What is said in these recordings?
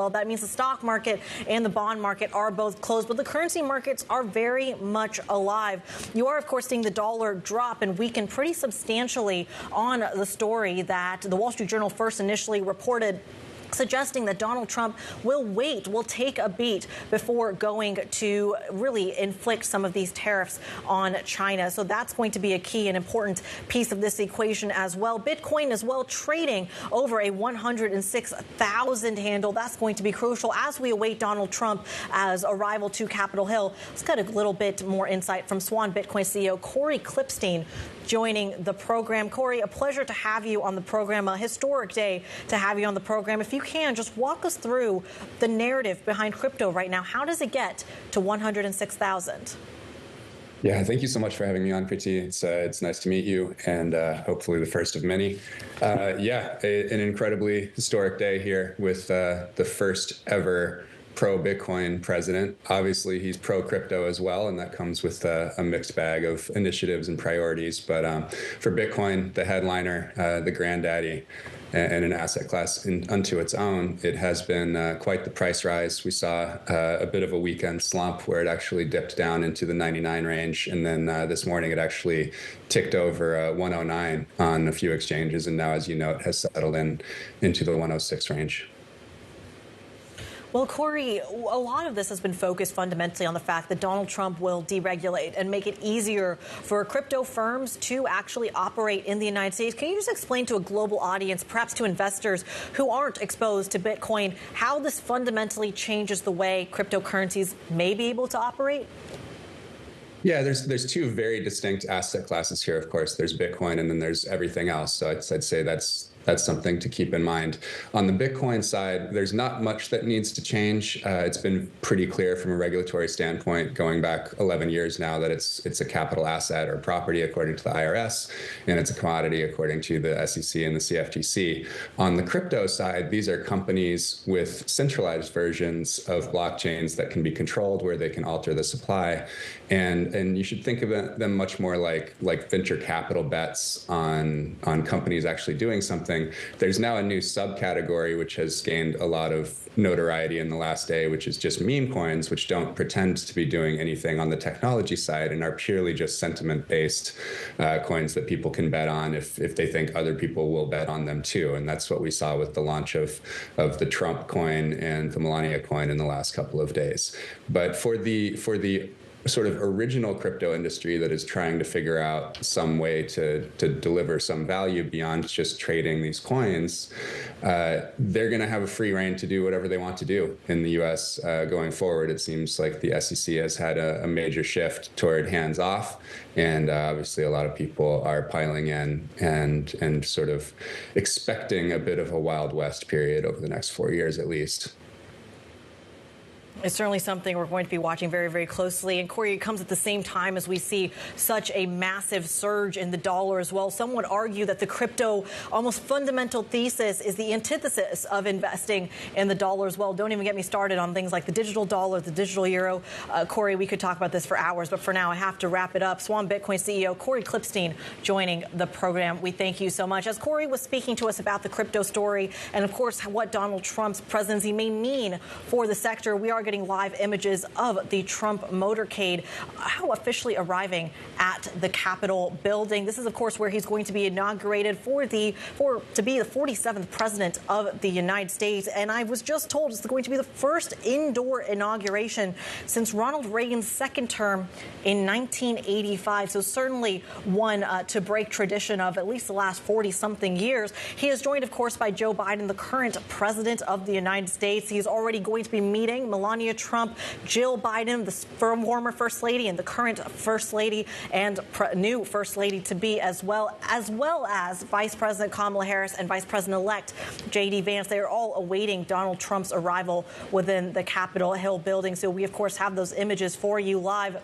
Well, that means the stock market and the bond market are both closed, but the currency markets are very much alive. You are, of course, seeing the dollar drop and weaken pretty substantially on the story that the Wall Street Journal first initially reported, suggesting that Donald Trump will take a beat before going to really inflict some of these tariffs on China. So that's going to be a key and important piece of this equation as well. Bitcoin as well trading over a 106,000 handle. That's going to be crucial as we await Donald Trump as arrival to Capitol Hill. Let's get a little bit more insight from Swan Bitcoin CEO Corey Klippstein joining the program. Corey, a pleasure to have you on the program. A historic day to have you on the program. If you can, just walk us through the narrative behind crypto right now. How does it get to 106,000? Yeah, thank you so much for having me on, Kriti. It's nice to meet you, and hopefully the first of many. An incredibly historic day here with the first ever pro-Bitcoin president. Obviously, he's pro-crypto as well, and that comes with a mixed bag of initiatives and priorities. But for Bitcoin, the headliner, the granddaddy, and an asset class unto its own, it has been quite the price rise. We saw a bit of a weekend slump where it actually dipped down into the 99 range, and then this morning it actually ticked over 109 on a few exchanges, and now, as you know, it has settled into the 106 range. Well, Corey, a lot of this has been focused fundamentally on the fact that Donald Trump will deregulate and make it easier for crypto firms to actually operate in the United States. Can you just explain to a global audience, perhaps to investors who aren't exposed to Bitcoin, how this fundamentally changes the way cryptocurrencies may be able to operate? Yeah, there's two very distinct asset classes here, of course. There's Bitcoin and then there's everything else. So I'd say that's something to keep in mind. On the Bitcoin side, there's not much that needs to change. It's been pretty clear from a regulatory standpoint, going back 11 years now, that it's a capital asset or property according to the IRS, and it's a commodity according to the SEC and the CFTC. On the crypto side, these are companies with centralized versions of blockchains that can be controlled, where they can alter the supply. And you should think of them much more like venture capital bets on companies actually doing something. There's now a new subcategory which has gained a lot of notoriety in the last day, which is just meme coins, which don't pretend to be doing anything on the technology side and are purely just sentiment-based coins that people can bet on if they think other people will bet on them too. And that's what we saw with the launch of the Trump coin and the Melania coin in the last couple of days. But for the sort of original crypto industry that is trying to figure out some way to deliver some value beyond just trading these coins, they're going to have a free rein to do whatever they want to do in the U.S. Going forward. It seems like the SEC has had a major shift toward hands off, and obviously a lot of people are piling in and sort of expecting a bit of a Wild West period over the next 4 years at least. It's certainly something we're going to be watching very, very closely. And Corey, it comes at the same time as we see such a massive surge in the dollar as well. Some would argue that the crypto almost fundamental thesis is the antithesis of investing in the dollar as well. Don't even get me started on things like the digital dollar, the digital euro. Corey, we could talk about this for hours, but for now I have to wrap it up. Swan Bitcoin CEO Corey Klippstein joining the program. We thank you so much. As Corey was speaking to us about the crypto story and, of course, what Donald Trump's presidency may mean for the sector, we are getting live images of the Trump motorcade how officially arriving at the Capitol building. This is, of course, where he's going to be inaugurated to be the 47th president of the United States. And I was just told it's going to be the first indoor inauguration since Ronald Reagan's second term in 1985. So certainly one to break tradition of at least the last 40-something years. He is joined, of course, by Joe Biden, the current president of the United States. He's already going to be meeting Melania Trump, Jill Biden, the former First Lady and the current First Lady and new First Lady to be, as well as Vice President Kamala Harris and Vice President-elect J.D. Vance. They are all awaiting Donald Trump's arrival within the Capitol Hill building. So we, of course, have those images for you live.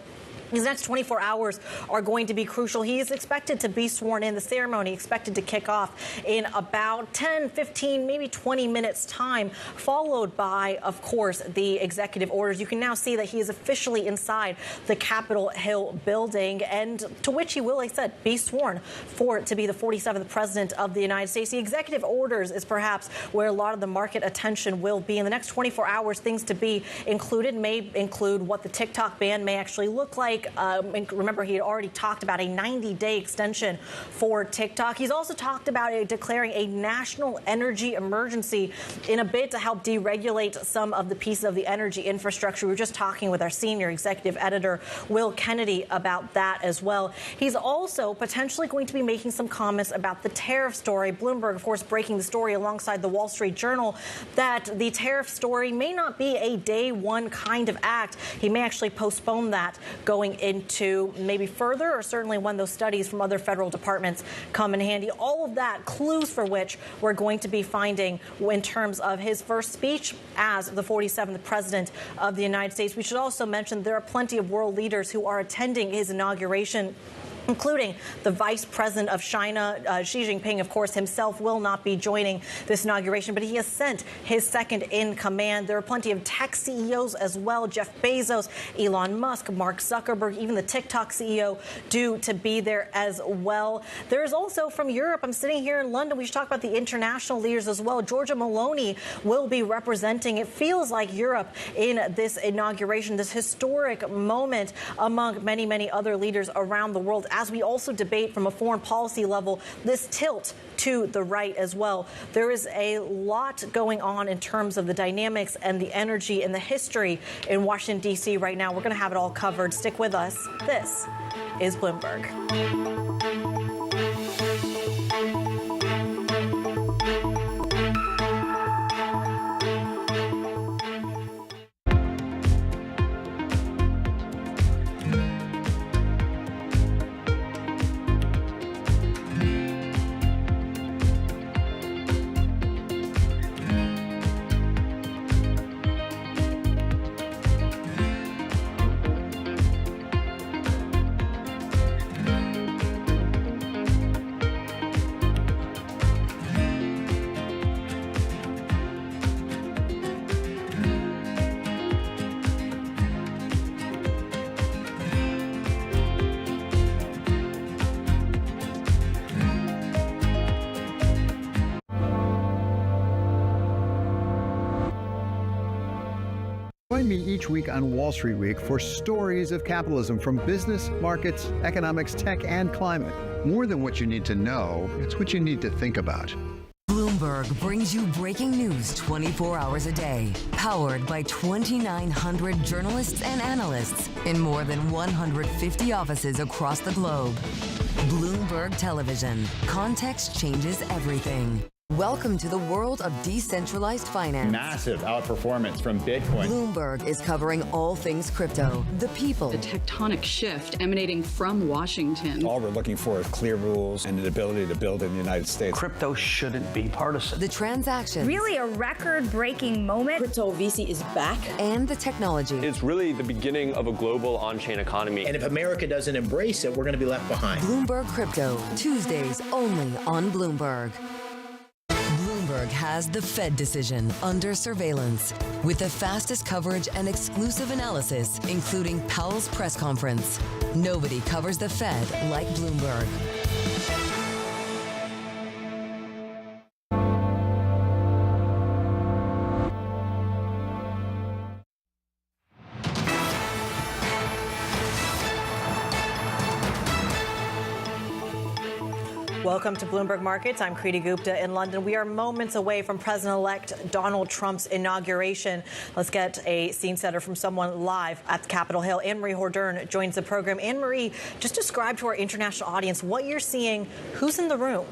These next 24 hours are going to be crucial. He is expected to be sworn in. The ceremony expected to kick off in about 10, 15, maybe 20 minutes time, followed by, of course, the executive orders. You can now see that he is officially inside the Capitol Hill building, and to which he will, like I said, be sworn for to be the 47th president of the United States. The executive orders is perhaps where a lot of the market attention will be. In the next 24 hours, things to be included may include what the TikTok ban may actually look like. Remember, he had already talked about a 90-day extension for TikTok. He's also talked about declaring a national energy emergency in a bid to help deregulate some of the pieces of the energy infrastructure. We were just talking with our senior executive editor, Will Kennedy, about that as well. He's also potentially going to be making some comments about the tariff story. Bloomberg, of course, breaking the story alongside the Wall Street Journal that the tariff story may not be a day one kind of act. He may actually postpone that going into maybe further, or certainly when those studies from other federal departments come in handy. All of that, clues for which we're going to be finding in terms of his first speech as the 47th president of the United States. We should also mention there are plenty of world leaders who are attending his inauguration, including the vice president of China, Xi Jinping, of course, himself will not be joining this inauguration, but he has sent his second in command. There are plenty of tech CEOs as well. Jeff Bezos, Elon Musk, Mark Zuckerberg, even the TikTok CEO due to be there as well. There is also from Europe. I'm sitting here in London. We should talk about the international leaders as well. Giorgia Meloni will be representing, it feels like, Europe in this inauguration, this historic moment among many, many other leaders around the world, as we also debate from a foreign policy level this tilt to the right as well. There is a lot going on in terms of the dynamics and the energy and the history in Washington, D.C. right now. We're going to have it all covered. Stick with us. This is Bloomberg. Join me each week on Wall Street Week for stories of capitalism from business, markets, economics, tech, and climate. More than what you need to know, it's what you need to think about. Bloomberg brings you breaking news 24 hours a day, powered by 2,900 journalists and analysts in more than 150 offices across the globe. Bloomberg Television. Context changes everything. Welcome to the world of decentralized finance. Massive outperformance from Bitcoin. Bloomberg is covering all things crypto, the people. The tectonic shift emanating from Washington. All we're looking for is clear rules and the ability to build in the United States. Crypto shouldn't be partisan. The transactions. Really a record-breaking moment. Crypto VC is back. And the technology. It's really the beginning of a global on-chain economy. And if America doesn't embrace it, we're going to be left behind. Bloomberg Crypto, Tuesdays only on Bloomberg. Bloomberg has the Fed decision under surveillance with the fastest coverage and exclusive analysis, including Powell's press conference. Nobody covers the Fed like Bloomberg. Welcome to Bloomberg Markets. I'm Kriti Gupta in London. We are moments away from President-elect Donald Trump's inauguration. Let's get a scene setter from someone live at the Capitol Hill. Anne-Marie Hordern joins the program. Anne-Marie, just describe to our international audience what you're seeing. Who's in the room?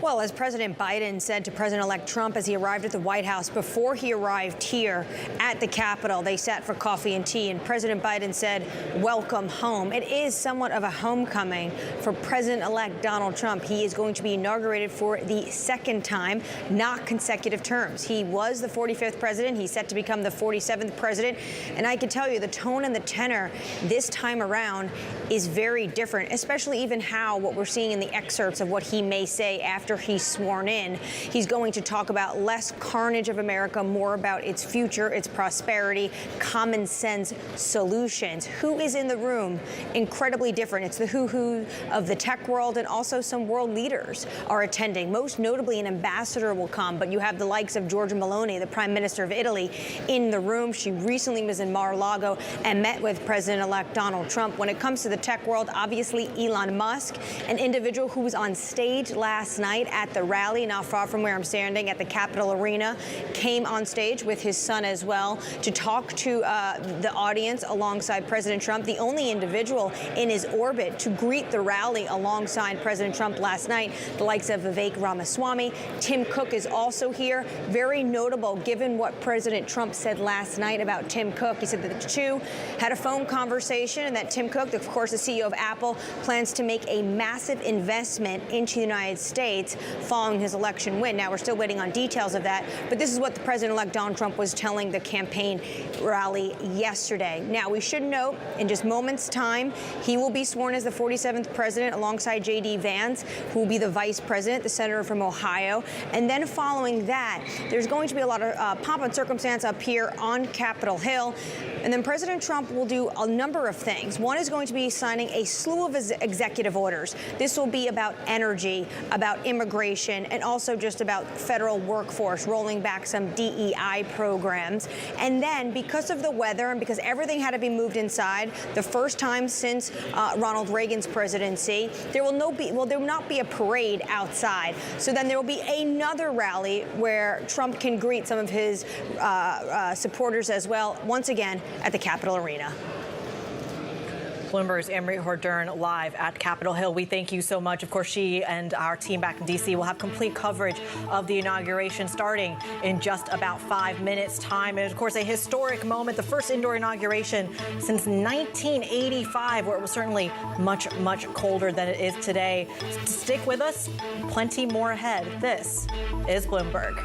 Well, as President Biden said to President-elect Trump as he arrived at the White House, before he arrived here at the Capitol, they sat for coffee and tea, and President Biden said, "Welcome home." It is somewhat of a homecoming for President-elect Donald Trump. He is going to be inaugurated for the second time, not consecutive terms. He was the 45th president. He's set to become the 47th president. And I can tell you the tone and the tenor this time around is very different, especially even how what we're seeing in the excerpts of what he may say after he's sworn in. He's going to talk about less carnage of America, more about its future, its prosperity, common sense solutions. Who is in the room? Incredibly different. It's the who of the tech world, and also some world leaders are attending. Most notably, an ambassador will come, but you have the likes of Giorgia Meloni, the Prime Minister of Italy, in the room. She recently was in Mar-a-Lago and met with President-elect Donald Trump. When it comes to the tech world, obviously Elon Musk, an individual who was on stage last night at the rally, not far from where I'm standing at the Capitol Arena, came on stage with his son as well to talk to the audience alongside President Trump, the only individual in his orbit to greet the rally alongside President Trump last night. The likes of Vivek Ramaswamy. Tim Cook is also here. Very notable given what President Trump said last night about Tim Cook. He said that the two had a phone conversation and that Tim Cook, of course the CEO of Apple, plans to make a massive investment into the United States following his election win. Now, we're still waiting on details of that, but this is what the President-elect Donald Trump was telling the campaign rally yesterday. Now, we should note, in just moments' time, he will be sworn as the 47th president alongside J.D. Vance, who will be the vice president, the senator from Ohio. And then following that, there's going to be a lot of pomp and circumstance up here on Capitol Hill. And then President Trump will do a number of things. One is going to be signing a slew of executive orders. This will be about energy, about immigration, and also just about federal workforce, rolling back some DEI programs. And then, because of the weather and because everything had to be moved inside, the first time since Ronald Reagan's presidency, there will not be a parade outside. So then there will be another rally where Trump can greet some of his supporters as well, once again at the Capitol Arena. Bloomberg's Emery Hordern live at Capitol Hill. We thank you so much. Of course, she and our team back in D.C. will have complete coverage of the inauguration starting in just about 5 minutes' time. And, of course, a historic moment, the first indoor inauguration since 1985, where it was certainly much, much colder than it is today. Stick with us. Plenty more ahead. This is Bloomberg.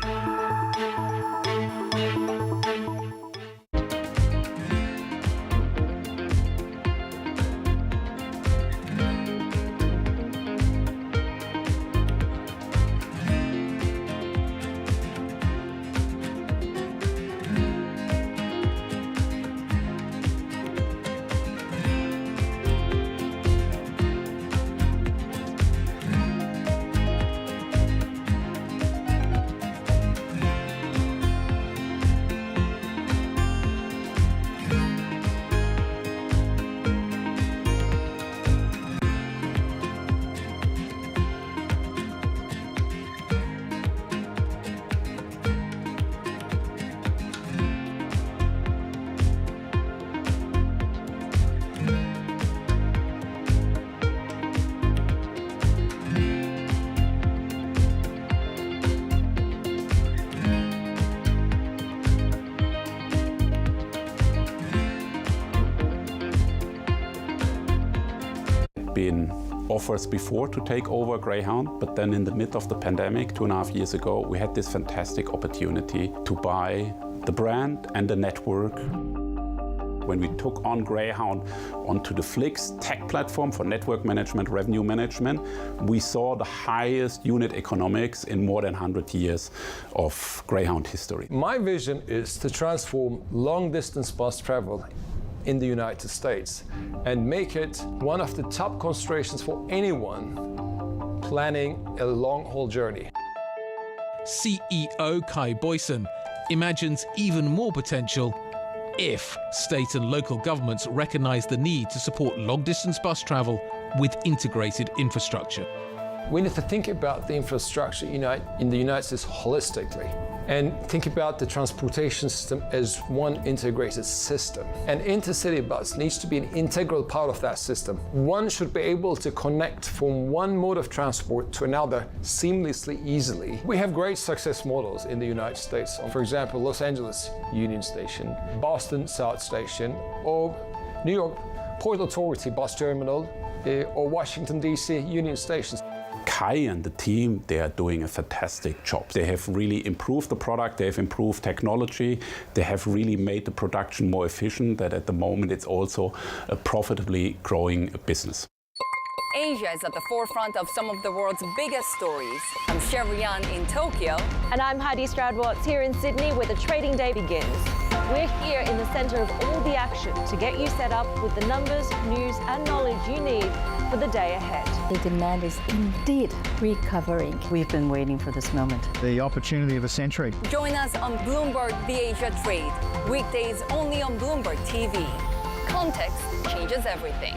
Been offers before to take over Greyhound, but then in the midst of the pandemic 2.5 years ago, we had this fantastic opportunity to buy the brand and the network. When we took on Greyhound onto the Flix tech platform for network management, revenue management, we saw the highest unit economics in more than 100 years of Greyhound history. My vision is to transform long-distance bus travel in the United States and make it one of the top considerations for anyone planning a long-haul journey. CEO Kai Boyson imagines even more potential if state and local governments recognize the need to support long-distance bus travel with integrated infrastructure. We need to think about the infrastructure in the United States holistically and think about the transportation system as one integrated system. An intercity bus needs to be an integral part of that system. One should be able to connect from one mode of transport to another seamlessly, easily. We have great success models in the United States. For example, Los Angeles Union Station, Boston South Station, or New York Port Authority Bus Terminal, or Washington, D.C. Union Stations. Kai and the team, they are doing a fantastic job. They have really improved the product, they have improved technology, they have really made the production more efficient, that at the moment it's also a profitably growing business. Asia is at the forefront of some of the world's biggest stories. I'm Sherrian in Tokyo. And I'm Heidi Stroud-Watts here in Sydney, where the trading day begins. We're here in the center of all the action to get you set up with the numbers, news and knowledge you need for the day ahead. The demand is indeed recovering. We've been waiting for this moment. The opportunity of a century. Join us on Bloomberg The Asia Trade. Weekdays only on Bloomberg TV. Context changes everything.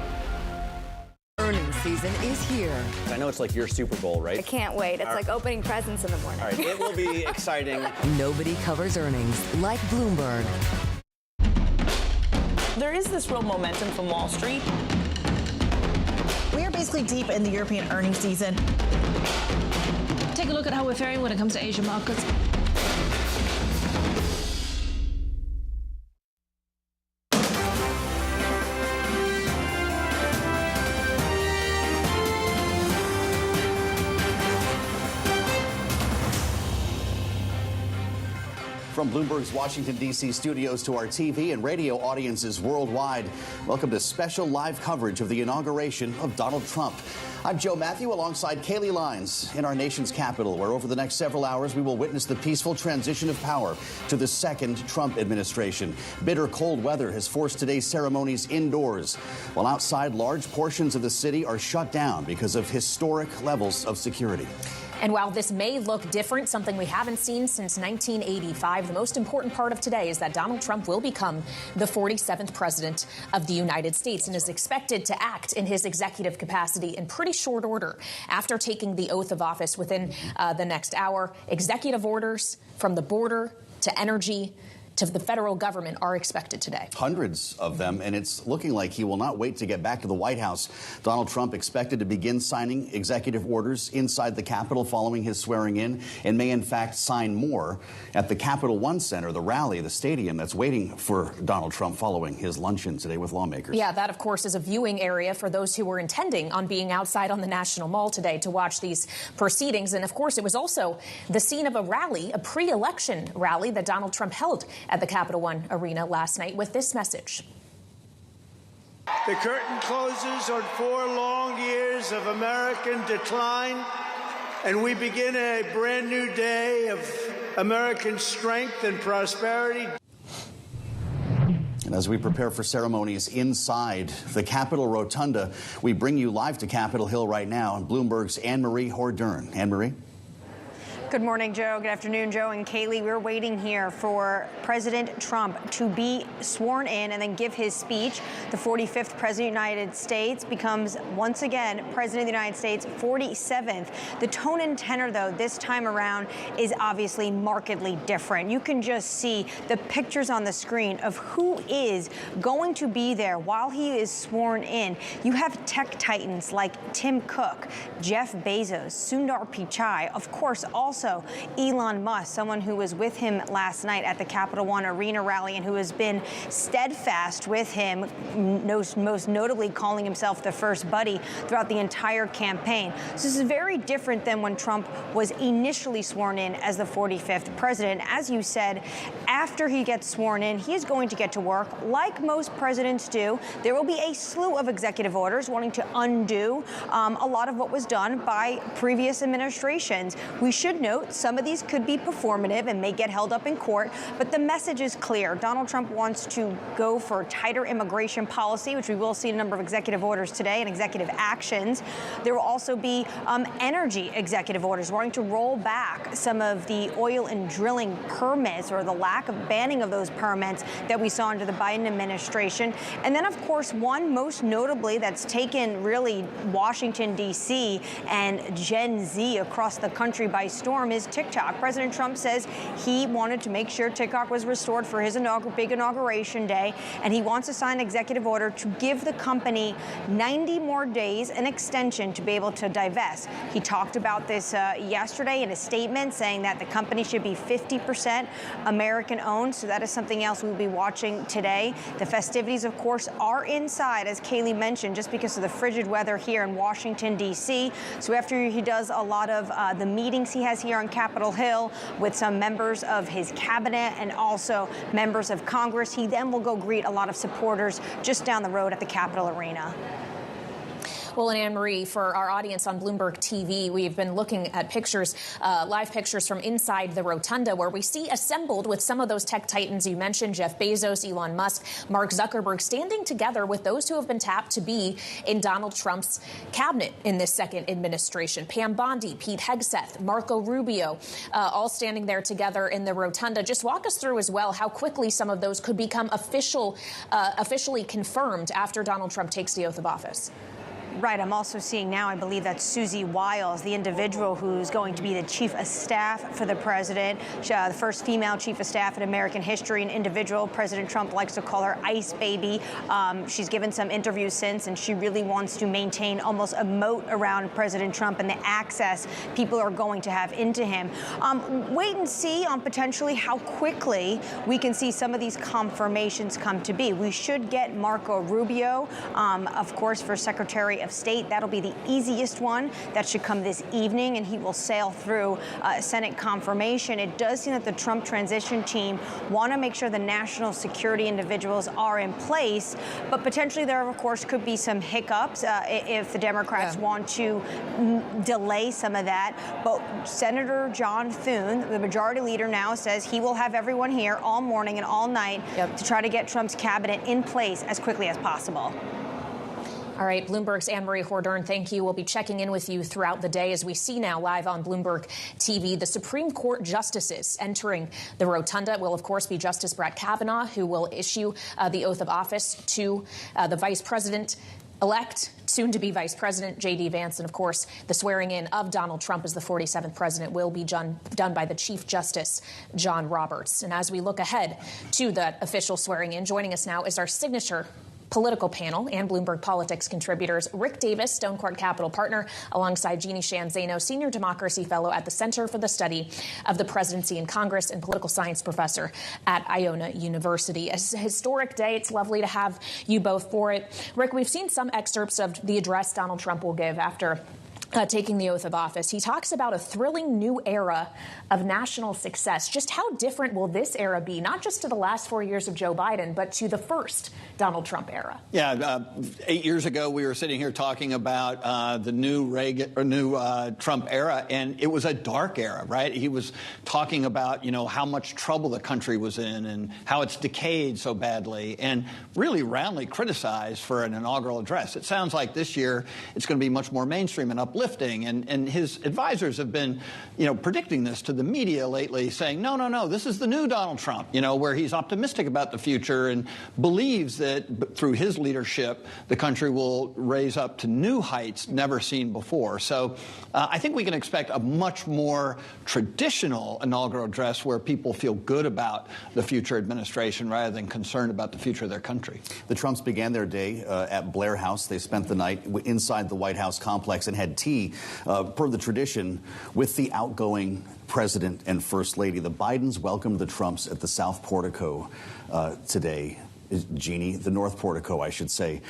Earnings season is here. I know it's like your Super Bowl, right? I can't wait. It's like opening presents in the morning. All right, it will be exciting. Nobody covers earnings like Bloomberg. There is this real momentum from Wall Street. We are basically deep in the European earnings season. Take a look at how we're faring when it comes to Asian markets. From Bloomberg's Washington, D.C. studios to our TV and radio audiences worldwide, welcome to special live coverage of the inauguration of Donald Trump. I'm Joe Matthew alongside Kaylee Lines in our nation's capital, where over the next several hours we will witness the peaceful transition of power to the second Trump administration. Bitter cold weather has forced today's ceremonies indoors, while outside large portions of the city are shut down because of historic levels of security. And while this may look different, something we haven't seen since 1985, the most important part of today is that Donald Trump will become the 47th president of the United States and is expected to act in his executive capacity in pretty short order after taking the oath of office within the next hour. Executive orders from the border to energy to the federal government are expected today. Hundreds of them, and it's looking like he will not wait to get back to the White House. Donald Trump expected to begin signing executive orders inside the Capitol following his swearing in, and may in fact sign more at the Capital One Center, the rally, the stadium that's waiting for Donald Trump following his luncheon today with lawmakers. Yeah, that, of course, is a viewing area for those who were intending on being outside on the National Mall today to watch these proceedings. And, of course, it was also the scene of a rally, a pre-election rally that Donald Trump held at the Capital One Arena last night with this message. The curtain closes on 4 long years of American decline, and we begin a brand new day of American strength and prosperity. And as we prepare for ceremonies inside the Capitol Rotunda, we bring you live to Capitol Hill right now on Bloomberg's Anne-Marie Hordern. Anne-Marie? Good morning, Joe. Good afternoon, Joe and Kaylee. We're waiting here for President Trump to be sworn in and then give his speech. The 45th President of the United States becomes, once again, President of the United States, 47th. The tone and tenor, though, this time around is obviously markedly different. You can just see the pictures on the screen of who is going to be there while he is sworn in. You have tech titans like Tim Cook, Jeff Bezos, Sundar Pichai, of course, also Elon Musk, someone who was with him last night at the Capital One Arena rally and who has been steadfast with him, most notably calling himself the first buddy throughout the entire campaign. So this is very different than when Trump was initially sworn in as the 45th president. As you said, after he gets sworn in, he is going to get to work like most presidents do. There will be a slew of executive orders wanting to undo a lot of what was done by previous administrations. We should note note, some of these could be performative and may get held up in court, but the message is clear. Donald Trump wants to go for tighter immigration policy, which we will see in a number of executive orders today and executive actions. There will also be energy executive orders wanting to roll back some of the oil and drilling permits, or the lack of banning of those permits that we saw under the Biden administration. And then, of course, one most notably that's taken really Washington, D.C. and Gen Z across the country by storm is TikTok. President Trump says he wanted to make sure TikTok was restored for his big inauguration day, and he wants to sign an executive order to give the company 90 more days, an extension, to be able to divest. He talked about this yesterday in a statement, saying that the company should be 50% American-owned, so that is something else we'll be watching today. The festivities, of course, are inside, as Kaylee mentioned, just because of the frigid weather here in Washington, D.C. So after he does a lot of the meetings he has here on Capitol Hill with some members of his cabinet and also members of Congress, he then will go greet a lot of supporters just down the road at the Capitol Arena. Well, and Anne-Marie, for our audience on Bloomberg TV, we've been looking at pictures, live pictures from inside the rotunda, where we see assembled with some of those tech titans you mentioned, Jeff Bezos, Elon Musk, Mark Zuckerberg, standing together with those who have been tapped to be in Donald Trump's cabinet in this second administration. Pam Bondi, Pete Hegseth, Marco Rubio, all standing there together in the rotunda. Just walk us through as well how quickly some of those could become officially confirmed after Donald Trump takes the oath of office. Right. I'm also seeing now, I believe that's Susie Wiles, the individual who's going to be the chief of staff for the president, the first female chief of staff in American history, an individual President Trump likes to call her Ice Baby. She's given some interviews since, and she really wants to maintain almost a moat around President Trump and the access people are going to have into him. Wait and see on potentially how quickly we can see some of these confirmations come to be. We should get Marco Rubio, of course, for Secretary of State. That'll be the easiest one. That should come this evening, and he will sail through Senate confirmation. It does seem that the Trump transition team want to make sure the national security individuals are in place, but potentially there, of course, could be some hiccups if the Democrats want to delay some of that. But Senator John Thune, the majority leader, now says he will have everyone here all morning and all night to try to get Trump's cabinet in place as quickly as possible. All right, Bloomberg's Anne-Marie Hordern, thank you. We'll be checking in with you throughout the day as we see now live on Bloomberg TV. The Supreme Court justices entering the rotunda will, of course, be Justice Brett Kavanaugh, who will issue the oath of office to the vice president-elect, soon-to-be Vice President J.D. Vance. And, of course, the swearing-in of Donald Trump as the 47th president will be done by the Chief Justice John Roberts. And as we look ahead to that official swearing-in, joining us now is our signature political panel and Bloomberg Politics contributors Rick Davis, Stone Court Capital partner, alongside Jeannie Shanzano, senior democracy fellow at the Center for the Study of the Presidency and Congress and political science professor at Iona University. A historic day. It's lovely to have you both for it. Rick, we've seen some excerpts of the address Donald Trump will give after taking the oath of office. He talks about a thrilling new era of national success. Just how different will this era be, not just to the last 4 years of Joe Biden, but to the first Donald Trump era? Yeah, 8 years ago, we were sitting here talking about the new Trump era, and it was a dark era, right? He was talking about, how much trouble the country was in and how it's decayed so badly, and really roundly criticized for an inaugural address. It sounds like this year it's going to be much more mainstream and uplifting, and his advisors have been, predicting this to the media lately, saying, no, this is the new Donald Trump, where he's optimistic about the future and believes that through his leadership, the country will raise up to new heights never seen before. So I think we can expect a much more traditional inaugural address where people feel good about the future administration rather than concerned about the future of their country. The Trumps began their day at Blair House. They spent the night inside the White House complex and had tea, per the tradition, with the outgoing president and first lady. The Bidens welcomed the Trumps at the South Portico today. Jeannie, the North Portico, I should say.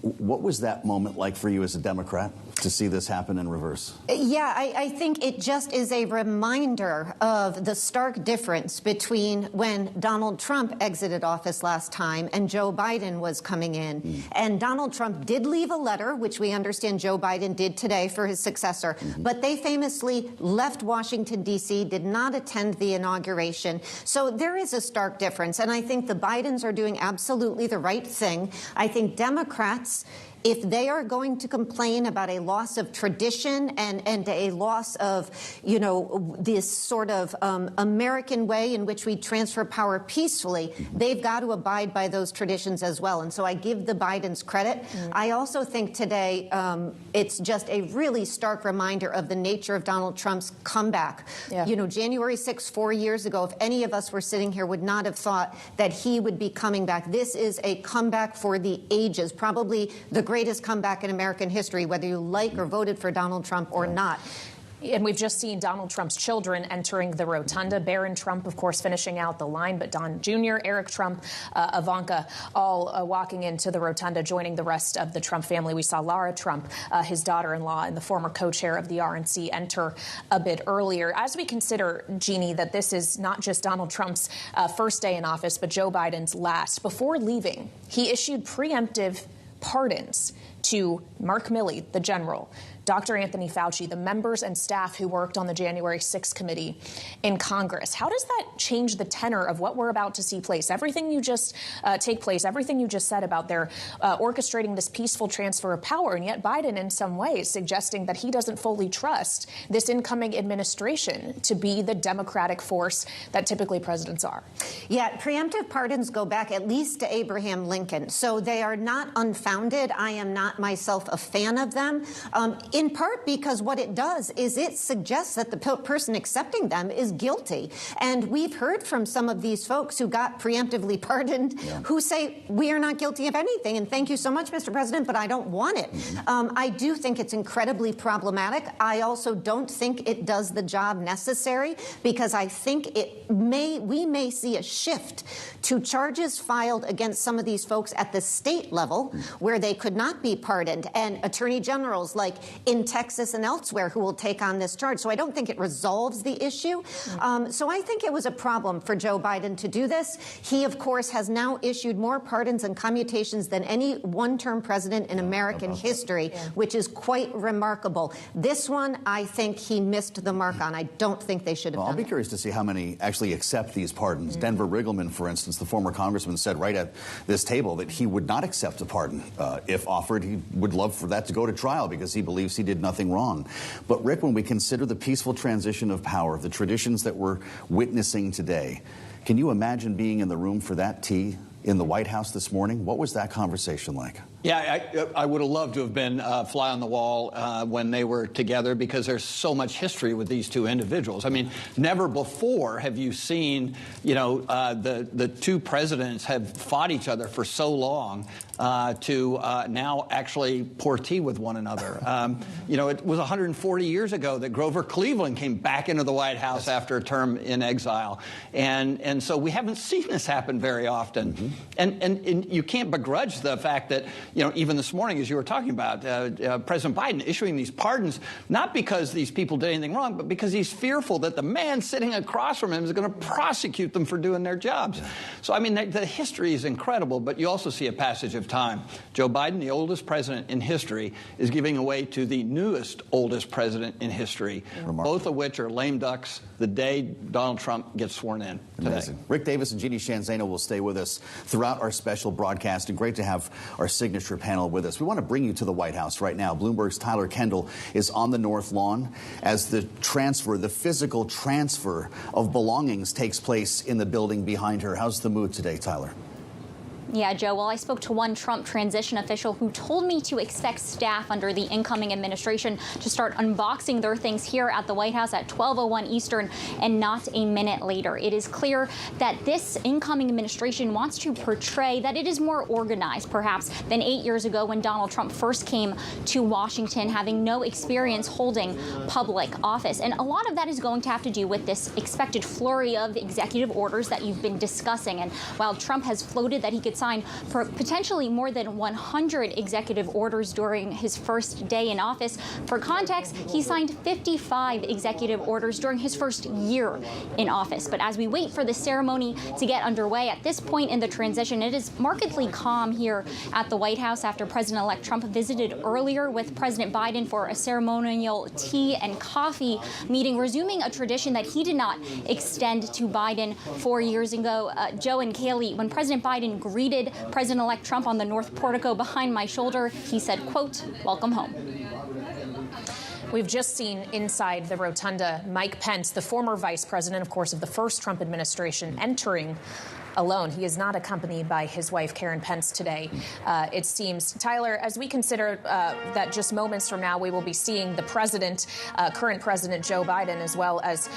What was that moment like for you as a Democrat to see this happen in reverse? Yeah, I think it just is a reminder of the stark difference between when Donald Trump exited office last time and Joe Biden was coming in. And Donald Trump did leave a letter, which we understand Joe Biden did today for his successor, but they famously left Washington, D.C., did not attend the inauguration. So there is a stark difference. And I think the Bidens are doing absolutely the right thing. I think Democrats, if they are going to complain about a loss of tradition and a loss of, you know, this sort of American way in which we transfer power peacefully, they've got to abide by those traditions as well. And so I give the Bidens credit. I also think today it's just a really stark reminder of the nature of Donald Trump's comeback. You know, January 6th, 4 years ago, if any of us were sitting here, would not have thought that he would be coming back. This is a comeback for the ages, probably the greatest comeback in American history, whether you like or voted for Donald Trump or not. And we've just seen Donald Trump's children entering the rotunda. Barron Trump, of course, finishing out the line, but Don Jr., Eric Trump, Ivanka, all walking into the rotunda, joining the rest of the Trump family. We saw Lara Trump, his daughter-in-law and the former co-chair of the RNC, enter a bit earlier. As we consider, Jeannie, that this is not just Donald Trump's first day in office, but Joe Biden's last, before leaving, he issued preemptive pardons to Mark Milley, the general, Dr. Anthony Fauci, the members and staff who worked on the January 6th committee in Congress. How does that change the tenor of what we're about to see place? Everything you just everything you just said about their orchestrating this peaceful transfer of power, and yet Biden, in some ways, suggesting that he doesn't fully trust this incoming administration to be the democratic force that typically presidents are. Yeah, preemptive pardons go back at least to Abraham Lincoln, so they are not unfounded. I am not myself a fan of them. In part because what it does is it suggests that the person accepting them is guilty. And we've heard from some of these folks who got preemptively pardoned who say, we are not guilty of anything. And thank you so much, Mr. President, but I don't want it. I do think it's incredibly problematic. I also don't think it does the job necessary, because I think we may see a shift to charges filed against some of these folks at the state level where they could not be pardoned, and attorney generals like in Texas and elsewhere who will take on this charge. So I don't think it resolves the issue. So I think it was a problem for Joe Biden to do this. He, of course, has now issued more pardons and commutations than any one-term president in American history, which is quite remarkable. This one, I think he missed the mark on. I don't think they should have done it. I'll be curious to see how many actually accept these pardons. Denver Riggleman, for instance, the former congressman, said right at this table that he would not accept a pardon if offered. He would love for that to go to trial because he believes he did nothing wrong. But, Rick, when we consider the peaceful transition of power, the traditions that we're witnessing today, can you imagine being in the room for that tea in the White House this morning? What was that conversation like? Yeah, I would have loved to have been fly on the wall when they were together, because there's so much history with these two individuals. I mean, never before have you seen, you know, the two presidents have fought each other for so long to now actually pour tea with one another. You know, it was 140 years ago that Grover Cleveland came back into the White House after a term in exile. And so we haven't seen this happen very often. And you can't begrudge the fact that, you know, even this morning, as you were talking about, President Biden issuing these pardons, not because these people did anything wrong, but because he's fearful that the man sitting across from him is going to prosecute them for doing their jobs. So, I mean, the history is incredible, but you also see a passage of time. Joe Biden, the oldest president in history, is giving away to the newest oldest president in history, both of which are lame ducks the day Donald Trump gets sworn in today. Amazing. Rick Davis and Jeannie Shanzano will stay with us throughout our special broadcast, and great to have our signature panel with us. We want to bring you to the White House right now. Bloomberg's Tyler Kendall is on the North Lawn as the physical transfer of belongings takes place in the building behind her. How's the mood today, Tyler? Yeah, Joe, well, I spoke to one Trump transition official who told me to expect staff under the incoming administration to start unboxing their things here at the White House at 12:01 Eastern and not a minute later. It is clear that this incoming administration wants to portray that it is more organized, perhaps, than 8 years ago when Donald Trump first came to Washington, having no experience holding public office. And a lot of that is going to have to do with this expected flurry of executive orders that you've been discussing. And while Trump has floated that he could would sign for potentially more than 100 executive orders during his first day in office. For context, he signed 55 executive orders during his first year in office. But as we wait for the ceremony to get underway, at this point in the transition, it is markedly calm here at the White House after President-elect Trump visited earlier with President Biden for a ceremonial tea and coffee meeting, resuming a tradition that he did not extend to Biden 4 years ago. Joe and Kaylee, when President Biden greeted President-elect Trump on the North Portico behind my shoulder, he said, quote, "Welcome home." We've just seen inside the rotunda Mike Pence, the former vice president, of course, of the first Trump administration, entering alone. He is not accompanied by his wife, Karen Pence, today. It seems, Tyler, as we consider that just moments from now we will be seeing the president, current President Joe Biden, as well as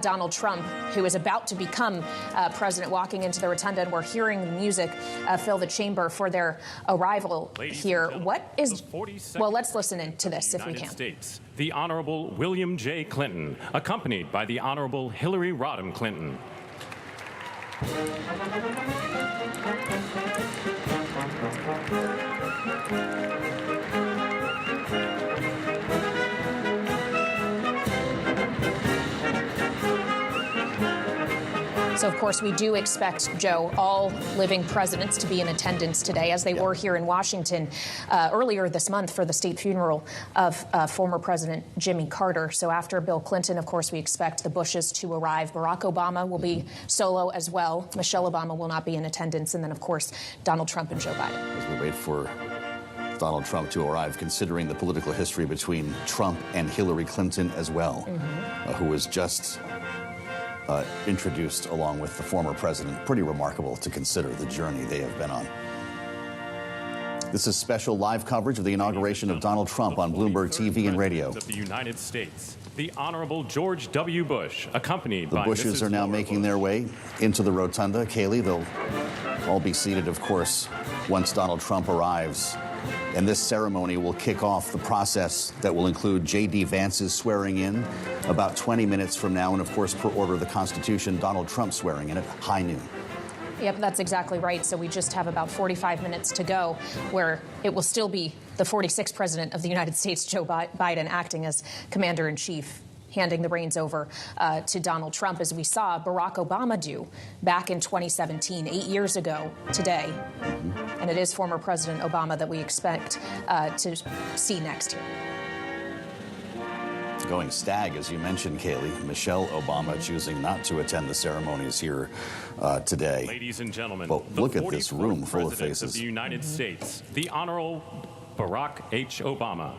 Donald Trump, who is about to become president, walking into the rotunda, and we're hearing the music fill the chamber for their arrival here. What is, well, let's listen into this if we can. States, the Honorable William J. Clinton, accompanied by the Honorable Hillary Rodham Clinton. So, of course, we do expect, Joe, all living presidents to be in attendance today, as they were here in Washington earlier this month for the state funeral of former President Jimmy Carter. So after Bill Clinton, of course, we expect the Bushes to arrive. Barack Obama will be solo as well. Michelle Obama will not be in attendance. And then, of course, Donald Trump and Joe Biden. As we wait for Donald Trump to arrive, considering the political history between Trump and Hillary Clinton as well, who was just introduced along with the former president. Pretty remarkable to consider the journey they have been on. This is special live coverage of the inauguration of Donald Trump on Bloomberg TV and radio. Of the United States, the Honorable George W. Bush, accompanied by the Bushes are now making their way into the rotunda. Kaylee, they'll all be seated, of course, once Donald Trump arrives. And this ceremony will kick off the process that will include J.D. Vance's swearing in about 20 minutes from now. And, of course, per order of the Constitution, Donald Trump swearing in at high noon. Yep, that's exactly right. So we just have about 45 minutes to go, where it will still be the 46th president of the United States, Joe Biden, acting as commander-in-chief, handing the reins over to Donald Trump, as we saw Barack Obama do back in 2017, 8 years ago today. And it is former President Obama that we expect to see next here. Going stag, as you mentioned, Kaylee. Michelle Obama choosing not to attend the ceremonies here today. Ladies and gentlemen, well, look at this room full of faces. Of the United States, the Honorable Barack H. Obama.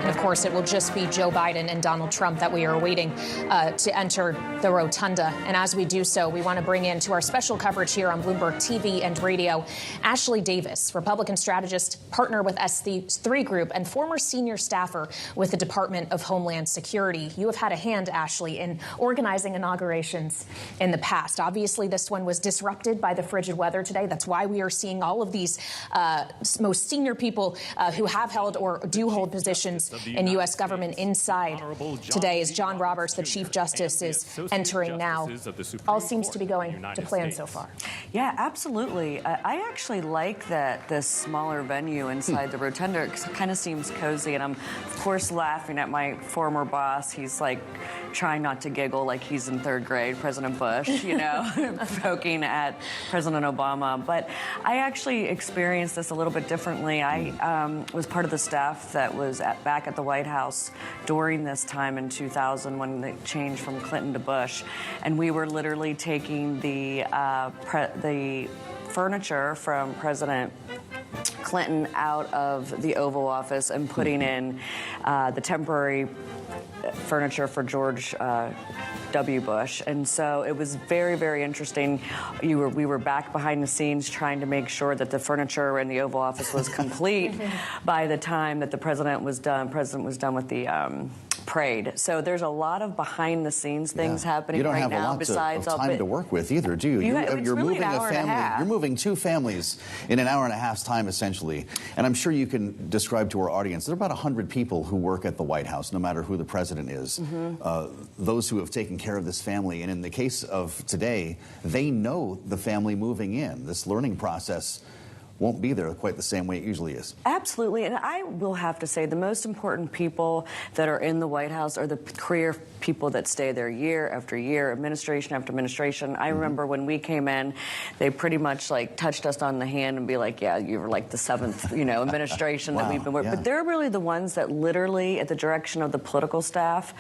Of course, it will just be Joe Biden and Donald Trump that we are waiting to enter the rotunda. And as we do so, we want to bring in to our special coverage here on Bloomberg TV and radio, Ashley Davis, Republican strategist, partner with S3 Group, and former senior staffer with the Department of Homeland Security. You have had a hand, Ashley, in organizing inaugurations in the past. Obviously, this one was disrupted by the frigid weather today. That's why we are seeing all of these most senior people who have held or do hold positions in U.S. government inside today, as John Roberts, the Chief Justice, is entering now. All seems to be going to plan so far. Yeah, absolutely. I actually like that this smaller venue inside the rotunda. It kind of seems cozy, and I'm, of course, laughing at my former boss. He's like trying not to giggle like he's in third grade, President Bush, you know, poking at President Obama. But I actually experienced this a little bit differently. I was part of the staff that was back at the White House during this time in 2000 when they changed from Clinton to Bush, and we were literally taking the furniture from President Clinton out of the Oval Office and putting in the temporary furniture for George W. Bush. And so it was very, very interesting. We were back behind the scenes trying to make sure that the furniture in the Oval Office was complete by the time that the president was done with the prayed. So there's a lot of behind-the-scenes things happening right now. You don't have a lot besides of time to work with either, do you? You're really moving a family. You're moving two families in an hour and a half's time, essentially. And I'm sure you can describe to our audience, there are about 100 people who work at the White House, no matter who the president is. Those who have taken care of this family. And in the case of today, they know the family moving in. This learning process won't be there quite the same way it usually is. Absolutely, and I will have to say the most important people that are in the White House are the career people that stay there year after year, administration after administration. I remember when we came in, they pretty much like touched us on the hand and be like, yeah, you were like the seventh, administration that we've been working. But they're really the ones that literally, at the direction of the political staff,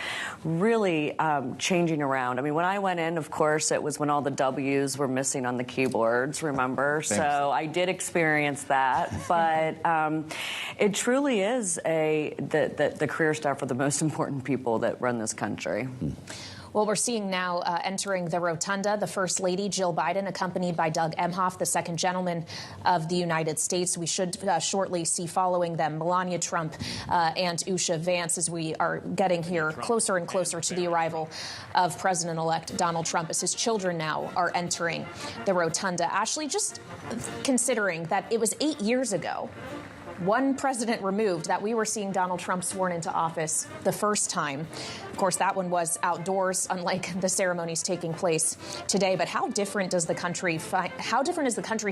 really changing around. I mean, when I went in, of course, it was when all the W's were missing on the keyboards, remember? So I did experience that, but it truly is the career staff are the most important people that run this country. Well, we're seeing now entering the rotunda, the First Lady, Jill Biden, accompanied by Doug Emhoff, the second gentleman of the United States. We should shortly see following them Melania Trump and Usha Vance as we are getting here closer and closer to the arrival of President-elect Donald Trump as his children now are entering the rotunda. Ashley, just considering that it was 8 years ago, one president removed, that we were seeing Donald Trump sworn into office the first time. Of course, that one was outdoors, unlike the ceremonies taking place today. But how different is the country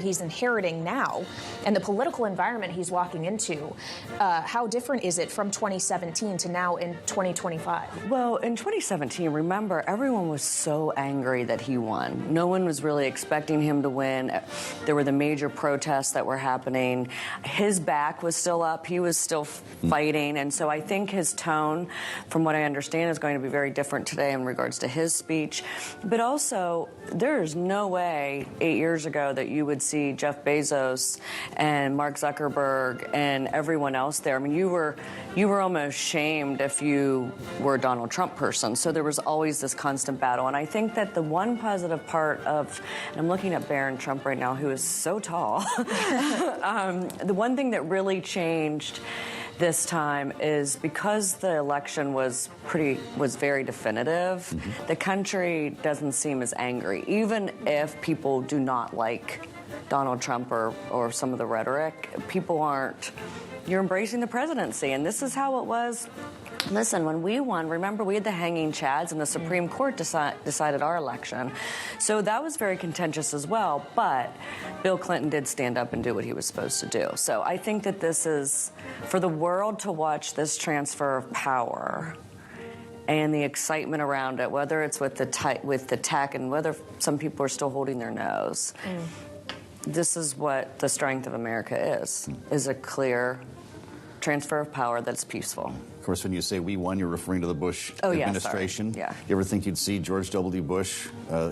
he's inheriting now and the political environment he's walking into? How different is it from 2017 to now in 2025? Well, in 2017, remember, everyone was so angry that he won. No one was really expecting him to win. There were the major protests that were happening. His back was still up. He was still fighting. And so I think his tone, from what I understand, is going to be very different today in regards to his speech. But also, there is no way 8 years ago that you would see Jeff Bezos and Mark Zuckerberg and everyone else there. I mean, you were almost shamed if you were a Donald Trump person. So there was always this constant battle. And I think that the one positive part of, and I'm looking at Barron Trump right now, who is so tall, the one thing that really changed this time is because the election was very definitive, the country doesn't seem as angry, even if people do not like Donald Trump or some of the rhetoric. People aren't. You're embracing the presidency, and this is how it was. Listen, when we won, remember we had the hanging chads and the Supreme Court decided our election. So that was very contentious as well, but Bill Clinton did stand up and do what he was supposed to do. So I think that this is, for the world to watch this transfer of power and the excitement around it, whether it's with the tech and whether some people are still holding their nose, this is what the strength of America is a clear transfer of power that's peaceful. Of course, when you say we won, you're referring to the Bush administration. Yeah. You ever think you'd see George W. Bush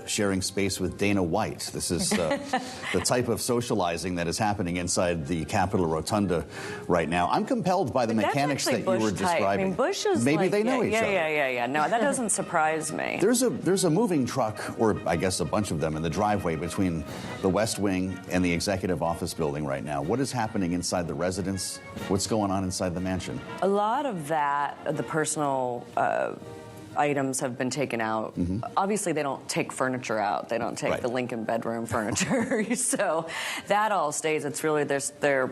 sharing space with Dana White? This is the type of socializing that is happening inside the Capitol Rotunda right now. I'm compelled by the mechanics that you were describing. I mean, Bush is maybe like, they know each other. Yeah. No, that doesn't surprise me. There's a moving truck, or I guess a bunch of them, in the driveway between the West Wing and the Executive Office building right now. What is happening inside the residence? What's going on inside the mansion? A lot of that, the personal items have been taken out. Obviously, they don't take furniture out. They don't take the Lincoln bedroom furniture. So that all stays. It's really their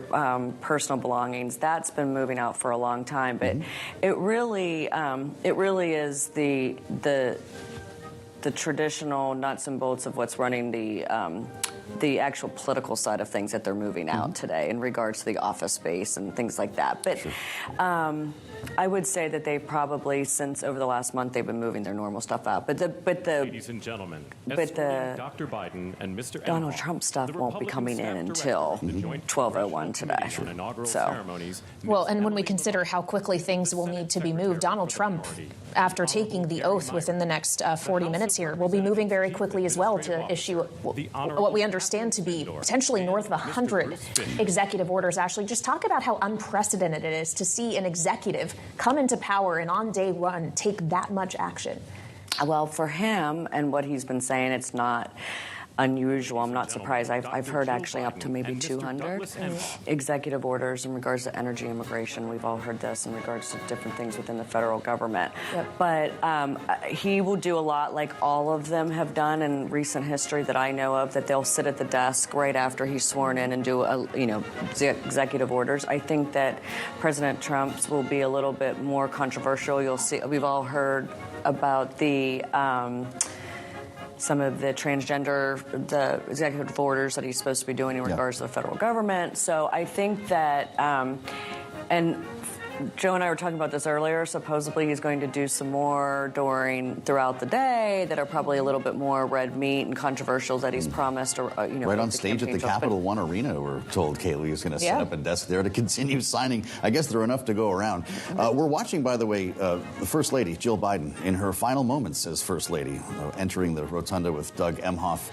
personal belongings. That's been moving out for a long time. But it really is the traditional nuts and bolts of what's running the actual political side of things that they're moving out today in regards to the office space and things like that. But I would say that they probably, since over the last month, they've been moving their normal stuff out. But the ladies and gentlemen, Dr. Biden and Mr. Donald Trump stuff won't be coming in until 12:01 today. So, well, and when we consider how quickly things will need to be moved, Donald Trump, after taking the oath within the next 40 minutes here, will be moving very quickly as well to issue what we understand to be potentially north of 100 executive orders. Ashley, just talk about how unprecedented it is to see an executive come into power and on day one take that much action. Well, for him and what he's been saying, it's not unusual. I'm not surprised. I've heard actually up to maybe 200 executive orders in regards to energy immigration. We've all heard this in regards to different things within the federal government. Yep. But he will do a lot like all of them have done in recent history that I know of, that they'll sit at the desk right after he's sworn in and do, the executive orders. I think that President Trump's will be a little bit more controversial. You'll see, we've all heard about the some of the the executive orders that he's supposed to be doing in regards to the federal government. So I think that, and Joe and I were talking about this earlier. Supposedly he's going to do some more throughout the day that are probably a little bit more red meat and controversial that he's promised. Or right on stage at the Capital One Arena, we're told Kaylee is going to set up a desk there to continue signing. I guess there are enough to go around. We're watching, by the way, the First Lady, Jill Biden, in her final moments as First Lady, entering the rotunda with Doug Emhoff.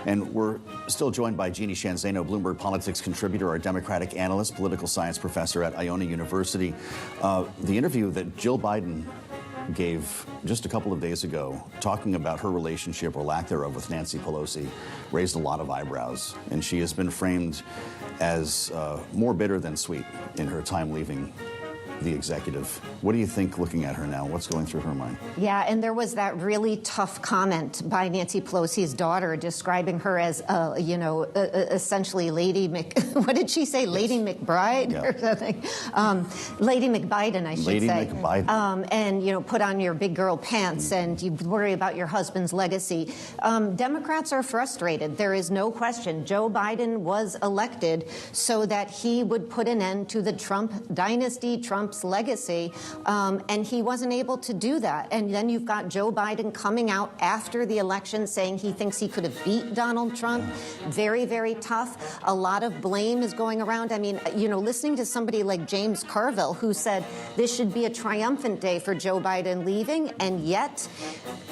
And we're still joined by Jeannie Shanzano, Bloomberg Politics contributor, our Democratic analyst, political science professor at Iona University. The interview that Jill Biden gave just a couple of days ago, talking about her relationship or lack thereof with Nancy Pelosi, raised a lot of eyebrows. And she has been framed as more bitter than sweet in her time leaving the executive. What do you think looking at her now? What's going through her mind? Yeah, and there was that really tough comment by Nancy Pelosi's daughter describing her as, essentially Lady what did she say? Lady McBride or something? Lady McBiden, I should say. Lady McBiden. And, put on your big girl pants and you worry about your husband's legacy. Democrats are frustrated. There is no question. Joe Biden was elected so that he would put an end to the Trump dynasty, Trump's legacy, and he wasn't able to do that. And then you've got Joe Biden coming out after the election saying he thinks he could have beat Donald Trump. Very, very tough. A lot of blame is going around. I mean, listening to somebody like James Carville, who said this should be a triumphant day for Joe Biden leaving, and yet,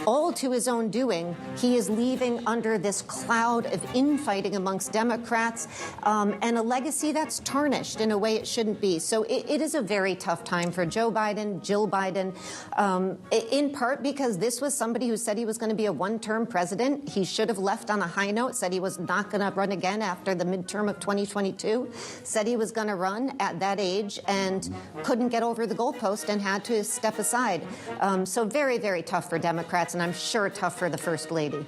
all to his own doing, he is leaving under this cloud of infighting amongst Democrats, and a legacy that's tarnished in a way it shouldn't be. So it is a very tough time for Joe Biden, Jill Biden, in part because this was somebody who said he was going to be a one-term president. He should have left on a high note, said he was not going to run again after the midterm of 2022, said he was going to run at that age and couldn't get over the goalpost and had to step aside. So very, very tough for Democrats, and I'm sure tough for the First Lady.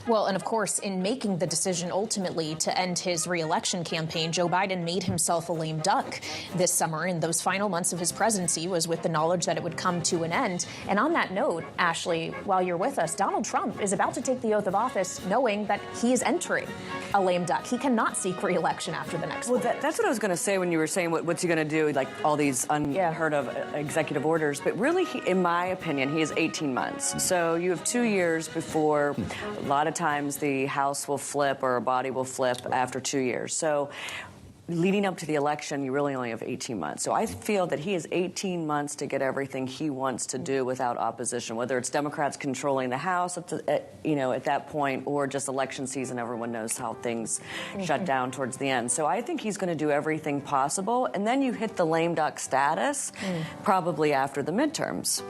Well, and of course, in making the decision ultimately to end his re-election campaign, Joe Biden made himself a lame duck this summer. In those final months of his presidency was with the knowledge that it would come to an end. And on that note, Ashley, while you're with us, Donald Trump is about to take the oath of office knowing that he is entering a lame duck. He cannot seek re-election after the next one. That's what I was going to say when you were saying what's he going to do, like all these unheard of executive orders. But really, in my opinion, he has 18 months. So you have 2 years before a lot of times the House will flip or a body will flip after 2 years. So leading up to the election, you really only have 18 months. So I feel that he has 18 months to get everything he wants to do without opposition, whether it's Democrats controlling the House at that point or just election season. Everyone knows how things shut down towards the end. So I think he's going to do everything possible. And then you hit the lame duck status probably after the midterms.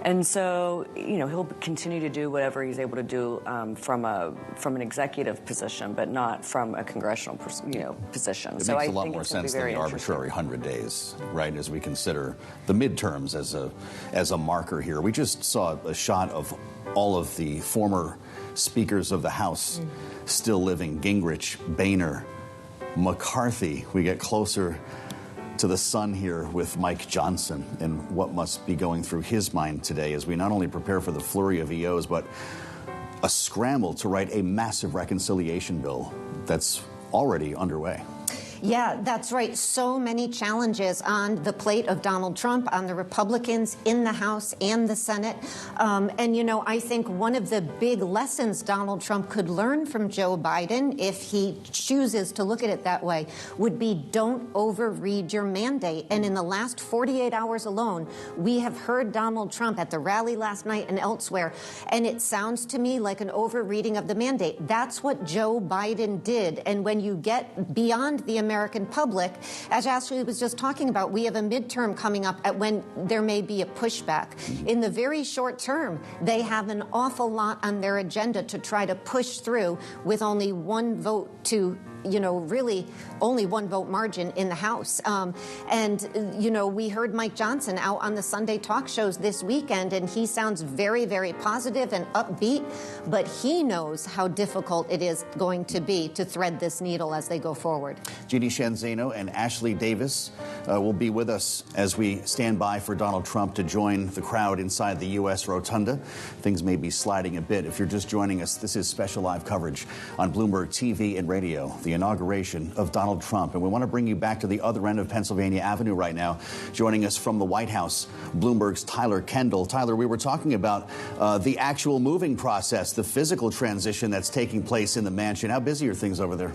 And so, he'll continue to do whatever he's able to do from an executive position, but not from a congressional position. So makes a lot more sense than the arbitrary 100 days, right, as we consider the midterms as a marker here. We just saw a shot of all of the former speakers of the House still living: Gingrich, Boehner, McCarthy. We get closer to the sun here with Mike Johnson and what must be going through his mind today as we not only prepare for the flurry of EOs, but a scramble to write a massive reconciliation bill that's already underway. Yeah, that's right. So many challenges on the plate of Donald Trump, on the Republicans in the House and the Senate. I think one of the big lessons Donald Trump could learn from Joe Biden, if he chooses to look at it that way, would be don't overread your mandate. And in the last 48 hours alone, we have heard Donald Trump at the rally last night and elsewhere, and it sounds to me like an overreading of the mandate. That's what Joe Biden did. And when you get beyond the American public. As Ashley was just talking about, we have a midterm coming up at when there may be a pushback. In the very short term, they have an awful lot on their agenda to try to push through with only one vote to really only one vote margin in the House. We heard Mike Johnson out on the Sunday talk shows this weekend, and he sounds very, very positive and upbeat, but he knows how difficult it is going to be to thread this needle as they go forward. Jeannie Shanzano and Ashley Davis will be with us as we stand by for Donald Trump to join the crowd inside the U.S. Rotunda. Things may be sliding a bit. If you're just joining us, this is special live coverage on Bloomberg TV and radio, the inauguration of Donald Trump. And we want to bring you back to the other end of Pennsylvania Avenue right now. Joining us from the White House, Bloomberg's Tyler Kendall. Tyler, we were talking about the actual moving process, the physical transition that's taking place in the mansion. How busy are things over there?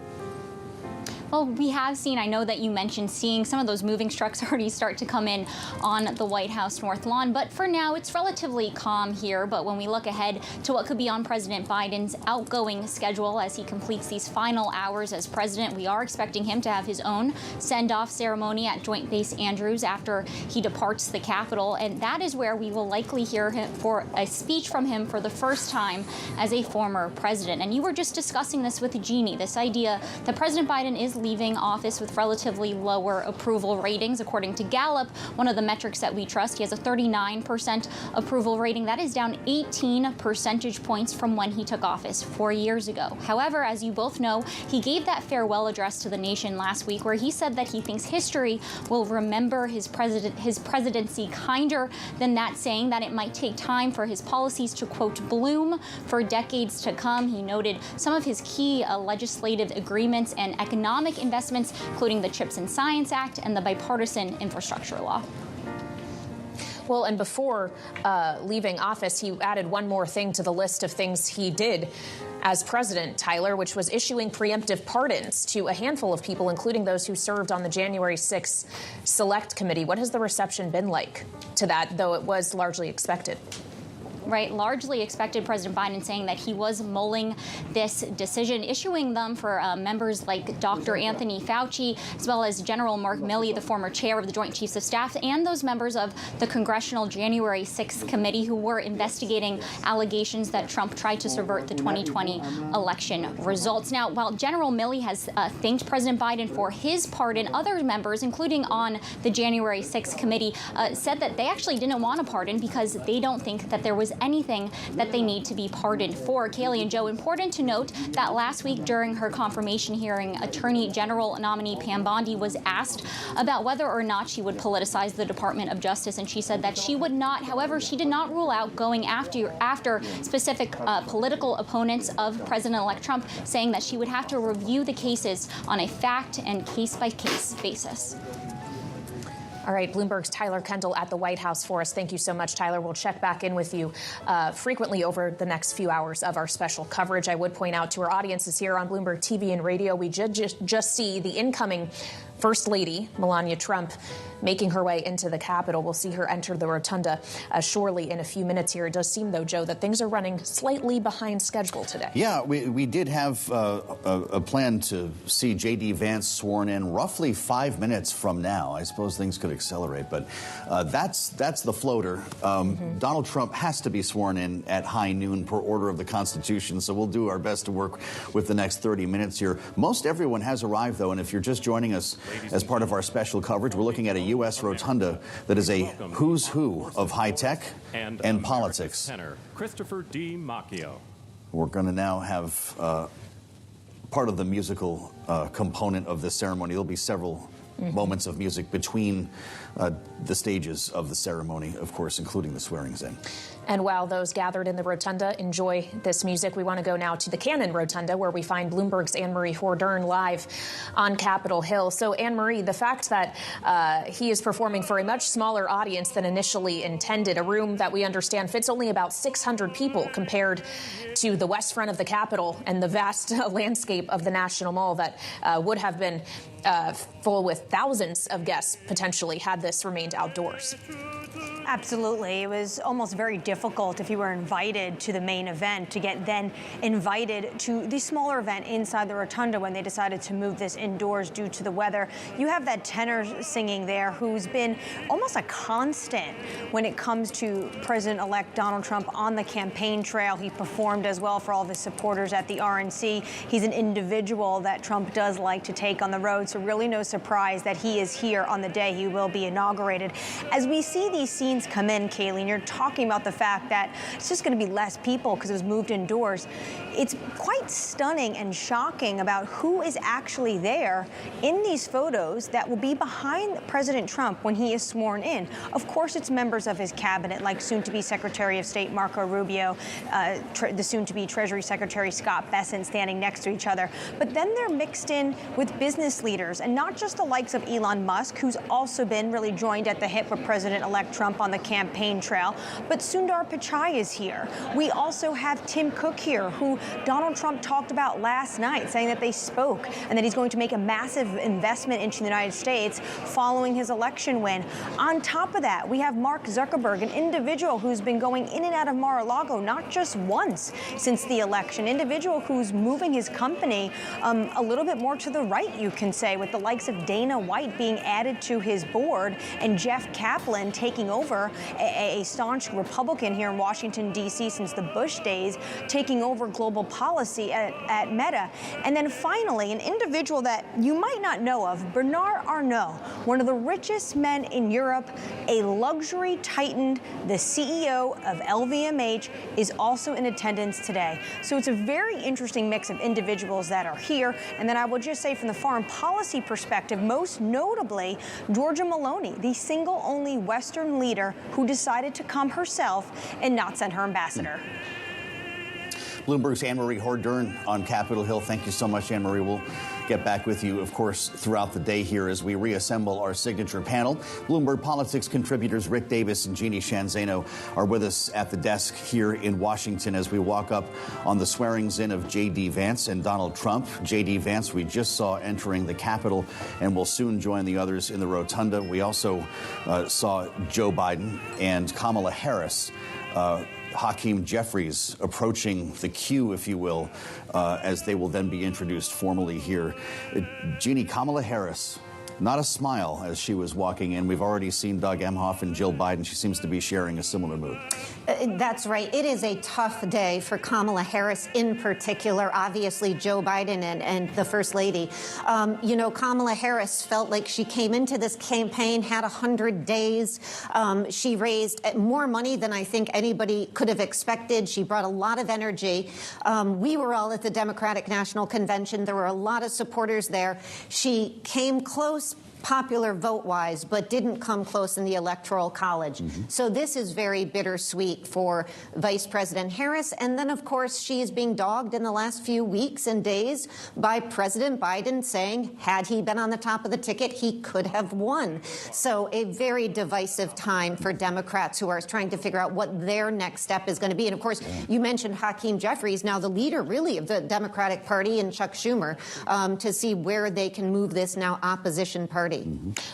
Well, we have seen, I know that you mentioned seeing some of those moving trucks already start to come in on the White House North Lawn. But for now, it's relatively calm here. But when we look ahead to what could be on President Biden's outgoing schedule as he completes these final hours as president, we are expecting him to have his own send-off ceremony at Joint Base Andrews after he departs the Capitol. And that is where we will likely hear him for a speech from him for the first time as a former president. And you were just discussing this with Jeannie, this idea that President Biden is leaving office with relatively lower approval ratings. According to Gallup, one of the metrics that we trust, he has a 39% approval rating. That is down 18 percentage points from when he took office 4 years ago. However, as you both know, he gave that farewell address to the nation last week where he said that he thinks history will remember his presidency kinder than that, saying that it might take time for his policies to, quote, bloom for decades to come. He noted some of his key legislative agreements and economic investments, including the CHIPS and Science Act and the bipartisan infrastructure law. Well, and before leaving office, he added one more thing to the list of things he did as president, Tyler, which was issuing preemptive pardons to a handful of people, including those who served on the January 6th Select Committee. What has the reception been like to that, though it was largely expected? Right, largely expected. President Biden saying that he was mulling this decision, issuing them for members like Dr. Anthony Fauci, as well as General Mark Milley, the former chair of the Joint Chiefs of Staff, and those members of the Congressional January 6th Committee who were investigating allegations that Trump tried to subvert the 2020 election results. Now, while General Milley has thanked President Biden for his pardon, other members, including on the January 6th Committee, said that they actually didn't want a pardon because they don't think that there was anything that they need to be pardoned for. Kaylee and Joe, important to note that last week during her confirmation hearing, Attorney General nominee Pam Bondi was asked about whether or not she would politicize the Department of Justice, and she said that she would not. However, she did not rule out going after specific political opponents of President-elect Trump, saying that she would have to review the cases on a fact and case-by-case basis. All right, Bloomberg's Tyler Kendall at the White House for us. Thank you so much, Tyler. We'll check back in with you frequently over the next few hours of our special coverage. I would point out to our audiences here on Bloomberg TV and radio, we just see the incoming First Lady, Melania Trump, making her way into the Capitol. We'll see her enter the rotunda surely in a few minutes here. It does seem, though, Joe, that things are running slightly behind schedule today. Yeah, we did have a plan to see J.D. Vance sworn in roughly 5 minutes from now. I suppose things could accelerate, but that's the floater. Donald Trump has to be sworn in at high noon per order of the Constitution, so we'll do our best to work with the next 30 minutes here. Most everyone has arrived, though, and if you're just joining us as part of our special coverage, we're looking at a U.S. rotunda that is a who's who of high tech and politics. Tenor Christopher D. Macchio. We're going to now have part of the musical component of this ceremony. There'll be several moments of music between the stages of the ceremony, of course, including the swearing-in. And while those gathered in the rotunda enjoy this music, we want to go now to the Cannon Rotunda, where we find Bloomberg's Anne-Marie Hordern live on Capitol Hill. So, Anne-Marie, the fact that he is performing for a much smaller audience than initially intended, a room that we understand fits only about 600 people compared to the west front of the Capitol and the vast landscape of the National Mall that would have been full with thousands of guests potentially had this remained outdoors. Absolutely. It was almost very difficult if you were invited to the main event to get then invited to the smaller event inside the rotunda when they decided to move this indoors due to the weather. You have that tenor singing there who's been almost a constant when it comes to President-elect Donald Trump on the campaign trail. He performed as well for all of his supporters at the RNC. He's an individual that Trump does like to take on the road, so really no surprise that he is here on the day he will be inaugurated. As we see these scenes come in, Kaylee, and you're talking about the fact that it's just going to be less people because it was moved indoors. It's quite stunning and shocking about who is actually there in these photos that will be behind President Trump when he is sworn in. Of course, it's members of his cabinet, like soon-to-be Secretary of State Marco Rubio, the soon-to-be Treasury Secretary Scott Bessent standing next to each other. But then they're mixed in with business leaders, and not just the likes of Elon Musk, who's also been really joined at the hip with President-elect Trump on the campaign trail, but Sundar Pichai is here. We also have Tim Cook here, who Donald Trump talked about last night, saying that they spoke and that he's going to make a massive investment into the United States following his election win. On top of that, we have Mark Zuckerberg, an individual who's been going in and out of Mar-a-Lago not just once since the election, individual who's moving his company a little bit more to the right, you can say, with the likes of Dana White being added to his board and Jeff Kaplan taking over, a staunch Republican here in Washington, D.C. since the Bush days, taking over global policy at Meta. And then finally, an individual that you might not know of, Bernard Arnault, one of the richest men in Europe, a luxury titan, the CEO of LVMH, is also in attendance today. So it's a very interesting mix of individuals that are here. And then I will just say from the foreign policy perspective, most notably, Giorgia Meloni, the single only Western leader who decided to come herself and not send her ambassador. Bloomberg's Anne-Marie Hordern on Capitol Hill. Thank you so much, Anne-Marie. We'll get back with you, of course, throughout the day here as we reassemble our signature panel. Bloomberg Politics contributors Rick Davis and Jeannie Shanzano are with us at the desk here in Washington as we walk up on the swearings-in of J.D. Vance and Donald Trump. J.D. Vance we just saw entering the Capitol and will soon join the others in the rotunda. We also saw Joe Biden and Kamala Harris, Hakeem Jeffries approaching the queue, if you will, as they will then be introduced formally here. Jeannie, Kamala Harris, not a smile as she was walking in. We've already seen Doug Emhoff and Jill Biden. She seems to be sharing a similar mood. That's right. It is a tough day for Kamala Harris in particular, obviously Joe Biden and the First Lady. You know, Kamala Harris felt like she came into this campaign, had 100 days. She raised more money than I think anybody could have expected. She brought a lot of energy. We were all at the Democratic National Convention. There were a lot of supporters there. She came close popular vote-wise, but didn't come close in the Electoral College. So this is very bittersweet for Vice President Harris. And then, of course, she is being dogged in the last few weeks and days by President Biden saying, had he been on the top of the ticket, he could have won. So a very divisive time for Democrats who are trying to figure out what their next step is going to be. And, of course, you mentioned Hakeem Jeffries, now the leader, really, of the Democratic Party, and Chuck Schumer, to see where they can move this now opposition party.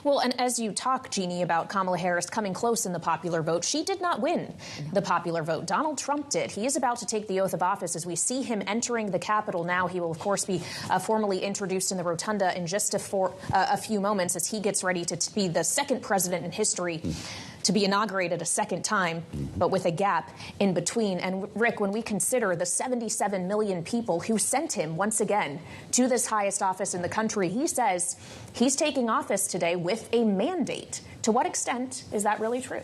Well, and as you talk, Jeannie, about Kamala Harris coming close in the popular vote, she did not win the popular vote. Donald Trump did. He is about to take the oath of office. As we see him entering the Capitol now, he will, of course, be formally introduced in the rotunda in just a few moments as he gets ready to be the second president in history to be inaugurated a second time, but with a gap in between. And Rick, when we consider the 77 million people who sent him once again to this highest office in the country, he says he's taking office today with a mandate. To what extent is that really true?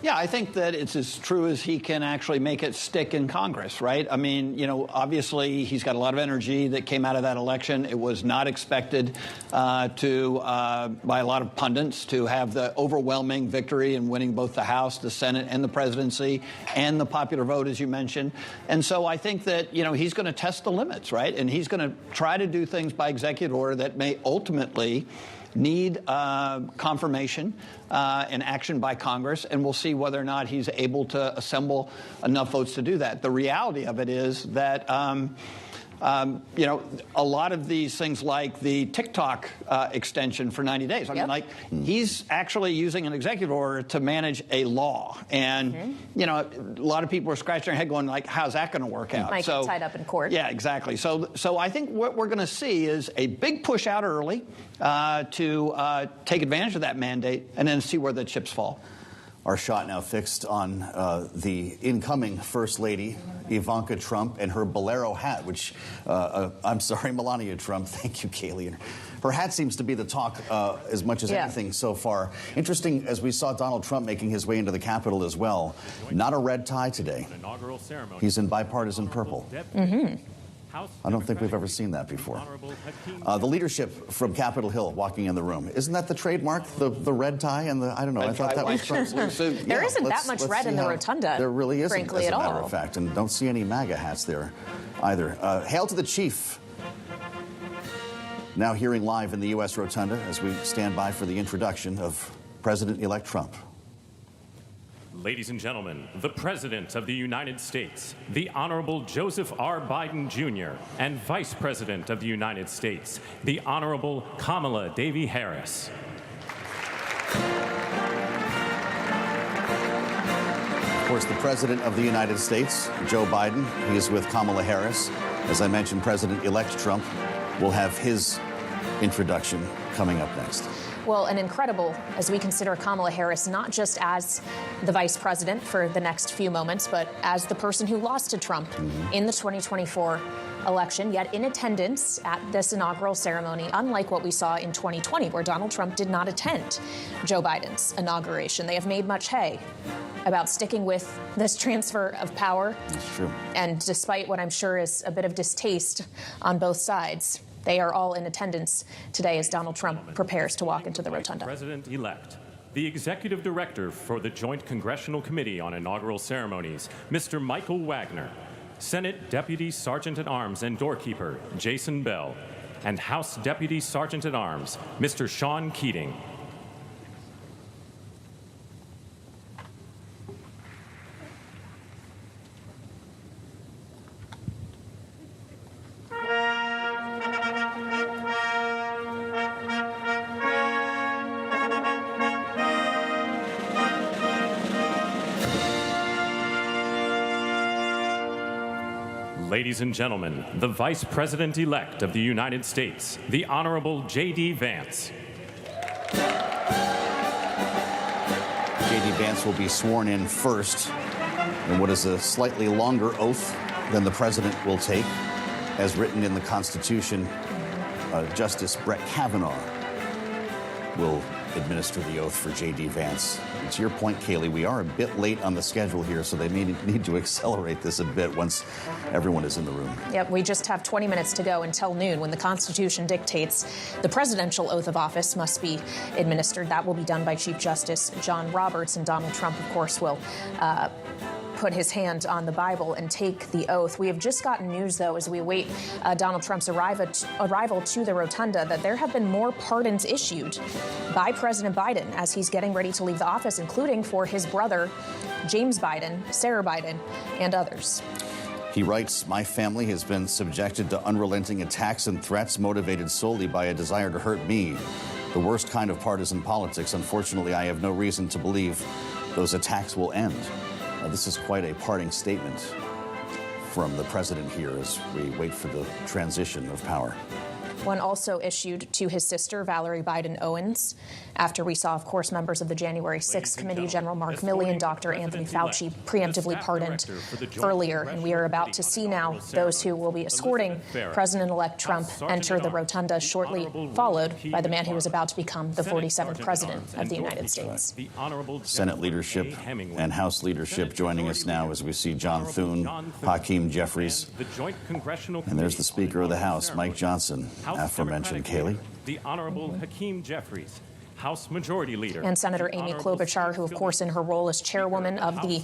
Yeah, I think that it's as true as he can actually make it stick in Congress, right? I mean, you know, obviously he's got a lot of energy that came out of that election. It was not expected by a lot of pundits to have the overwhelming victory in winning both the House, the Senate, and the presidency, and the popular vote, as you mentioned. And so I think that, you know, he's going to test the limits, right? And he's going to try to do things by executive order that may ultimately need confirmation and action by Congress, and we'll see whether or not he's able to assemble enough votes to do that. The reality of it is that you know, a lot of these things like the TikTok extension for 90 days. I mean, like, he's actually using an executive order to manage a law. And, you know, a lot of people are scratching their head going, like, how's that going to work out? Might get tied up in court. Yeah, exactly. So I think what we're going to see is a big push out early to take advantage of that mandate and then see where the chips fall. Our shot now fixed on the incoming First Lady, Ivanka Trump, and her bolero hat, which, I'm sorry, Melania Trump. Thank you, Kaylee. Her hat seems to be the talk as much as anything so far. Interesting, as we saw Donald Trump making his way into the Capitol as well. Not a red tie today. He's in bipartisan purple. I don't think we've ever seen that before. The leadership from Capitol Hill walking in the room. Isn't that the trademark, the red tie and the, I don't know, I thought that was Trump's. There isn't that much red in the rotunda. There really isn't, frankly, as a at matter all. of fact, and don't see any MAGA hats there either. Hail to the chief. Now hearing live in the U.S. Rotunda as we stand by for the introduction of President-elect Trump. Ladies and gentlemen, the President of the United States, the Honorable Joseph R. Biden, Jr., and Vice President of the United States, the Honorable Kamala Devi Harris. Of course, the President of the United States, Joe Biden, he is with Kamala Harris. As I mentioned, President-elect Trump will have his introduction coming up next. Well, and incredible as we consider Kamala Harris not just as the vice president for the next few moments, but as the person who lost to Trump in the 2024 election, yet in attendance at this inaugural ceremony, unlike what we saw in 2020, where Donald Trump did not attend Joe Biden's inauguration. They have made much hay about sticking with this transfer of power. That's true. And despite what I'm sure is a bit of distaste on both sides, they are all in attendance today as Donald Trump prepares to walk into the rotunda. President-elect, the Executive Director for the Joint Congressional Committee on Inaugural Ceremonies, Mr. Michael Wagner, Senate Deputy Sergeant-at-Arms and Doorkeeper, Jason Bell, and House Deputy Sergeant-at-Arms, Mr. Sean Keating. Ladies and gentlemen, the Vice President-elect of the United States, the Honorable J.D. Vance. J.D. Vance will be sworn in first in what is a slightly longer oath than the president will take. As written in the Constitution, Justice Brett Kavanaugh will administer the oath for J.D. Vance. And to your point, Kaylee, we are a bit late on the schedule here, so they may need to accelerate this a bit once everyone is in the room. Yep, we just have 20 minutes to go until noon when the Constitution dictates the presidential oath of office must be administered. That will be done by Chief Justice John Roberts, and Donald Trump, of course, will put his hand on the Bible and take the oath. We have just gotten news, though, as we await Donald Trump's arrival to the rotunda, that there have been more pardons issued by President Biden as he's getting ready to leave the office, including for his brother, James Biden, Sarah Biden, and others. He writes, "My family has been subjected to unrelenting attacks and threats motivated solely by a desire to hurt me. The worst kind of partisan politics. Unfortunately, I have no reason to believe those attacks will end." This is quite a parting statement from the president here as we wait for the transition of power. One also issued to his sister, Valerie Biden Owens, after we saw, of course, members of the January 6th Committee, General Mark Milley and Dr. Anthony Fauci, preemptively pardoned earlier. And we are about to see now those who will be escorting President-elect Trump enter the rotunda, shortly followed by the man who is about to become the 47th president of the United States. Senate leadership and House leadership joining us now as we see John Thune, Hakeem Jeffries, and there's the Speaker of the House, Mike Johnson, aforementioned Kaylee. The Honorable Hakeem Jeffries, House Majority Leader. And Senator Amy Klobuchar, who, of course, in her role as chairwoman of the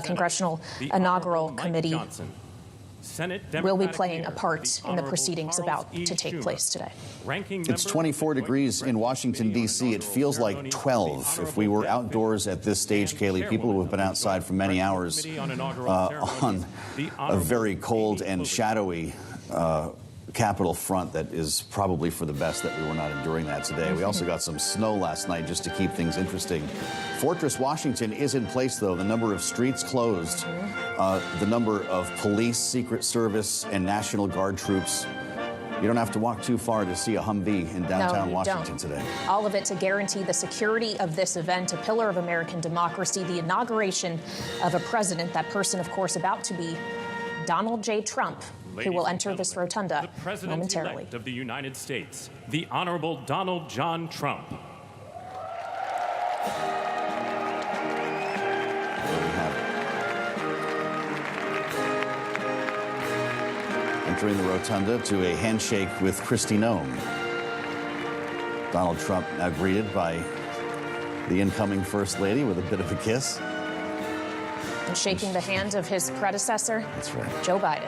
Congressional Inaugural Committee, will be playing a part in the proceedings about to take place today. It's 24 degrees in Washington, D.C. It feels like 12. If we were outdoors at this stage, Kaylee, people who have been outside for many hours on a very cold and shadowy Capitol front that is probably for the best that we were not enduring that today. We also got some snow last night just to keep things interesting. Fortress Washington is in place, though. The number of streets closed, the number of police, Secret Service, and National Guard troops. You don't have to walk too far to see a Humvee in downtown Washington today. All of it to guarantee the security of this event, a pillar of American democracy, the inauguration of a president. That person, of course, about to be Donald J. Trump, who will enter this rotunda momentarily. President-elect of the United States, the Honorable Donald John Trump. Entering the rotunda to a handshake with Kristi Noem. Donald Trump now greeted by the incoming First Lady with a bit of a kiss. And shaking the hand of his predecessor, that's right, Joe Biden.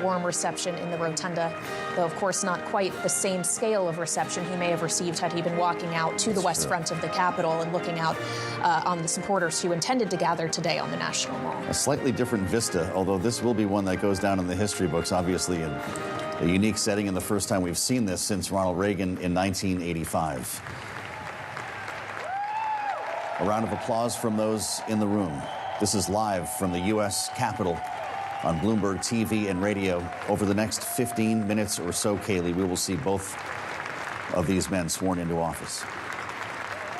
Warm reception in the rotunda, though of course not quite the same scale of reception he may have received had he been walking out to the west front of the Capitol and looking out on the supporters who intended to gather today on the National Mall. A slightly different vista, although this will be one that goes down in the history books, obviously in a unique setting and the first time we've seen this since Ronald Reagan in 1985. A round of applause from those in the room. This is live from the U.S. Capitol on Bloomberg TV and radio. Over the next 15 minutes or so, Kaylee, we will see both of these men sworn into office.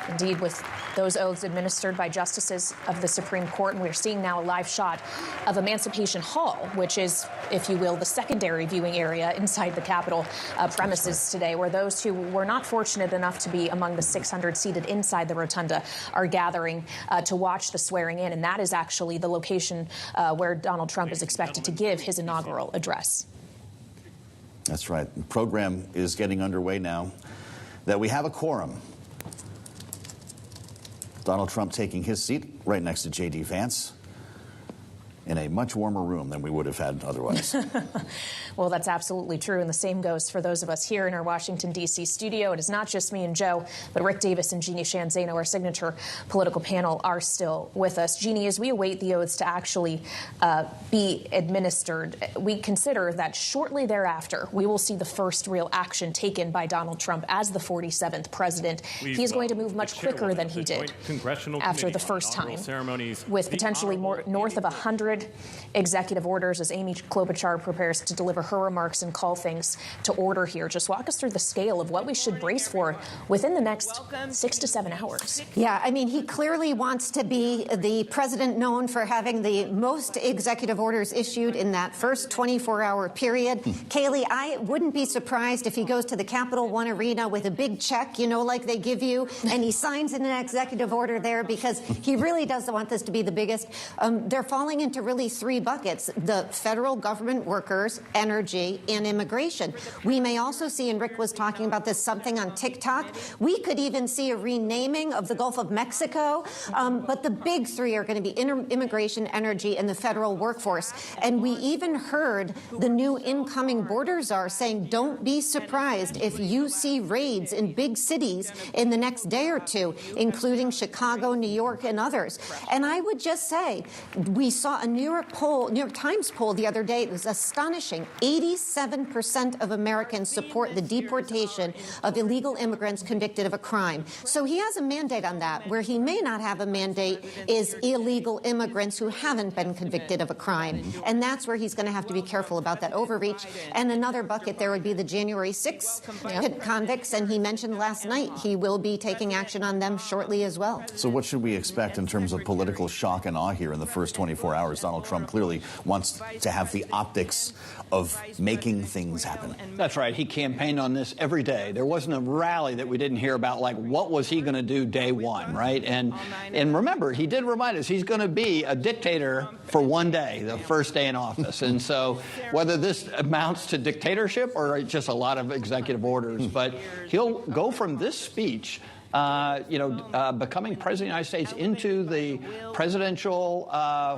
Indeed, with those oaths administered by justices of the Supreme Court. And we're seeing now a live shot of Emancipation Hall, which is, if you will, the secondary viewing area inside the Capitol premises today, where those who were not fortunate enough to be among the 600 seated inside the rotunda are gathering to watch the swearing in. And that is actually the location where Donald Trump is expected to give his inaugural address. That's right. The program is getting underway now that we have a quorum. Donald Trump taking his seat right next to J.D. Vance in a much warmer room than we would have had otherwise. Well, that's absolutely true. And the same goes for those of us here in our Washington, D.C. studio. It is not just me and Joe, but Rick Davis and Jeannie Shanzano, our signature political panel, are still with us. Jeannie, as we await the oaths to actually be administered, we consider that shortly thereafter, we will see the first real action taken by Donald Trump as the 47th president. He is going to move much quicker than he did after the first time, with potentially north of 100 executive orders as Amy Klobuchar prepares to deliver her remarks and call things to order here. Just walk us through the scale of what we should brace for within the next 6 to 7 hours. Yeah, I mean, he clearly wants to be the president known for having the most executive orders issued in that first 24-hour period. Kaylee, I wouldn't be surprised if he goes to the Capital One Arena with a big check, you know, like they give you, and he signs in an executive order there because he really does want this to be the biggest. They're falling into really 3 buckets: the federal government workers, energy, and immigration. We may also see, and Rick was talking about this, something on TikTok. We could even see a renaming of the Gulf of Mexico. But the big 3 are going to be immigration, energy, and the federal workforce. And we even heard the new incoming border czar saying, don't be surprised if you see raids in big cities in the next day or 2, including Chicago, New York, and others. And I would just say, we saw a New York Times poll the other day. It was astonishing. 87% of Americans support the deportation of illegal immigrants convicted of a crime. So he has a mandate on that. Where he may not have a mandate is illegal immigrants who haven't been convicted of a crime. And that's where he's going to have to be careful about that overreach. And another bucket there would be the January 6th convicts. And he mentioned last night he will be taking action on them shortly as well. So what should we expect in terms of political shock and awe here in the first 24 hours? Donald Trump clearly wants to have the optics of making things happen. That's right. He campaigned on this every day. There wasn't a rally that we didn't hear about, like, what was he going to do day one, right? And remember, he did remind us he's going to be a dictator for one day, the first day in office. And so whether this amounts to dictatorship or just a lot of executive orders, but he'll go from this speech becoming president of the United States into the presidential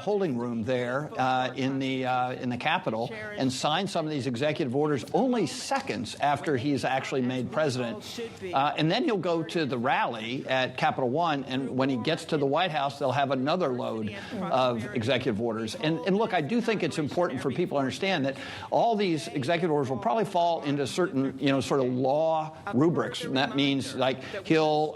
holding room there in the Capitol and sign some of these executive orders only seconds after he's actually made president. And then he'll go to the rally at Capitol One, and when he gets to the White House, they'll have another load of executive orders. And look, I do think it's important for people to understand that all these executive orders will probably fall into certain, sort of law rubrics. And that means, like, he'll,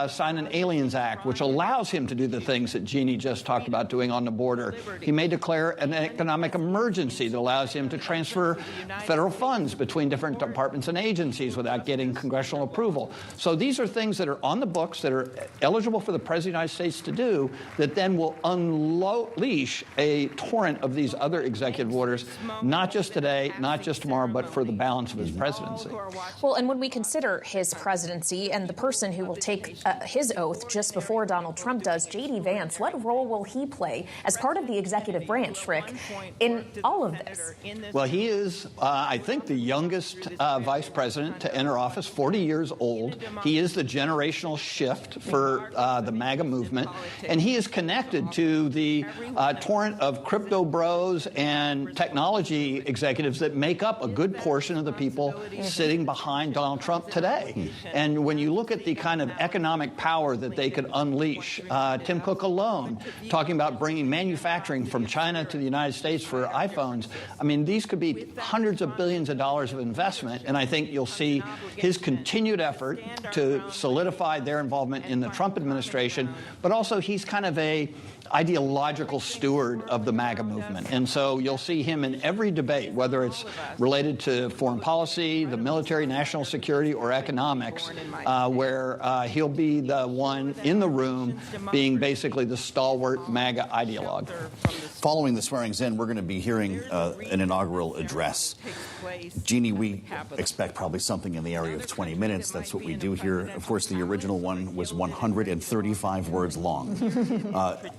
sign an Aliens Act, which allows him to do the things that Jeannie just talked about doing on the border. He may declare an economic emergency that allows him to transfer federal funds between different departments and agencies without getting congressional approval. So these are things that are on the books that are eligible for the President of the United States to do that then will unleash a torrent of these other executive orders, not just today, not just tomorrow, but for the balance of his presidency. Well, and when we consider his presidency and the person who will take his oath just before Donald Trump does, J.D. Vance, what role will he play as part of the executive branch, Rick, in all of this? Well, he is, I think, the youngest vice president to enter office, 40 years old. He is the generational shift for the MAGA movement, and he is connected to the torrent of crypto bros and technology executives that make up a good portion of the people sitting behind Donald Trump today. And when you look at the kind of economic power that they could unleash, Tim Cook alone talking about bringing manufacturing from China to the United States for iPhones, I mean, these could be hundreds of billions of dollars of investment, and I think you'll see his continued effort to solidify their involvement in the Trump administration, but also he's kind of a ideological steward of the MAGA movement. And so you'll see him in every debate, whether it's related to foreign policy, the military, national security, or economics, where he'll be the one in the room being basically the stalwart MAGA ideologue. Following the swearings-in, we're going to be hearing an inaugural address. Jeannie, we expect probably something in the area of 20 minutes. That's what we do here. Of course, the original one was 135 words long.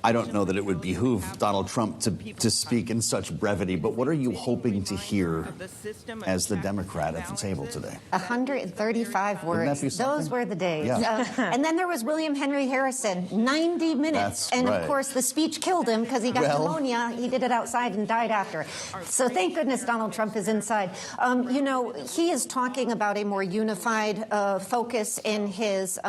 I don't know that it would behoove Donald Trump to speak in such brevity, but what are you hoping to hear as the Democrat at the table today? 135 words. Those were the days. Yeah. And then there was William Henry Harrison, 90 minutes. That's and right. Of course, the speech killed him because he got pneumonia. He did it outside and died after. So thank goodness Donald Trump is inside. He is talking about a more unified focus in his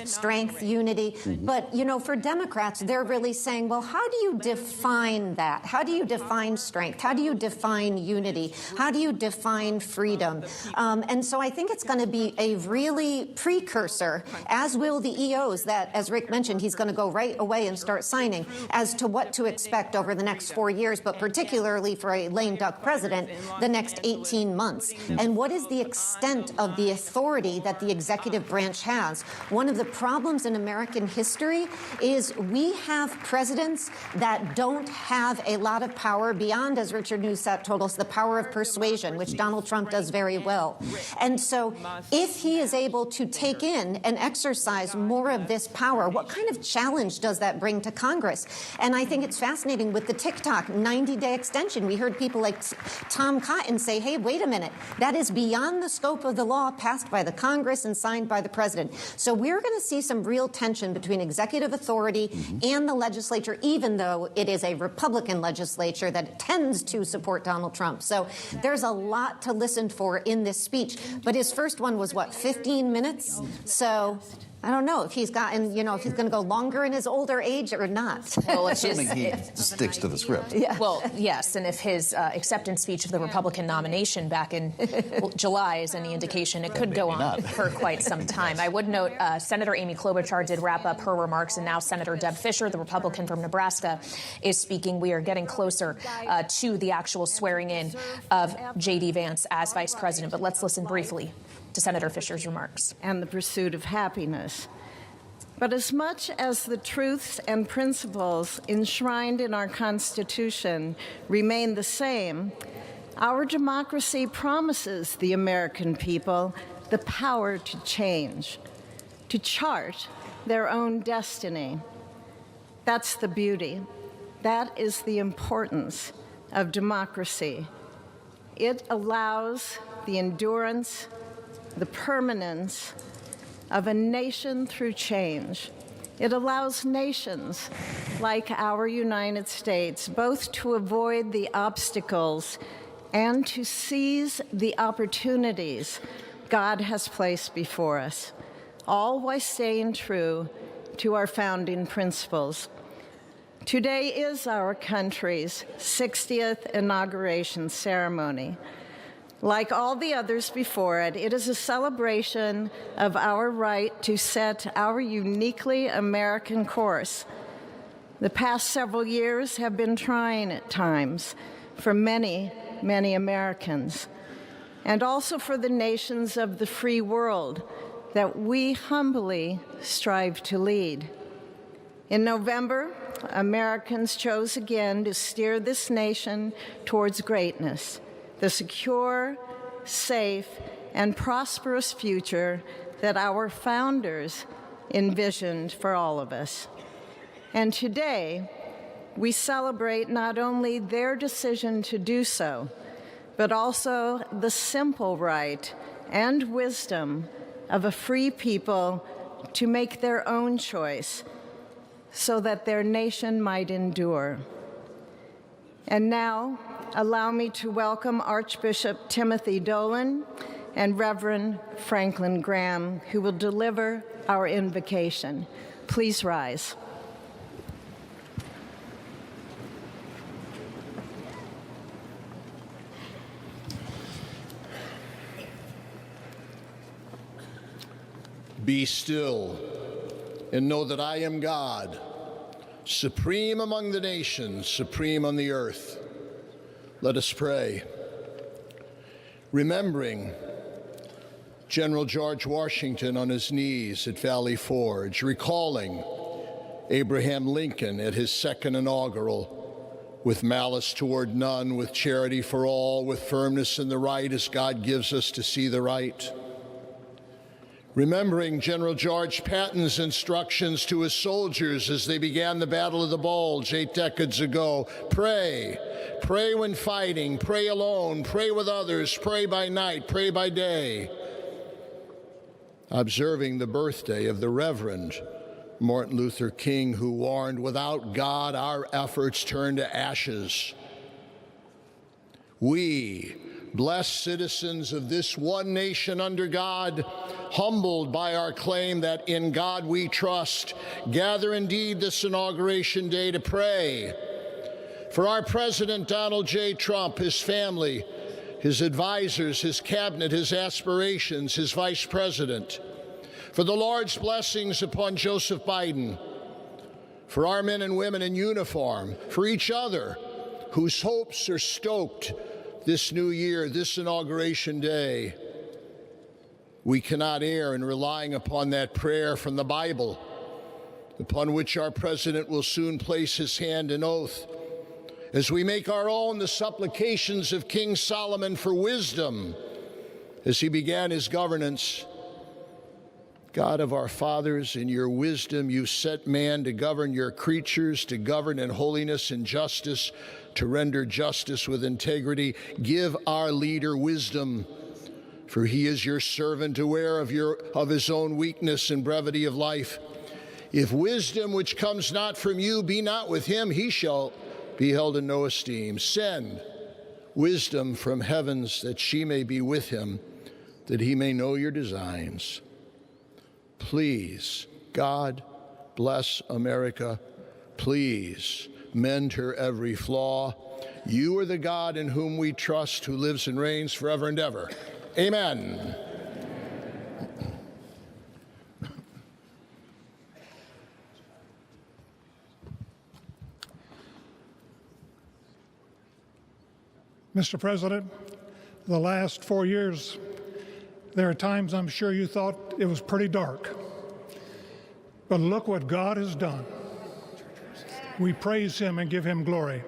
strength, unity. Mm-hmm. But, for Democrats, they're really saying, well, how do you define that? How do you define strength? How do you define unity? How do you define freedom? And so I think it's going to be a really precursor, as will the EOs that, as Rick mentioned, he's going to go right away and start signing, as to what to expect over the next 4 years, but particularly for a lame duck president, the next 18 months. And what is the extent of the authority that the executive branch has? One of the problems in American history is we have presidents that don't have a lot of power beyond, as Richard Newsat told us, the power of persuasion, which Donald Trump does very well. And so if he is able to take in and exercise more of this power, what kind of challenge does that bring to Congress? And I think it's fascinating with the TikTok 90-day extension. We heard people like Tom Cotton say, hey, wait a minute, that is beyond the scope of the law passed by the Congress and signed by the president. So we're going to see some real tension between executive authority and the legislature, even though it is a Republican legislature that tends to support Donald Trump. So there's a lot to listen for in this speech. But his first one was, 15 minutes? So I don't know if he's gotten, if he's going to go longer in his older age or not. Well, assuming he sticks to the script. Yeah. Well, yes, and if his acceptance speech of the Republican nomination back in July is any indication, it could go on for quite some time. I would note Senator Amy Klobuchar did wrap up her remarks, and now Senator Deb Fischer, the Republican from Nebraska, is speaking. We are getting closer to the actual swearing in of J.D. Vance as vice president, but let's listen briefly to Senator Fischer's remarks. And the pursuit of happiness. But as much as the truths and principles enshrined in our Constitution remain the same, our democracy promises the American people the power to change, to chart their own destiny. That's the beauty. That is the importance of democracy. It allows the endurance, the permanence, of a nation through change. It allows nations like our United States both to avoid the obstacles and to seize the opportunities God has placed before us, all while staying true to our founding principles. Today is our country's 60th inauguration ceremony. Like all the others before it, it is a celebration of our right to set our uniquely American course. The past several years have been trying at times for many, many Americans, and also for the nations of the free world that we humbly strive to lead. In November, Americans chose again to steer this nation towards greatness, the secure, safe, and prosperous future that our founders envisioned for all of us. And today, we celebrate not only their decision to do so, but also the simple right and wisdom of a free people to make their own choice so that their nation might endure. And now, allow me to welcome Archbishop Timothy Dolan and Reverend Franklin Graham, who will deliver our invocation. Please rise. Be still and know that I am God, supreme among the nations, supreme on the earth. Let us pray. Remembering General George Washington on his knees at Valley Forge, recalling Abraham Lincoln at his second inaugural, with malice toward none, with charity for all, with firmness in the right as God gives us to see the right. Remembering General George Patton's instructions to his soldiers as they began the Battle of the Bulge 8 decades ago. Pray. Pray when fighting. Pray alone. Pray with others. Pray by night. Pray by day. Observing the birthday of the Reverend Martin Luther King, who warned, without God, our efforts turn to ashes. We, blessed citizens of this one nation under God, humbled by our claim that in God we trust, gather indeed this Inauguration Day to pray for our President Donald J. Trump, his family, his advisors, his cabinet, his aspirations, his vice president, for the Lord's blessings upon Joseph Biden, for our men and women in uniform, for each other whose hopes are stoked this new year, this Inauguration Day. We cannot err in relying upon that prayer from the Bible, upon which our president will soon place his hand in oath, as we make our own the supplications of King Solomon for wisdom as he began his governance. God of our fathers, in your wisdom you set man to govern your creatures, to govern in holiness and justice, to render justice with integrity. Give our leader wisdom, for he is your servant, aware of his own weakness and brevity of life. If wisdom which comes not from you be not with him, he shall be held in no esteem. Send wisdom from heavens, that she may be with him, that he may know your designs. Please, God, bless America. Please, mend her every flaw. You are the God in whom we trust, who lives and reigns forever and ever. Amen. Mr. President, the last 4 years, there are times I'm sure you thought it was pretty dark. But look what God has done. We praise him and give him glory.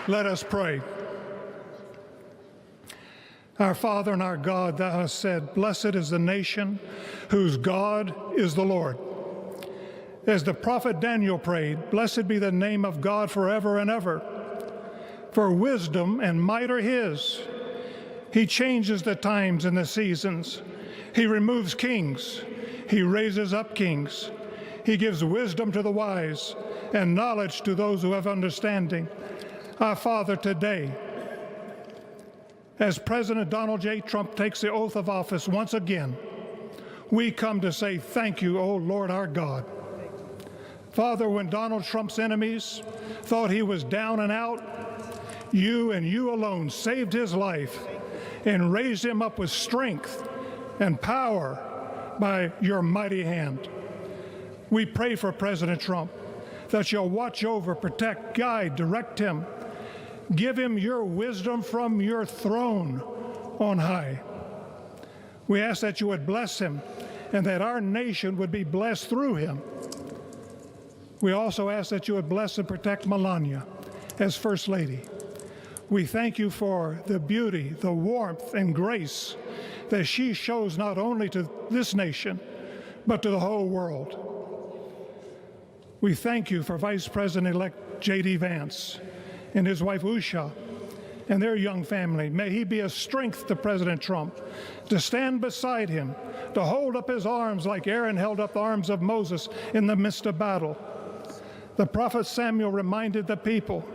Let us pray. Our Father and our God, thou hast said, blessed is the nation whose God is the Lord. As the prophet Daniel prayed, blessed be the name of God forever and ever. For wisdom and might are his. He changes the times and the seasons. He removes kings. He raises up kings. He gives wisdom to the wise and knowledge to those who have understanding. Our Father, today, as President Donald J. Trump takes the oath of office once again, we come to say thank you, O Lord our God. Father, when Donald Trump's enemies thought he was down and out, you and you alone saved his life and raised him up with strength and power by your mighty hand. We pray for President Trump that you'll watch over, protect, guide, direct him. Give him your wisdom from your throne on high. We ask that you would bless him and that our nation would be blessed through him. We also ask that you would bless and protect Melania as First Lady. We thank you for the beauty, the warmth, and grace that she shows not only to this nation, but to the whole world. We thank you for Vice President-elect J.D. Vance and his wife Usha and their young family. May he be a strength to President Trump, to stand beside him, to hold up his arms like Aaron held up the arms of Moses in the midst of battle. The prophet Samuel reminded the people,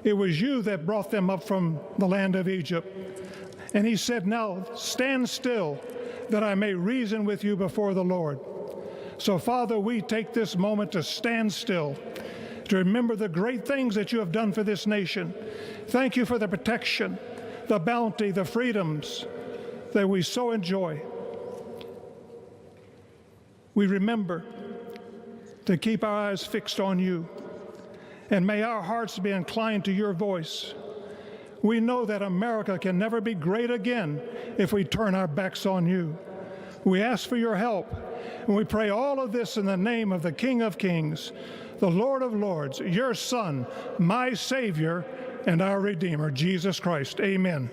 it was you that brought them up from the land of Egypt. And he said, now stand still that I may reason with you before the Lord. So, Father, we take this moment to stand still, to remember the great things that you have done for this nation. Thank you for the protection, the bounty, the freedoms that we so enjoy. We remember to keep our eyes fixed on you, and may our hearts be inclined to your voice. We know that America can never be great again if we turn our backs on you. We ask for your help, and we pray all of this in the name of the King of Kings, the Lord of Lords, your Son, my Savior, and our Redeemer, Jesus Christ. Amen.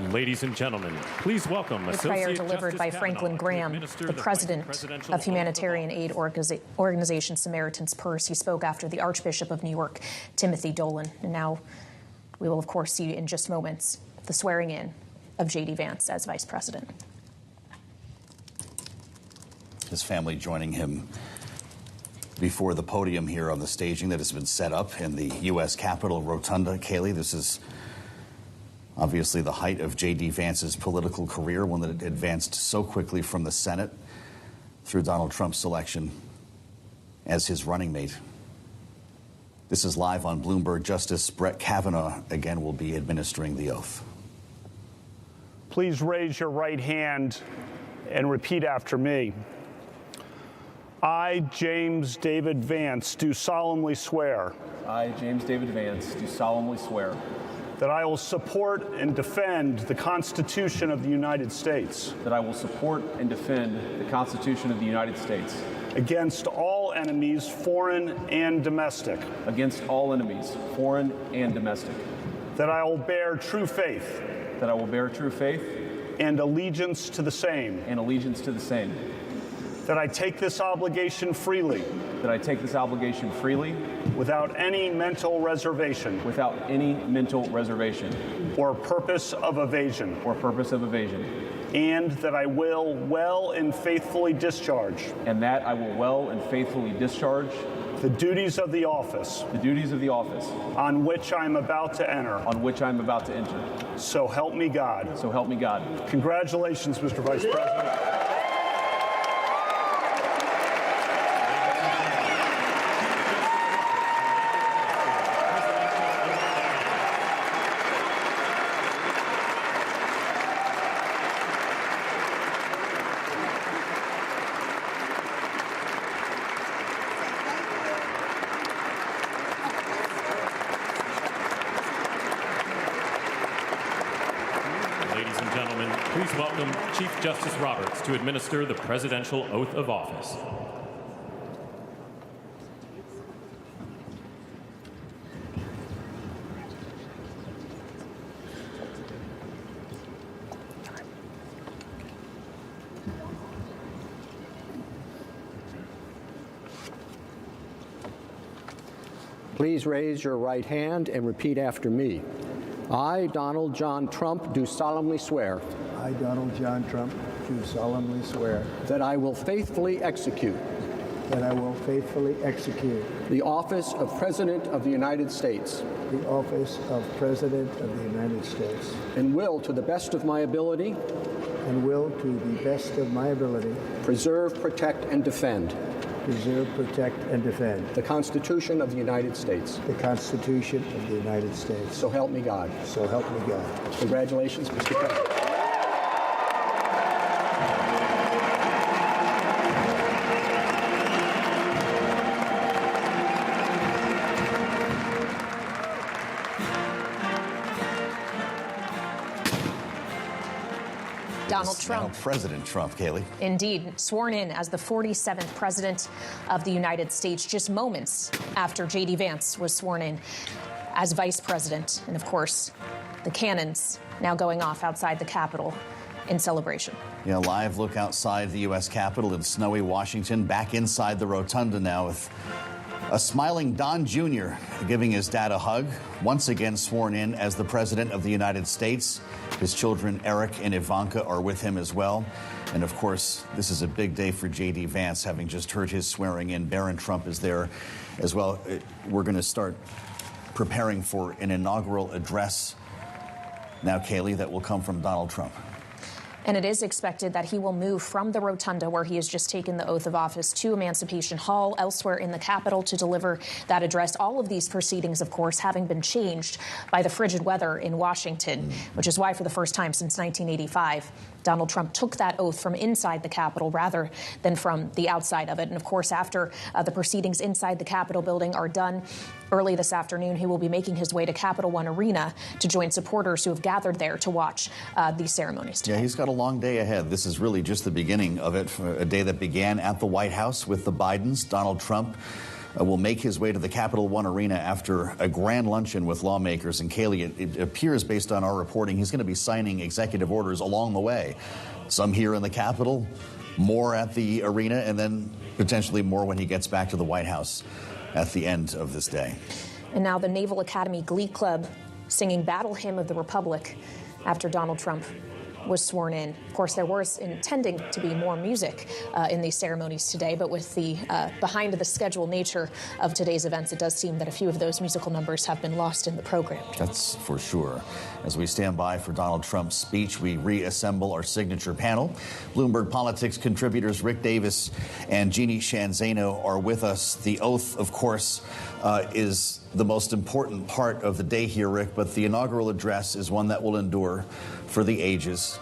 Ladies and gentlemen, please welcome a prayer delivered by Franklin Graham, the president of humanitarian aid organization Samaritan's Purse. He spoke after the Archbishop of New York, Timothy Dolan. And now we will, of course, see in just moments the swearing in of J.D. Vance as vice president. His family joining him before the podium here on the staging that has been set up in the U.S. Capitol Rotunda. Kaylee, this is obviously the height of J.D. Vance's political career, one that advanced so quickly from the Senate through Donald Trump's selection as his running mate. This is live on Bloomberg. Justice Brett Kavanaugh again will be administering the oath. Please raise your right hand and repeat after me. I, James David Vance, do solemnly swear. I, James David Vance, do solemnly swear that I will support and defend the Constitution of the United States. That I will support and defend the Constitution of the United States. Against all enemies, foreign and domestic. Against all enemies, foreign and domestic. That I will bear true faith. That I will bear true faith. And allegiance to the same. And allegiance to the same. That I take this obligation freely. That I take this obligation freely. Without any mental reservation. Without any mental reservation. Or purpose of evasion. Or purpose of evasion. And that I will well and faithfully discharge. And that I will well and faithfully discharge. The duties of the office. The duties of the office. On which I am about to enter. On which I am about to enter. So help me God. So help me God. Congratulations, Mr. Vice President. Please welcome Chief Justice Roberts to administer the presidential oath of office. Please raise your right hand and repeat after me. I, Donald John Trump, do solemnly swear. I, Donald John Trump, do solemnly swear. That I will faithfully execute. That I will faithfully execute. The office of President of the United States. The office of President of the United States. And will, to the best of my ability. And will, to the best of my ability. Preserve, protect, and defend. Preserve, protect, and defend. The Constitution of the United States. The Constitution of the United States. So help me God. So help me God. Congratulations, Mr. President. Donald Trump. Now President Trump, Kaylee. Indeed, sworn in as the 47th President of the United States just moments after J.D. Vance was sworn in as Vice President. And, of course, the cannons now going off outside the Capitol in celebration. Yeah, live look outside the U.S. Capitol in snowy Washington, back inside the rotunda now with a smiling Don Jr. giving his dad a hug, once again sworn in as the President of the United States. His children, Eric and Ivanka, are with him as well. And, of course, this is a big day for J.D. Vance, having just heard his swearing in. Barron Trump is there as well. We're going to start preparing for an inaugural address now, Kaylee, that will come from Donald Trump. And it is expected that he will move from the rotunda where he has just taken the oath of office to Emancipation Hall elsewhere in the Capitol to deliver that address. All of these proceedings, of course, having been changed by the frigid weather in Washington, which is why for the first time since 1985, Donald Trump took that oath from inside the Capitol rather than from the outside of it. And, of course, after the proceedings inside the Capitol building are done early this afternoon, he will be making his way to Capital One Arena to join supporters who have gathered there to watch these ceremonies today. Yeah, he's got a long day ahead. This is really just the beginning of it, a day that began at the White House with the Bidens. Donald Trump will make his way to the Capital One Arena after a grand luncheon with lawmakers. And Kaylee, it appears, based on our reporting, he's going to be signing executive orders along the way. Some here in the Capitol, more at the arena, and then potentially more when he gets back to the White House at the end of this day. And now the Naval Academy Glee Club singing Battle Hymn of the Republic after Donald Trump was sworn in. Of course, there was intending to be more music in these ceremonies today, but with the behind the schedule nature of today's events, it does seem that a few of those musical numbers have been lost in the program. That's for sure. As we stand by for Donald Trump's speech, we reassemble our signature panel. Bloomberg Politics contributors Rick Davis and Jeannie Shanzano are with us. The oath, of course, is the most important part of the day here, Rick, but the inaugural address is one that will endure for the ages.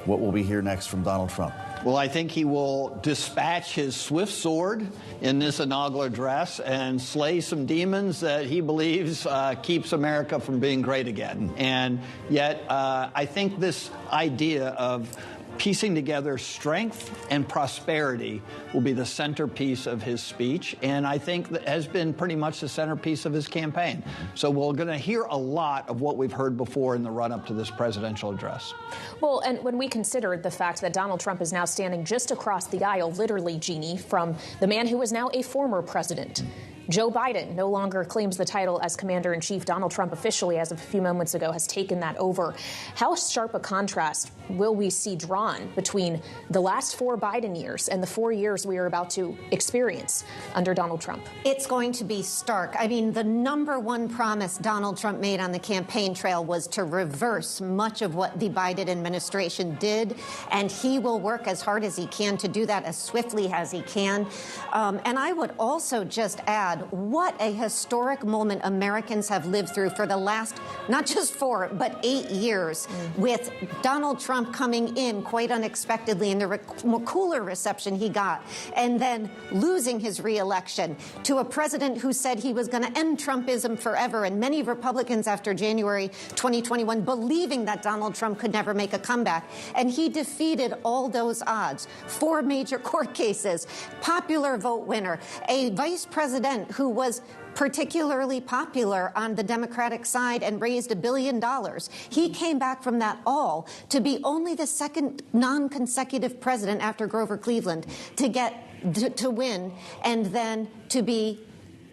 What will we hear next from Donald Trump? Well, I think he will dispatch his swift sword in this inaugural address and slay some demons that he believes keeps America from being great again. And yet, I think this idea of piecing together strength and prosperity will be the centerpiece of his speech, and I think that has been pretty much the centerpiece of his campaign. So we're going to hear a lot of what we've heard before in the run-up to this presidential address. Well, and when we considered the fact that Donald Trump is now standing just across the aisle, literally, Jeannie, from the man who is now a former president, Joe Biden no longer claims the title as commander-in-chief. Donald Trump officially, as of a few moments ago, has taken that over. How sharp a contrast will we see drawn between the last 4 Biden years and the 4 years we are about to experience under Donald Trump? It's going to be stark. I mean, the #1 promise Donald Trump made on the campaign trail was to reverse much of what the Biden administration did, and he will work as hard as he can to do that as swiftly as he can. And I would also just add, what a historic moment Americans have lived through for the last, not just 4, but 8 years, with Donald Trump coming in quite unexpectedly in the cooler reception he got, and then losing his reelection to a president who said he was going to end Trumpism forever, and many Republicans after January 2021 believing that Donald Trump could never make a comeback. And he defeated all those odds. 4 major court cases, popular vote winner, a vice president who was particularly popular on the Democratic side and raised $1 billion. He came back from that all to be only the second non-consecutive president after Grover Cleveland to win and then to be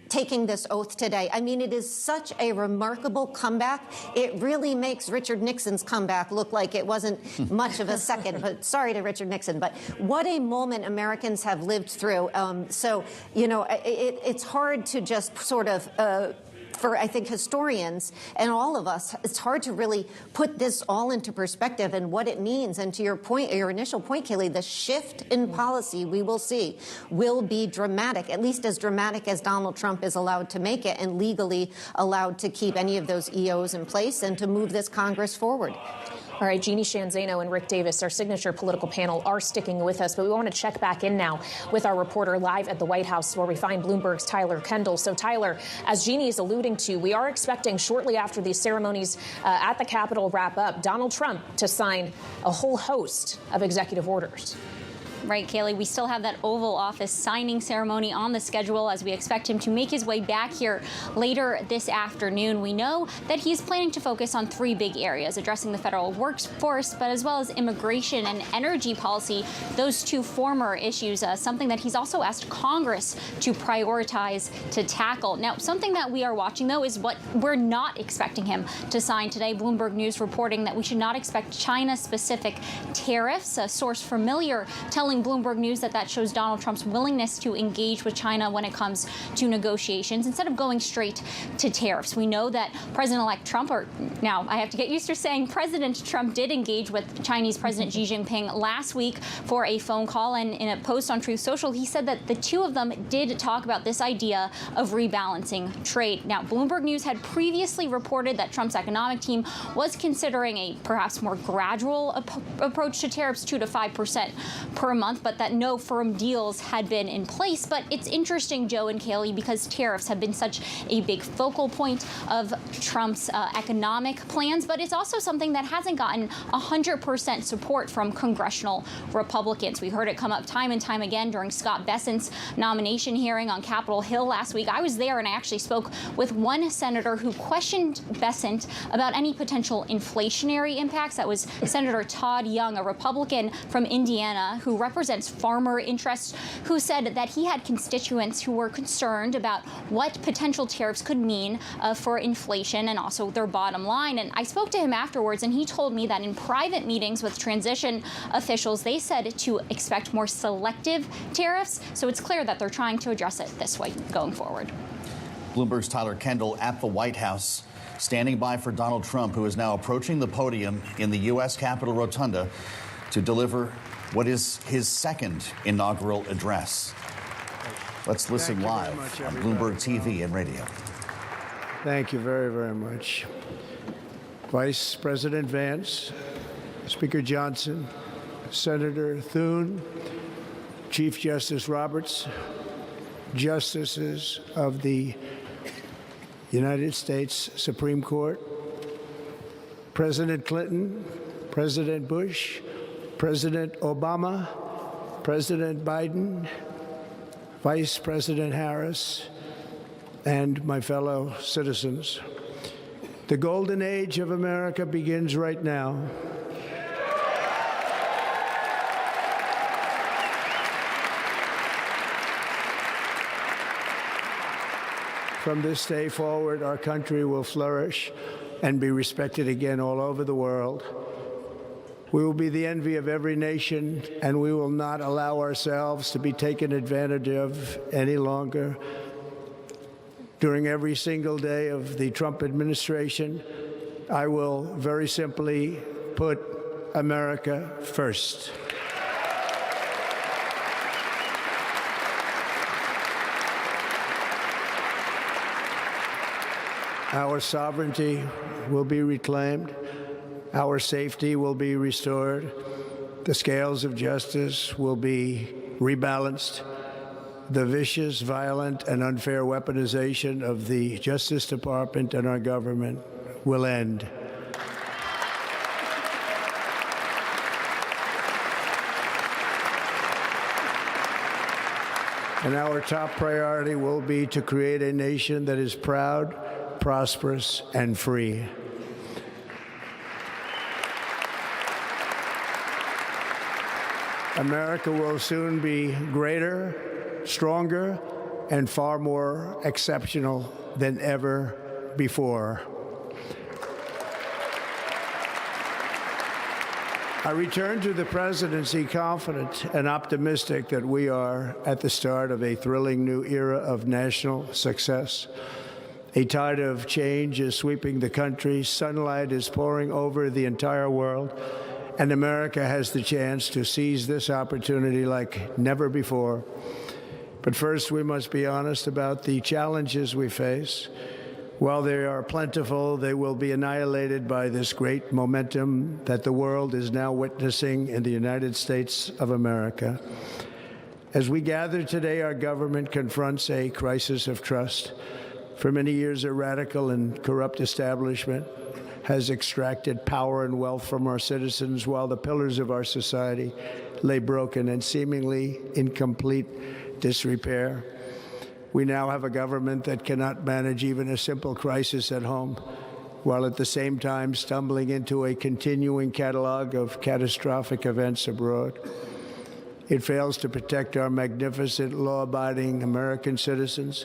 taking this oath today. I mean, it is such a remarkable comeback. It really makes Richard Nixon's comeback look like it wasn't much of a second, but sorry to Richard Nixon. But what a moment Americans have lived through. So, you know, it's hard to just sort of for, I think, historians and all of us, it's hard to really put this all into perspective and what it means. And to your point, your initial point, Kayleigh, the shift in policy we will see will be dramatic, at least as dramatic as Donald Trump is allowed to make it and legally allowed to keep any of those EOs in place and to move this Congress forward. All right, Jeannie Shanzano and Rick Davis, our signature political panel, are sticking with us, but we want to check back in now with our reporter live at the White House, where we find Bloomberg's Tyler Kendall. So, Tyler, as Jeannie is alluding to, we are expecting shortly after these ceremonies at the Capitol wrap up, Donald Trump to sign a whole host of executive orders. Right, Kayleigh, we still have that Oval Office signing ceremony on the schedule as we expect him to make his way back here later this afternoon. We know that he's planning to focus on three big areas, addressing the federal workforce, but as well as immigration and energy policy, those two former issues, something that he's also asked Congress to prioritize to tackle. Now, something that we are watching, though, is what we're not expecting him to sign today. Bloomberg News reporting that we should not expect China-specific tariffs. A source familiar telling Bloomberg News that shows Donald Trump's willingness to engage with China when it comes to negotiations instead of going straight to tariffs. We know that President-elect Trump, or now I have to get used to saying President Trump, did engage with Chinese President Xi Jinping last week for a phone call, and in a post on Truth Social, he said that the two of them did talk about this idea of rebalancing trade. Now, Bloomberg News had previously reported that Trump's economic team was considering a perhaps more gradual approach to tariffs, 2 to 5% per month, but that no firm deals had been in place. But it's interesting, Joe and Kayleigh, because tariffs have been such a big focal point of Trump's economic plans, but it's also something that hasn't gotten 100% support from congressional Republicans. We heard it come up time and time again during Scott Bessent's nomination hearing on Capitol Hill last week. I was there and I actually spoke with one senator who questioned Bessent about any potential inflationary impacts. That was Senator Todd Young, a Republican from Indiana who represents farmer interests, who said that he had constituents who were concerned about what potential tariffs could mean for inflation and also their bottom line. And I spoke to him afterwards, and he told me that in private meetings with transition officials, they said to expect more selective tariffs. So it's clear that they're trying to address it this way going forward. Bloomberg's Tyler Kendall at the White House, standing by for Donald Trump, who is now approaching the podium in the U.S. Capitol Rotunda to deliver what is his second inaugural address. Let's listen live on Bloomberg TV and radio. Thank you very, very much. Vice President Vance, Speaker Johnson, Senator Thune, Chief Justice Roberts, Justices of the United States Supreme Court, President Clinton, President Bush, President Obama, President Biden, Vice President Harris, and my fellow citizens. The golden age of America begins right now. From this day forward, our country will flourish and be respected again all over the world. We will be the envy of every nation, and we will not allow ourselves to be taken advantage of any longer. During every single day of the Trump administration, I will very simply put America first. Our sovereignty will be reclaimed. Our safety will be restored. The scales of justice will be rebalanced. The vicious, violent, and unfair weaponization of the Justice Department and our government will end. And our top priority will be to create a nation that is proud, prosperous, and free. America will soon be greater, stronger, and far more exceptional than ever before. I return to the presidency confident and optimistic that we are at the start of a thrilling new era of national success. A tide of change is sweeping the country, sunlight is pouring over the entire world, and America has the chance to seize this opportunity like never before. But first, we must be honest about the challenges we face. While they are plentiful, they will be annihilated by this great momentum that the world is now witnessing in the United States of America. As we gather today, our government confronts a crisis of trust. For many years, a radical and corrupt establishment has extracted power and wealth from our citizens while the pillars of our society lay broken and seemingly in complete disrepair. We now have a government that cannot manage even a simple crisis at home, while at the same time stumbling into a continuing catalog of catastrophic events abroad. It fails to protect our magnificent, law-abiding American citizens,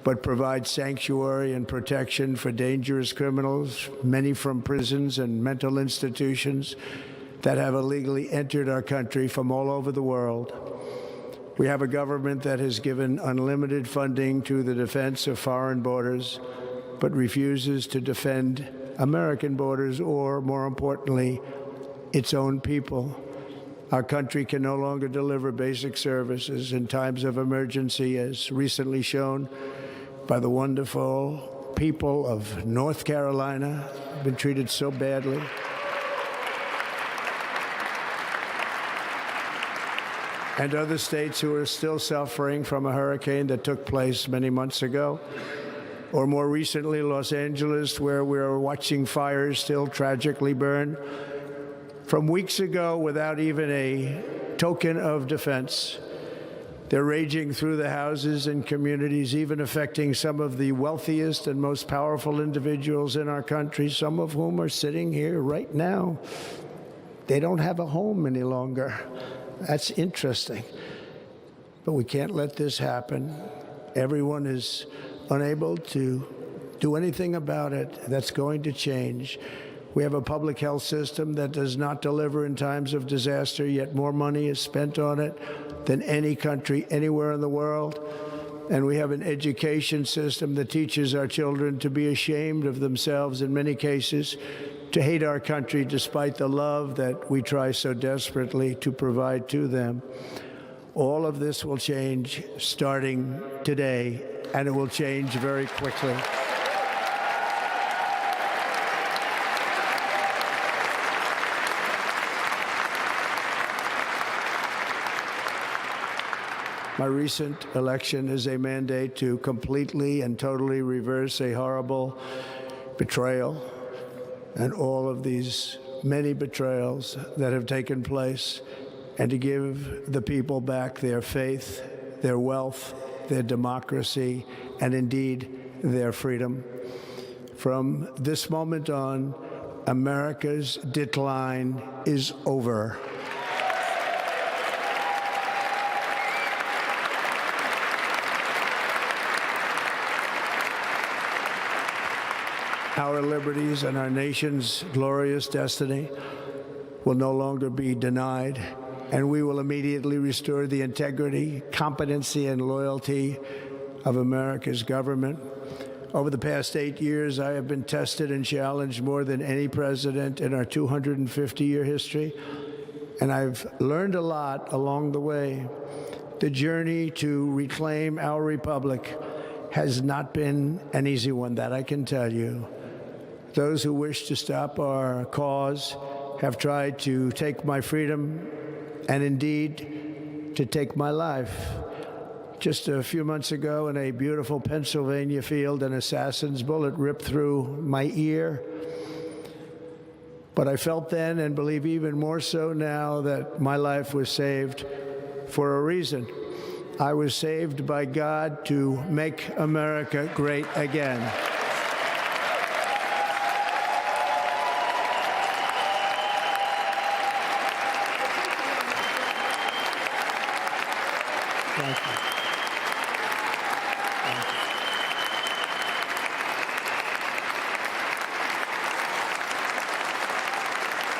but provides sanctuary and protection for dangerous criminals, many from prisons and mental institutions that have illegally entered our country from all over the world. We have a government that has given unlimited funding to the defense of foreign borders, but refuses to defend American borders or, more importantly, its own people. Our country can no longer deliver basic services in times of emergency, as recently shown by the wonderful people of North Carolina, who've been treated so badly. And other states who are still suffering from a hurricane that took place many months ago. Or more recently, Los Angeles, where we are watching fires still tragically burn from weeks ago without even a token of defense. They're raging through the houses and communities, even affecting some of the wealthiest and most powerful individuals in our country, some of whom are sitting here right now. They don't have a home any longer. That's interesting. But we can't let this happen. Everyone is unable to do anything about it. That's going to change. We have a public health system that does not deliver in times of disaster, yet more money is spent on it than any country anywhere in the world. And we have an education system that teaches our children to be ashamed of themselves in many cases, to hate our country despite the love that we try so desperately to provide to them. All of this will change starting today, and it will change very quickly. My recent election is a mandate to completely and totally reverse a horrible betrayal and all of these many betrayals that have taken place, and to give the people back their faith, their wealth, their democracy, and indeed their freedom. From this moment on, America's decline is over. Our liberties and our nation's glorious destiny will no longer be denied, and we will immediately restore the integrity, competency, and loyalty of America's government. Over the past 8 years, I have been tested and challenged more than any president in our 250-year history, and I've learned a lot along the way. The journey to reclaim our republic has not been an easy one, that I can tell you. Those who wish to stop our cause have tried to take my freedom and indeed to take my life. Just a few months ago in a beautiful Pennsylvania field, an assassin's bullet ripped through my ear. But I felt then, and believe even more so now, that my life was saved for a reason. I was saved by God to make America great again. Thank you.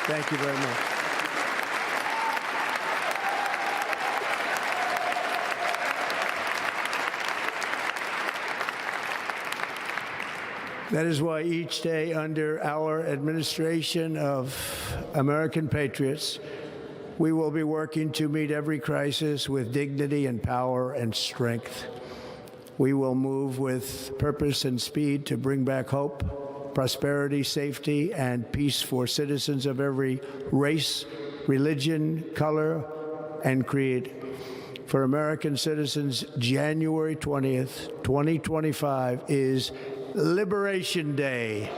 Thank you very much. That is why each day under our administration of American patriots, we will be working to meet every crisis with dignity and power and strength. We will move with purpose and speed to bring back hope, prosperity, safety, and peace for citizens of every race, religion, color, and creed. For American citizens, January 20th, 2025 is Liberation Day.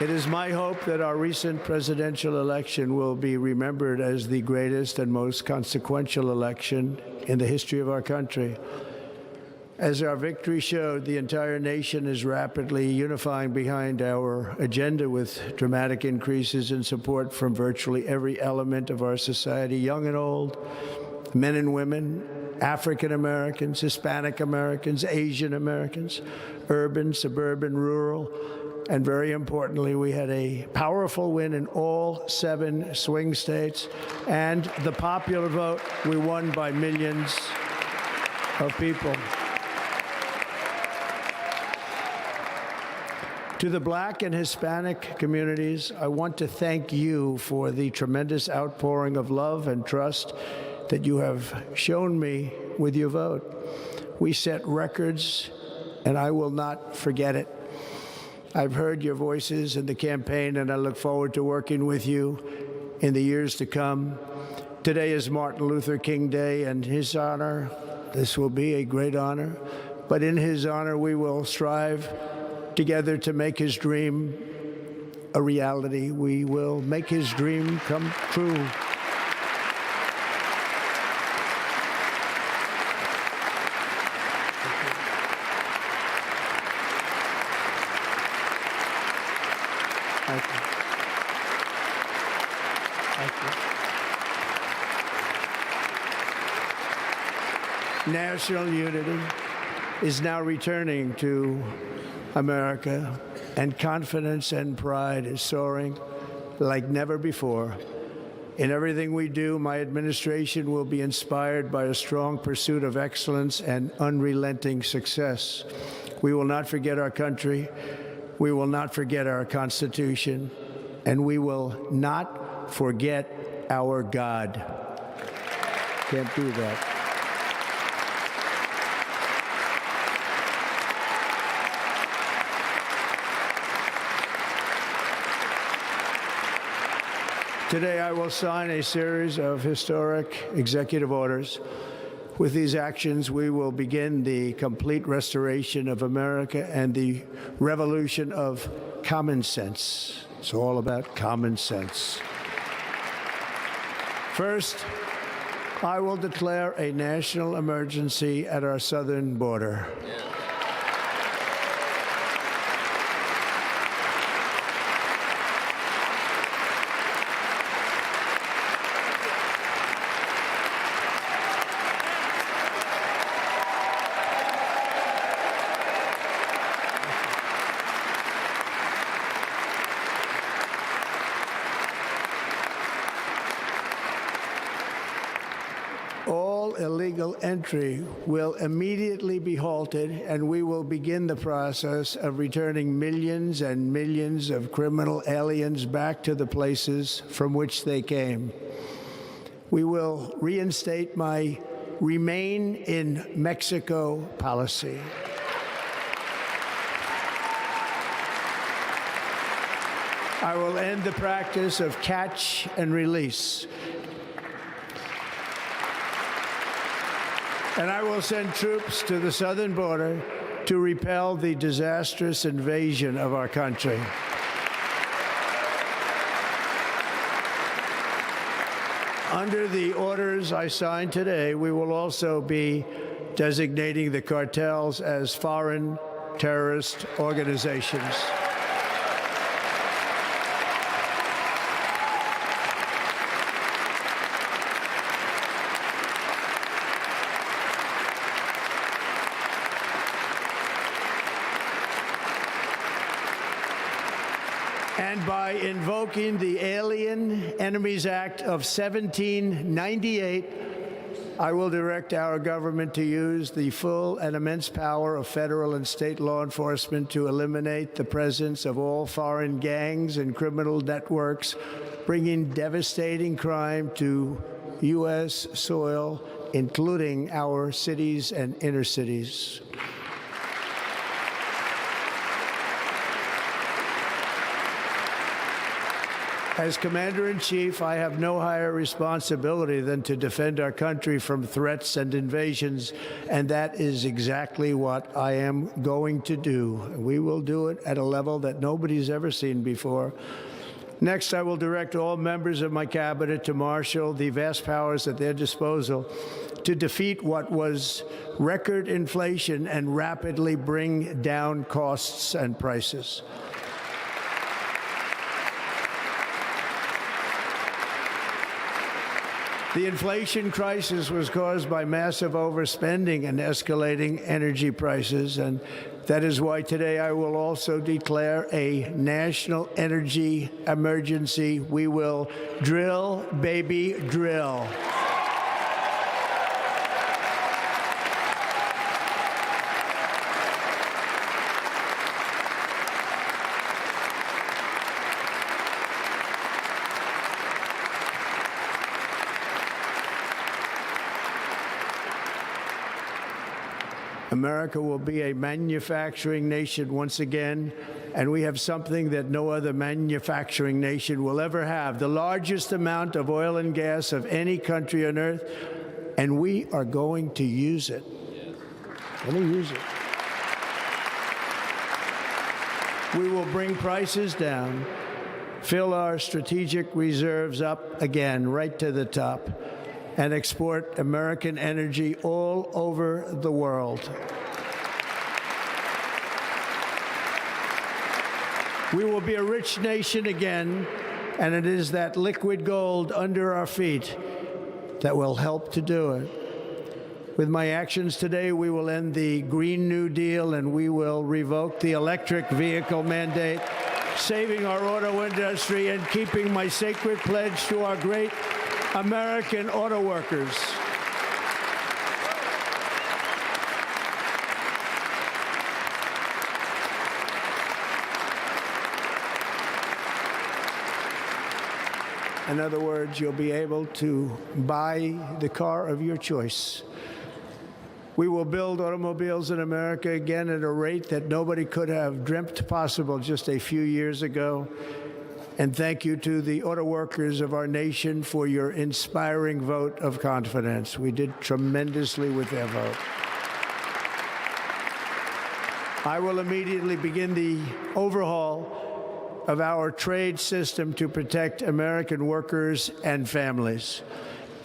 It is my hope that our recent presidential election will be remembered as the greatest and most consequential election in the history of our country. As our victory showed, the entire nation is rapidly unifying behind our agenda with dramatic increases in support from virtually every element of our society, young and old, men and women, African Americans, Hispanic Americans, Asian Americans, urban, suburban, rural, and very importantly, we had a powerful win in all 7 swing states, and the popular vote, we won by millions of people. To the Black and Hispanic communities, I want to thank you for the tremendous outpouring of love and trust that you have shown me with your vote. We set records, and I will not forget it. I've heard your voices in the campaign, and I look forward to working with you in the years to come. Today is Martin Luther King Day, and his honor, this will be a great honor, but in his honor, we will strive together to make his dream a reality. We will make his dream come true. Thank you. Thank you. National unity is now returning to America, and confidence and pride is soaring like never before. In everything we do, my administration will be inspired by a strong pursuit of excellence and unrelenting success. We will not forget our country, we will not forget our Constitution, and we will not forget our God. Can't do that. Today, I will sign a series of historic executive orders. With these actions, we will begin the complete restoration of America and the revolution of common sense. It's all about common sense. First, I will declare a national emergency at our southern border. All illegal entry will immediately be halted, and we will begin the process of returning millions and millions of criminal aliens back to the places from which they came. We will reinstate my Remain in Mexico policy. I will end the practice of catch and release. And I will send troops to the southern border to repel the disastrous invasion of our country. Under the orders I signed today, we will also be designating the cartels as foreign terrorist organizations. And by invoking the Alien Enemies Act of 1798, I will direct our government to use the full and immense power of federal and state law enforcement to eliminate the presence of all foreign gangs and criminal networks, bringing devastating crime to U.S. soil, including our cities and inner cities. As Commander-in-Chief, I have no higher responsibility than to defend our country from threats and invasions, and that is exactly what I am going to do. We will do it at a level that nobody's ever seen before. Next, I will direct all members of my cabinet to marshal the vast powers at their disposal to defeat what was record inflation and rapidly bring down costs and prices. The inflation crisis was caused by massive overspending and escalating energy prices, and that is why today I will also declare a national energy emergency. We will drill, baby, drill. America will be a manufacturing nation once again, and we have something that no other manufacturing nation will ever have, the largest amount of oil and gas of any country on earth, and we are going to use it. Let me use it. We will bring prices down, fill our strategic reserves up again, right to the top, and export American energy all over the world. We will be a rich nation again, and it is that liquid gold under our feet that will help to do it. With my actions today, we will end the Green New Deal, and we will revoke the electric vehicle mandate, saving our auto industry and keeping my sacred pledge to our great American auto workers. In other words, you'll be able to buy the car of your choice. We will build automobiles in America again at a rate that nobody could have dreamt possible just a few years ago. And thank you to the auto workers of our nation for your inspiring vote of confidence. We did tremendously with their vote. I will immediately begin the overhaul of our trade system to protect American workers and families.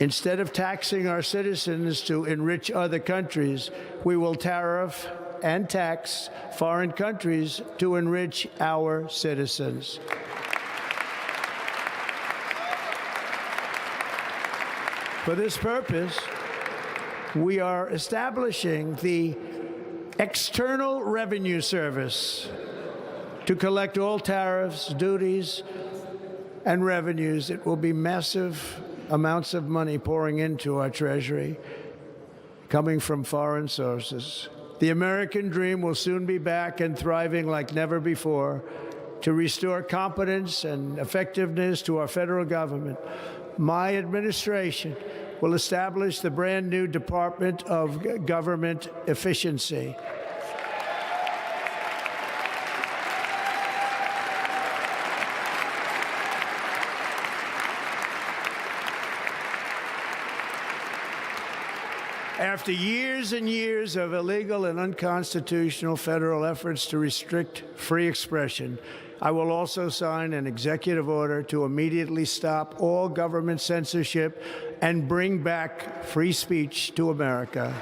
Instead of taxing our citizens to enrich other countries, we will tariff and tax foreign countries to enrich our citizens. For this purpose, we are establishing the External Revenue Service to collect all tariffs, duties, and revenues. It will be massive amounts of money pouring into our Treasury, coming from foreign sources. The American dream will soon be back and thriving like never before to restore competence and effectiveness to our federal government. My administration will establish the brand new Department of Government Efficiency. After years and years of illegal and unconstitutional federal efforts to restrict free expression, I will also sign an executive order to immediately stop all government censorship and bring back free speech to America.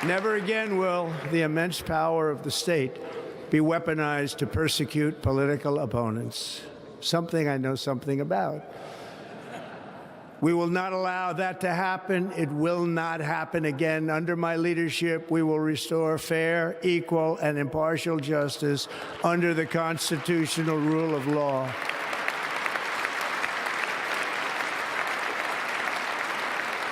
Never again will the immense power of the state be weaponized to persecute political opponents, something I know something about. We will not allow that to happen. It will not happen again. Under my leadership, we will restore fair, equal, and impartial justice under the constitutional rule of law.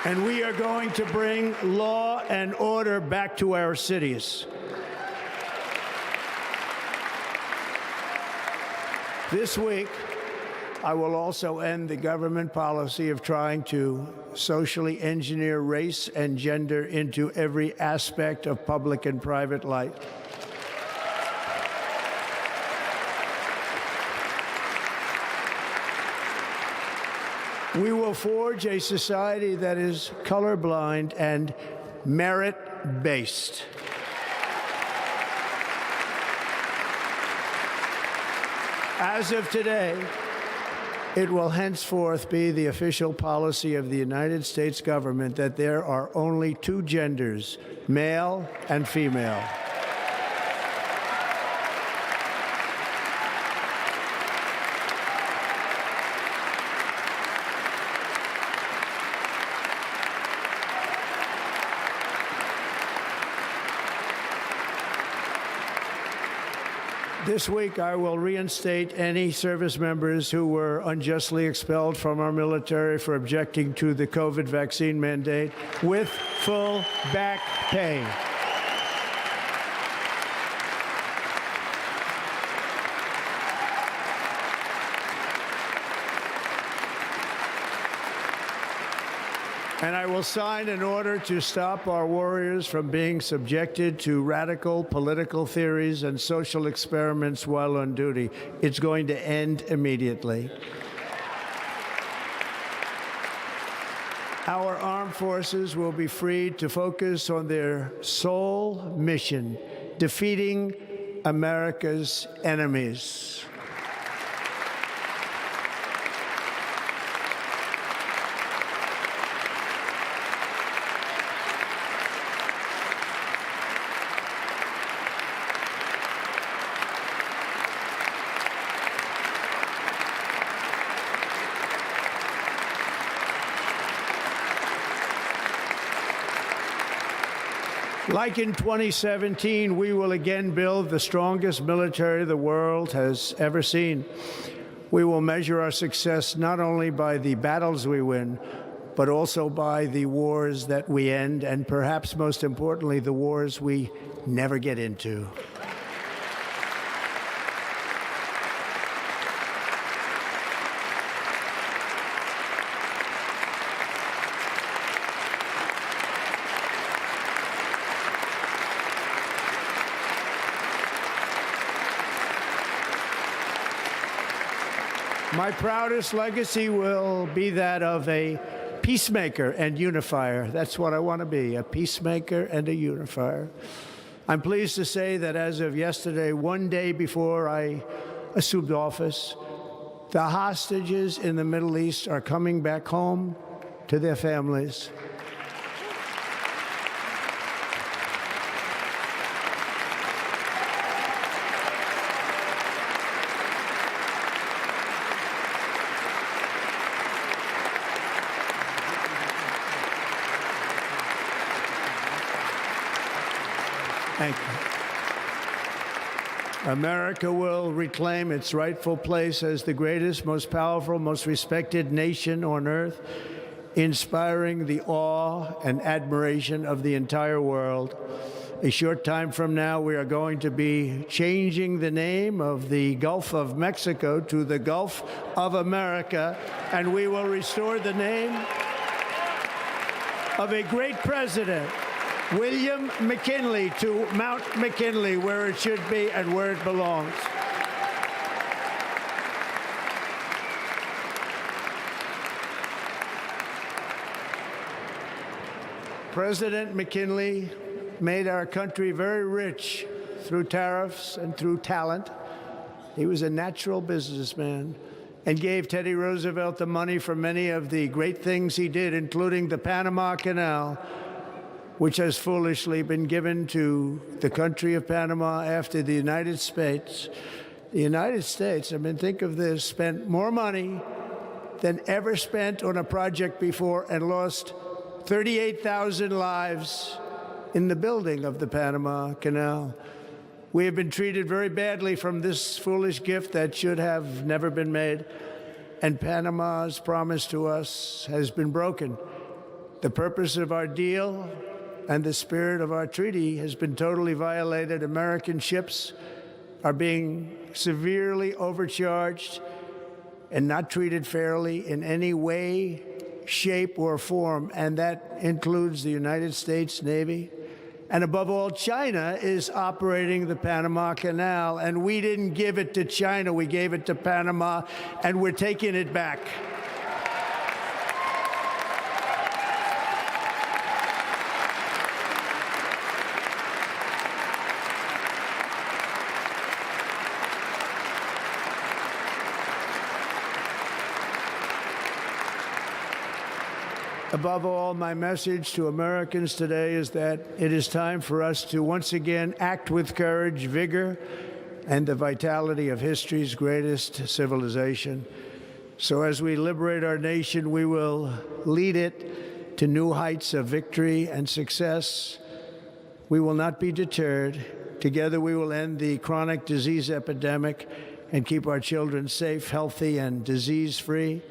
And we are going to bring law and order back to our cities. This week, I will also end the government policy of trying to socially engineer race and gender into every aspect of public and private life. We will forge a society that is colorblind and merit-based. As of today, it will henceforth be the official policy of the United States government that there are only two genders, male and female. This week, I will reinstate any service members who were unjustly expelled from our military for objecting to the COVID vaccine mandate with full back pay. And I will sign an order to stop our warriors from being subjected to radical political theories and social experiments while on duty. It's going to end immediately. Our armed forces will be freed to focus on their sole mission, defeating America's enemies. Like in 2017, we will again build the strongest military the world has ever seen. We will measure our success not only by the battles we win, but also by the wars that we end, and perhaps most importantly, the wars we never get into. My proudest legacy will be that of a peacemaker and unifier. That's what I want to be, a peacemaker and a unifier. I'm pleased to say that as of yesterday, one day before I assumed office, the hostages in the Middle East are coming back home to their families. Thank you. America will reclaim its rightful place as the greatest, most powerful, most respected nation on earth, inspiring the awe and admiration of the entire world. A short time from now, we are going to be changing the name of the Gulf of Mexico to the Gulf of America, and we will restore the name of a great president, William McKinley, to Mount McKinley, where it should be and where it belongs. President McKinley made our country very rich through tariffs and through talent. He was a natural businessman and gave Teddy Roosevelt the money for many of the great things he did, including the Panama Canal, which has foolishly been given to the country of Panama after the United States. The United States, I mean, think of this, spent more money than ever spent on a project before and lost 38,000 lives in the building of the Panama Canal. We have been treated very badly from this foolish gift that should have never been made, and Panama's promise to us has been broken. The purpose of our deal and the spirit of our treaty has been totally violated. American ships are being severely overcharged and not treated fairly in any way, shape, or form, and that includes the United States Navy. And above all, China is operating the Panama Canal, and we didn't give it to China, we gave it to Panama, and we're taking it back. Above all, my message to Americans today is that it is time for us to once again act with courage, vigor, and the vitality of history's greatest civilization. So as we liberate our nation, we will lead it to new heights of victory and success. We will not be deterred. Together we will end the chronic disease epidemic and keep our children safe, healthy, and disease-free.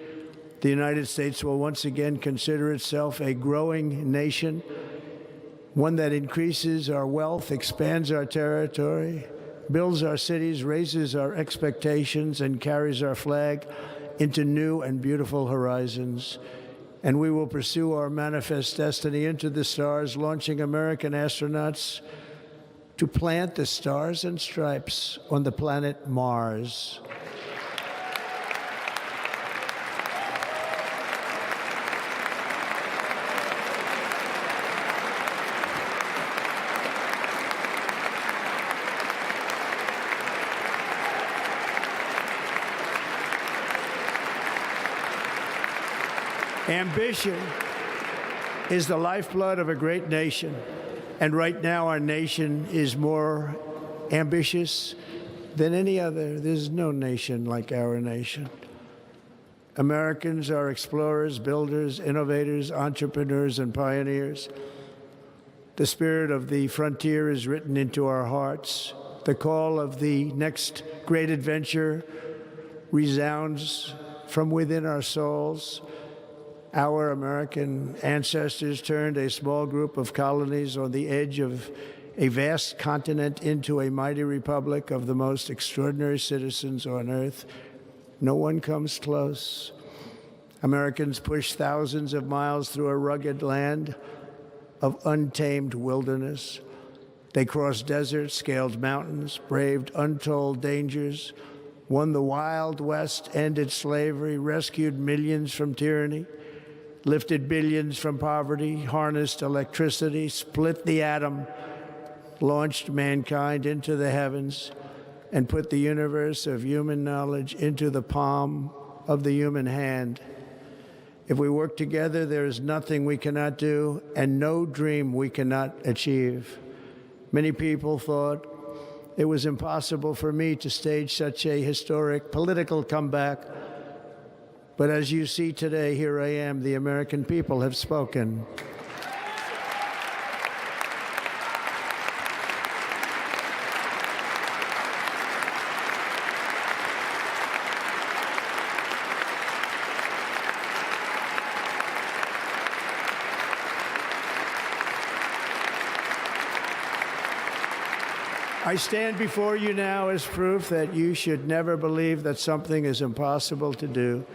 The United States will once again consider itself a growing nation, one that increases our wealth, expands our territory, builds our cities, raises our expectations, and carries our flag into new and beautiful horizons. And we will pursue our manifest destiny into the stars, launching American astronauts to plant the stars and stripes on the planet Mars. Ambition is the lifeblood of a great nation, and right now our nation is more ambitious than any other. There's no nation like our nation. Americans are explorers, builders, innovators, entrepreneurs, and pioneers. The spirit of the frontier is written into our hearts. The call of the next great adventure resounds from within our souls. Our American ancestors turned a small group of colonies on the edge of a vast continent into a mighty republic of the most extraordinary citizens on earth. No one comes close. Americans pushed thousands of miles through a rugged land of untamed wilderness. They crossed deserts, scaled mountains, braved untold dangers, won the Wild West, ended slavery, rescued millions from tyranny, lifted billions from poverty, harnessed electricity, split the atom, launched mankind into the heavens, and put the universe of human knowledge into the palm of the human hand. If we work together, there is nothing we cannot do and no dream we cannot achieve. Many people thought it was impossible for me to stage such a historic political comeback. But as you see today, here I am. The American people have spoken. I stand before you now as proof that you should never believe that something is impossible to do.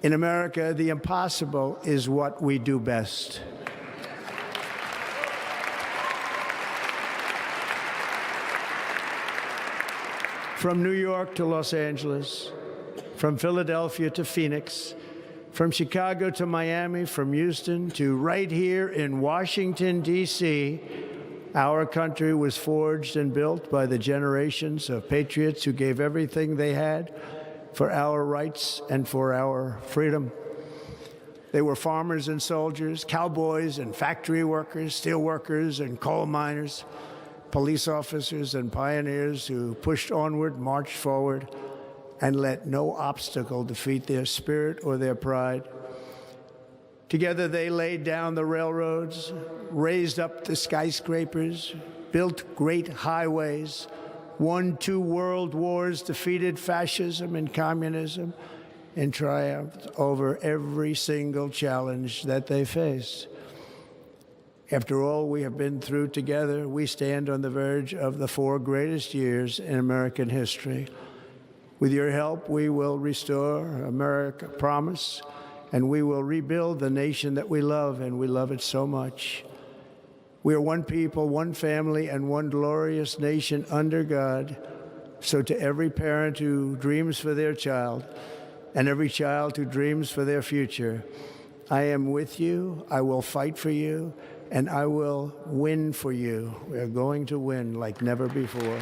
In America, the impossible is what we do best. From New York to Los Angeles, from Philadelphia to Phoenix, from Chicago to Miami, from Houston to right here in Washington, D.C., our country was forged and built by the generations of patriots who gave everything they had for our rights and for our freedom. They were farmers and soldiers, cowboys and factory workers, steel workers and coal miners, police officers and pioneers who pushed onward, marched forward, and let no obstacle defeat their spirit or their pride. Together they laid down the railroads, raised up the skyscrapers, built great highways, won 2 world wars, defeated fascism and communism, and triumphed over every single challenge that they faced. After all we have been through together, we stand on the verge of the 4 greatest years in American history. With your help, we will restore America, promise, and we will rebuild the nation that we love, and we love it so much. We are one people, one family, and one glorious nation under God. So to every parent who dreams for their child, and every child who dreams for their future, I am with you, I will fight for you, and I will win for you. We are going to win like never before.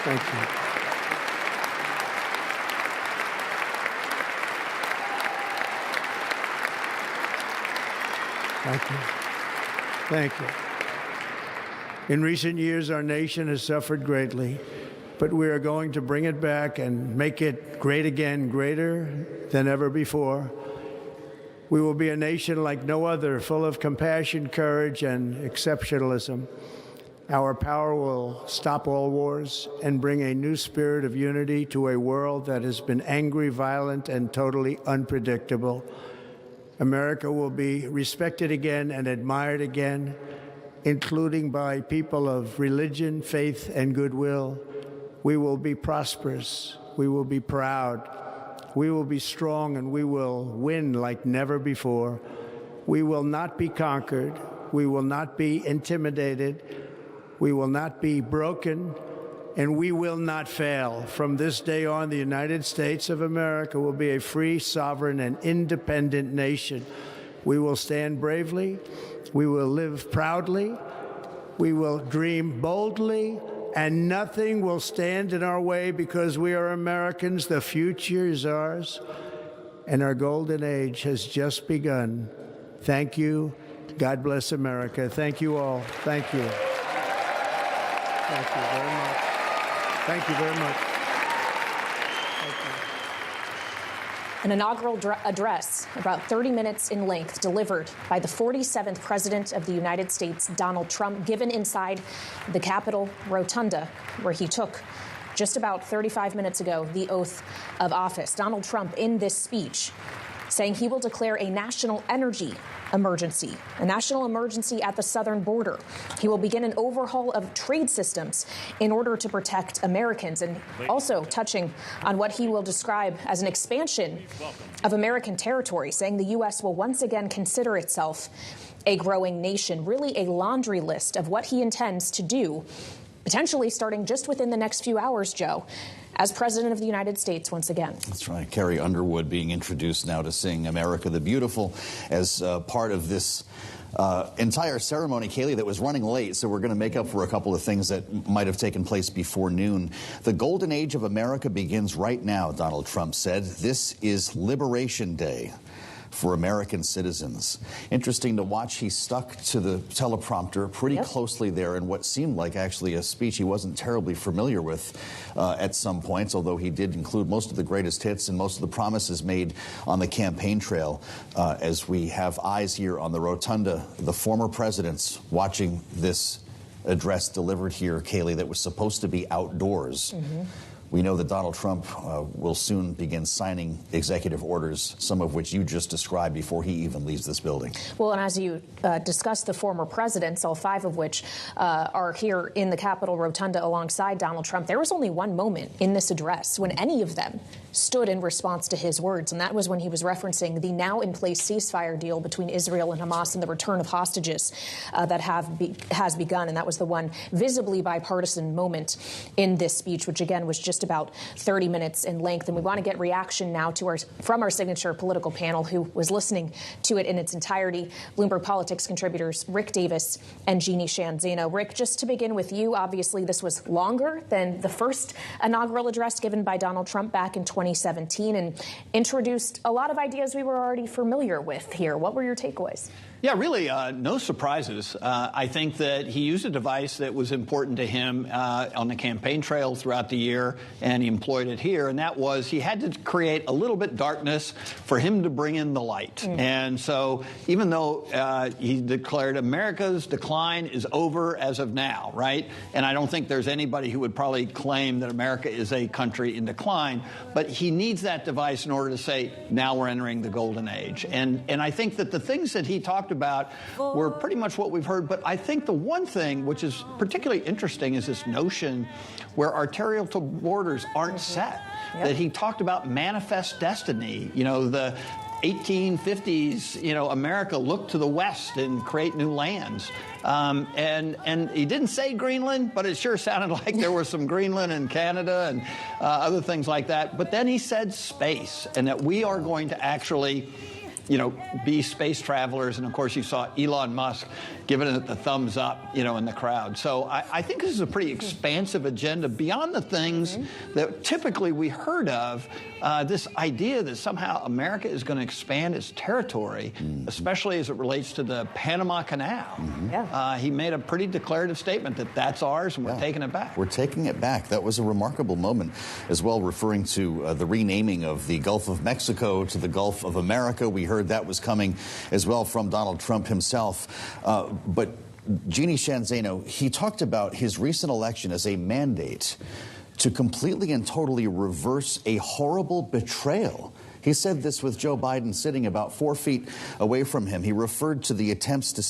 Thank you. Thank you. Thank you. In recent years, our nation has suffered greatly, but we are going to bring it back and make it great again, greater than ever before. We will be a nation like no other, full of compassion, courage, and exceptionalism. Our power will stop all wars and bring a new spirit of unity to a world that has been angry, violent, and totally unpredictable. America will be respected again and admired again, including by people of religion, faith, and goodwill. We will be prosperous. We will be proud. We will be strong, and we will win like never before. We will not be conquered. We will not be intimidated. We will not be broken, and we will not fail. From this day on, the United States of America will be a free, sovereign, and independent nation. We will stand bravely. We will live proudly. We will dream boldly, and nothing will stand in our way because we are Americans. The future is ours, and our golden age has just begun. Thank you. God bless America. Thank you all. Thank you. Thank you very much. Thank you very much. Thank you. An inaugural address, about 30 minutes in length, delivered by the 47th President of the United States, Donald Trump, given inside the Capitol Rotunda, where he took, just about 35 minutes ago, the oath of office. Donald Trump, in this speech, saying he will declare a national energy emergency, a national emergency at the southern border. He will begin an overhaul of trade systems in order to protect Americans, and also touching on what he will describe as an expansion of American territory, saying the U.S. will once again consider itself a growing nation. Really a laundry list of what he intends to do, potentially starting just within the next few hours, Joe, as President of the United States once again. That's right. Carrie Underwood being introduced now to sing America the Beautiful as part of this entire ceremony, Kaylee, that was running late, so we're going to make up for a couple of things that might have taken place before noon. The golden age of America begins right now, Donald Trump said. This is Liberation Day for American citizens. Interesting to watch. He stuck to the teleprompter pretty closely there in what seemed like actually a speech he wasn't terribly familiar with at some points, although he did include most of the greatest hits and most of the promises made on the campaign trail. As we have eyes here on the rotunda, the former presidents watching this address delivered here, Kaylee, that was supposed to be outdoors. We know that Donald Trump will soon begin signing executive orders, some of which you just described, before he even leaves this building. Well, and as you discussed, the former presidents, all 5 of which are here in the Capitol Rotunda alongside Donald Trump, there was only one moment in this address when any of them stood in response to his words, and that was when he was referencing the now-in-place ceasefire deal between Israel and Hamas and the return of hostages that has begun, and that was the one visibly bipartisan moment in this speech, which, again, was just just about 30 minutes in length. And we want to get reaction now from our signature political panel who was listening to it in its entirety. Bloomberg Politics contributors Rick Davis and Jeannie Sheehan Zaino. Rick, just to begin with you, obviously this was longer than the first inaugural address given by Donald Trump back in 2017 and introduced a lot of ideas we were already familiar with here. What were your takeaways? Yeah, really, no surprises. I think that he used a device that was important to him on the campaign trail throughout the year, and he employed it here, and that was he had to create a little bit darkness for him to bring in the light. And so even though he declared America's decline is over as of now, right? And I don't think there's anybody who would probably claim that America is a country in decline, but he needs that device in order to say, now we're entering the golden age. And I think that the things that he talked about were pretty much what we've heard. But I think the one thing which is particularly interesting is this notion where arterial borders aren't set. That he talked about manifest destiny. You know, the 1850s, you know, America looked to the west and create new lands. And he didn't say Greenland, but it sure sounded like there was some Greenland and Canada and other things like that. But then he said space, and that we are going to actually, you know, be space travelers. And of course, you saw Elon Musk giving it the thumbs up, you know, in the crowd. So I think this is a pretty expansive agenda beyond the things that typically we heard of. This idea that somehow America is going to expand its territory, especially as it relates to the Panama Canal. He made a pretty declarative statement that that's ours and we're taking it back. We're taking it back. That was a remarkable moment as well, referring to the renaming of the Gulf of Mexico to the Gulf of America. We heard that was coming as well from Donald Trump himself. But Jeannie Sheehan Zaino, he talked about his recent election as a mandate to completely and totally reverse a horrible betrayal. He said this with Joe Biden sitting about 4 feet away from him. He referred to the attempts to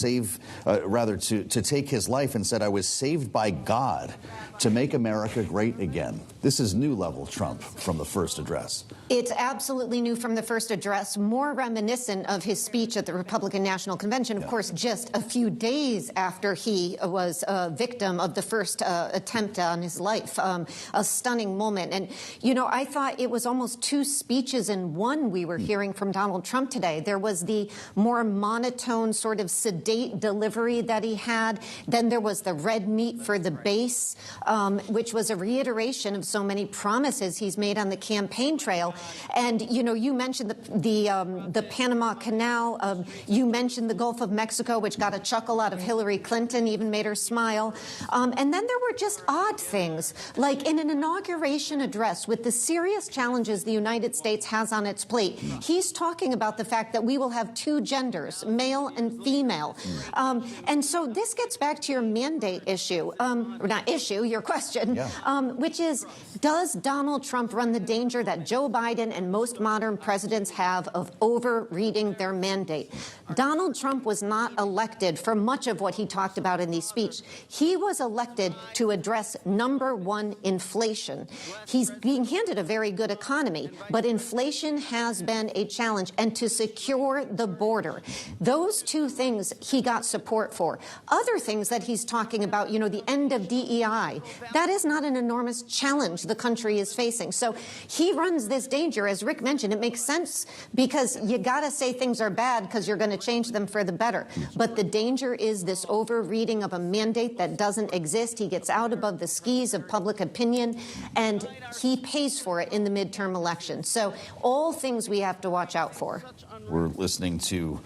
to take his life and said, I was saved by God to make America great again. This is new level Trump from the first address. It's absolutely new from the first address, more reminiscent of his speech at the Republican National Convention, of course, just a few days after he was a victim of the first attempt on his life. A stunning moment. And, you know, I thought it was almost two speeches in one we were hearing from Donald Trump today. There was the more monotone, sort of sedate delivery that he had. Then there was the red meat for the base, which was a reiteration of so many promises he's made on the campaign trail. And, you know, you mentioned the Panama Canal. You mentioned the Gulf of Mexico, which got a chuckle out of Hillary Clinton, even made her smile. And then there were just odd things, like in an inauguration address with the serious challenges the United States has on its plate. He's talking about the fact that we will have two genders, male and female. And so this gets back to your mandate issue, or not issue, your question, which is, does Donald Trump run the danger that Joe Biden and most modern presidents have of overreading their mandate? Donald Trump was not elected for much of what he talked about in these speeches. He was elected to address number one, inflation. He's being handed a very good economy, but inflation has been a challenge, and to secure the border. Those two things he got support for. Other things that he's talking about, you know, the end of DEI, that is not an enormous challenge the country is facing. So he runs this danger. As Rick mentioned, it makes sense because you got to say things are bad because you're going to change them for the better. But the danger is this overreading of a mandate that doesn't exist. He gets out above the skis of public opinion, and he pays for it in the midterm election. So all things we have to watch out for. We're listening to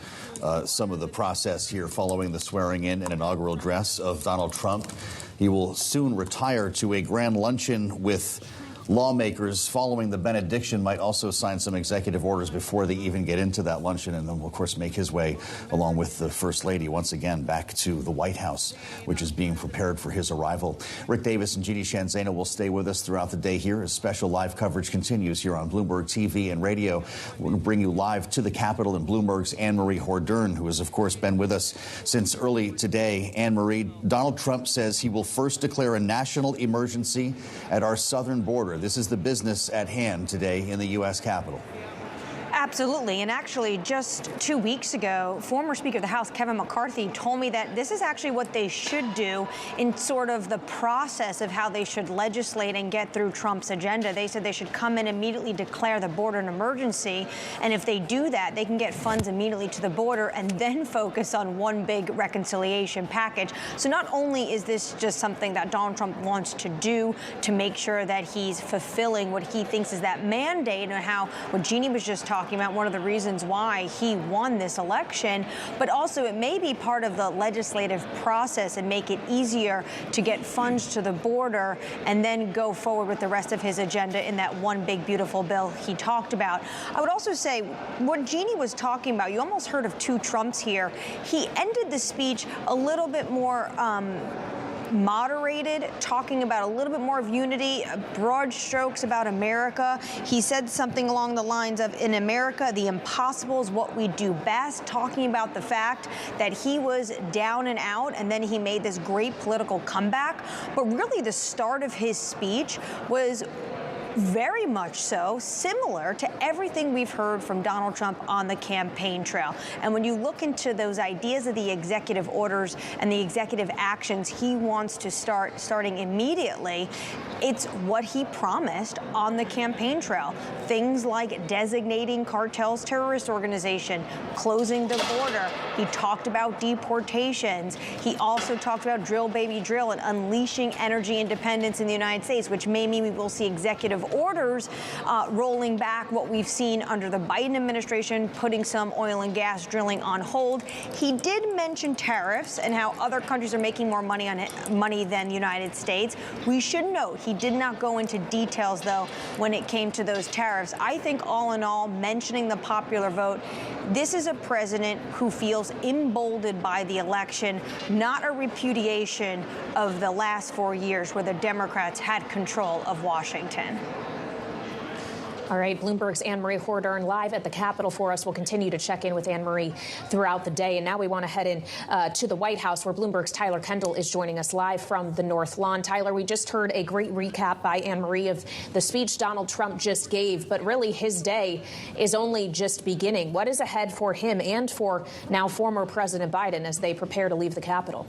some of the process here following the swearing in and inaugural address of Donald Trump. He will soon retire to a grand luncheon with lawmakers following the benediction, might also sign some executive orders before they even get into that luncheon, and then will, of course, make his way, along with the First Lady, once again back to the White House, which is being prepared for his arrival. Rick Davis and Jeannie Sheehan Zaino will stay with us throughout the day here as special live coverage continues here on Bloomberg TV and radio. We'll bring you live to the Capitol in Bloomberg's Anne-Marie Hordern, who has, of course, been with us since early today. Anne-Marie, Donald Trump says he will first declare a national emergency at our southern border. This is the business at hand today in the U.S. Capitol. Absolutely. And actually, just 2 weeks ago, former Speaker of the House Kevin McCarthy told me that this is actually what they should do in sort of the process of how they should legislate and get through Trump's agenda. They said they should come in immediately, declare the border an emergency. And if they do that, they can get funds immediately to the border and then focus on one big reconciliation package. So not only is this just something that Donald Trump wants to do to make sure that he's fulfilling what he thinks is that mandate, and how what Jeannie was just talking about, one of the reasons why he won this election, but also it may be part of the legislative process and make it easier to get funds to the border and then go forward with the rest of his agenda in that one big beautiful bill he talked about. I would also say what Jeannie was talking about, you almost heard of two Trumps here. He ended the speech a little bit more moderated, talking about a little bit more of unity, broad strokes about America. He said something along the lines of, in America, the impossible is what we do best, talking about the fact that he was down and out, and then he made this great political comeback. But really, the start of his speech was very much so similar to everything we've heard from Donald Trump on the campaign trail. And when you look into those ideas of the executive orders and the executive actions he wants to starting immediately, it's what he promised on the campaign trail. Things like designating cartels terrorist organization, closing the border. He talked about deportations. He also talked about drill baby drill and unleashing energy independence in the United States, which may mean we will see executive orders rolling back what we've seen under the Biden administration, putting some oil and gas drilling on hold. He did mention tariffs and how other countries are making more money than the United States. We should note he did not go into details, though, when it came to those tariffs. I think all in all, mentioning the popular vote, this is a president who feels emboldened by the election, not a repudiation of the last 4 years where the Democrats had control of Washington. All right, Bloomberg's Anne-Marie Hordern live at the Capitol for us. We'll continue to check in with Anne-Marie throughout the day. And now we want to head in to the White House, where Bloomberg's Tyler Kendall is joining us live from the North Lawn. Tyler, we just heard a great recap by Anne-Marie of the speech Donald Trump just gave, but really his day is only just beginning. What is ahead for him and for now former President Biden as they prepare to leave the Capitol?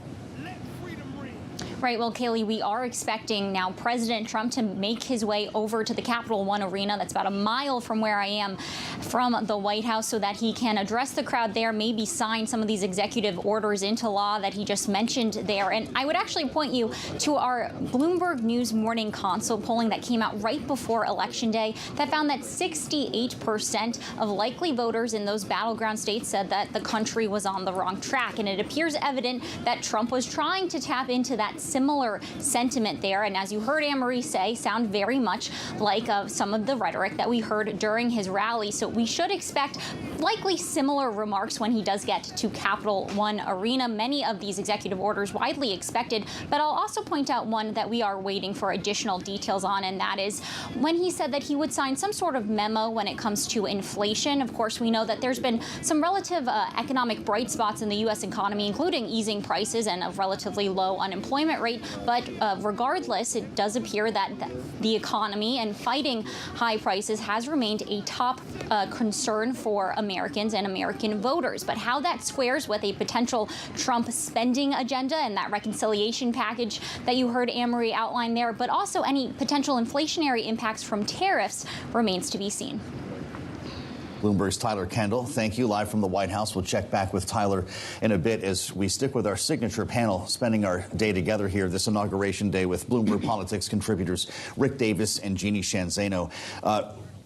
Right. Well, Kaylee, we are expecting now President Trump to make his way over to the Capital One Arena. That's about a mile from where I am from the White House, so that he can address the crowd there, maybe sign some of these executive orders into law that he just mentioned there. And I would actually point you to our Bloomberg News Morning Consult polling that came out right before Election Day that found that 68% of likely voters in those battleground states said that the country was on the wrong track. And it appears evident that Trump was trying to tap into that similar sentiment there. And as you heard Anne-Marie say, sound very much like some of the rhetoric that we heard during his rally. So we should expect likely similar remarks when he does get to Capital One Arena. Many of these executive orders widely expected, but I'll also point out one that we are waiting for additional details on, and that is when he said that he would sign some sort of memo when it comes to inflation. Of course, we know that there's been some relative economic bright spots in the U.S. economy, including easing prices and a relatively low unemployment rate. But regardless, it does appear that the economy and fighting high prices has remained a top concern for Americans and American voters. But how that squares with a potential Trump spending agenda and that reconciliation package that you heard Anne-Marie outline there, but also any potential inflationary impacts from tariffs, remains to be seen. Bloomberg's Tyler Kendall, thank you. Live from the White House. We'll check back with Tyler in a bit as we stick with our signature panel, spending our day together here this Inauguration Day with Bloomberg Politics contributors Rick Davis and Jeannie Shanzano.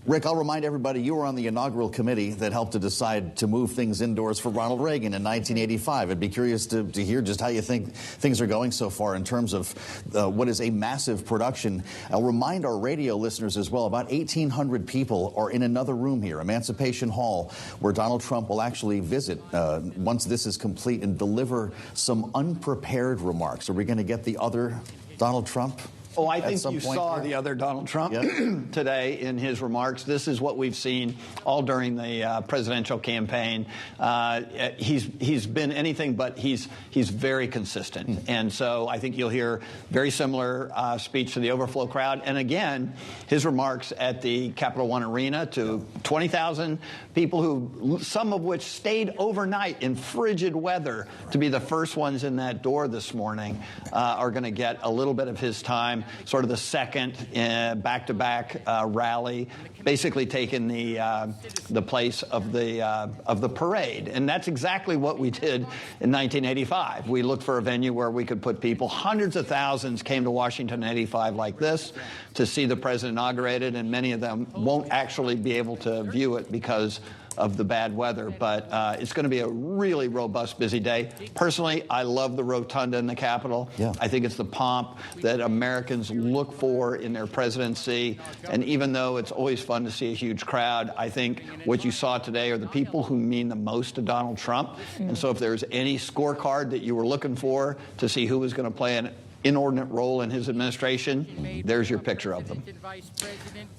Rick, I'll remind everybody you were on the inaugural committee that helped to decide to move things indoors for Ronald Reagan in 1985. I'd be curious to hear just how you think things are going so far in terms of what is a massive production. I'll remind our radio listeners as well, about 1,800 people are in another room here, Emancipation Hall, where Donald Trump will actually visit once this is complete and deliver some unprepared remarks. Are we going to get the other Donald Trump? Oh, I at think some you point saw here? the other Donald Trump Yep. today in his remarks. This is what we've seen all during the presidential campaign. He's been anything but he's very consistent. And so I think you'll hear very similar speech to the overflow crowd. And again, his remarks at the Capital One Arena to 20,000 people who, some of which stayed overnight in frigid weather to be the first ones in that door this morning, are going to get a little bit of his time, sort of the second back-to-back rally, basically taking the place of the parade. And that's exactly what we did in 1985. We looked for a venue where we could put people. Hundreds of thousands came to Washington in 85 like this to see the president inaugurated, and many of them won't actually be able to view it because of the bad weather. But it's going to be a really robust, busy day. Personally, I love the rotunda in the Capitol. Yeah. I think it's the pomp that Americans look for in their presidency. And even though it's always fun to see a huge crowd, I think what you saw today are the people who mean the most to Donald Trump. And so if there's any scorecard that you were looking for to see who was going to play an inordinate role in his administration, there's your picture of them.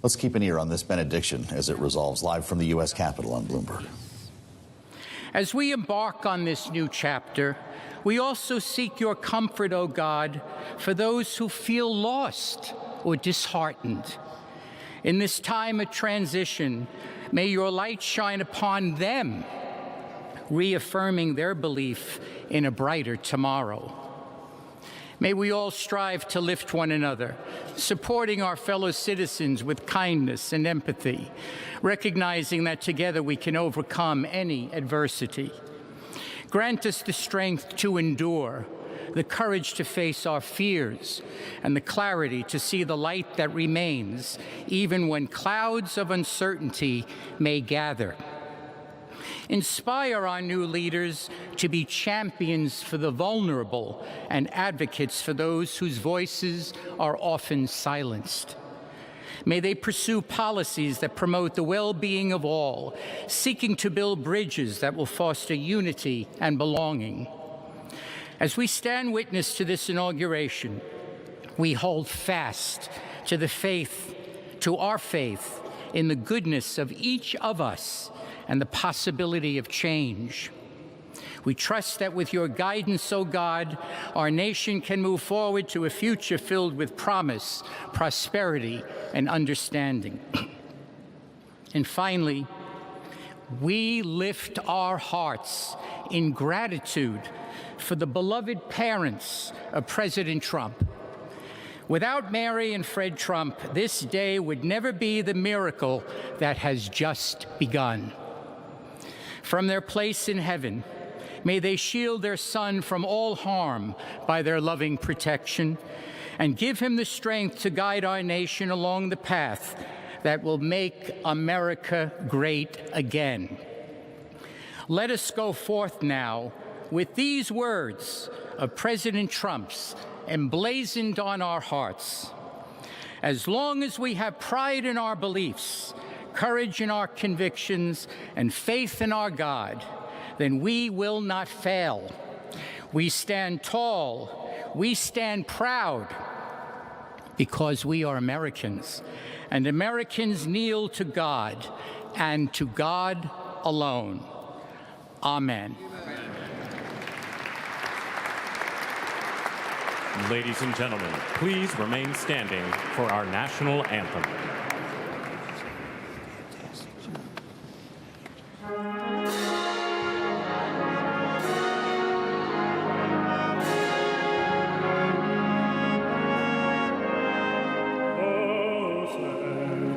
Let's keep an ear on this benediction as it resolves, live from the U.S. Capitol on Bloomberg. As we embark on this new chapter, we also seek your comfort, O God, for those who feel lost or disheartened. In this time of transition, may your light shine upon them, reaffirming their belief in a brighter tomorrow. May we all strive to lift one another, supporting our fellow citizens with kindness and empathy, recognizing that together we can overcome any adversity. Grant us the strength to endure, the courage to face our fears, and the clarity to see the light that remains, even when clouds of uncertainty may gather. Inspire our new leaders to be champions for the vulnerable and advocates for those whose voices are often silenced. May they pursue policies that promote the well-being of all, seeking to build bridges that will foster unity and belonging. As we stand witness to this inauguration, we hold fast to our faith in the goodness of each of us and the possibility of change. We trust that with your guidance, O God, our nation can move forward to a future filled with promise, prosperity, and understanding. And finally, we lift our hearts in gratitude for the beloved parents of President Trump. Without Mary and Fred Trump, this day would never be the miracle that has just begun. From their place in heaven, may they shield their son from all harm by their loving protection, and give him the strength to guide our nation along the path that will make America great again. Let us go forth now with these words of President Trump's emblazoned on our hearts. As long as we have pride in our beliefs, courage in our convictions, and faith in our God, then we will not fail. We stand tall, we stand proud, because we are Americans, and Americans kneel to God, and to God alone. Amen. Ladies and gentlemen, please remain standing for our national anthem.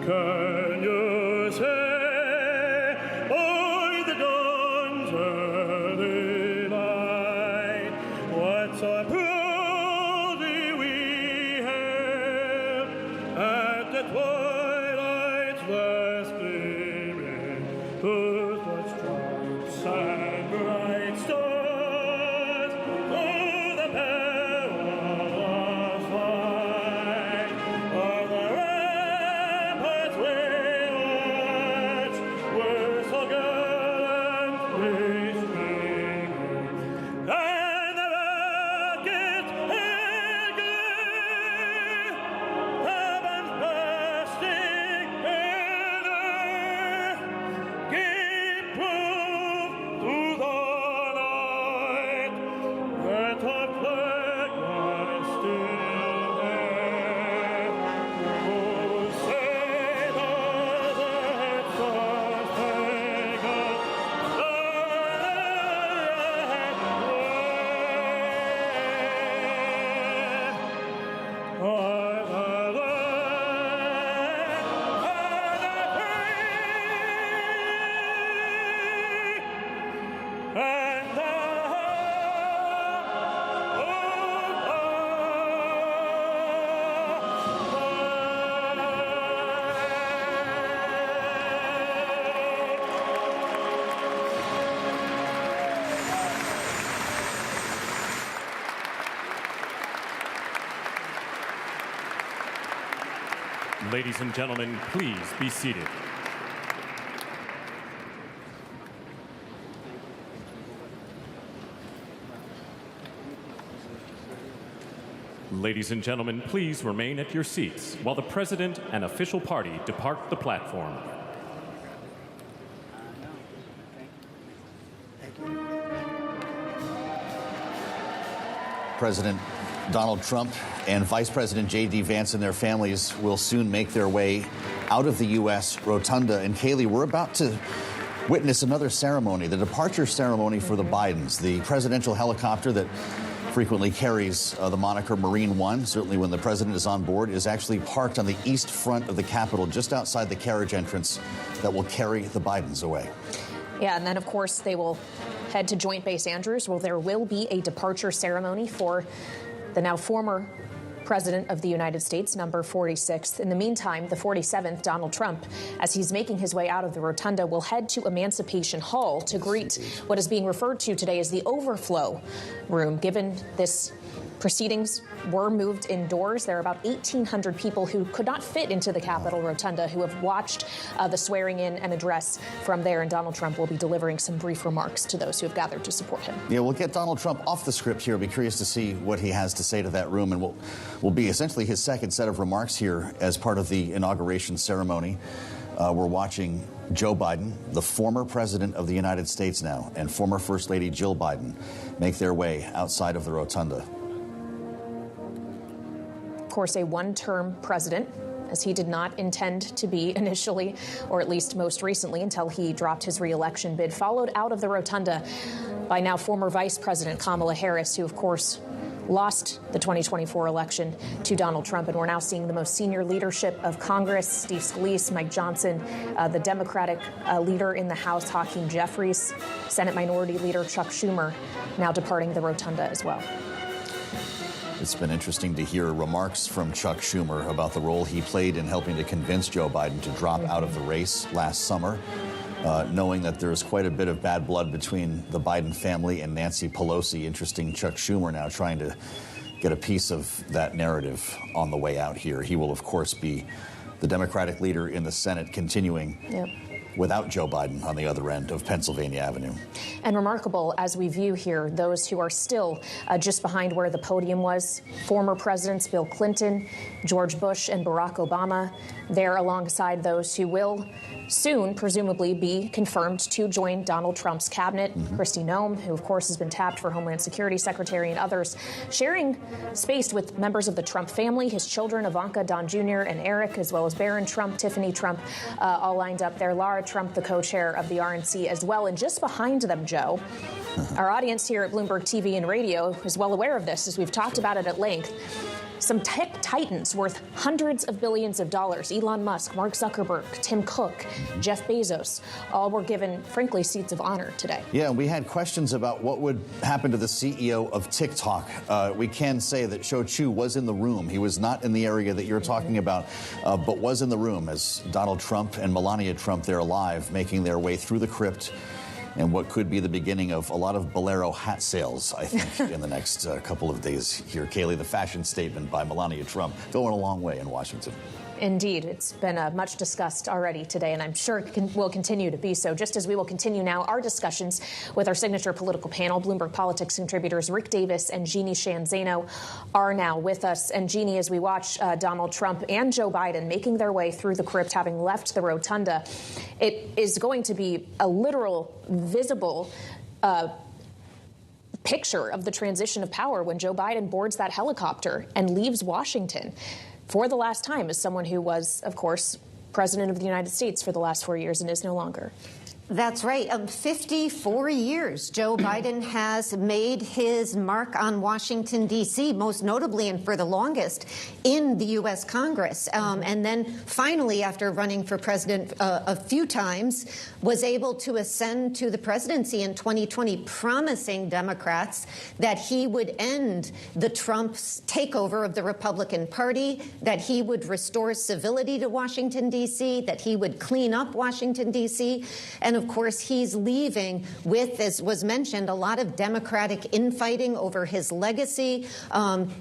Can you say, o'er the dawn's early light, what so proudly we hailed at the twilight Ladies and gentlemen, please be seated. Ladies and gentlemen, please remain at your seats while the President and official party depart the platform. President Donald Trump and Vice President J.D. Vance and their families will soon make their way out of the U.S. rotunda. And Kaylee, we're about to witness another ceremony, the departure ceremony for the Bidens. The presidential helicopter that frequently carries the moniker Marine One, certainly when the president is on board, is actually parked on the east front of the Capitol, just outside the carriage entrance that will carry the Bidens away. Yeah, and then, of course, they will head to Joint Base Andrews, where there will be a departure ceremony for the now former President of the United States, number 46. In the meantime, the 47th, Donald Trump, as he's making his way out of the rotunda, will head to Emancipation Hall to greet what is being referred to today as the overflow room. Given this proceedings were moved indoors, there are about 1,800 people who could not fit into the Capitol rotunda who have watched the swearing in and address from there, and Donald Trump will be delivering some brief remarks to those who have gathered to support him. Yeah, we'll get Donald Trump off the script here. I'll be curious to see what he has to say to that room, and will be essentially his second set of remarks here as part of the inauguration ceremony. We're watching Joe Biden, the former president of the United States now, and former First Lady Jill Biden make their way outside of the rotunda. Of course, a one-term president, as he did not intend to be initially, or at least most recently, until he dropped his re-election bid, followed out of the rotunda by now former Vice President Kamala Harris, who, of course, lost the 2024 election to Donald Trump. And we're now seeing the most senior leadership of Congress, Steve Scalise, Mike Johnson, the Democratic leader in the House, Hakeem Jeffries, Senate Minority Leader Chuck Schumer, now departing the rotunda as well. It's been interesting to hear remarks from Chuck Schumer about the role he played in helping to convince Joe Biden to drop out of the race last summer, knowing that there's quite a bit of bad blood between the Biden family and Nancy Pelosi. Interesting, Chuck Schumer now trying to get a piece of that narrative on the way out here. He will, of course, be the Democratic leader in the Senate, continuing without Joe Biden on the other end of Pennsylvania Avenue. And remarkable, as we view here, those who are still just behind where the podium was, former presidents Bill Clinton, George Bush, and Barack Obama, there alongside those who will soon, presumably, be confirmed to join Donald Trump's cabinet. Kristi Noem, who, of course, has been tapped for Homeland Security Secretary, and others, sharing space with members of the Trump family, his children, Ivanka, Don Jr., and Eric, as well as Barron Trump, Tiffany Trump, all lined up there. Laura Trump, the co-chair of the RNC, as well. And just behind them, Joe, our audience here at Bloomberg TV and radio is well aware of this, as we've talked about it at length. Some tech titans worth hundreds of billions of dollars, Elon Musk, Mark Zuckerberg, Tim Cook, Jeff Bezos, all were given, frankly, seats of honor today. Yeah, we had questions about what would happen to the CEO of TikTok. We can say that Shou Chew was in the room. He was not in the area that you're talking about, but was in the room as Donald Trump and Melania Trump, they're alive, making their way through the crypt. And what could be the beginning of a lot of Bolero hat sales, I think, in the next couple of days here. Kaylee, the fashion statement by Melania Trump going a long way in Washington. Indeed. It's been much discussed already today, and I'm sure it will continue to be so, just as we will continue now our discussions with our signature political panel. Bloomberg Politics contributors Rick Davis and Jeannie Sheehan Zaino are now with us. And Jeannie, as we watch Donald Trump and Joe Biden making their way through the crypt, having left the rotunda, it is going to be a literal, visible picture of the transition of power when Joe Biden boards that helicopter and leaves Washington for the last time as someone who was, of course, president of the United States for the last 4 years and is no longer. That's right. 54 years, Joe Biden has made his mark on Washington, D.C., most notably and for the longest in the U.S. Congress. And then finally, after running for president a few times, was able to ascend to the presidency in 2020, promising Democrats that he would end the Trump's takeover of the Republican Party, that he would restore civility to Washington, D.C., that he would clean up Washington, D.C., and of course, he's leaving with, as was mentioned, a lot of Democratic infighting over his legacy.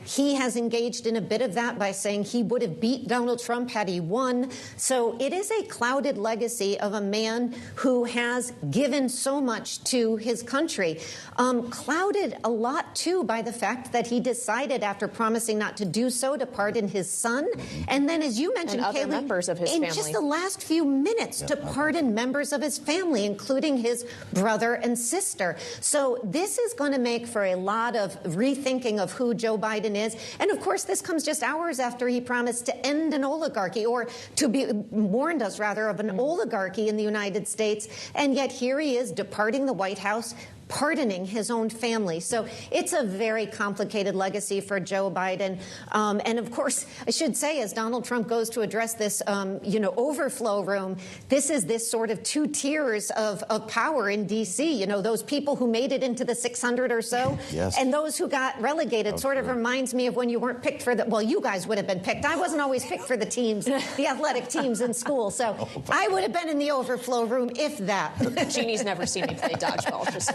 He has engaged in a bit of that by saying he would have beat Donald Trump had he won. So it is a clouded legacy of a man who has given so much to his country. Clouded a lot, too, by the fact that he decided, after promising not to do so, to pardon his son. And then, as you mentioned, and other Kayleigh, members of his in family. just the last few minutes, to pardon members of his family, including his brother and sister. So this is going to make for a lot of rethinking of who Joe Biden is. And, of course, this comes just hours after he promised to end an oligarchy, or to be warned us, rather, of an oligarchy in the United States. And yet here he is departing the White House, pardoning his own family. So it's a very complicated legacy for Joe Biden. And of course, I should say, as Donald Trump goes to address this, overflow room, this is this sort of two tiers of power in D.C. You know, those people who made it into the 600 or so, yes, and those who got relegated. Sort of reminds me of when you weren't picked for the, well, you guys would have been picked. I wasn't always picked for the teams, the athletic teams in school. So I would have been in the overflow room, if that. Jeannie's never seen me play dodgeball. Just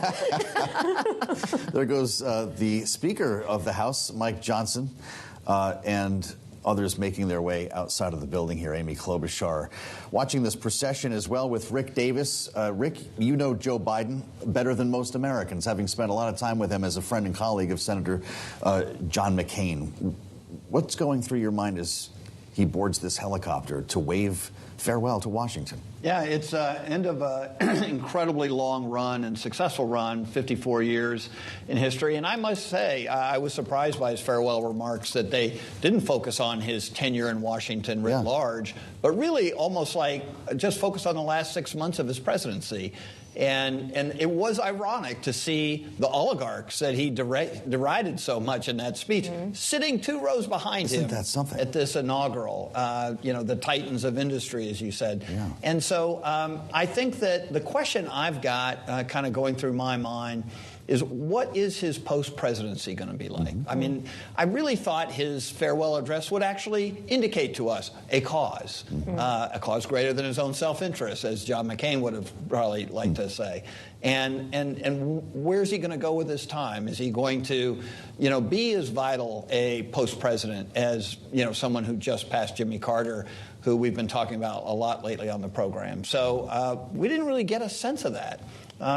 There goes the Speaker of the House, Mike Johnson, and others making their way outside of the building here. Amy Klobuchar watching this procession as well with Rick Davis. Rick, you know Joe Biden better than most Americans, having spent a lot of time with him as a friend and colleague of Senator John McCain. What's going through your mind as he boards this helicopter to wave farewell to Washington? Yeah, it's end of an incredibly long run and successful run, 54 years in history. And I must say, I was surprised by his farewell remarks that they didn't focus on his tenure in Washington writ large, but really almost like just focused on the last 6 months of his presidency. And it was ironic to see the oligarchs that he derided so much in that speech sitting 2 rows behind him at this inaugural, the titans of industry, as you said. Yeah. And so I think that the question I've got kind of going through my mind is, what is his post-presidency going to be like? I mean, I really thought his farewell address would actually indicate to us a cause greater than his own self-interest, as John McCain would have probably liked to say. And where's he going to go with his time? Is he going to, be as vital a post-president as, someone who just passed Jimmy Carter, who we've been talking about a lot lately on the program? So we didn't really get a sense of that.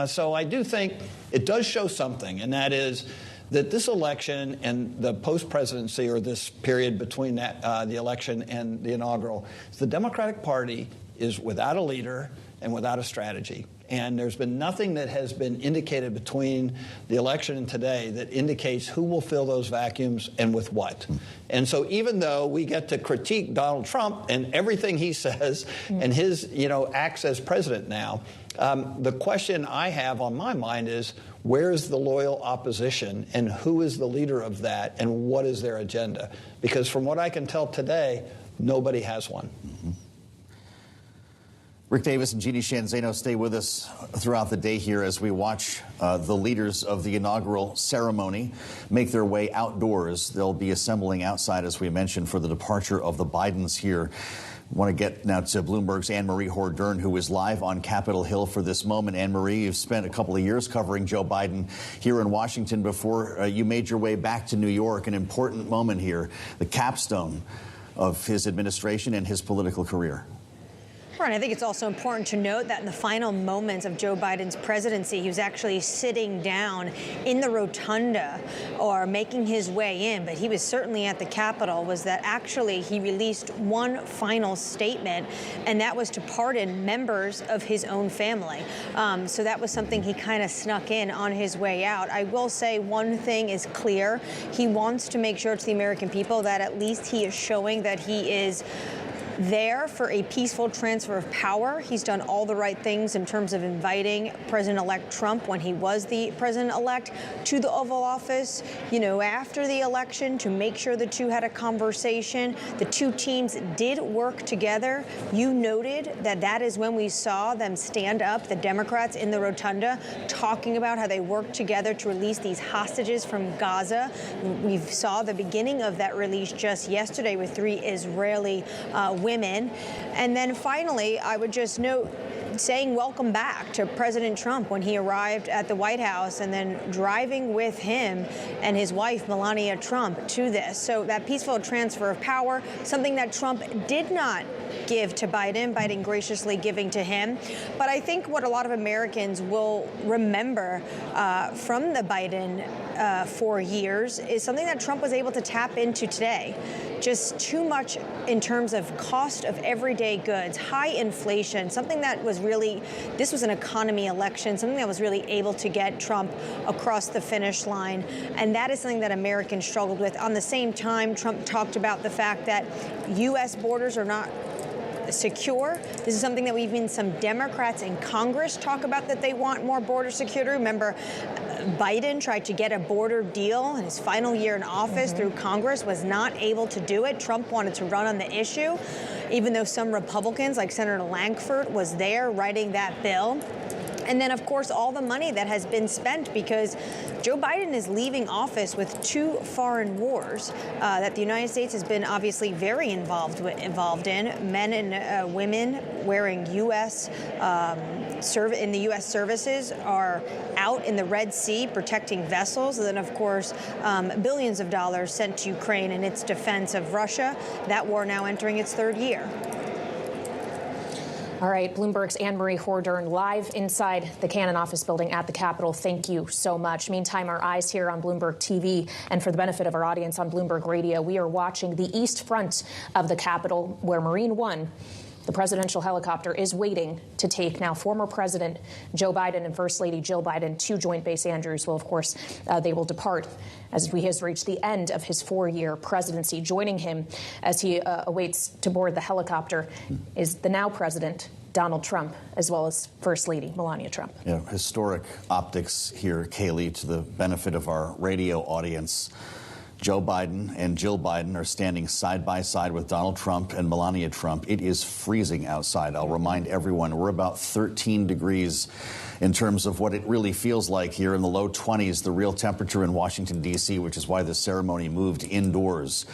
So I do think it does show something, and that is that this election and the post-presidency, or this period between the election and the inaugural, the Democratic Party is without a leader and without a strategy. And there's been nothing that has been indicated between the election and today that indicates who will fill those vacuums and with what. And so even though we get to critique Donald Trump and everything he says and his, acts as president now, the question I have on my mind is, where is the loyal opposition, and who is the leader of that, and what is their agenda? Because from what I can tell today, nobody has one. Rick Davis and Jeannie Shanzano stay with us throughout the day here as we watch the leaders of the inaugural ceremony make their way outdoors. They'll be assembling outside, as we mentioned, for the departure of the Bidens here. I want to get now to Bloomberg's Anne-Marie Hordern, who is live on Capitol Hill for this moment. Anne-Marie, you've spent a couple of years covering Joe Biden here in Washington before you made your way back to New York. An important moment here, the capstone of his administration and his political career. Right. I think it's also important to note that in the final moments of Joe Biden's presidency, he was actually sitting down in the rotunda or making his way in, but he was certainly at the Capitol, was that actually he released one final statement, and that was to pardon members of his own family. So that was something he kind of snuck in on his way out. I will say one thing is clear. He wants to make sure to the American people that at least he is showing that he is there for a peaceful transfer of power. He's done all the right things in terms of inviting President-elect Trump, when he was the president-elect, to the Oval Office, after the election, to make sure the two had a conversation. The two teams did work together. You noted that is when we saw them stand up, the Democrats in the rotunda, talking about how they worked together to release these hostages from Gaza. We saw the beginning of that release just yesterday with 3 Israeli women. And then finally, I would just note, saying welcome back to President Trump when he arrived at the White House, and then driving with him and his wife, Melania Trump, to this. So that peaceful transfer of power, something that Trump did not give to Biden graciously giving to him. But I think what a lot of Americans will remember from the Biden 4 years is something that Trump was able to tap into today. Just too much in terms of cost of everyday goods, high inflation, something that was really, this was an economy election, something that was really able to get Trump across the finish line. And that is something that Americans struggled with. On the same time, Trump talked about the fact that U.S. borders are not secure. This is something that we've seen some Democrats in Congress talk about, that they want more border security. Remember, Biden tried to get a border deal in his final year in office through Congress, was not able to do it. Trump wanted to run on the issue, even though some Republicans, like Senator Lankford, was there writing that bill. And then, of course, all the money that has been spent, because Joe Biden is leaving office with 2 foreign wars that the United States has been obviously very involved in. Men and women wearing U.S. In the U.S. services are out in the Red Sea protecting vessels. And then, of course, billions of dollars sent to Ukraine in its defense of Russia. That war now entering its 3rd year. All right, Bloomberg's Anne-Marie Hordern live inside the Cannon office building at the Capitol. Thank you so much. Meantime, our eyes here on Bloomberg TV, and for the benefit of our audience on Bloomberg Radio, we are watching the east front of the Capitol, where Marine One, the presidential helicopter, is waiting to take now former President Joe Biden and First Lady Jill Biden to Joint Base Andrews. Well, of course, they will depart as he has reached the end of his 4-year presidency. Joining him as he awaits to board the helicopter is the now president, Donald Trump, as well as First Lady Melania Trump. Yeah, historic optics here, Kaylee, to the benefit of our radio audience. Joe Biden and Jill Biden are standing side by side with Donald Trump and Melania Trump. It is freezing outside. I'll remind everyone, we're about 13 degrees in terms of what it really feels like here, in the low 20s, the real temperature in Washington, D.C., which is why the ceremony moved indoors.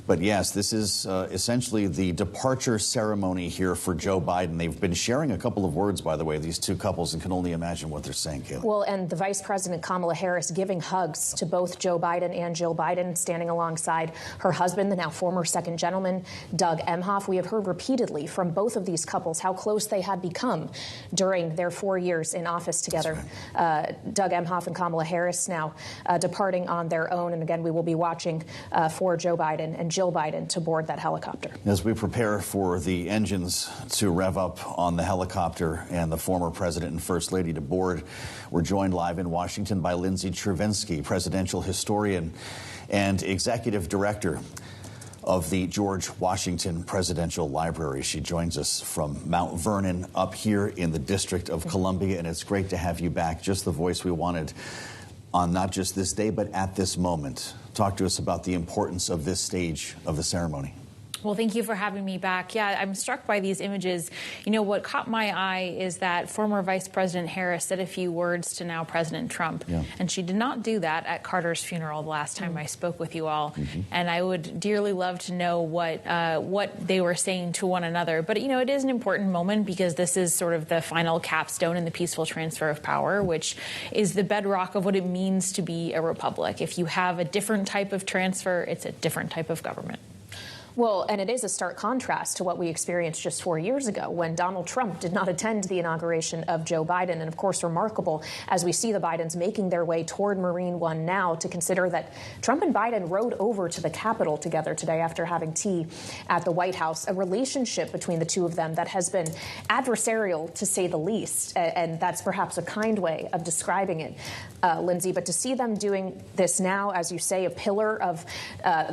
But yes, this is essentially the departure ceremony here for Joe Biden. They've been sharing a couple of words, by the way, these two couples, and can only imagine what they're saying, Kayla. Well, and the Vice President Kamala Harris giving hugs to both Joe Biden and Jill Biden, standing alongside her husband, the now former second gentleman, Doug Emhoff. We have heard repeatedly from both of these couples how close they had become during their 4 years in office together. Right. Doug Emhoff and Kamala Harris now departing on their own. And again, we will be watching for Joe Biden and Jill Biden to board that helicopter. As we prepare for the engines to rev up on the helicopter and the former president and first lady to board, we're joined live in Washington by Lindsay Chervinsky, presidential historian and executive director of the George Washington Presidential Library. She joins us from Mount Vernon up here in the District of Columbia, and it's great to have you back. Just the voice we wanted on not just this day, but at this moment. Talk to us about the importance of this stage of the ceremony. Well, thank you for having me back. Yeah, I'm struck by these images. You know, what caught my eye is that former Vice President Harris said a few words to now President Trump. Yeah. And she did not do that at Carter's funeral the last time I spoke with you all. And I would dearly love to know what they were saying to one another. But, you know, it is an important moment because this is sort of the final capstone in the peaceful transfer of power, which is the bedrock of what it means to be a republic. If you have a different type of transfer, it's a different type of government. Well, and it is a stark contrast to what we experienced just 4 years ago when Donald Trump did not attend the inauguration of Joe Biden. And, of course, remarkable as we see the Bidens making their way toward Marine One now, to consider that Trump and Biden rode over to the Capitol together today after having tea at the White House, a relationship between the two of them that has been adversarial, to say the least. And that's perhaps a kind way of describing it, Lindsay. But to see them doing this now, as you say, a pillar of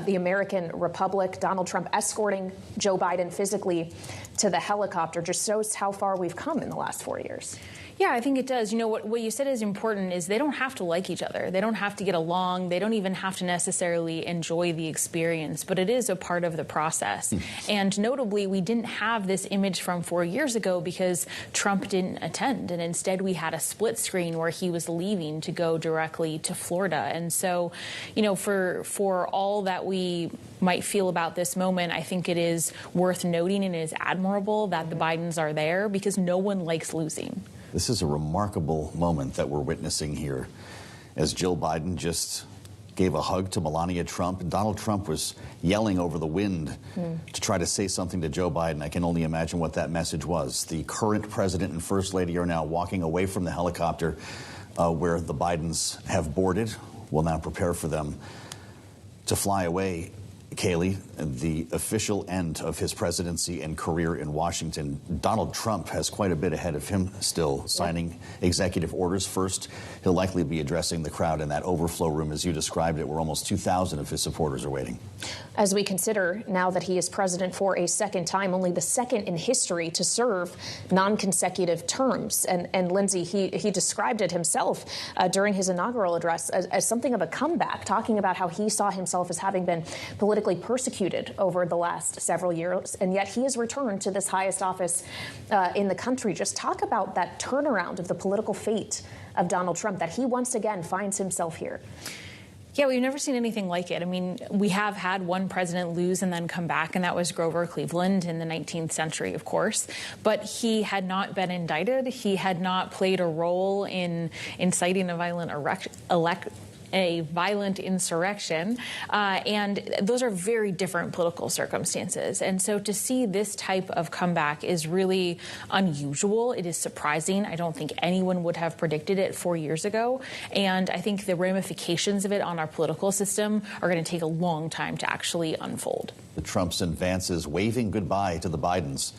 the American Republic, Donald Trump escorting Joe Biden physically to the helicopter, just shows how far we've come in the last 4 years. Yeah, I think it does. You know, what you said is important is they don't have to like each other. They don't have to get along. They don't even have to necessarily enjoy the experience, but it is a part of the process. And notably, we didn't have this image from 4 years ago because Trump didn't attend. And instead, we had a split screen where he was leaving to go directly to Florida. And so, you know, for all that we might feel about this moment, I think it is worth noting and it is admirable that the Bidens are there because no one likes losing. This is a remarkable moment that we're witnessing here as Jill Biden just gave a hug to Melania Trump. And Donald Trump was yelling over the wind to try to say something to Joe Biden. I can only imagine what that message was. The current president and first lady are now walking away from the helicopter where the Bidens have boarded. We'll now prepare for them to fly away. Kaylee, the official end of his presidency and career in Washington. Donald Trump has quite a bit ahead of him still, signing executive orders. First, he'll likely be addressing the crowd in that overflow room, as you described it, where almost 2,000 of his supporters are waiting. As we consider now that he is president for a second time, only the second in history to serve non-consecutive terms. And Lindsay, he described it himself during his inaugural address as something of a comeback, talking about how he saw himself as having been politically persecuted over the last several years, and yet he has returned to this highest office in the country. Just talk about that turnaround of the political fate of Donald Trump, that he once again finds himself here. Yeah, we've never seen anything like it. I mean, we have had one president lose and then come back, and that was Grover Cleveland in the 19th century, of course. But he had not been indicted. He had not played a role in inciting a violent insurrection, and those are very different political circumstances. And so to see this type of comeback is really unusual. It is surprising. I don't think anyone would have predicted it 4 years ago. And I think the ramifications of it on our political system are going to take a long time to actually unfold. The Trumps and Vances waving goodbye to the Bidens.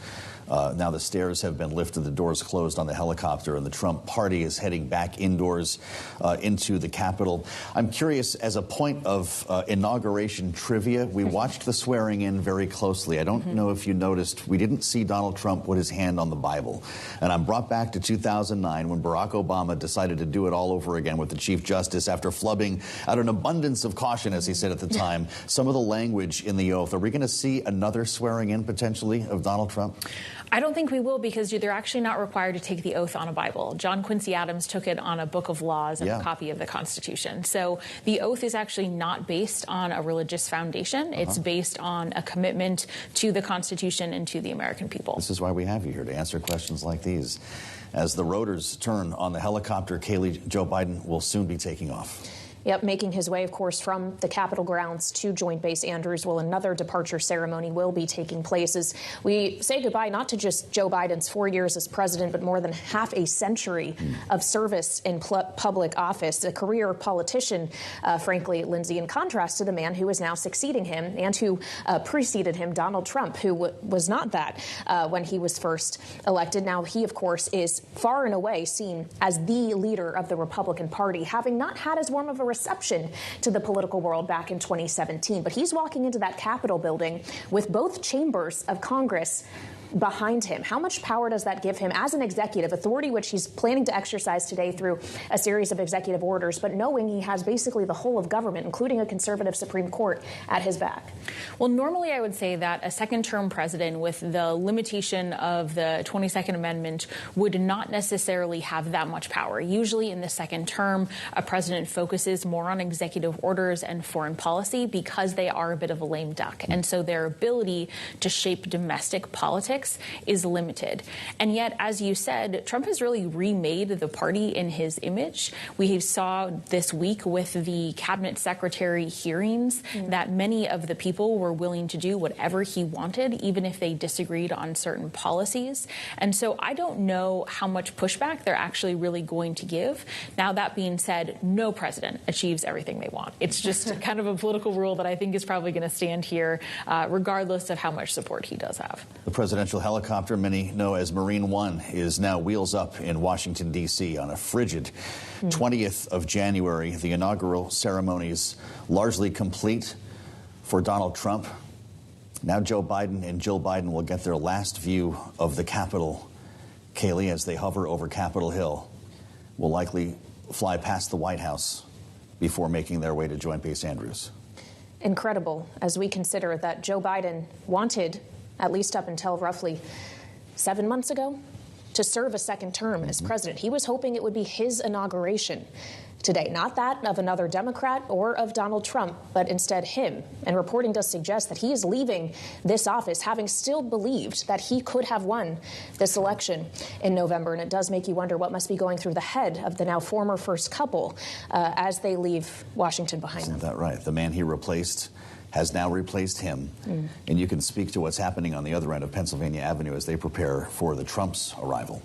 Now the stairs have been lifted, the doors closed on the helicopter, and the Trump party is heading back indoors into the Capitol. I'm curious, as a point of inauguration trivia, we watched the swearing in very closely. I don't know if you noticed, we didn't see Donald Trump put his hand on the Bible. And I'm brought back to 2009 when Barack Obama decided to do it all over again with the Chief Justice after flubbing out an abundance of caution, as he said at the time, some of the language in the oath. Are we going to see another swearing in potentially of Donald Trump? I don't think we will, because they're actually not required to take the oath on a Bible. John Quincy Adams took it on a book of laws and a copy of the Constitution. So the oath is actually not based on a religious foundation. It's based on a commitment to the Constitution and to the American people. This is why we have you here, to answer questions like these. As the rotors turn on the helicopter, Kaylee, Joe Biden will soon be taking off. Yep, making his way, of course, from the Capitol grounds to Joint Base Andrews. Well, another departure ceremony will be taking place as we say goodbye not to just Joe Biden's 4 years as president, but more than half a century of service in public office. A career politician, frankly, Lindsay, in contrast to the man who is now succeeding him and who preceded him, Donald Trump, who was not that when he was first elected. Now, he, of course, is far and away seen as the leader of the Republican Party, having not had as warm of a reception to the political world back in 2017. But he's walking into that Capitol building with both chambers of Congress behind him. How much power does that give him as an executive authority, which he's planning to exercise today through a series of executive orders, but knowing he has basically the whole of government, including a conservative Supreme Court, at his back? Well, normally I would say that a second-term president with the limitation of the 22nd Amendment would not necessarily have that much power. Usually in the second term, a president focuses more on executive orders and foreign policy because they are a bit of a lame duck. And so their ability to shape domestic politics is limited. And yet, as you said, Trump has really remade the party in his image. We saw this week with the cabinet secretary hearings that many of the people were willing to do whatever he wanted, even if they disagreed on certain policies. And so I don't know how much pushback they're actually really going to give. Now, that being said, no president achieves everything they want. It's just kind of a political rule that I think is probably going to stand here, regardless of how much support he does have. The presidential helicopter, many know as Marine One, is now wheels up in Washington, D.C. on a frigid 20th of January. The inaugural ceremonies largely complete for Donald Trump. Now Joe Biden and Jill Biden will get their last view of the Capitol Kaylee, as they hover over Capitol Hill, will likely fly past the White House before making their way to Joint Base Andrews. Incredible, as we consider that Joe Biden wanted, at least up until roughly 7 months ago, to serve a second term as president. He was hoping it would be his inauguration today, not that of another Democrat or of Donald Trump, but instead him. And reporting does suggest that he is leaving this office having still believed that he could have won this election in November. And it does make you wonder what must be going through the head of the now former first couple as they leave Washington behind them. Isn't that right? The man he replaced has now replaced him. And you can speak to what's happening on the other end of Pennsylvania Avenue as they prepare for the Trump's arrival.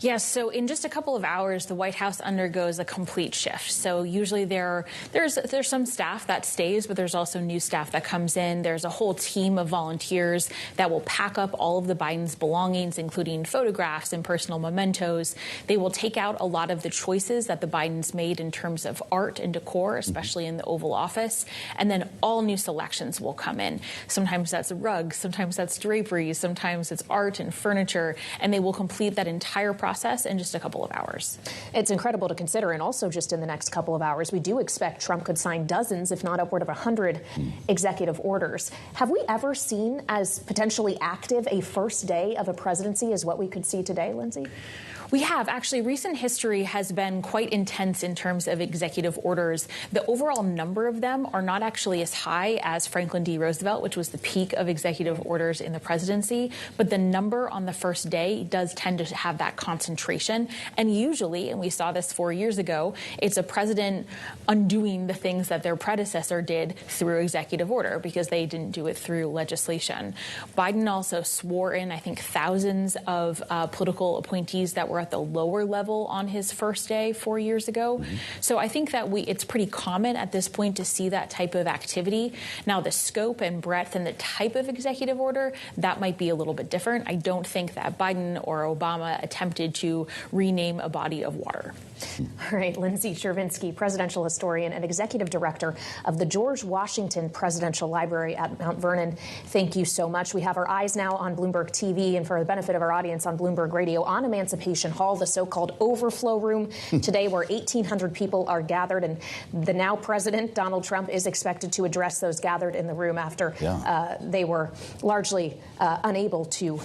Yes, so in just a couple of hours, the White House undergoes a complete shift. So usually there's some staff that stays, but there's also new staff that comes in. There's a whole team of volunteers that will pack up all of the Biden's belongings, including photographs and personal mementos. They will take out a lot of the choices that the Bidens made in terms of art and decor, especially in the Oval Office. And then all new selections will come in. Sometimes that's rugs, sometimes that's draperies, sometimes it's art and furniture, and they will complete that entire process in just a couple of hours. It's incredible to consider, and also just in the next couple of hours, we do expect Trump could sign dozens, if not upward of 100 executive orders. Have we ever seen as potentially active a first day of a presidency as what we could see today, Lindsay? We have. Actually, recent history has been quite intense in terms of executive orders. The overall number of them are not actually as high as Franklin D. Roosevelt, which was the peak of executive orders in the presidency. But the number on the first day does tend to have that concentration. And usually, and we saw this 4 years ago, it's a president undoing the things that their predecessor did through executive order because they didn't do it through legislation. Biden also swore in, I think, thousands of political appointees that were at the lower level on his first day 4 years ago. So I think that it's pretty common at this point to see that type of activity. Now, the scope and breadth and the type of executive order, that might be a little bit different. I don't think that Biden or Obama attempted to rename a body of water. All right, Lindsay Chervinsky, presidential historian and executive director of the George Washington Presidential Library at Mount Vernon. Thank you so much. We have our eyes now on Bloomberg TV and for the benefit of our audience on Bloomberg Radio on Emancipation Hall, the so-called overflow room today where 1,800 people are gathered. And the now president, Donald Trump, is expected to address those gathered in the room after they were largely unable to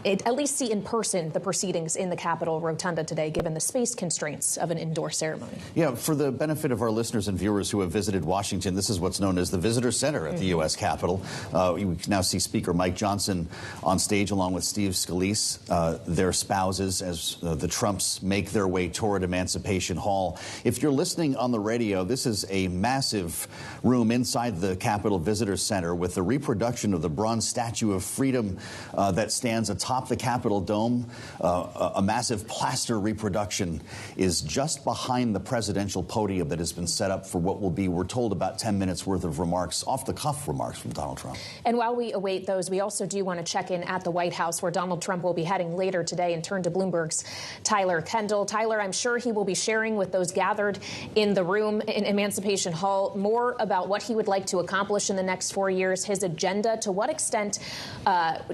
at least see in person the proceedings in the Capitol Rotunda today, given the space constraints of an indoor ceremony. Yeah, for the benefit of our listeners and viewers who have visited Washington, this is what's known as the Visitor Center at the U.S. Capitol. We can now see Speaker Mike Johnson on stage along with Steve Scalise, their spouses, as the Trumps make their way toward Emancipation Hall. If you're listening on the radio, this is a massive room inside the Capitol Visitor Center with the reproduction of the bronze statue of freedom that stands atop the Capitol Dome. A massive plaster reproduction is just behind the presidential podium that has been set up for what will be, we're told, about 10 minutes worth of remarks, off-the-cuff remarks from Donald Trump. And while we await those, we also do want to check in at the White House, where Donald Trump will be heading later today, and turn to Bloomberg's Tyler Kendall. Tyler, I'm sure he will be sharing with those gathered in the room in Emancipation Hall more about what he would like to accomplish in the next 4 years, his agenda. To what extent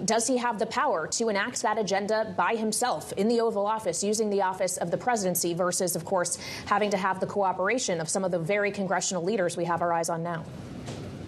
does he have the power to enact that agenda by himself in the Oval Office, using the office of the presidency, versus, of course, having to have the cooperation of some of the very congressional leaders we have our eyes on now?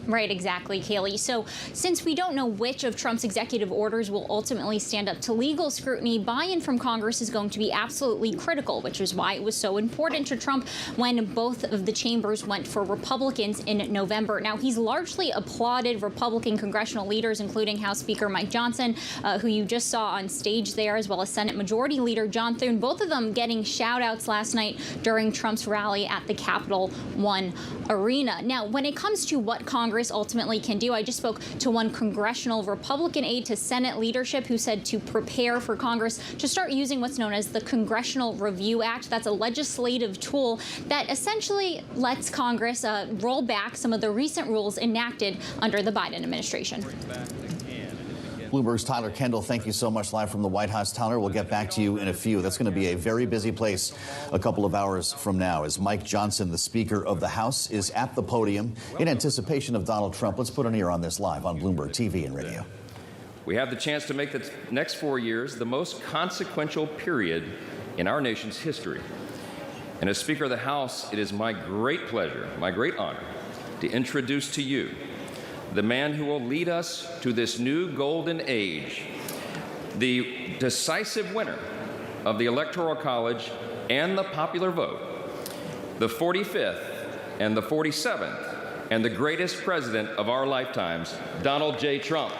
Right, exactly, Kaylee. So since we don't know which of Trump's executive orders will ultimately stand up to legal scrutiny, buy-in from Congress is going to be absolutely critical, which is why it was so important to Trump when both of the chambers went for Republicans in November. Now, he's largely applauded Republican congressional leaders, including House Speaker Mike Johnson, who you just saw on stage there, as well as Senate Majority Leader John Thune, both of them getting shout-outs last night during Trump's rally at the Capital One Arena. Now, when it comes to what Congress ultimately can do, I just spoke to one congressional Republican aide to Senate leadership who said to prepare for Congress to start using what's known as the Congressional Review Act. That's a legislative tool that essentially lets Congress roll back some of the recent rules enacted under the Biden administration. Bloomberg's Tyler Kendall, thank you so much, live from the White House. Tyler, we'll get back to you in a few. That's going to be a very busy place a couple of hours from now, as Mike Johnson, the Speaker of the House, is at the podium in anticipation of Donald Trump. Let's put an ear on this live on Bloomberg TV and radio. We have the chance to make the next 4 years the most consequential period in our nation's history. And as Speaker of the House, it is my great pleasure, my great honor, to introduce to you the man who will lead us to this new golden age, the decisive winner of the Electoral College and the popular vote, the 45th and the 47th, and the greatest president of our lifetimes, Donald J. Trump.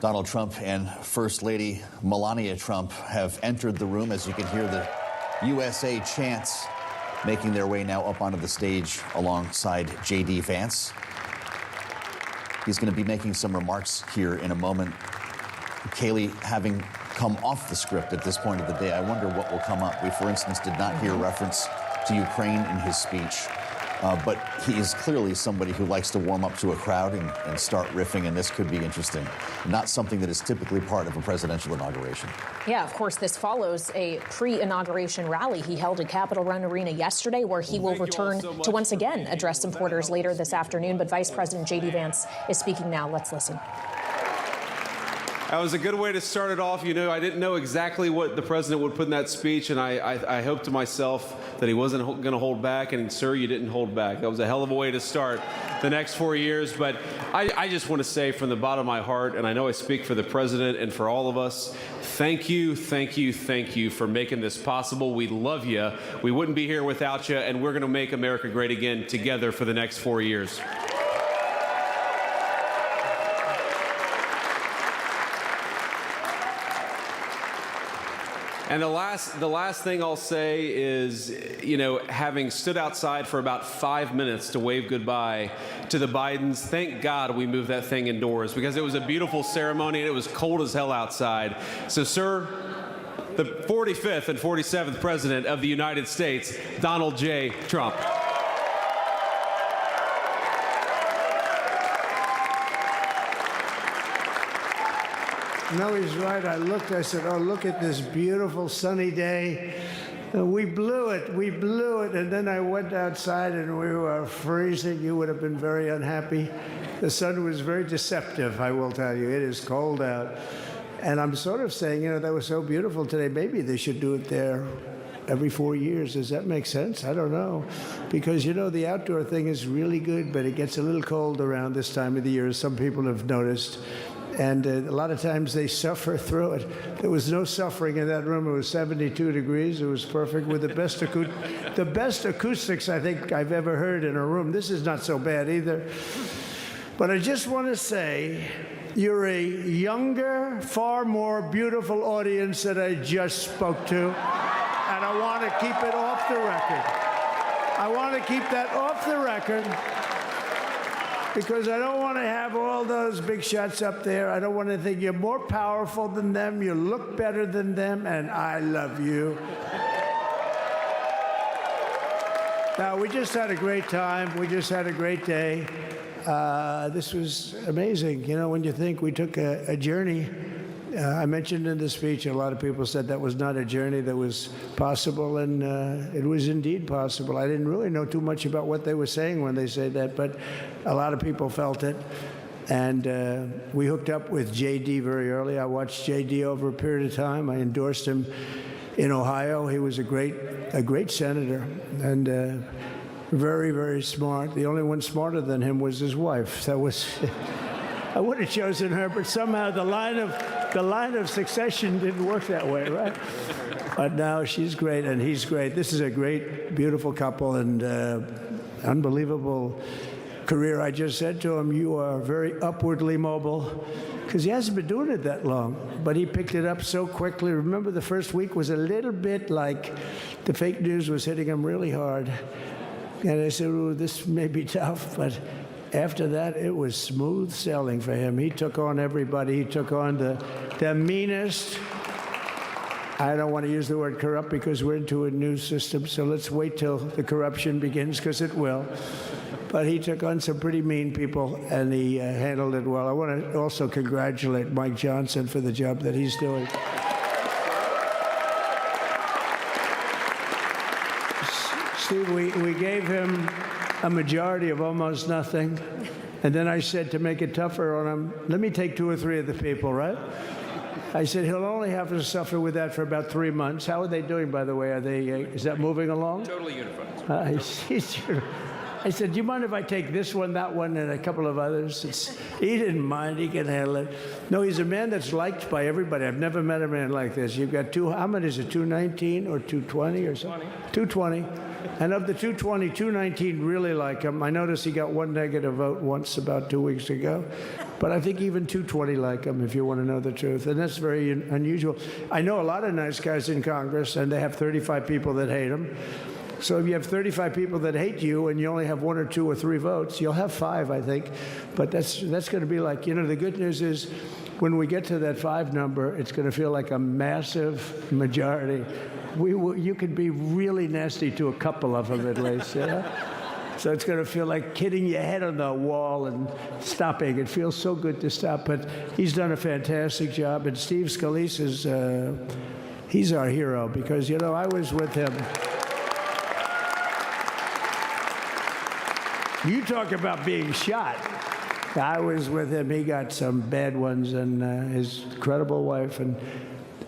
Donald Trump and First Lady Melania Trump have entered the room. As you can hear the USA chants making their way now up onto the stage alongside J.D. Vance. He's going to be making some remarks here in a moment. Kayleigh, having come off the script at this point of the day, I wonder what will come up. We, for instance, did not hear reference to Ukraine in his speech. But he is clearly somebody who likes to warm up to a crowd and start riffing, and this could be interesting. Not something that is typically part of a presidential inauguration. Yeah, of course, this follows a pre-inauguration rally he held at Capitol Run Arena yesterday, where he will return to once again address supporters later this afternoon. But Vice President J.D. Vance is speaking now. Let's listen. That was a good way to start it off. You know, I didn't know exactly what the president would put in that speech, and I hoped to myself that he wasn't going to hold back, and sir, you didn't hold back. That was a hell of a way to start the next 4 years. But I just want to say from the bottom of my heart, and I know I speak for the president and for all of us, thank you, thank you, thank you for making this possible. We love you. We wouldn't be here without you, and we're going to make America great again together for the next 4 years. And the last thing I'll say is, you know, having stood outside for about 5 minutes to wave goodbye to the Bidens, thank God we moved that thing indoors, because it was a beautiful ceremony and it was cold as hell outside. So, sir, the 45th and 47th President of the United States, Donald J. Trump. No, he's right. I looked, I said, oh, look at this beautiful sunny day. We blew it, and then I went outside and we were freezing. You would have been very unhappy. The sun was very deceptive, I will tell you. It is cold out. And I'm sort of saying, you know, that was so beautiful today. Maybe they should do it there every 4 years. Does that make sense? I don't know. Because, you know, the outdoor thing is really good, but it gets a little cold around this time of the year, as some people have noticed. And a lot of times they suffer through it. There was no suffering in that room. It was 72 degrees. It was perfect with the best acoustics I think I've ever heard in a room. This is not so bad either. But I just want to say, you're a younger, far more beautiful audience that I just spoke to. And I want to keep it off the record. I want to keep that off the record. Because I don't want to have all those big shots up there. I don't want to think you're more powerful than them, you look better than them, and I love you. Now, we just had a great time. We just had a great day. This was amazing. You know, when you think we took a journey, I mentioned in the speech, a lot of people said that was not a journey that was possible, and it was indeed possible. I didn't really know too much about what they were saying when they said that, but a lot of people felt it. And we hooked up with J.D. very early. I watched J.D. over a period of time. I endorsed him in Ohio. He was a great senator, and very, very smart. The only one smarter than him was his wife. That was... I would have chosen her, but somehow the line of succession didn't work that way, right? But now she's great and he's great. This is a great, beautiful couple and unbelievable career. I just said to him, you are very upwardly mobile, because he hasn't been doing it that long, but he picked it up so quickly. Remember, the first week was a little bit like the fake news was hitting him really hard. And I said, ooh, this may be tough, but after that, it was smooth sailing for him. He took on everybody. He took on the meanest. I don't want to use the word corrupt because we're into a new system, so let's wait till the corruption begins, because it will. But he took on some pretty mean people, and he handled it well. I want to also congratulate Mike Johnson for the job that he's doing. Steve, we gave him a majority of almost nothing, and then I said to make it tougher on him, let me take 2 or 3 of the people, right? I said he'll only have to suffer with that for about 3 months. How are they doing, by the way? Are they? Is that moving along? Totally unified. I said, do you mind if I take this one, that one, and a couple of others? He didn't mind. He can handle it. No, he's a man that's liked by everybody. I've never met a man like this. You've got how many is it, 219 or 220 or something? 220. And of the 220, 219 really like him. I noticed he got 1 negative vote once about 2 weeks ago. But I think even 220 like him, if you want to know the truth. And that's very unusual. I know a lot of nice guys in Congress, and they have 35 people that hate him. So if you have 35 people that hate you and you only have 1 or 2 or 3 votes, you'll have 5, I think. But that's going to be like, the good news is when we get to that 5 number, it's going to feel like a massive majority. You could be really nasty to a couple of them at least, So it's going to feel like hitting your head on the wall and stopping. It feels so good to stop. But he's done a fantastic job. And Steve Scalise he's our hero because, I was with him. You talk about being shot. I was with him. He got some bad ones, and his incredible wife, and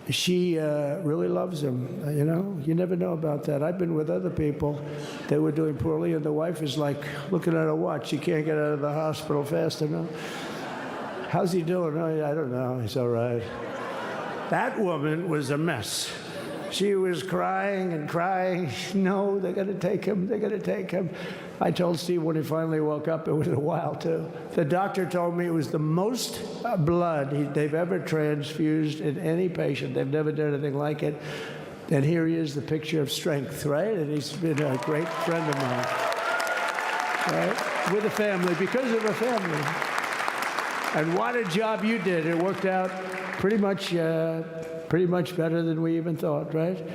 she really loves him. You never know about that. I've been with other people that were doing poorly, and the wife is like looking at a watch. She can't get out of the hospital fast enough. How's he doing? Oh, I don't know. He's all right. That woman was a mess. She was crying and crying. No, they're going to take him. They're going to take him. I told Steve when he finally woke up, it was a while, too. The doctor told me it was the most blood they've ever transfused in any patient. They've never done anything like it. And here he is, the picture of strength, right? And he's been a great friend of mine, right? With a family, because of a family. And what a job you did. It worked out pretty much better than we even thought, right?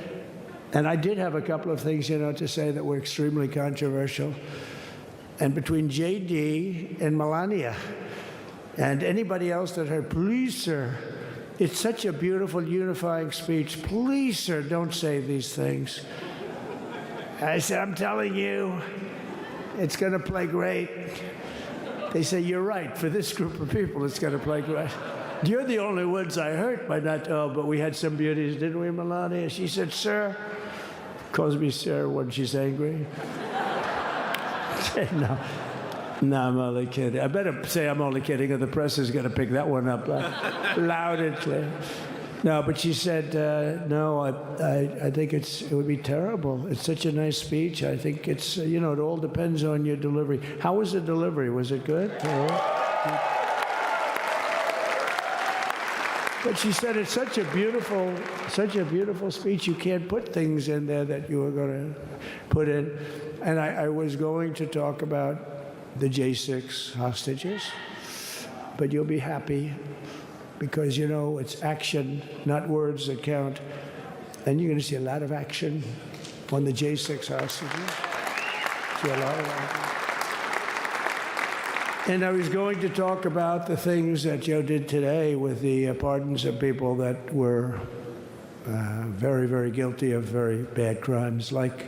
And I did have a couple of things, to say that were extremely controversial. And between J.D. and Melania and anybody else that heard, please, sir, it's such a beautiful, unifying speech. Please, sir, don't say these things. I said, I'm telling you, it's going to play great. They say, you're right. For this group of people, it's going to play great. You're the only ones I hurt by not, but we had some beauties, didn't we, Melania? She said, sir, calls me sir when she's angry. No, I'm only kidding. I better say I'm only kidding, or the press is going to pick that one up loud and clear. No, but she said, no, I think it would be terrible. It's such a nice speech. I think it's, it all depends on your delivery. How was the delivery? Was it good? But she said it's such a beautiful speech. You can't put things in there that you were going to put in. And I was going to talk about the J6 hostages, but you'll be happy because, it's action, not words that count. And you're going to see a lot of action on the J6 hostages. See a lot of action. And I was going to talk about the things that Joe did today with the pardons of people that were very, very guilty of very bad crimes, like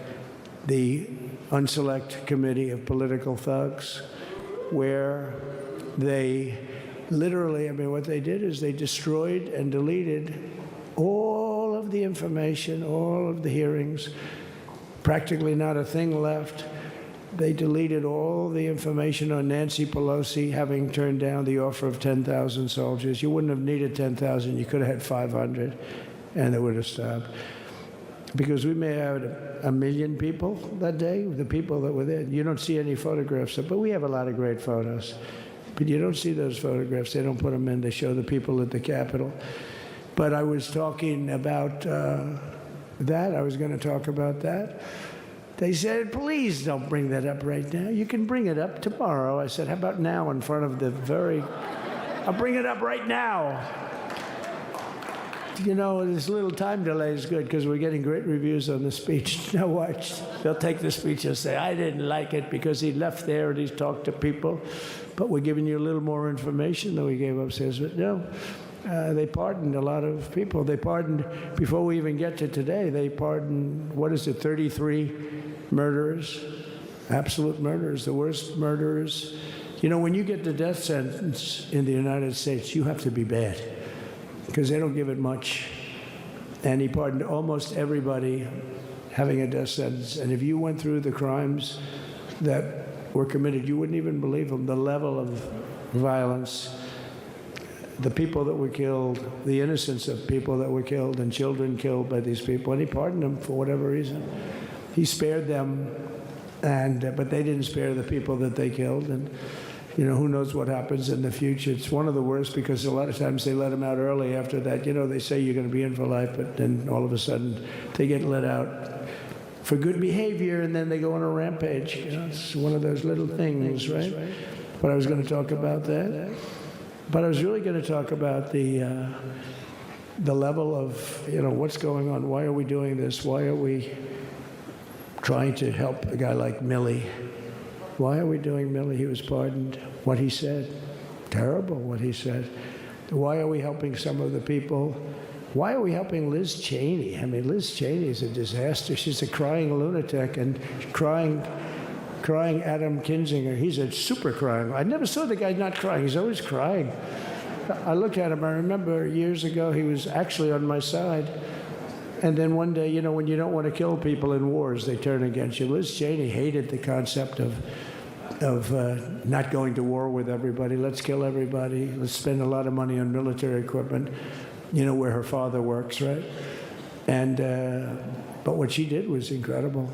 the Unselect Committee of Political Thugs, where they literally, what they did is they destroyed and deleted all of the information, all of the hearings, practically not a thing left. They deleted all the information on Nancy Pelosi having turned down the offer of 10,000 soldiers. You wouldn't have needed 10,000. You could have had 500, and it would have stopped. Because we may have had 1 million people that day, the people that were there. You don't see any photographs, but we have a lot of great photos. But you don't see those photographs. They don't put them in. They show the people at the Capitol. But I was talking about that. I was going to talk about that. They said, please don't bring that up right now. You can bring it up tomorrow. I said, how about now in front of the I'll bring it up right now. You know, this little time delay is good because we're getting great reviews on the speech. Now watch. They'll take the speech and say, I didn't like it because he left there and he's talked to people. But we're giving you a little more information than we gave upstairs. But no. They pardoned a lot of people. They pardoned, before we even get to today, they pardoned, 33 murderers, absolute murderers, the worst murderers. You know, when you get the death sentence in the United States, you have to be bad because they don't give it much. And he pardoned almost everybody having a death sentence. And if you went through the crimes that were committed, you wouldn't even believe them, the level of violence. The people that were killed, the innocence of people that were killed and children killed by these people, and he pardoned them for whatever reason. He spared them, but they didn't spare the people that they killed, and you know, who knows what happens in the future. It's one of the worst because a lot of times they let them out early after that. You know, they say you're going to be in for life, but then all of a sudden they get let out for good behavior, and then they go on a rampage. You know, it's one of those little things, right? But I was going to talk about that. But I was really going to talk about the level of, you know, what's going on. Why are we doing this? Why are we trying to help a guy like Milley? Why are we doing Milley? He was pardoned. What he said, terrible what he said. Why are we helping some of the people? Why are we helping Liz Cheney? I mean, Liz Cheney is a disaster. She's a crying lunatic and crying Adam Kinzinger. He's a super crying. I never saw the guy not crying. He's always crying. I looked at him. I remember years ago he was actually on my side. And then one day, you know, when you don't want to kill people in wars, they turn against you. Liz Cheney hated the concept of not going to war with everybody. Let's kill everybody. Let's spend a lot of money on military equipment, you know, where her father works, right? And but what she did was incredible.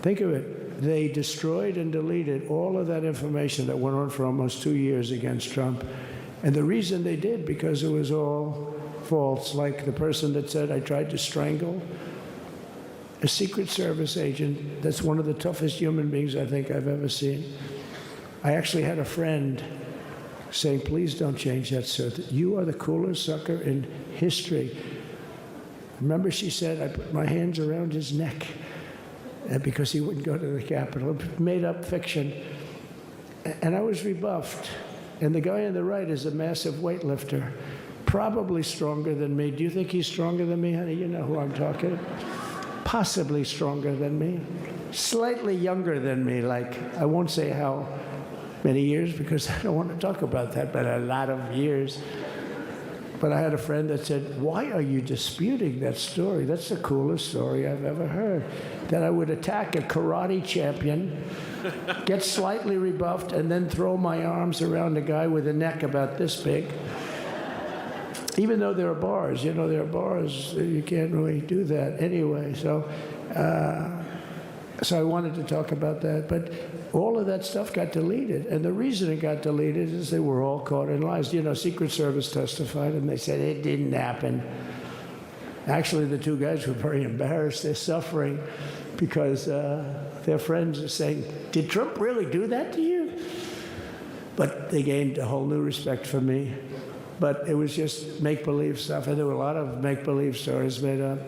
Think of it. They destroyed and deleted all of that information that went on for almost 2 years against Trump. And the reason they did, because it was all false. Like the person that said, I tried to strangle a Secret Service agent. That's one of the toughest human beings I think I've ever seen. I actually had a friend saying, please don't change that, sir. You are the coolest sucker in history. Remember, she said, I put my hands around his neck because he wouldn't go to the Capitol. Made up fiction. And I was rebuffed. And the guy on the right is a massive weightlifter, probably stronger than me. Do you think he's stronger than me, honey? You know who I'm talking. Possibly stronger than me. Slightly younger than me, like, I won't say how many years because I don't want to talk about that, but a lot of years. But I had a friend that said, why are you disputing that story? That's the coolest story I've ever heard. That I would attack a karate champion, get slightly rebuffed, and then throw my arms around a guy with a neck about this big. Even though there are bars, you know, there are bars, you can't really do that anyway. So I wanted to talk about that. But all of that stuff got deleted. And the reason it got deleted is they were all caught in lies. You know, Secret Service testified, and they said it didn't happen. Actually, the two guys were very embarrassed. They're suffering because their friends are saying, did Trump really do that to you? But they gained a whole new respect for me. But it was just make-believe stuff, and there were a lot of make-believe stories made up.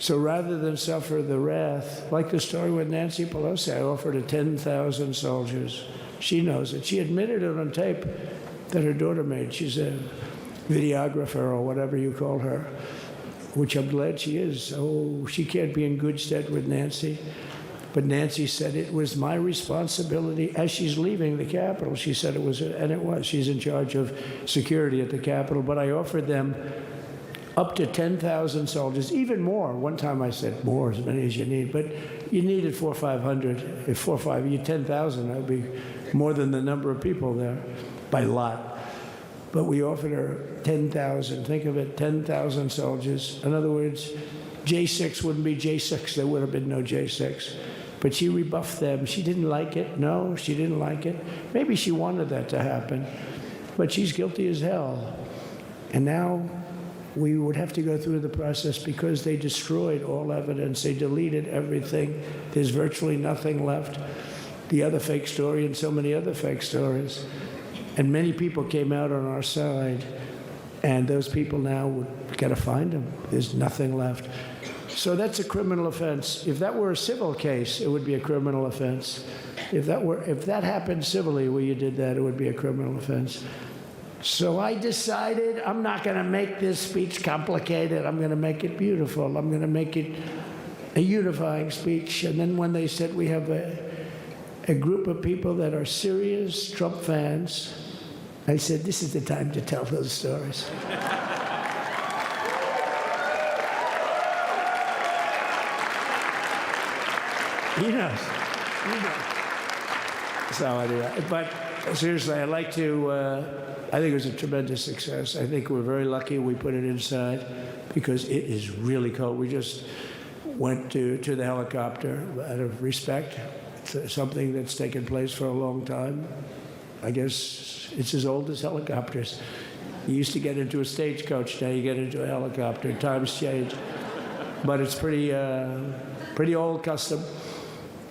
So rather than suffer the wrath, like the story with Nancy Pelosi, I offered her 10,000 soldiers. She knows it. She admitted it on tape that her daughter made. She's a videographer or whatever you call her, which I'm glad she is. Oh, she can't be in good stead with Nancy. But Nancy said it was my responsibility as she's leaving the Capitol. She said it was, and it was. She's in charge of security at the Capitol. But I offered them up to 10,000 soldiers, even more. One time I said, more, as many as you need. But You needed 400 or 500. If 4 or 5, you 10,000, that would be more than the number of people there by lot. But we offered her 10,000. Think of it, 10,000 soldiers. In other words, J6 wouldn't be J6. There would have been no J6. But she rebuffed them. She didn't like it. No, she didn't like it. Maybe she wanted that to happen. But she's guilty as hell. And now we would have to go through the process because they destroyed all evidence. They deleted everything. There's virtually nothing left. The other fake story and so many other fake stories. And many people came out on our side. And those people now, we've got to find them. There's nothing left. So that's a criminal offense. If that were a civil case, it would be a criminal offense. If that happened civilly where you did that, it would be a criminal offense. So I decided I'm not going to make this speech complicated. I'm going to make it beautiful. I'm going to make it a unifying speech. And then when they said we have a group of people that are serious Trump fans, I said, this is the time to tell those stories. He knows. So anyway, but seriously, I'd like to, I think it was a tremendous success. I think we're very lucky we put it inside because it is really cold. We just went to the helicopter out of respect. It's something that's taken place for a long time. I guess it's as old as helicopters. You used to get into a stagecoach, now you get into a helicopter. Times change. But it's pretty old custom.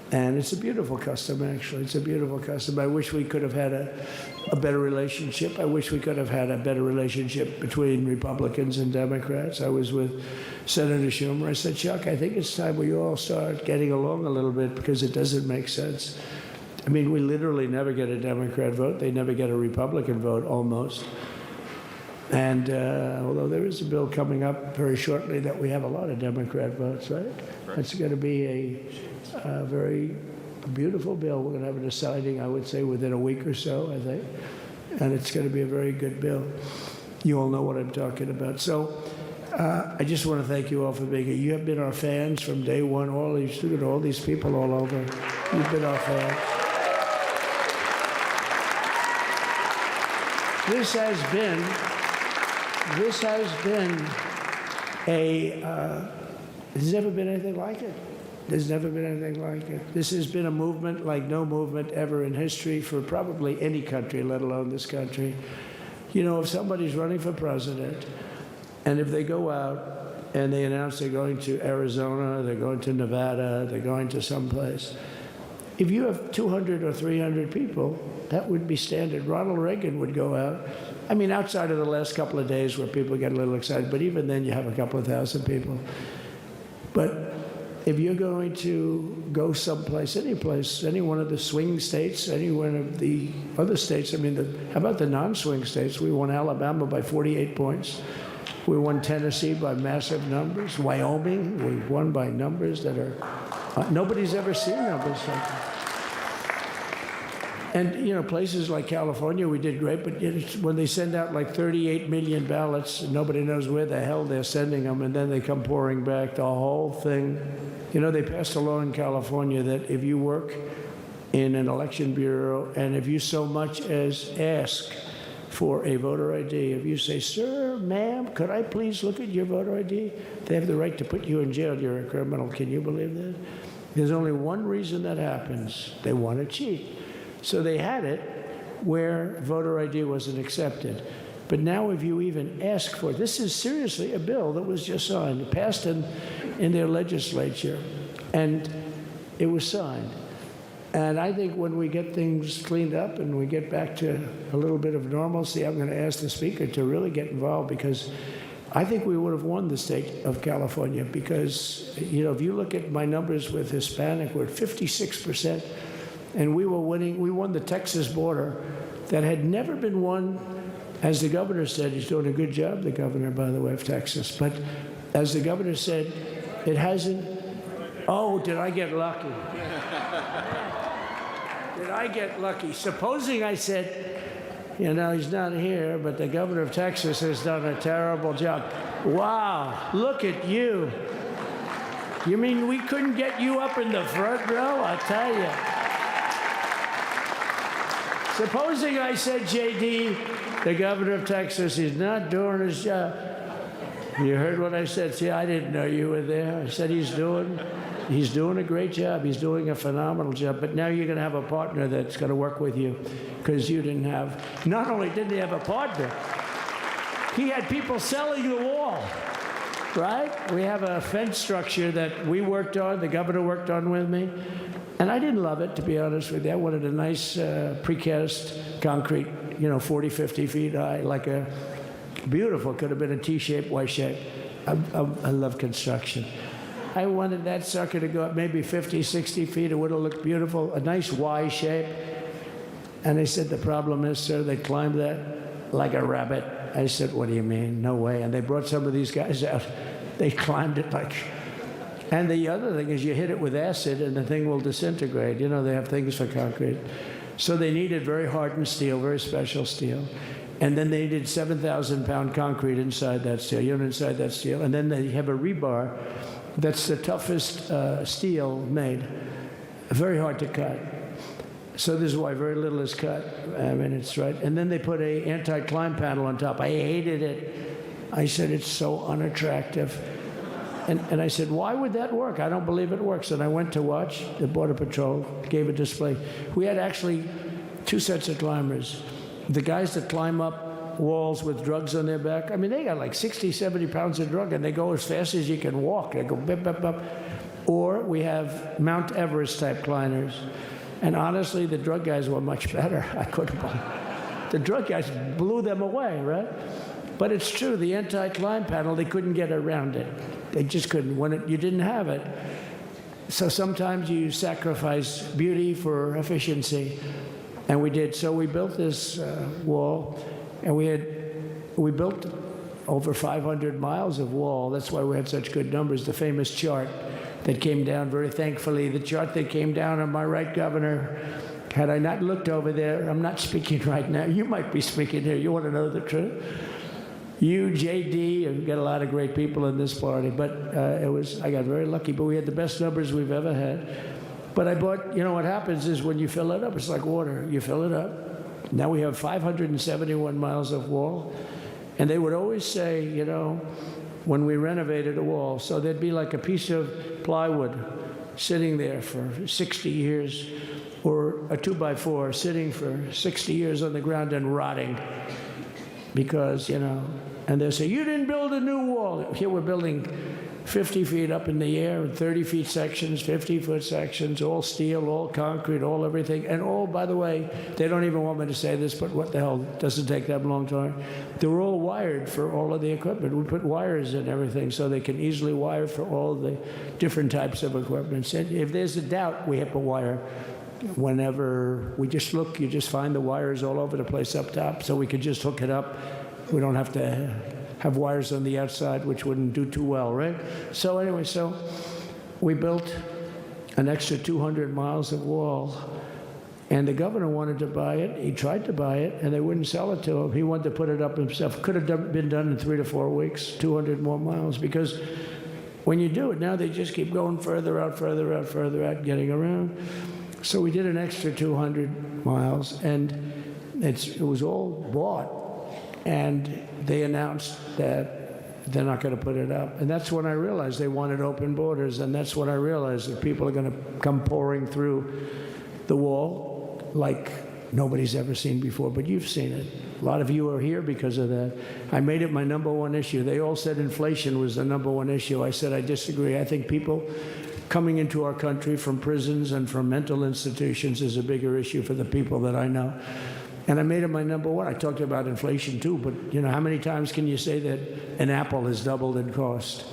And it's a beautiful custom, actually. It's a beautiful custom. I wish we could have had a better relationship. I wish we could have had a better relationship between Republicans and Democrats. I was with Senator Schumer. I said, Chuck, I think it's time we all start getting along a little bit because it doesn't make sense. I mean, we literally never get a Democrat vote. They never get a Republican vote, almost. And although there is a bill coming up very shortly that we have a lot of Democrat votes, right? It's going to be a very beautiful bill. We're going to have a deciding, I would say, within a week or so, I think. And it's going to be a very good bill. You all know what I'm talking about. So I just want to thank you all for being here. You have been our fans from day one. All these people all over. You've been our fans. This has been there's never been anything like it. There's never been anything like it. This has been a movement like no movement ever in history for probably any country, let alone this country. You know, if somebody's running for president, and if they go out and they announce they're going to Arizona, they're going to Nevada, they're going to someplace, if you have 200 or 300 people, that would be standard. Ronald Reagan would go out. I mean, outside of the last couple of days where people get a little excited, but even then you have a couple of thousand people. But if you're going to go someplace, any place, any one of the swing states, any one of the other states, I mean, how about the non-swing states? We won Alabama by 48 points. We won Tennessee by massive numbers. Wyoming, we won by numbers that are, nobody's ever seen numbers like that. And, you know, places like California, we did great, but when they send out like 38 million ballots, nobody knows where the hell they're sending them, and then they come pouring back, the whole thing. You know, they passed a law in California that if you work in an election bureau, and if you so much as ask for a voter ID, if you say, sir, ma'am, could I please look at your voter ID? They have the right to put you in jail. You're a criminal. Can you believe that? There's only one reason that happens. They want to cheat. So they had it where voter ID wasn't accepted. But now if you even ask for it, this is seriously a bill that was just signed, passed in their legislature, and it was signed. And I think when we get things cleaned up and we get back to a little bit of normalcy, I'm going to ask the Speaker to really get involved, because I think we would have won the state of California, because, you know, if you look at my numbers with Hispanic, we're at 56%. And we were winning. We won the Texas border that had never been won. As the governor said, he's doing a good job, the governor, by the way, of Texas. But as the governor said, it hasn't. Oh, did I get lucky? Did I get lucky? Supposing I said, you know, he's not here, but the governor of Texas has done a terrible job. Wow, look at you. You mean we couldn't get you up in the front row? I'll tell you. Supposing I said, J.D., the governor of Texas, is not doing his job. You heard what I said. See, I didn't know you were there. I said he's doing a great job. He's doing a phenomenal job. But now you're going to have a partner that's going to work with you because you didn't have. Not only didn't he have a partner, he had people selling the wall, right? We have a fence structure that we worked on, the governor worked on with me. And I didn't love it, to be honest with you. I wanted a nice precast concrete, 40, 50 feet high, like a beautiful, could have been a T-shape, Y-shape. I love construction. I wanted that sucker to go up maybe 50, 60 feet. It would have looked beautiful, a nice Y shape. And they said, the problem is, sir, they climbed that like a rabbit. I said, what do you mean? No way. And they brought some of these guys out. They climbed it like... And the other thing is you hit it with acid and the thing will disintegrate. They have things for concrete. So they needed very hardened steel, very special steel. And then they needed 7,000-pound concrete inside that steel, inside that steel. And then they have a rebar that's the toughest steel made, very hard to cut. So this is why very little is cut. I mean, it's right. And then they put a anti-climb panel on top. I hated it. I said, it's so unattractive. And I said, why would that work? I don't believe it works. And I went to watch the Border Patrol, gave a display. We had actually two sets of climbers. The guys that climb up walls with drugs on their back, I mean, they got like 60, 70 pounds of drug, and they go as fast as you can walk. They go bip, bip, bip. Or we have Mount Everest-type climbers. And honestly, the drug guys were much better. I couldn't believe it. The drug guys blew them away, right? But it's true, the anti-climb panel, they couldn't get around it. They just couldn't. You didn't have it. So sometimes you sacrifice beauty for efficiency. And we did. So we built this wall, and we built over 500 miles of wall. That's why we had such good numbers. The famous chart that came down, very thankfully, the chart that came down on my right, Governor. Had I not looked over there, I'm not speaking right now. You might be speaking here. You want to know the truth? You, JD, and got a lot of great people in this party. But I got very lucky. But we had the best numbers we've ever had. But I bought, what happens is when you fill it up, it's like water. You fill it up. Now we have 571 miles of wall. And they would always say, when we renovated a wall, so there'd be like a piece of plywood sitting there for 60 years, or a 2x4 sitting for 60 years on the ground and rotting. Because, and they'll say, you didn't build a new wall. Here we're building 50 feet up in the air, 30 feet sections, 50-foot sections, all steel, all concrete, all everything. And all, by the way, they don't even want me to say this, but what the hell, doesn't take that long time. They're all wired for all of the equipment. We put wires in everything so they can easily wire for all the different types of equipment. And if there's a doubt, we have a wire. Whenever we just look, you just find the wires all over the place up top, so we could just hook it up. We don't have to have wires on the outside, which wouldn't do too well, right? So anyway, we built an extra 200 miles of wall, and the governor wanted to buy it. He tried to buy it, and they wouldn't sell it to him. He wanted to put it up himself. Could have been done in 3 to 4 weeks, 200 more miles, because when you do it, now they just keep going further out, further out, further out, getting around. So we did an extra 200 miles, and it was all bought. And they announced that they're not going to put it up. And that's when I realized they wanted open borders, and that's when I realized that people are going to come pouring through the wall like nobody's ever seen before. But you've seen it. A lot of you are here because of that. I made it my #1 issue. They all said inflation was the #1 issue. I said I disagree. I think people coming into our country from prisons and from mental institutions is a bigger issue for the people that I know. And I made it my #1. I talked about inflation too, but how many times can you say that an apple has doubled in cost?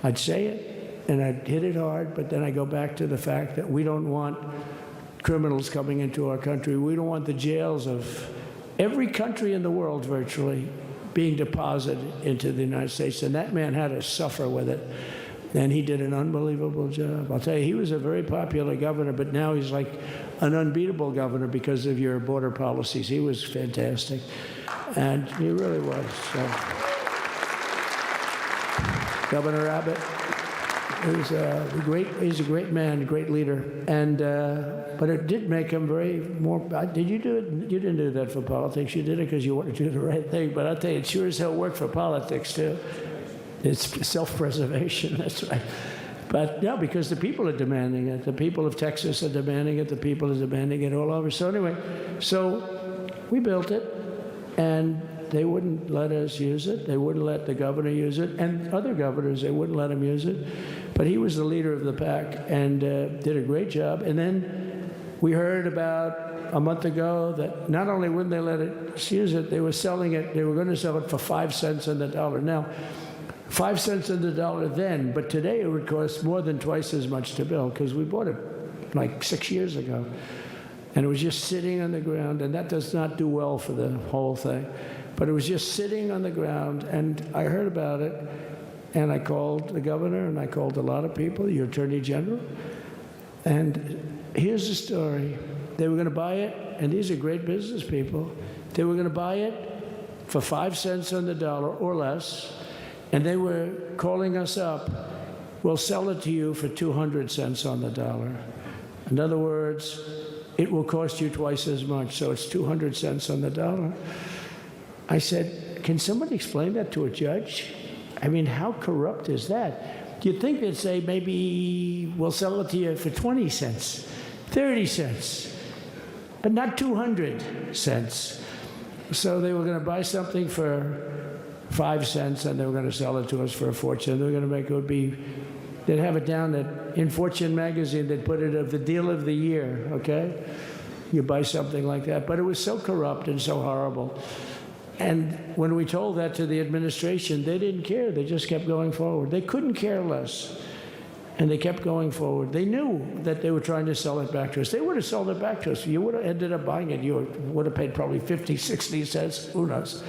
I'd say it, and I'd hit it hard, but then I go back to the fact that we don't want criminals coming into our country. We don't want the jails of every country in the world virtually being deposited into the United States, and that man had to suffer with it. And he did an unbelievable job. I'll tell you, he was a very popular governor, but now he's like an unbeatable governor because of your border policies. He was fantastic. And he really was. So. Governor Abbott, he's a great man, great leader, and but it did make him did you do it? You didn't do that for politics. You did it because you wanted to do the right thing. But I'll tell you, it sure as hell worked for politics too. It's self-preservation. That's right. But no, because the people are demanding it. The people of Texas are demanding it. The people are demanding it all over. So anyway, we built it, and they wouldn't let us use it. They wouldn't let the governor use it, and other governors, they wouldn't let him use it. But he was the leader of the pack and did a great job. And then we heard about a month ago that not only wouldn't they let us use it, they were selling it. They were going to sell it for 5 cents on the dollar. Now, 5 cents on the dollar then, but today it would cost more than twice as much to build because we bought it like 6 years ago. And it was just sitting on the ground, and that does not do well for the whole thing. But it was just sitting on the ground, and I heard about it, and I called the governor, and I called a lot of people, your attorney general. And here's the story. They were going to buy it, and these are great business people. They were going to buy it for 5 cents on the dollar or less, and they were calling us up, we'll sell it to you for 200 cents on the dollar. In other words, it will cost you twice as much, so it's 200 cents on the dollar. I said, can somebody explain that to a judge? I mean, how corrupt is that? You'd think they'd say, maybe we'll sell it to you for 20 cents, 30 cents, but not 200 cents. So they were going to buy something for 5 cents, and they were going to sell it to us for a fortune. They were going to make it would be, they'd have it down in Fortune magazine, they'd put it of the deal of the year, okay? You buy something like that. But it was so corrupt and so horrible. And when we told that to the administration, they didn't care. They just kept going forward. They couldn't care less. And they kept going forward. They knew that they were trying to sell it back to us. They would have sold it back to us. You would have ended up buying it. You would have paid probably 50, 60 cents, who knows.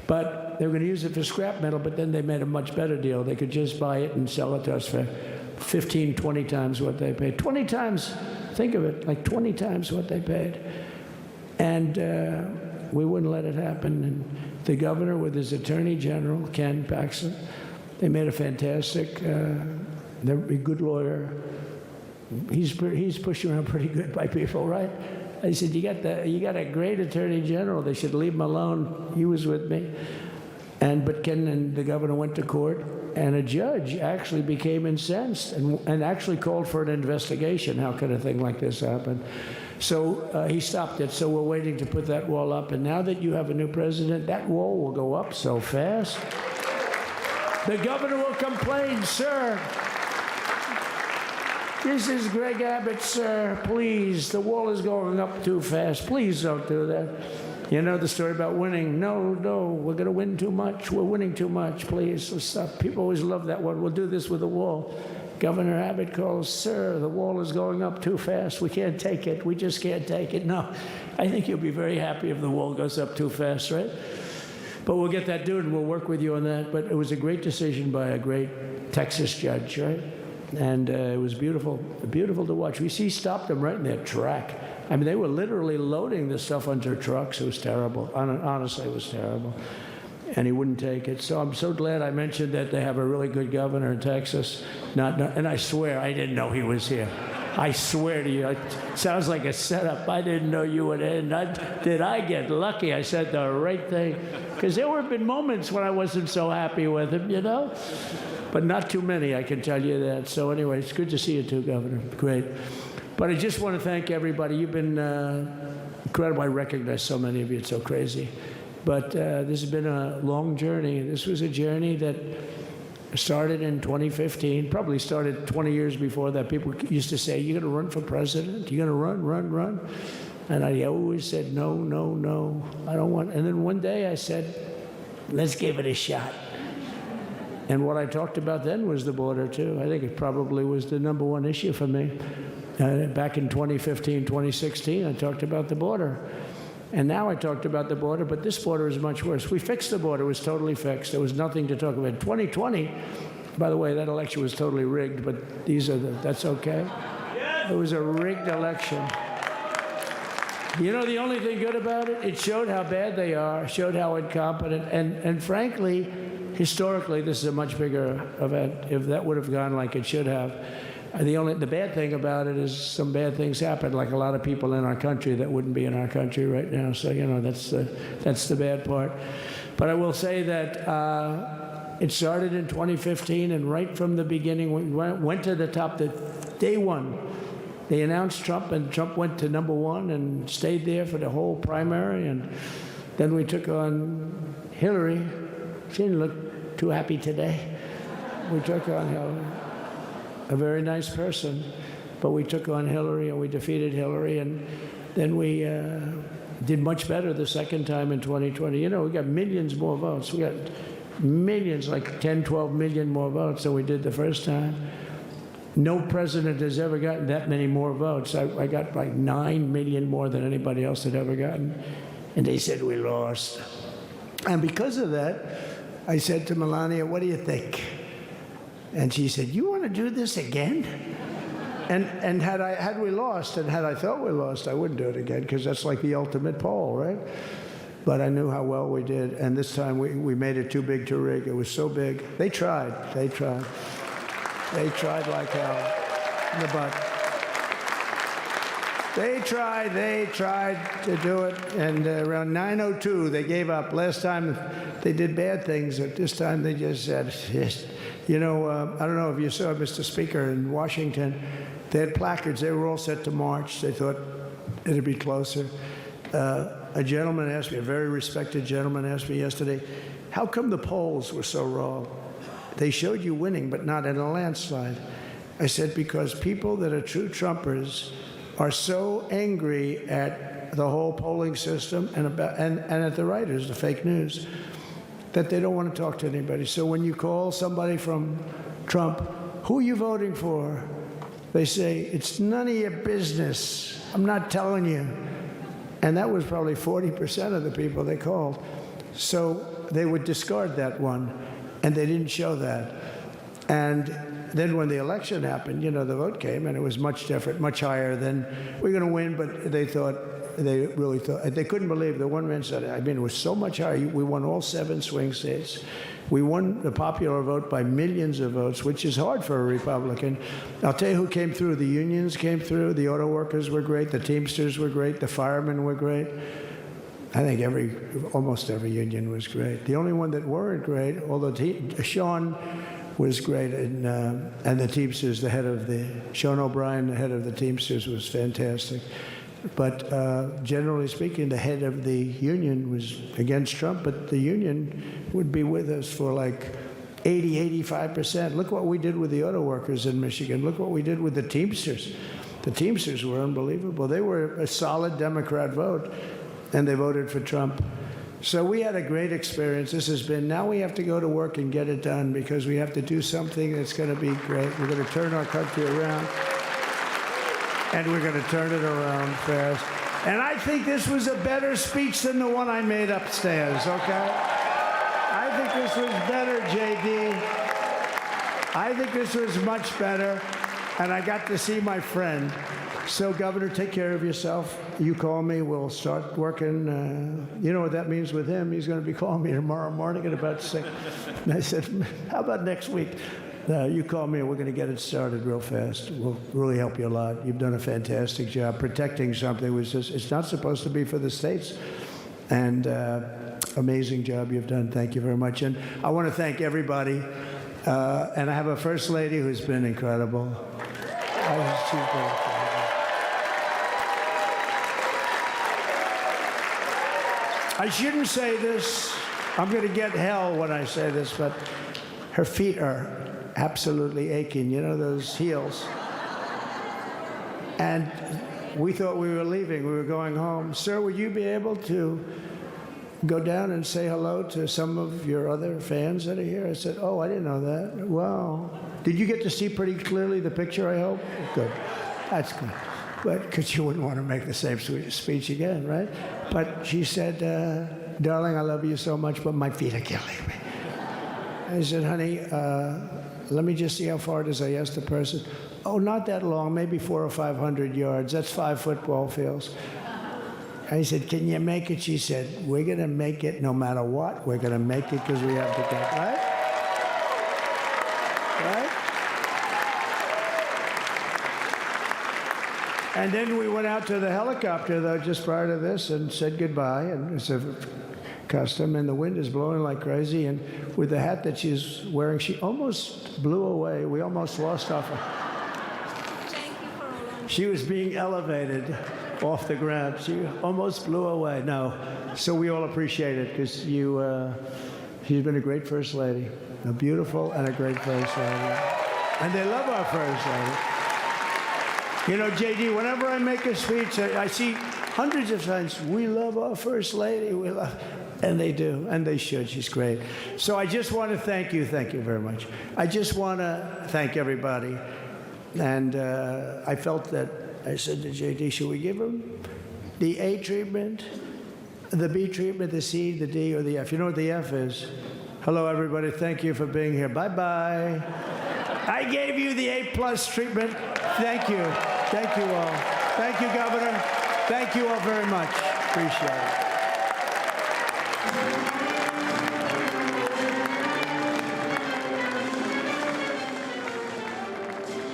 But they were going to use it for scrap metal, but then they made a much better deal. They could just buy it and sell it to us for 15, 20 times what they paid. 20 times, think of it, like 20 times what they paid. And we wouldn't let it happen. And the governor with his attorney general, Ken Paxton, they made a fantastic, they're a good lawyer. He's pushed around pretty good by people, right? I said, you got a great attorney general. They should leave him alone. He was with me. But Ken and the governor went to court, and a judge actually became incensed and actually called for an investigation. How could a thing like this happen? So he stopped it. So we're waiting to put that wall up. And now that you have a new president, that wall will go up so fast. The governor will complain, sir. This is Greg Abbott, sir. Please, the wall is going up too fast. Please don't do that. You know the story about winning. No, we're going to win too much. We're winning too much. Please, stop. People always love that one. We'll do this with the wall. Governor Abbott calls, sir, the wall is going up too fast. We can't take it. We just can't take it. No, I think you'll be very happy if the wall goes up too fast, right? But we'll get that done. We'll work with you on that. But it was a great decision by a great Texas judge, right? And it was beautiful, beautiful to watch. He stopped them right in their track. I mean, they were literally loading this stuff onto trucks. It was terrible. Honestly, it was terrible. And he wouldn't take it. So I'm so glad I mentioned that they have a really good governor in Texas. And I swear, I didn't know he was here. I swear to you, it sounds like a setup. I didn't know you would end. Did I get lucky? I said the right thing. Because there have been moments when I wasn't so happy with him, you know? But not too many, I can tell you that. So anyway, it's good to see you too, Governor. Great. But I just want to thank everybody. You've been incredible. I recognize so many of you. It's so crazy. But this has been a long journey. This was a journey that started in 2015, probably started 20 years before that. People used to say, you're going to run for president? You're going to run? And I always said, no, I don't want. And then one day I said, let's give it a shot. And what I talked about then was the border, too. I think it probably was the number one issue for me. Back in 2015, 2016, I talked about the border. And now I talked about the border, but this border is much worse. We fixed the border. It was totally fixed. There was nothing to talk about. 2020, by the way, that election was totally rigged, but that's okay. It was a rigged election. You know the only thing good about it? It showed how bad they are, showed how incompetent, and frankly, historically, this is a much bigger event. If that would have gone like it should have, the bad thing about it is some bad things happen, like a lot of people in our country that wouldn't be in our country right now. So, you know, that's the bad part. But I will say that it started in 2015, and right from the beginning, we went to the top. Day one, they announced Trump, and Trump went to #1 and stayed there for the whole primary. And then we took on Hillary. She didn't look too happy today. We took on Hillary. A very nice person, but we took on Hillary and we defeated Hillary, and then we did much better the second time in 2020. You know, we got millions more votes. We got millions, like 10, 12 million more votes than we did the first time. No president has ever gotten that many more votes. I got like 9 million more than anybody else had ever gotten, and they said we lost. And because of that, I said to Melania, what do you think? And she said, you want to do this again? And had we lost, and had I thought we lost, I wouldn't do it again, because that's like the ultimate poll, right? But I knew how well we did, and this time we made it too big to rig. It was so big. They tried. They tried like hell in the butt. They tried to do it, and around 9:02, they gave up. Last time they did bad things, but this time they just said, yes. You know, I don't know if you saw, Mr. Speaker, in Washington, they had placards. They were all set to march. They thought it'd be closer. A gentleman asked me, a very respected gentleman asked me yesterday, how come the polls were so wrong? They showed you winning, but not in a landslide. I said, because people that are true Trumpers are so angry at the whole polling system and at the writers, the fake news, that they don't want to talk to anybody. So when you call somebody from Trump, who are you voting for? They say, it's none of your business. I'm not telling you. And that was probably 40% of the people they called. So they would discard that one, and they didn't show that. And then when the election happened, you know, the vote came, and it was much different, much higher than we're going to win, but they really thought, they couldn't believe. The one man said, I mean, it was so much higher. We won all 7 swing states. We won the popular vote by millions of votes, which is hard for a Republican. I'll tell you who came through. The unions came through. The auto workers were great. The Teamsters were great. The firemen were great. I think almost every union was great. The only one that weren't great, although Sean was great, and the Teamsters, Sean O'Brien, the head of the Teamsters, was fantastic. But generally speaking, the head of the union was against Trump, but the union would be with us for like 80, 85%. Look what we did with the auto workers in Michigan. Look what we did with the Teamsters. The Teamsters were unbelievable. They were a solid Democrat vote, and they voted for Trump. So we had a great experience. This has been, now we have to go to work and get it done, because we have to do something that's going to be great. We're going to turn our country around. And we're going to turn it around fast. And I think this was a better speech than the one I made upstairs, okay? I think this was better, JD. I think this was much better. And I got to see my friend. So, Governor, take care of yourself. You call me, we'll start working. You know what that means with him? He's going to be calling me tomorrow morning at about 6. And I said, how about next week? You call me and we're going to get it started real fast. We'll really help you a lot. You've done a fantastic job. Protecting something was just, it's not supposed to be for the states. And amazing job you've done. Thank you very much. And I want to thank everybody. And I have a First Lady who's been incredible. She's been incredible. I shouldn't say this. I'm going to get hell when I say this, but her feet are absolutely aching, you know, those heels. And we thought we were leaving. We were going home. Sir, would you be able to go down and say hello to some of your other fans that are here? I said, oh, I didn't know that. Wow. Did you get to see pretty clearly the picture, I hope? Good. That's good. But because you wouldn't want to make the same speech again, right? But she said, darling, I love you so much, but my feet are killing me. I said, honey, let me just see how far it is. I asked the person. Oh, not that long, maybe 400 or 500 yards. That's 5 football fields. I said, can you make it? She said, we're going to make it no matter what. We're going to make it because we have to go. Right? Right? And then we went out to the helicopter, though, just prior to this and said goodbye. And it's a custom, and the wind is blowing like crazy. And with the hat that she's wearing, she almost blew away. We almost lost off her. She was being elevated off the ground. She almost blew away. No. So we all appreciate it because she's been a great First Lady, a beautiful and a great First Lady. And they love our First Lady. You know, JD, whenever I make a speech, I see hundreds of times, we love our First Lady. We love, and they do, and they should. She's great. So I just want to thank you very much. I just want to thank everybody. And I felt that, I said to JD, should we give him the A treatment, the B treatment, the C, the D, or the F? You know what the F is? Hello, everybody. Thank you for being here. Bye-bye. I gave you the A+ treatment. Thank you. Thank you all. Thank you, Governor. Thank you all very much. Appreciate it.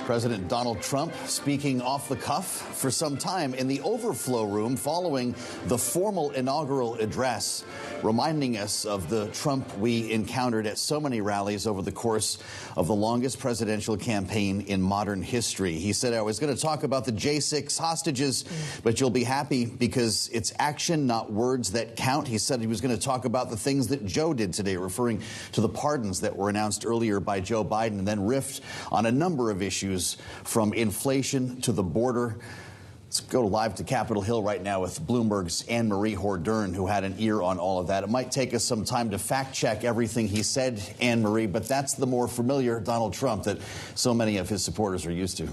President Donald Trump speaking off the cuff for some time in the overflow room following the formal inaugural address, reminding us of the Trump we encountered at so many rallies over the course of the longest presidential campaign in modern history. He said, I was going to talk about the J6 hostages, but you'll be happy because it's action, not words, that count. He said he was going to talk about the things that Joe did today, referring to the pardons that were announced earlier by Joe Biden, and then riffed on a number of issues from inflation to the border. Let's go live to Capitol Hill right now with Bloomberg's Anne-Marie Hordern, who had an ear on all of that. It might take us some time to fact-check everything he said, Anne-Marie, but that's the more familiar Donald Trump that so many of his supporters are used to.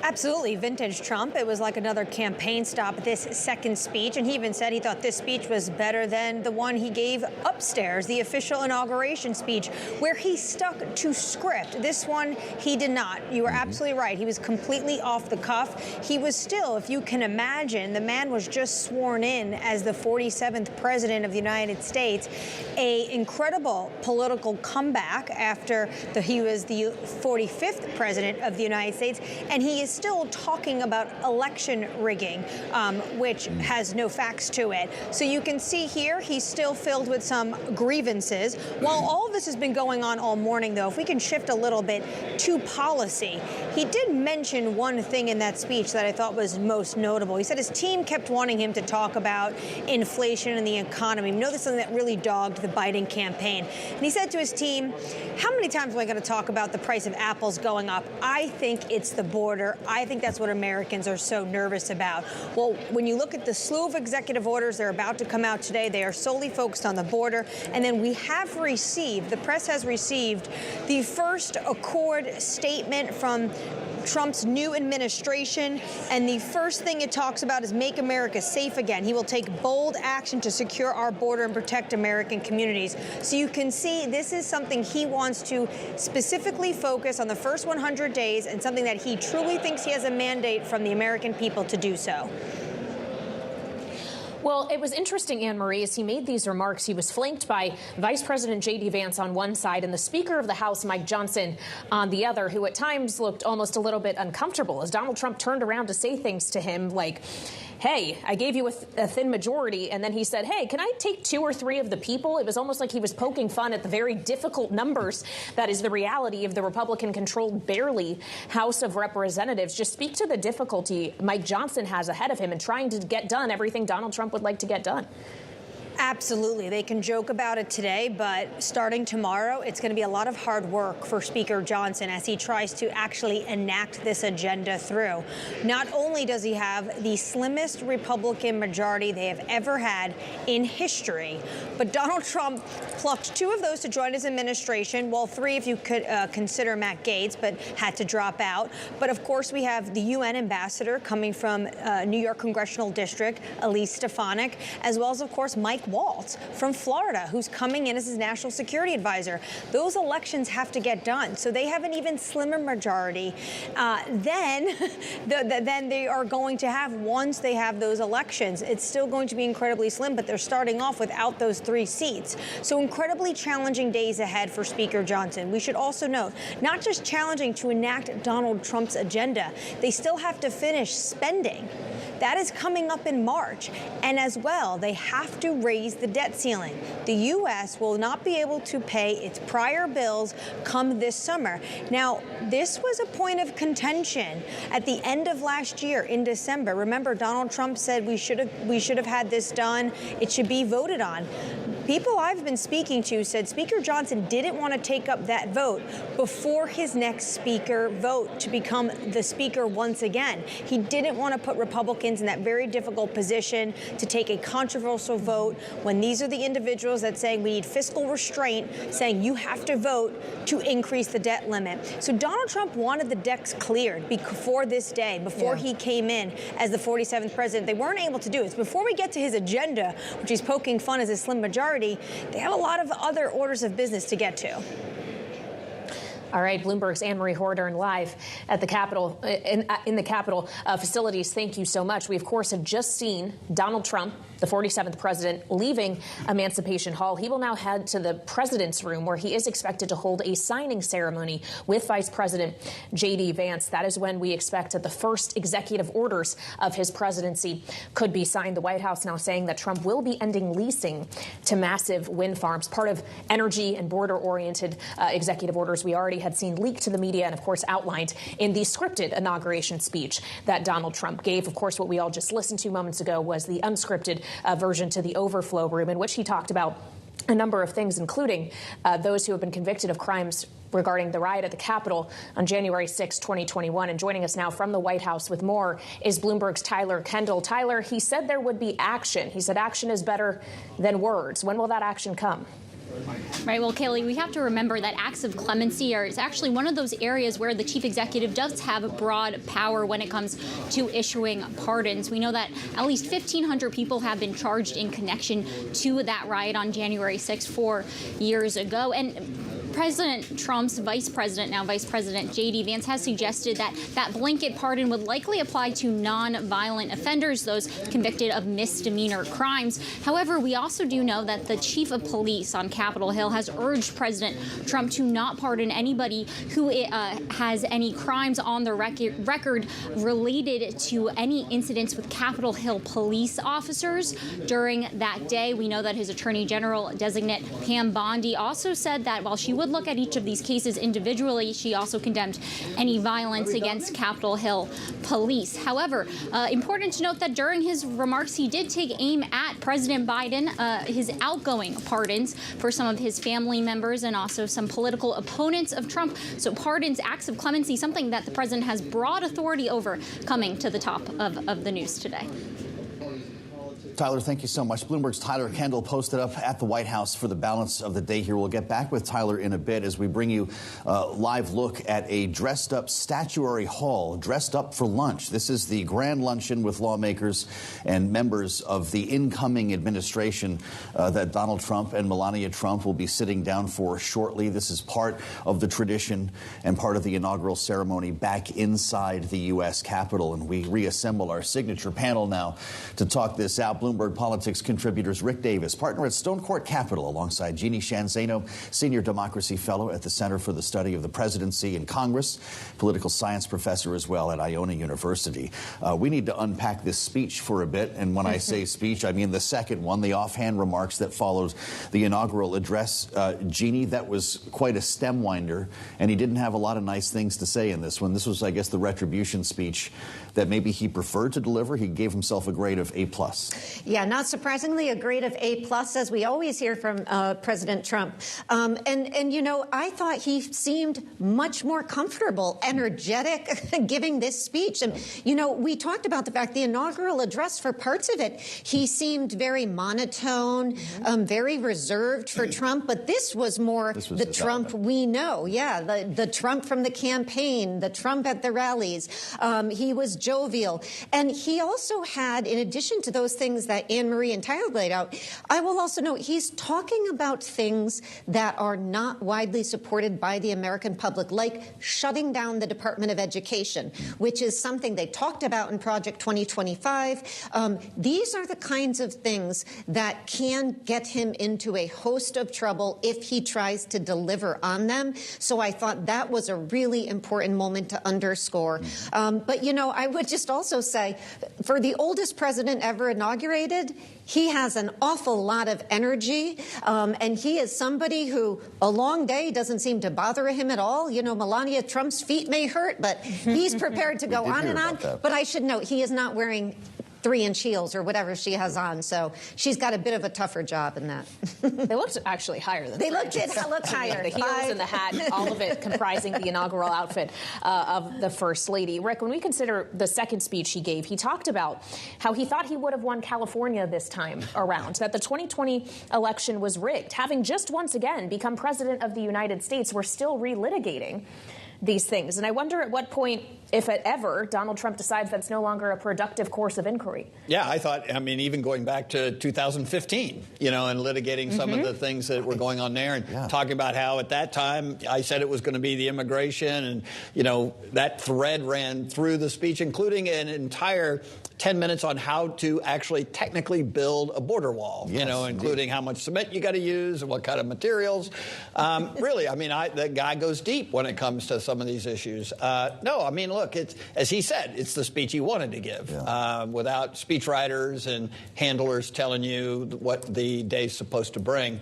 Absolutely, vintage Trump. It was like another campaign stop, this second speech. And he even said he thought this speech was better than the one he gave upstairs, the official inauguration speech, where he stuck to script. This one, he did not. You were absolutely right. He was completely off the cuff. He was still, if you can imagine, the man was just sworn in as the 47th president of the United States, a incredible political comeback after he was the 45th president of the United States. And he is still talking about election rigging, which has no facts to it. So you can see here, he's still filled with some grievances. While all of this has been going on all morning, though, if we can shift a little bit to policy, he did mention one thing in that speech that I thought was most notable. He said his team kept wanting him to talk about inflation and the economy. You know, this is something that really dogged the Biden campaign. And he said to his team, how many times am I going to talk about the price of apples going up? I think it's the border. I think that's what Americans are so nervous about. Well, when you look at the slew of executive orders that are about to come out today, they are solely focused on the border. And then we have received, the press has received, the first accord statement from Trump's new administration, and the first thing it talks about is make America safe again. He will take bold action to secure our border and protect American communities. So you can see this is something he wants to specifically focus on the first 100 days, and something that he truly thinks he has a mandate from the American people to do so. Well, it was interesting, Anne-Marie, as he made these remarks, he was flanked by Vice President J.D. Vance on one side and the Speaker of the House, Mike Johnson, on the other, who at times looked almost a little bit uncomfortable as Donald Trump turned around to say things to him like, hey, I gave you a thin majority. And then he said, hey, can I take 2 or 3 of the people? It was almost like he was poking fun at the very difficult numbers that is the reality of the Republican-controlled, barely House of Representatives. Just speak to the difficulty Mike Johnson has ahead of him in trying to get done everything Donald Trump would like to get done. Absolutely. They can joke about it today, but starting tomorrow, it's going to be a lot of hard work for Speaker Johnson as he tries to actually enact this agenda through. Not only does he have the slimmest Republican majority they have ever had in history, but Donald Trump plucked 2 of those to join his administration, well, 3 if you could consider Matt Gaetz, but had to drop out. But of course, we have the UN ambassador coming from New York Congressional District, Elise Stefanik, as well as, of course, Mike Waltz from Florida, who's coming in as his national security advisor. Those elections have to get done. So they have an even slimmer majority than they are going to have once they have those elections. It's still going to be incredibly slim, but they're starting off without those 3 seats. So incredibly challenging days ahead for Speaker Johnson. We should also note, not just challenging to enact Donald Trump's agenda, they still have to finish spending. That is coming up in March. And as well, they have to raise the debt ceiling. The U.S. will not be able to pay its prior bills come this summer. Now, this was a point of contention at the end of last year in December. Remember, Donald Trump said we should have had this done. It should be voted on. People I've been speaking to said Speaker Johnson didn't want to take up that vote before his next speaker vote to become the speaker once again. He didn't want to put Republicans in that very difficult position to take a controversial vote when these are the individuals that saying we need fiscal restraint, saying you have to vote to increase the debt limit. So Donald Trump wanted the decks cleared before this day, before he came in as the 47th president. They weren't able to do it. So before we get to his agenda, which he's poking fun as a slim majority, they have a lot of other orders of business to get to. All right, Bloomberg's Anne-Marie Hordern live at the Capitol, in the Capitol facilities. Thank you so much. We, of course, have just seen Donald Trump, the 47th president, leaving Emancipation Hall. He will now head to the president's room, where he is expected to hold a signing ceremony with Vice President J.D. Vance. That is when we expect that the first executive orders of his presidency could be signed. The White House now saying that Trump will be ending leasing to massive wind farms, part of energy and border-oriented executive orders we already had seen leaked to the media and, of course, outlined in the scripted inauguration speech that Donald Trump gave. Of course, what we all just listened to moments ago was the unscripted version to the overflow room, in which he talked about a number of things, including those who have been convicted of crimes regarding the riot at the Capitol on January 6, 2021. And joining us now from the White House with more is Bloomberg's Tyler Kendall. Tyler, he said there would be action. He said action is better than words. When will that action come? Right. Well, Kaylee, we have to remember that acts of clemency is actually one of those areas where the chief executive does have broad power when it comes to issuing pardons. We know that at least 1,500 people have been charged in connection to that riot on January 6, 4 years ago. And President Trump's Vice President J.D. Vance has suggested that that blanket pardon would likely apply to non-violent offenders, those convicted of misdemeanor crimes. However, we also do know that the chief of police on Capitol Hill has urged President Trump to not pardon anybody who has any crimes on the record related to any incidents with Capitol Hill police officers during that day. We know that his Attorney General designate Pam Bondi also said that while she would look at each of these cases individually, she also condemned any violence against Capitol Hill police. However, important to note that during his remarks, he did take aim at President Biden, his outgoing pardons for some of his family members and also some political opponents of Trump. So pardons, acts of clemency, something that the president has broad authority over, coming to the top of the news today. Tyler, thank you so much. Bloomberg's Tyler Kendall posted up at the White House for the balance of the day here. We'll get back with Tyler in a bit as we bring you a live look at a dressed-up statuary hall, dressed up for lunch. This is the grand luncheon with lawmakers and members of the incoming administration that Donald Trump and Melania Trump will be sitting down for shortly. This is part of the tradition and part of the inaugural ceremony back inside the U.S. Capitol. And we reassemble our signature panel now to talk this out. Bloomberg Politics contributors Rick Davis, partner at Stone Court Capital, alongside Jeannie Shanzano, senior democracy fellow at the Center for the Study of the Presidency and Congress, political science professor as well at Iona University. We need to unpack this speech for a bit. And when I say speech, I mean the second one, the offhand remarks that followed the inaugural address. Jeannie, that was quite a stem winder, and he didn't have a lot of nice things to say in this one. This was, I guess, the retribution speech that maybe he preferred to deliver. He gave himself a grade of A+. Yeah, not surprisingly, a grade of A+, as we always hear from President Trump. And, you know, I thought he seemed much more comfortable, energetic, giving this speech. And, you know, we talked about the fact the inaugural address, for parts of it, he seemed very monotone, very reserved for Trump. But this was more the Trump we know. Yeah, the Trump from the campaign, the Trump at the rallies. He was jovial. And he also had, in addition to those things things that Anne-Marie and Tyler laid out. I will also note he's talking about things that are not widely supported by the American public, like shutting down the Department of Education, which is something they talked about in Project 2025. These are the kinds of things that can get him into a host of trouble if he tries to deliver on them. So I thought that was a really important moment to underscore. But, you know, I would just also say, for the oldest president ever inaugurated, he has an awful lot of energy, and he is somebody who a long day doesn't seem to bother him at all. You know, Melania Trump's feet may hurt, but he's prepared to go on and on. But I should note, he is not wearing 3-inch heels or whatever she has on, so she's got a bit of a tougher job in that. They looked actually higher than they looked higher. The heels and the hat, all of it comprising the inaugural outfit of the First Lady. Rick, when we consider the second speech he gave, he talked about how he thought he would have won California this time around, that the 2020 election was rigged. Having just once again become president of the United States, we're still relitigating these things. And I wonder at what point, if at ever, Donald Trump decides that's no longer a productive course of inquiry. Yeah, I mean, even going back to 2015, you know, and litigating some of the things that were going on there and talking about how at that time I said it was going to be the immigration. And, you know, that thread ran through the speech, including an entire 10 minutes on how to actually technically build a border wall, you know, including how much cement you got to use and what kind of materials. Really, I mean, the guy goes deep when it comes to some of these issues. No, I mean, look, it's, as he said, it's the speech he wanted to give without speechwriters and handlers telling you what the day's supposed to bring.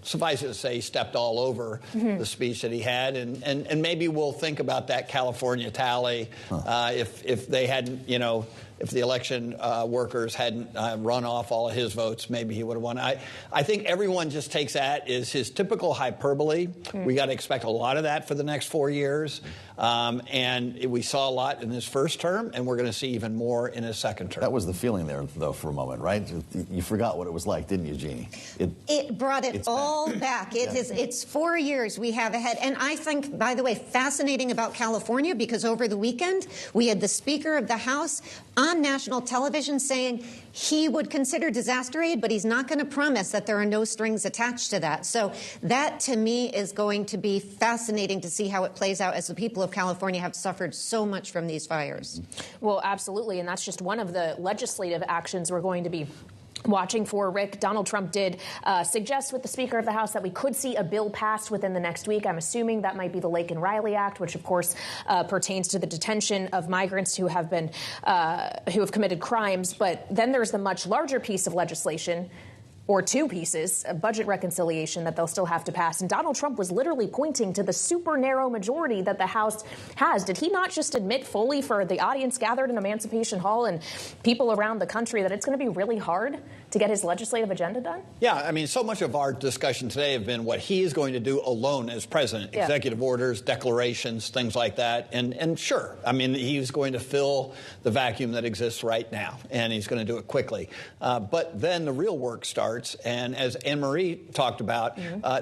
Suffice it to say, he stepped all over the speech that he had, and maybe we'll think about that California tally if they hadn't, you know, if the election workers hadn't run off all of his votes, maybe he would have won. I think everyone just takes that as his typical hyperbole. We got to expect a lot of that for the next 4 years. And we saw a lot in his first term, and we're going to see even more in his second term. That was the feeling there, though, for a moment, right? You forgot what it was like, didn't you, Jeannie? It brought it all back. It's 4 years we have ahead. And I think, by the way, fascinating about California, because over the weekend, we had the Speaker of the House on national television saying he would consider disaster aid, but he's not going to promise that there are no strings attached to that. So that, to me, is going to be fascinating to see how it plays out, as the people of California have suffered so much from these fires. Well, absolutely, and that's just one of the legislative actions we're going to be watching for. Rick, Donald Trump did suggest with the Speaker of the House that we could see a bill passed within the next week. I'm assuming that might be the Lake and Riley Act, which, of course, pertains to the detention of migrants who have been who have committed crimes. But then there's the much larger piece of legislation, or two pieces, a budget reconciliation that they'll still have to pass. And Donald Trump was literally pointing to the super narrow majority that the House has. Did he not just admit fully for the audience gathered in Emancipation Hall and people around the country that it's going to be really hard to get his legislative agenda done? Yeah, I mean, so much of our discussion today have been what he is going to do alone as president. Executive orders, declarations, things like that. And sure, I mean, he's going to fill the vacuum that exists right now, and he's going to do it quickly. But then the real work starts. And as Anne-Marie talked about,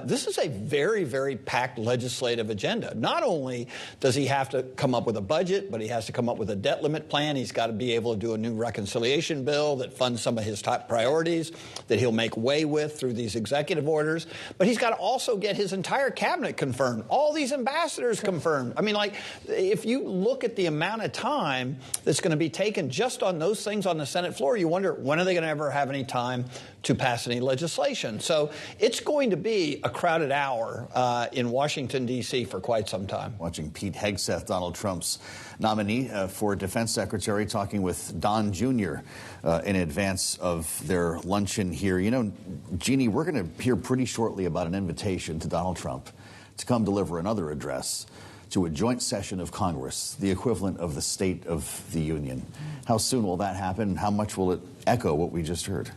this is a very, very packed legislative agenda. Not only does he have to come up with a budget, but he has to come up with a debt limit plan. He's got to be able to do a new reconciliation bill that funds some of his top priorities that he'll make way with through these executive orders. But he's got to also get his entire cabinet confirmed, all these ambassadors confirmed. I mean, like, if you look at the amount of time that's going to be taken just on those things on the Senate floor, you wonder, when are they going to ever have any time to pass any legislation? So it's going to be a crowded hour in Washington, D.C. for quite some time. Watching Pete Hegseth, Donald Trump's nominee for defense secretary, talking with Don Jr. In advance of their luncheon here. You know, Jeannie, we're going to hear pretty shortly about an invitation to Donald Trump to come deliver another address to a joint session of Congress, the equivalent of the State of the Union. How soon will that happen? How much will it echo what we just heard?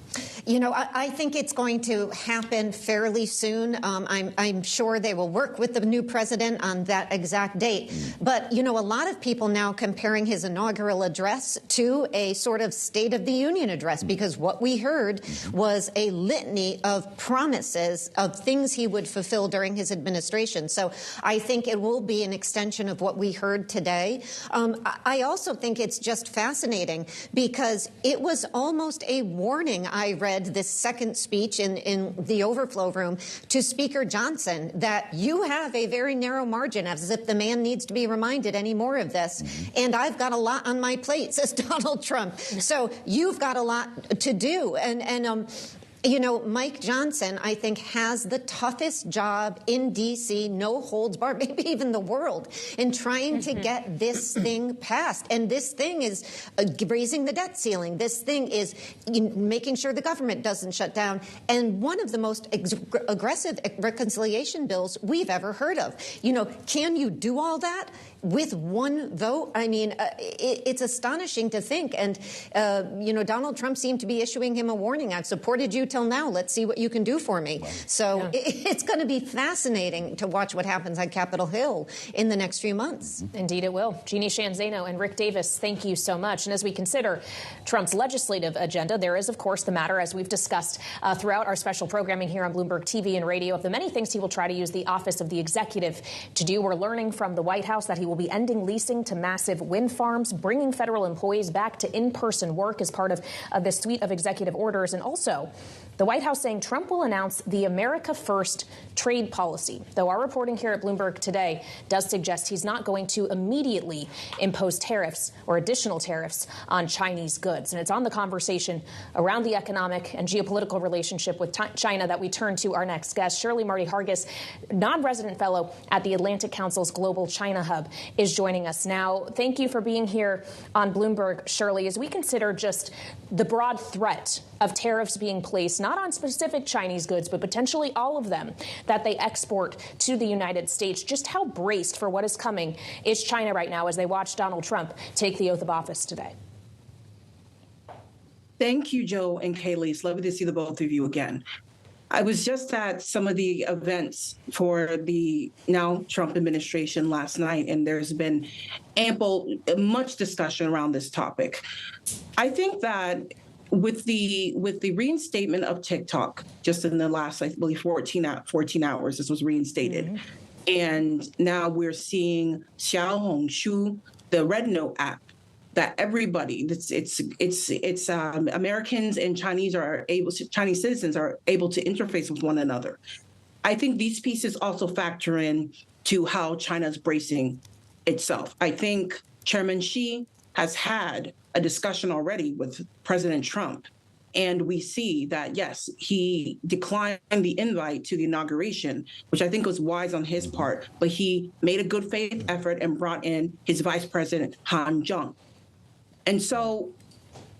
You know, I think it's going to happen fairly soon. I'm sure they will work with the new president on that exact date. But, you know, a lot of people now comparing his inaugural address to a sort of State of the Union address, because what we heard was a litany of promises of things he would fulfill during his administration. So I think it will be an extension of what we heard today. I also think it's just fascinating because it was almost almost a warning, I read this second speech in the overflow room to Speaker Johnson, that you have a very narrow margin, as if the man needs to be reminded any more of this. And I've got a lot on my plate, says Donald Trump. So you've got a lot to do. You know, Mike Johnson, I think, has the toughest job in D.C., no holds barred, maybe even the world, in trying to get this thing passed. And this thing is raising the debt ceiling. This thing is making sure the government doesn't shut down. And one of the most aggressive reconciliation bills we've ever heard of. You know, can you do all that with one vote? I mean, it's astonishing to think. And, you know, Donald Trump seemed to be issuing him a warning. I've supported you till now. Let's see what you can do for me. Wow. So it's going to be fascinating to watch what happens on Capitol Hill in the next few months. Indeed it will. Jeannie Shanzano and Rick Davis, thank you so much. And as we consider Trump's legislative agenda, there is, of course, the matter, as we've discussed throughout our special programming here on Bloomberg TV and radio, of the many things he will try to use the office of the executive to do. We're learning from the White House that he will be ending leasing to massive wind farms, bringing federal employees back to in-person work as part of this suite of executive orders. And also, the White House saying Trump will announce the America First trade policy, though our reporting here at Bloomberg today does suggest he's not going to immediately impose tariffs or additional tariffs on Chinese goods. And it's on the conversation around the economic and geopolitical relationship with China that we turn to our next guest. Shirley Marty Hargis, non-resident fellow at the Atlantic Council's Global China Hub, is joining us now. Thank you for being here on Bloomberg, Shirley. As we consider just the broad threat of tariffs being placed, not on specific Chinese goods, but potentially all of them that they export to the United States, just how braced for what is coming is China right now as they watch Donald Trump take the oath of office today? Thank you, Joe and Kaylee. It's lovely to see the both of you again. I was just at some of the events for the now Trump administration last night, and there's been much discussion around this topic. I think that with the reinstatement of TikTok, just in the last, I believe, 14 hours, this was reinstated. Mm-hmm. And now we're seeing Xiaohongshu, the Red Note app, that everybody, it's Americans and Chinese citizens are able to interface with one another. I think these pieces also factor in to how China's bracing itself. I think Chairman Xi has had a discussion already with President Trump, and we see that, yes, he declined the invite to the inauguration, which I think was wise on his part, but he made a good faith effort and brought in his Vice President, Han Zheng. And so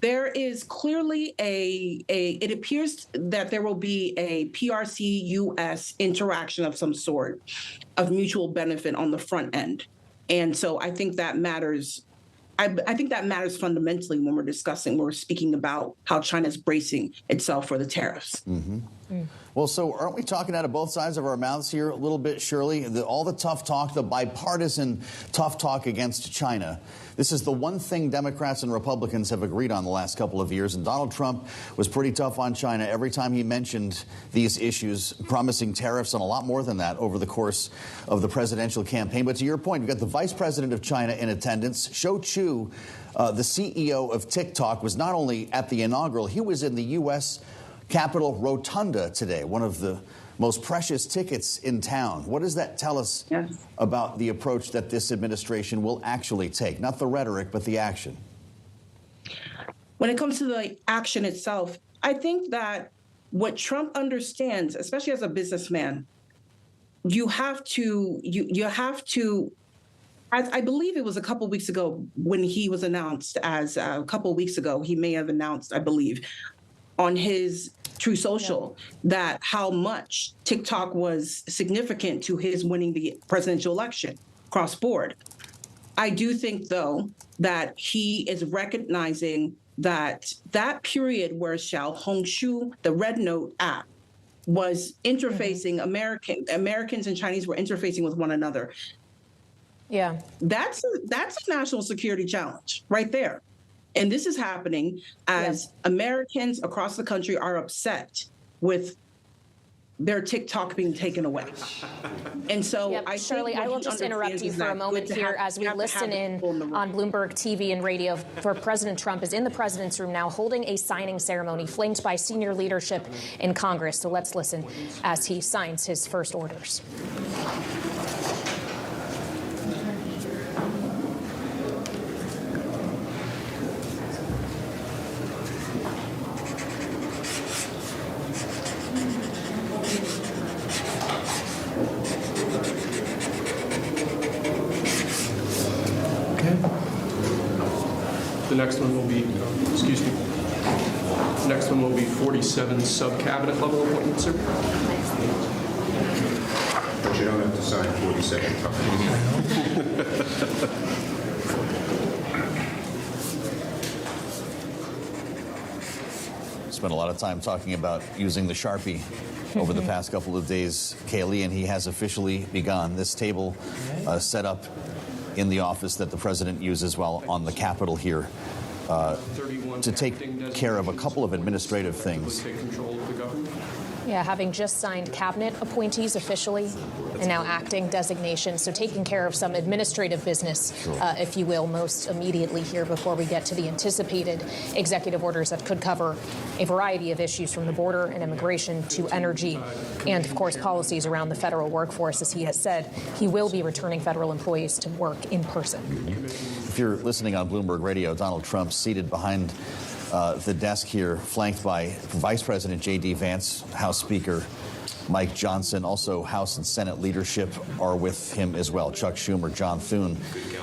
there is clearly it appears that there will be a PRC-U.S. interaction of some sort of mutual benefit on the front end. And so I think that matters. I think that matters fundamentally when we're speaking about how China's bracing itself for the tariffs. Mm-hmm. Well, so aren't we talking out of both sides of our mouths here a little bit, Shirley? All the tough talk, the bipartisan tough talk against China. This is the one thing Democrats and Republicans have agreed on the last couple of years. And Donald Trump was pretty tough on China every time he mentioned these issues, promising tariffs and a lot more than that over the course of the presidential campaign. But to your point, you've got the vice president of China in attendance. Shou Chew, the CEO of TikTok, was not only at the inaugural, he was in the U.S. Capitol Rotunda today, one of the most precious tickets in town. What does that tell us about the approach that this administration will actually take? Not the rhetoric, but the action. When it comes to the action itself, I think that what Trump understands, especially as a businessman, you have to, I believe it was a couple of weeks ago when he was announced he may have announced, I believe, on his True Social, that how much TikTok was significant to his winning the presidential election cross board. I do think, though, that he is recognizing that period where Xiaohongshu, the Red Note app, was interfacing, Americans and Chinese were interfacing with one another. Yeah. That's a national security challenge right there. And this is happening as Americans across the country are upset with their TikTok being taken away. And so Yep. Shirley, I will just interrupt you for a moment here as we listen in on Bloomberg TV and radio for President Trump is in the president's room now holding a signing ceremony flanked by senior leadership in Congress. So let's listen as he signs his first orders. The next one will be, excuse me, the next one will be 47 sub-cabinet level appointments, sir. But you don't have to sign 47 Spent a lot of time talking about using the Sharpie over the past couple of days, Kaylee, and he has officially begun. This table set up in the office that the president uses while on the Capitol here to take care of a couple of administrative things. Yeah, having just signed cabinet appointees officially and now acting designations, so taking care of some administrative business, if you will, most immediately here before we get to the anticipated executive orders that could cover a variety of issues from the border and immigration to energy and, of course, policies around the federal workforce. As he has said, he will be returning federal employees to work in person. If you're listening on Bloomberg Radio, Donald Trump seated behind the desk here, flanked by Vice President J.D. Vance, House Speaker Mike Johnson. Also, House and Senate leadership are with him as well. Chuck Schumer, John Thune,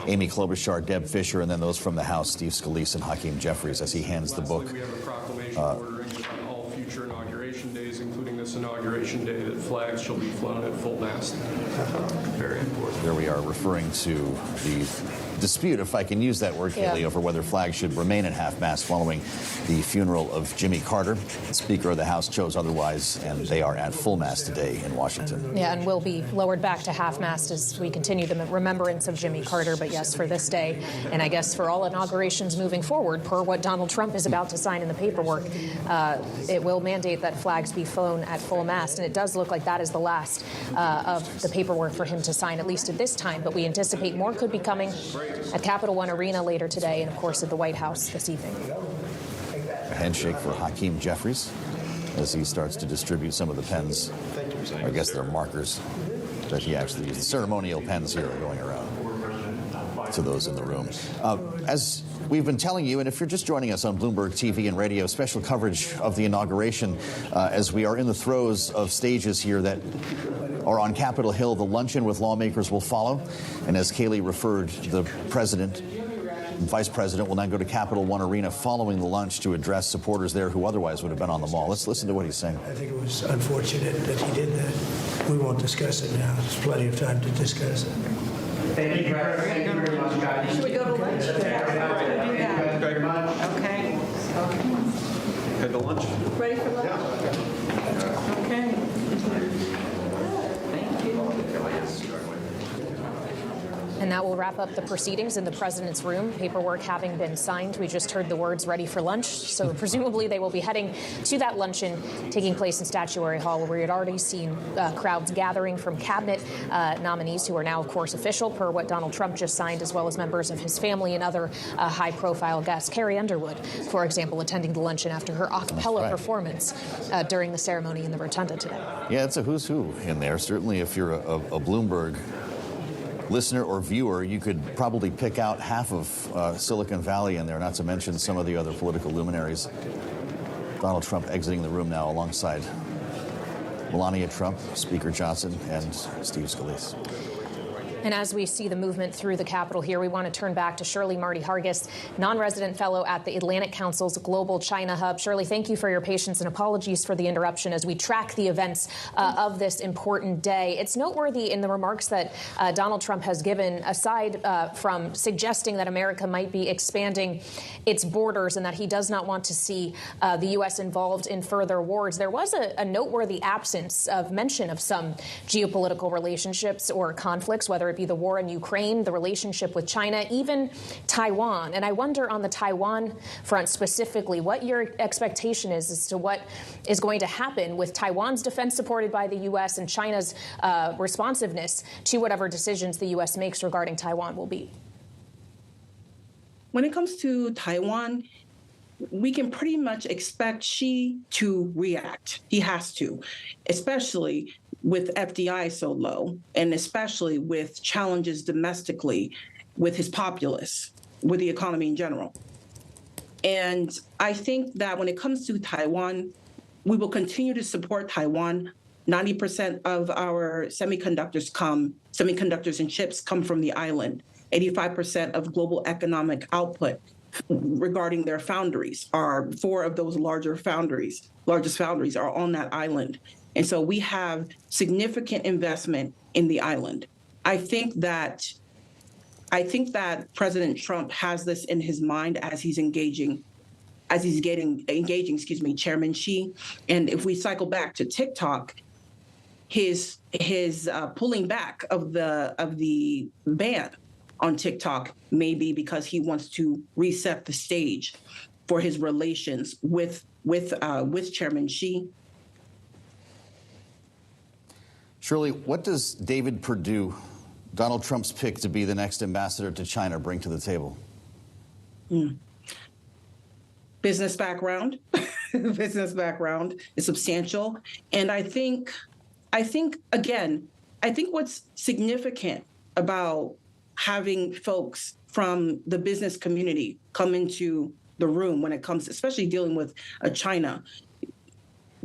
Amy Klobuchar, Deb Fischer, and then those from the House, Steve Scalise and Hakeem Jeffries, as he hands the book. We have a proclamation ordering on all future inauguration days, including this inauguration day, that flags shall be flown at full mast. Very important. There we are, referring to the dispute, if I can use that word, Kaylee, over whether flags should remain at half-mast following the funeral of Jimmy Carter. The Speaker of the House chose otherwise, and they are at full mast today in Washington. Yeah, and will be lowered back to half-mast as we continue the remembrance of Jimmy Carter. But yes, for this day, and I guess for all inaugurations moving forward, per what Donald Trump is about to sign in the paperwork, it will mandate that flags be flown at full mast. And it does look like that is the last of the paperwork for him to sign, at least at this time. But we anticipate more could be coming at Capital One Arena later today, and of course at the White House this evening. A handshake for Hakeem Jeffries as he starts to distribute some of the pens. I guess they're markers that he actually used. The ceremonial pens here are going around to those in the room. As we've been telling you, and if you're just joining us on Bloomberg TV and radio, special coverage of the inauguration as we are in the throes of stages here that are on Capitol Hill. The luncheon with lawmakers will follow. And as Kaylee referred, the president and vice president will then go to Capital One Arena following the lunch to address supporters there who otherwise would have been on the mall. Let's listen to what he's saying. I think it was unfortunate that he did that. We won't discuss it now. There's plenty of time to discuss it. Thank you very much, guys. Should we go to lunch? Thank you very much. Okay. Head to lunch. Ready for lunch? Okay. Thank you. And that will wrap up the proceedings in the president's room. Paperwork having been signed, we just heard the words "ready for lunch." So presumably they will be heading to that luncheon taking place in Statuary Hall, where we had already seen crowds gathering from cabinet nominees who are now, of course, official per what Donald Trump just signed, as well as members of his family and other high-profile guests. Carrie Underwood, for example, attending the luncheon after her a cappella performance during the ceremony in the Rotunda today. Yeah, it's a who's who in there. Certainly, if you're a Bloomberg listener or viewer, you could probably pick out half of Silicon Valley in there, not to mention some of the other political luminaries. Donald Trump exiting the room now alongside Melania Trump, Speaker Johnson, and Steve Scalise. And as we see the movement through the Capitol here, we want to turn back to Shirley Marty Hargis, non-resident fellow at the Atlantic Council's Global China Hub. Shirley, thank you for your patience and apologies for the interruption as we track the events of this important day. It's noteworthy in the remarks that Donald Trump has given, aside from suggesting that America might be expanding its borders and that he does not want to see the U.S. involved in further wars. There was a noteworthy absence of mention of some geopolitical relationships or conflicts, whether it it be the war in Ukraine, the relationship with China, even Taiwan. And I wonder on the Taiwan front specifically, what your expectation is as to what is going to happen with Taiwan's defense supported by the U.S. and China's responsiveness to whatever decisions the U.S. makes regarding Taiwan will be. When it comes to Taiwan, we can pretty much expect Xi to react. He has to, especially with FDI so low, and especially with challenges domestically with his populace, with the economy in general. And I think that when it comes to Taiwan, we will continue to support Taiwan. 90% of our semiconductors and chips come from the island. 85% of global economic output regarding their foundries are 4 of those largest foundries are on that island. And so we have significant investment in the island. I think that President Trump has this in his mind as he's engaging Chairman Xi. And if we cycle back to TikTok, his pulling back of the ban on TikTok may be because he wants to reset the stage for his relations with Chairman Xi. Shirley, what does David Perdue, Donald Trump's pick to be the next ambassador to China, bring to the table? Business background. Business background is substantial. And I think what's significant about having folks from the business community come into the room when it comes, especially dealing with China.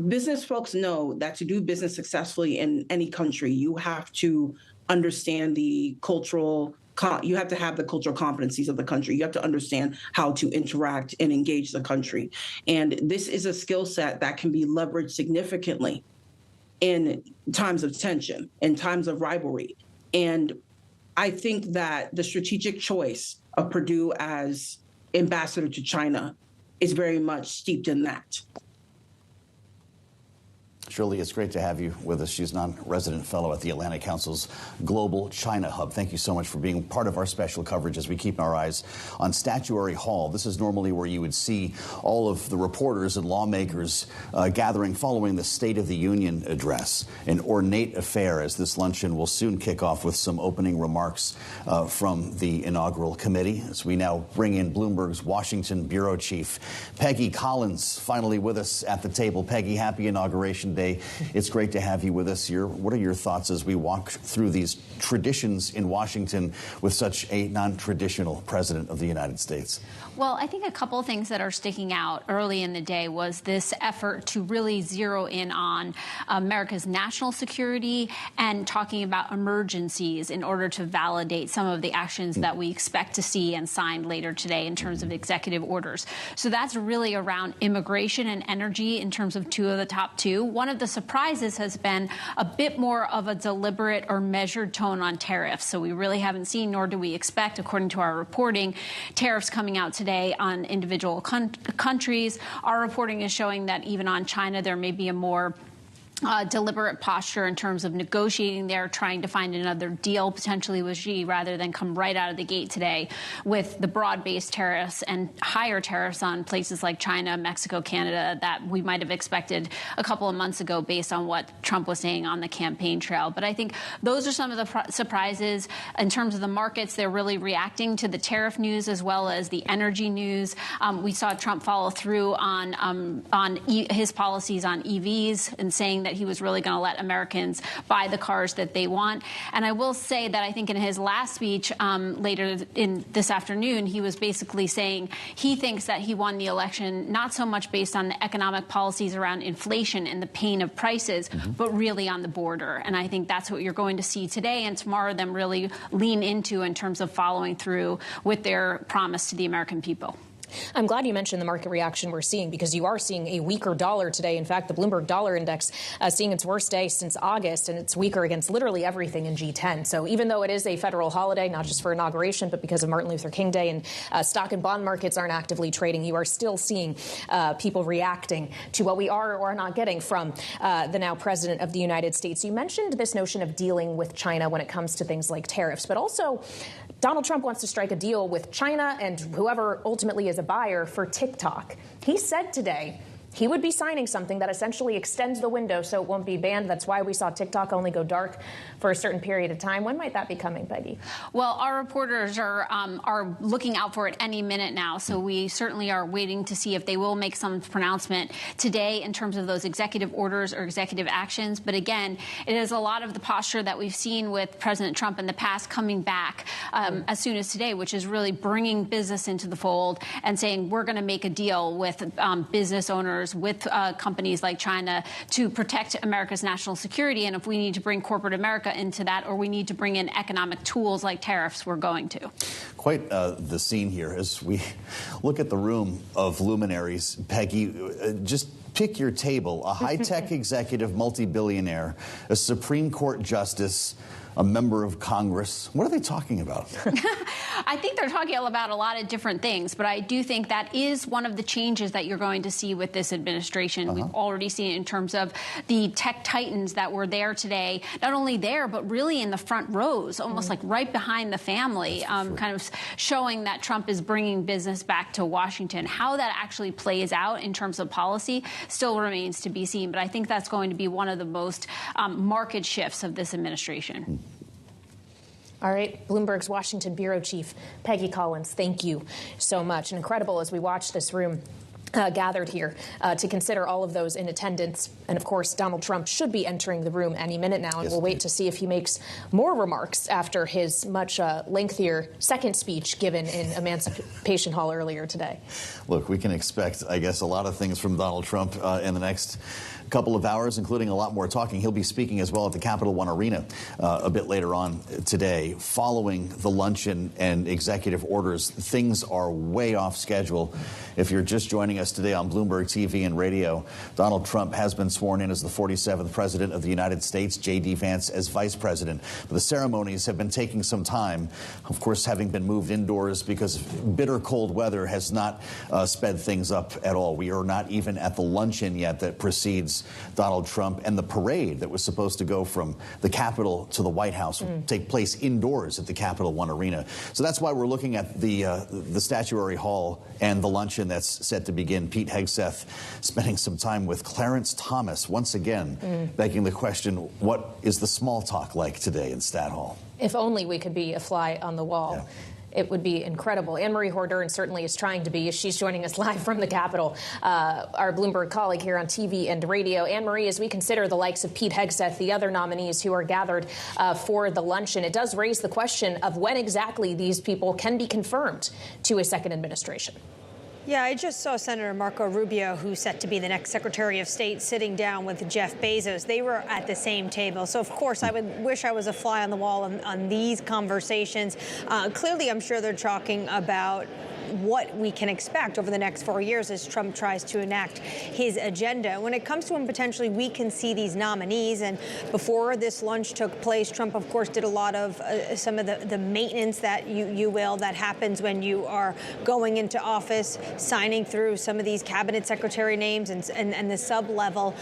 Business folks know that to do business successfully in any country, you have to understand you have to have the cultural competencies of the country. You have to understand how to interact and engage the country. And this is a skill set that can be leveraged significantly in times of tension, in times of rivalry. And I think that the strategic choice of Perdue as ambassador to China is very much steeped in that. Shirley, it's great to have you with us. She's non-resident fellow at the Atlantic Council's Global China Hub. Thank you so much for being part of our special coverage as we keep our eyes on Statuary Hall. This is normally where you would see all of the reporters and lawmakers gathering following the State of the Union address. An ornate affair, as this luncheon will soon kick off with some opening remarks from the inaugural committee. As we now bring in Bloomberg's Washington bureau chief, Peggy Collins, finally with us at the table. Peggy, happy Inauguration Day. It's great to have you with us here. What are your thoughts as we walk through these traditions in Washington with such a non-traditional president of the United States? Well, I think a couple of things that are sticking out early in the day was this effort to really zero in on America's national security and talking about emergencies in order to validate some of the actions that we expect to see and signed later today in terms of executive orders. So that's really around immigration and energy in terms of 2 of the top 2. One of the surprises has been a bit more of a deliberate or measured tone on tariffs. So we really haven't seen, nor do we expect, according to our reporting, tariffs coming out today on individual countries. Our reporting is showing that even on China, there may be a more deliberate posture in terms of negotiating there, trying to find another deal potentially with Xi rather than come right out of the gate today with the broad-based tariffs and higher tariffs on places like China, Mexico, Canada that we might have expected a couple of months ago based on what Trump was saying on the campaign trail. But I think those are some of the surprises. In terms of the markets, they're really reacting to the tariff news as well as the energy news. We saw Trump follow through on his policies on EVs and saying that he was really going to let Americans buy the cars that they want. And I will say that I think in his last speech later in this afternoon, he was basically saying he thinks that he won the election not so much based on the economic policies around inflation and the pain of prices, but really on the border. And I think that's what you're going to see today and tomorrow them really lean into in terms of following through with their promise to the American people. I'm glad you mentioned the market reaction we're seeing, because you are seeing a weaker dollar today. In fact, the Bloomberg Dollar Index seeing its worst day since August, and it's weaker against literally everything in G10. So even though it is a federal holiday, not just for inauguration, but because of Martin Luther King Day, and stock and bond markets aren't actively trading, you are still seeing people reacting to what we are or are not getting from the now president of the United States. You mentioned this notion of dealing with China when it comes to things like tariffs, but also Donald Trump wants to strike a deal with China and whoever ultimately is a buyer for TikTok. He said today he would be signing something that essentially extends the window so it won't be banned. That's why we saw TikTok only go dark for a certain period of time. When might that be coming, Peggy? Well, our reporters are looking out for it any minute now, so we certainly are waiting to see if they will make some pronouncement today in terms of those executive orders or executive actions. But again, it is a lot of the posture that we've seen with President Trump in the past coming back as soon as today, which is really bringing business into the fold and saying we're going to make a deal with business owners, with companies like China to protect America's national security. And if we need to bring corporate America into that, or we need to bring in economic tools like tariffs, we're going to. Quite the scene here as we look at the room of luminaries. Peggy, just pick your table. A high-tech executive multi-billionaire, a Supreme Court justice, a member of Congress. What are they talking about? I think they're talking about a lot of different things, but I do think that is one of the changes that you're going to see with this administration. We've already seen it in terms of the tech titans that were there today, not only there, but really in the front rows, almost like right behind the family, kind of showing that Trump is bringing business back to Washington. How that actually plays out in terms of policy still remains to be seen, but I think that's going to be one of the most marked shifts of this administration. All right, Bloomberg's Washington bureau chief, Peggy Collins, thank you so much. And incredible as we watch this room gathered here to consider all of those in attendance. And of course, Donald Trump should be entering the room any minute now, and we'll wait to see if he makes more remarks after his much lengthier second speech given in Emancipation Hall earlier today. Look, we can expect, I guess, a lot of things from Donald Trump in the next couple of hours, including a lot more talking. He'll be speaking as well at the Capital One Arena a bit later on today. Following the luncheon and executive orders, things are way off schedule. If you're just joining us today on Bloomberg TV and radio, Donald Trump has been sworn in as the 47th President of the United States, J.D. Vance as Vice President. But the ceremonies have been taking some time, of course, having been moved indoors because bitter cold weather has not sped things up at all. We are not even at the luncheon yet that precedes Donald Trump, and the parade that was supposed to go from the Capitol to the White House will take place indoors at the Capital One Arena. So that's why we're looking at the Statuary Hall and the luncheon that's set to begin. Pete Hegseth spending some time with Clarence Thomas, once again, begging the question, what is the small talk like today in Stat Hall? If only we could be a fly on the wall. Yeah. It would be incredible. Anne-Marie Horder certainly is trying to be. She's joining us live from the Capitol, our Bloomberg colleague here on TV and radio. Anne-Marie, as we consider the likes of Pete Hegseth, the other nominees who are gathered for the luncheon, it does raise the question of when exactly these people can be confirmed to a second administration. Yeah, I just saw Senator Marco Rubio, who's set to be the next Secretary of State, sitting down with Jeff Bezos. They were at the same table. So, of course, I would wish I was a fly on the wall on these conversations. Clearly, I'm sure they're talking about what we can expect over the next 4 years as Trump tries to enact his agenda. When it comes to him, potentially, we can see these nominees. And before this lunch took place, Trump, of course, did a lot of some of the maintenance that that happens when you are going into office, signing through some of these cabinet secretary names and the sub-level.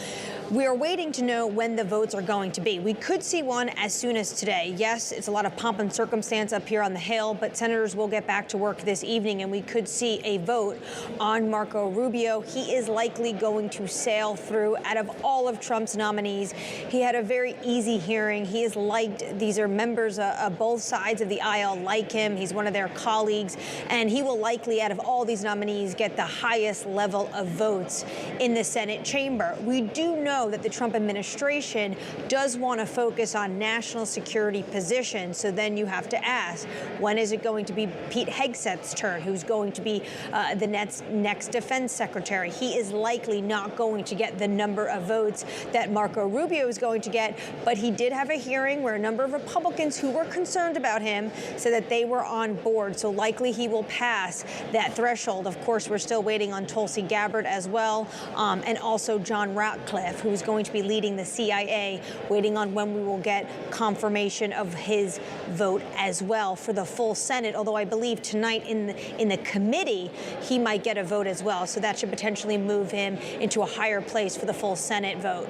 We're waiting to know when the votes are going to be. We could see one as soon as today. Yes, it's a lot of pomp and circumstance up here on the Hill, but senators will get back to work this evening, and we could see a vote on Marco Rubio. He is likely going to sail through. Out of all of Trump's nominees, he had a very easy hearing. He is liked. These are members of both sides of the aisle like him. He's one of their colleagues, and he will likely, out of all these nominees, get the highest level of votes in the Senate chamber. We do know that the Trump administration does want to focus on national security positions. So then you have to ask, when is it going to be Pete Hegseth's turn, who's going to be the next defense secretary. He is likely not going to get the number of votes that Marco Rubio is going to get, but he did have a hearing where a number of Republicans who were concerned about him said that they were on board. So likely he will pass that threshold. Of course, we're still waiting on Tulsi Gabbard as well, and also John Ratcliffe, who is going to be leading the CIA, waiting on when we will get confirmation of his vote as well for the full Senate, although I believe tonight in the committee he might get a vote as well. So that should potentially move him into a higher place for the full Senate vote.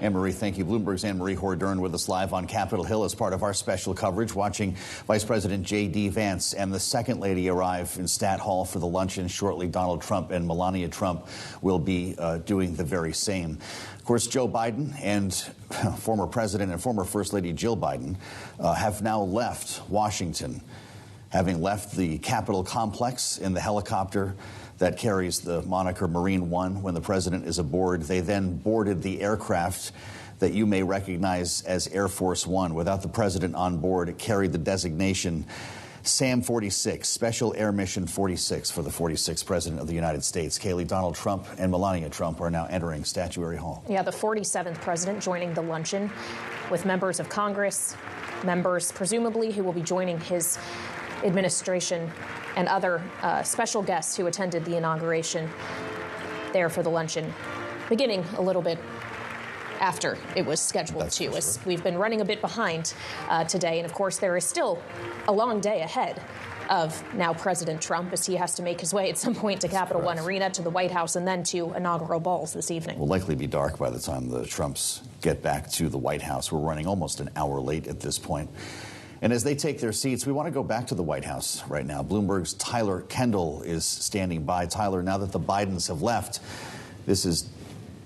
Anne-Marie, thank you. Bloomberg's Anne-Marie Hordern with us live on Capitol Hill as part of our special coverage, watching Vice President J.D. Vance and the Second Lady arrive in Stat Hall for the luncheon. Shortly, Donald Trump and Melania Trump will be doing the very same. Of course, Joe Biden and former President and former First Lady Jill Biden have now left Washington, having left the Capitol complex in the helicopter that carries the moniker Marine One when the president is aboard. They then boarded the aircraft that you may recognize as Air Force One. Without the president on board, it carried the designation SAM 46, Special Air Mission 46 for the 46th President of the United States. Kaylee, Donald Trump and Melania Trump are now entering Statuary Hall. Yeah, the 47th president joining the luncheon with members of Congress, members presumably who will be joining his administration, and other special guests who attended the inauguration there for the luncheon, beginning a little bit after it was scheduled to, as we've been running a bit behind today. And of course, there is still a long day ahead of now President Trump, as he has to make his way at some point to Capital One Arena, to the White House, and then to inaugural balls this evening. Will likely be dark by the time the Trumps get back to the White House. We're running almost an hour late at this point. And as they take their seats, we want to go back to the White House right now. Bloomberg's Tyler Kendall is standing by. Tyler, now that the Bidens have left, this is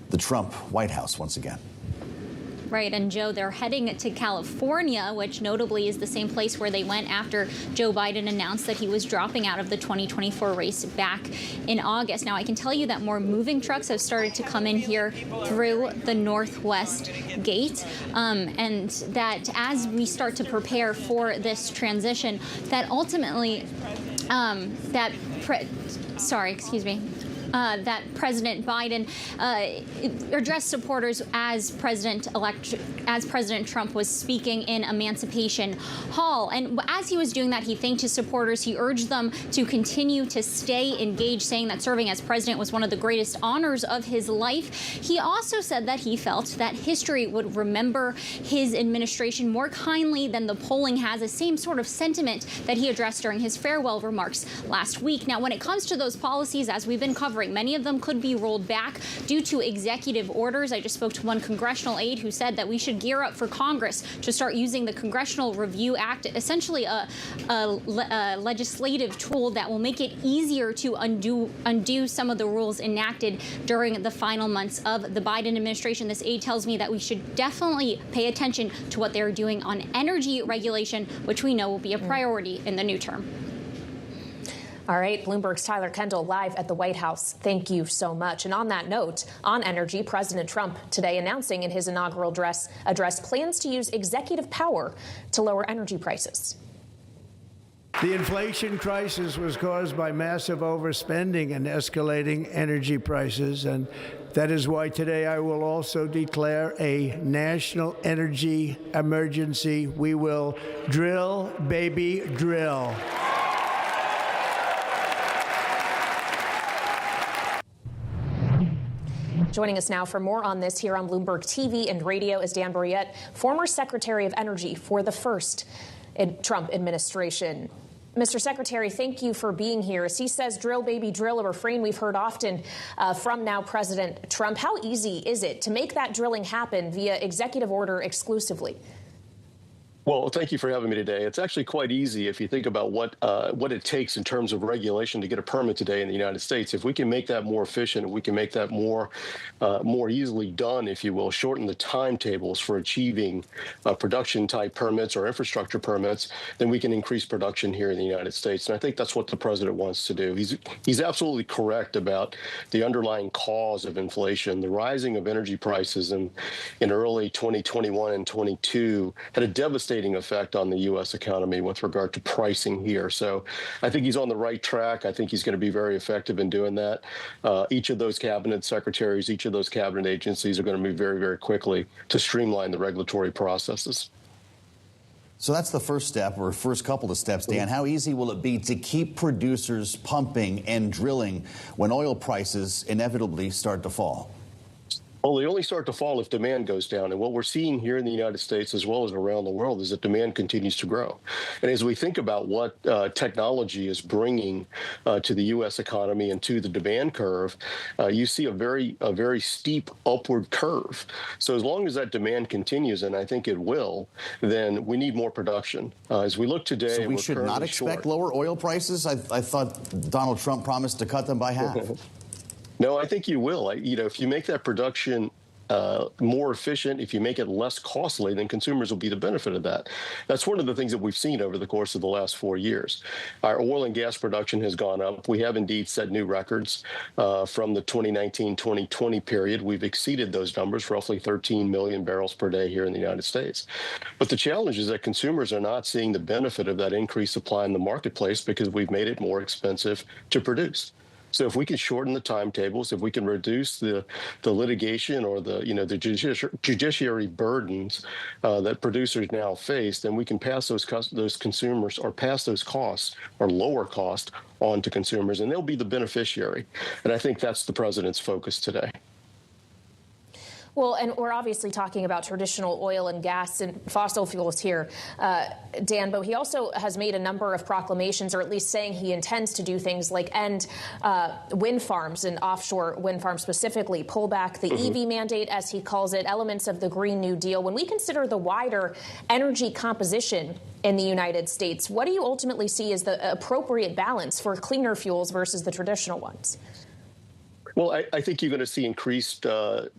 the Trump White House once again. Right, and Joe, they're heading to California, which notably is the same place where they went after Joe Biden announced that he was dropping out of the 2024 race back in August. Now, I can tell you that more moving trucks have started to come in here through the Northwest Gate, and that as we start to prepare for this transition, that ultimately, that President Biden addressed supporters as President Trump was speaking in Emancipation Hall. And as he was doing that, he thanked his supporters. He urged them to continue to stay engaged, saying that serving as president was one of the greatest honors of his life. He also said that he felt that history would remember his administration more kindly than the polling has, the same sort of sentiment that he addressed during his farewell remarks last week. Now, when it comes to those policies, as we've been covering, many of them could be rolled back due to executive orders. I just spoke to one congressional aide who said that we should gear up for Congress to start using the Congressional Review Act, essentially a legislative tool that will make it easier to undo some of the rules enacted during the final months of the Biden administration. This aide tells me that we should definitely pay attention to what they're doing on energy regulation, which we know will be a priority in the new term. All right, Bloomberg's Tyler Kendall live at the White House. Thank you so much. And on that note, on energy, President Trump today announcing in his inaugural address plans to use executive power to lower energy prices. The inflation crisis was caused by massive overspending and escalating energy prices, and that is why today I will also declare a national energy emergency. We will drill, baby, drill. Joining us now for more on this here on Bloomberg TV and radio is Dan Brouillette, former Secretary of Energy for the first Trump administration. Mr. Secretary, thank you for being here. As he says, drill, baby, drill, a refrain we've heard often from now President Trump. How easy is it to make that drilling happen via executive order exclusively? Well, thank you for having me today. It's actually quite easy if you think about what it takes in terms of regulation to get a permit today in the United States. If we can make that more efficient, we can make that more easily done, if you will, shorten the timetables for achieving production-type permits or infrastructure permits, then we can increase production here in the United States. And I think that's what the president wants to do. He's absolutely correct about the underlying cause of inflation. The rising of energy prices in early 2021 and 22 had a devastating devastating effect on the U.S. economy with regard to pricing here. So I think he's on the right track. I think he's going to be very effective in doing that. Each of those cabinet secretaries, each of those cabinet agencies are going to move very, very quickly to streamline the regulatory processes. So that's the first step, or first couple of steps, Dan. How easy will it be to keep producers pumping and drilling when oil prices inevitably start to fall? Well, they only start to fall if demand goes down. And what we're seeing here in the United States as well as around the world is that demand continues to grow. And as we think about what technology is bringing to the U.S. economy and to the demand curve, you see a very steep upward curve. So as long as that demand continues, and I think it will, then we need more production. As we look today, so we should not expect lower oil prices? I thought Donald Trump promised to cut them by half. No, I think you will. If you make that production more efficient, if you make it less costly, then consumers will be the benefit of that. That's one of the things that we've seen over the course of the last 4 years. Our oil and gas production has gone up. We have indeed set new records from the 2019-2020 period. We've exceeded those numbers, roughly 13 million barrels per day here in the United States. But the challenge is that consumers are not seeing the benefit of that increased supply in the marketplace because we've made it more expensive to produce. So if we can shorten the timetables, if we can reduce the litigation or the judiciary burdens that producers now face, then we can pass those consumers or pass those costs or lower cost on to consumers, and they'll be the beneficiary. And I think that's the president's focus today. Well, and we're obviously talking about traditional oil and gas and fossil fuels here, Dan, but he also has made a number of proclamations, or at least saying he intends to do things like end wind farms and offshore wind farms specifically, pull back the EV mandate, as he calls it, elements of the Green New Deal. When we consider the wider energy composition in the United States, what do you ultimately see as the appropriate balance for cleaner fuels versus the traditional ones? Well, I think you're going to see increased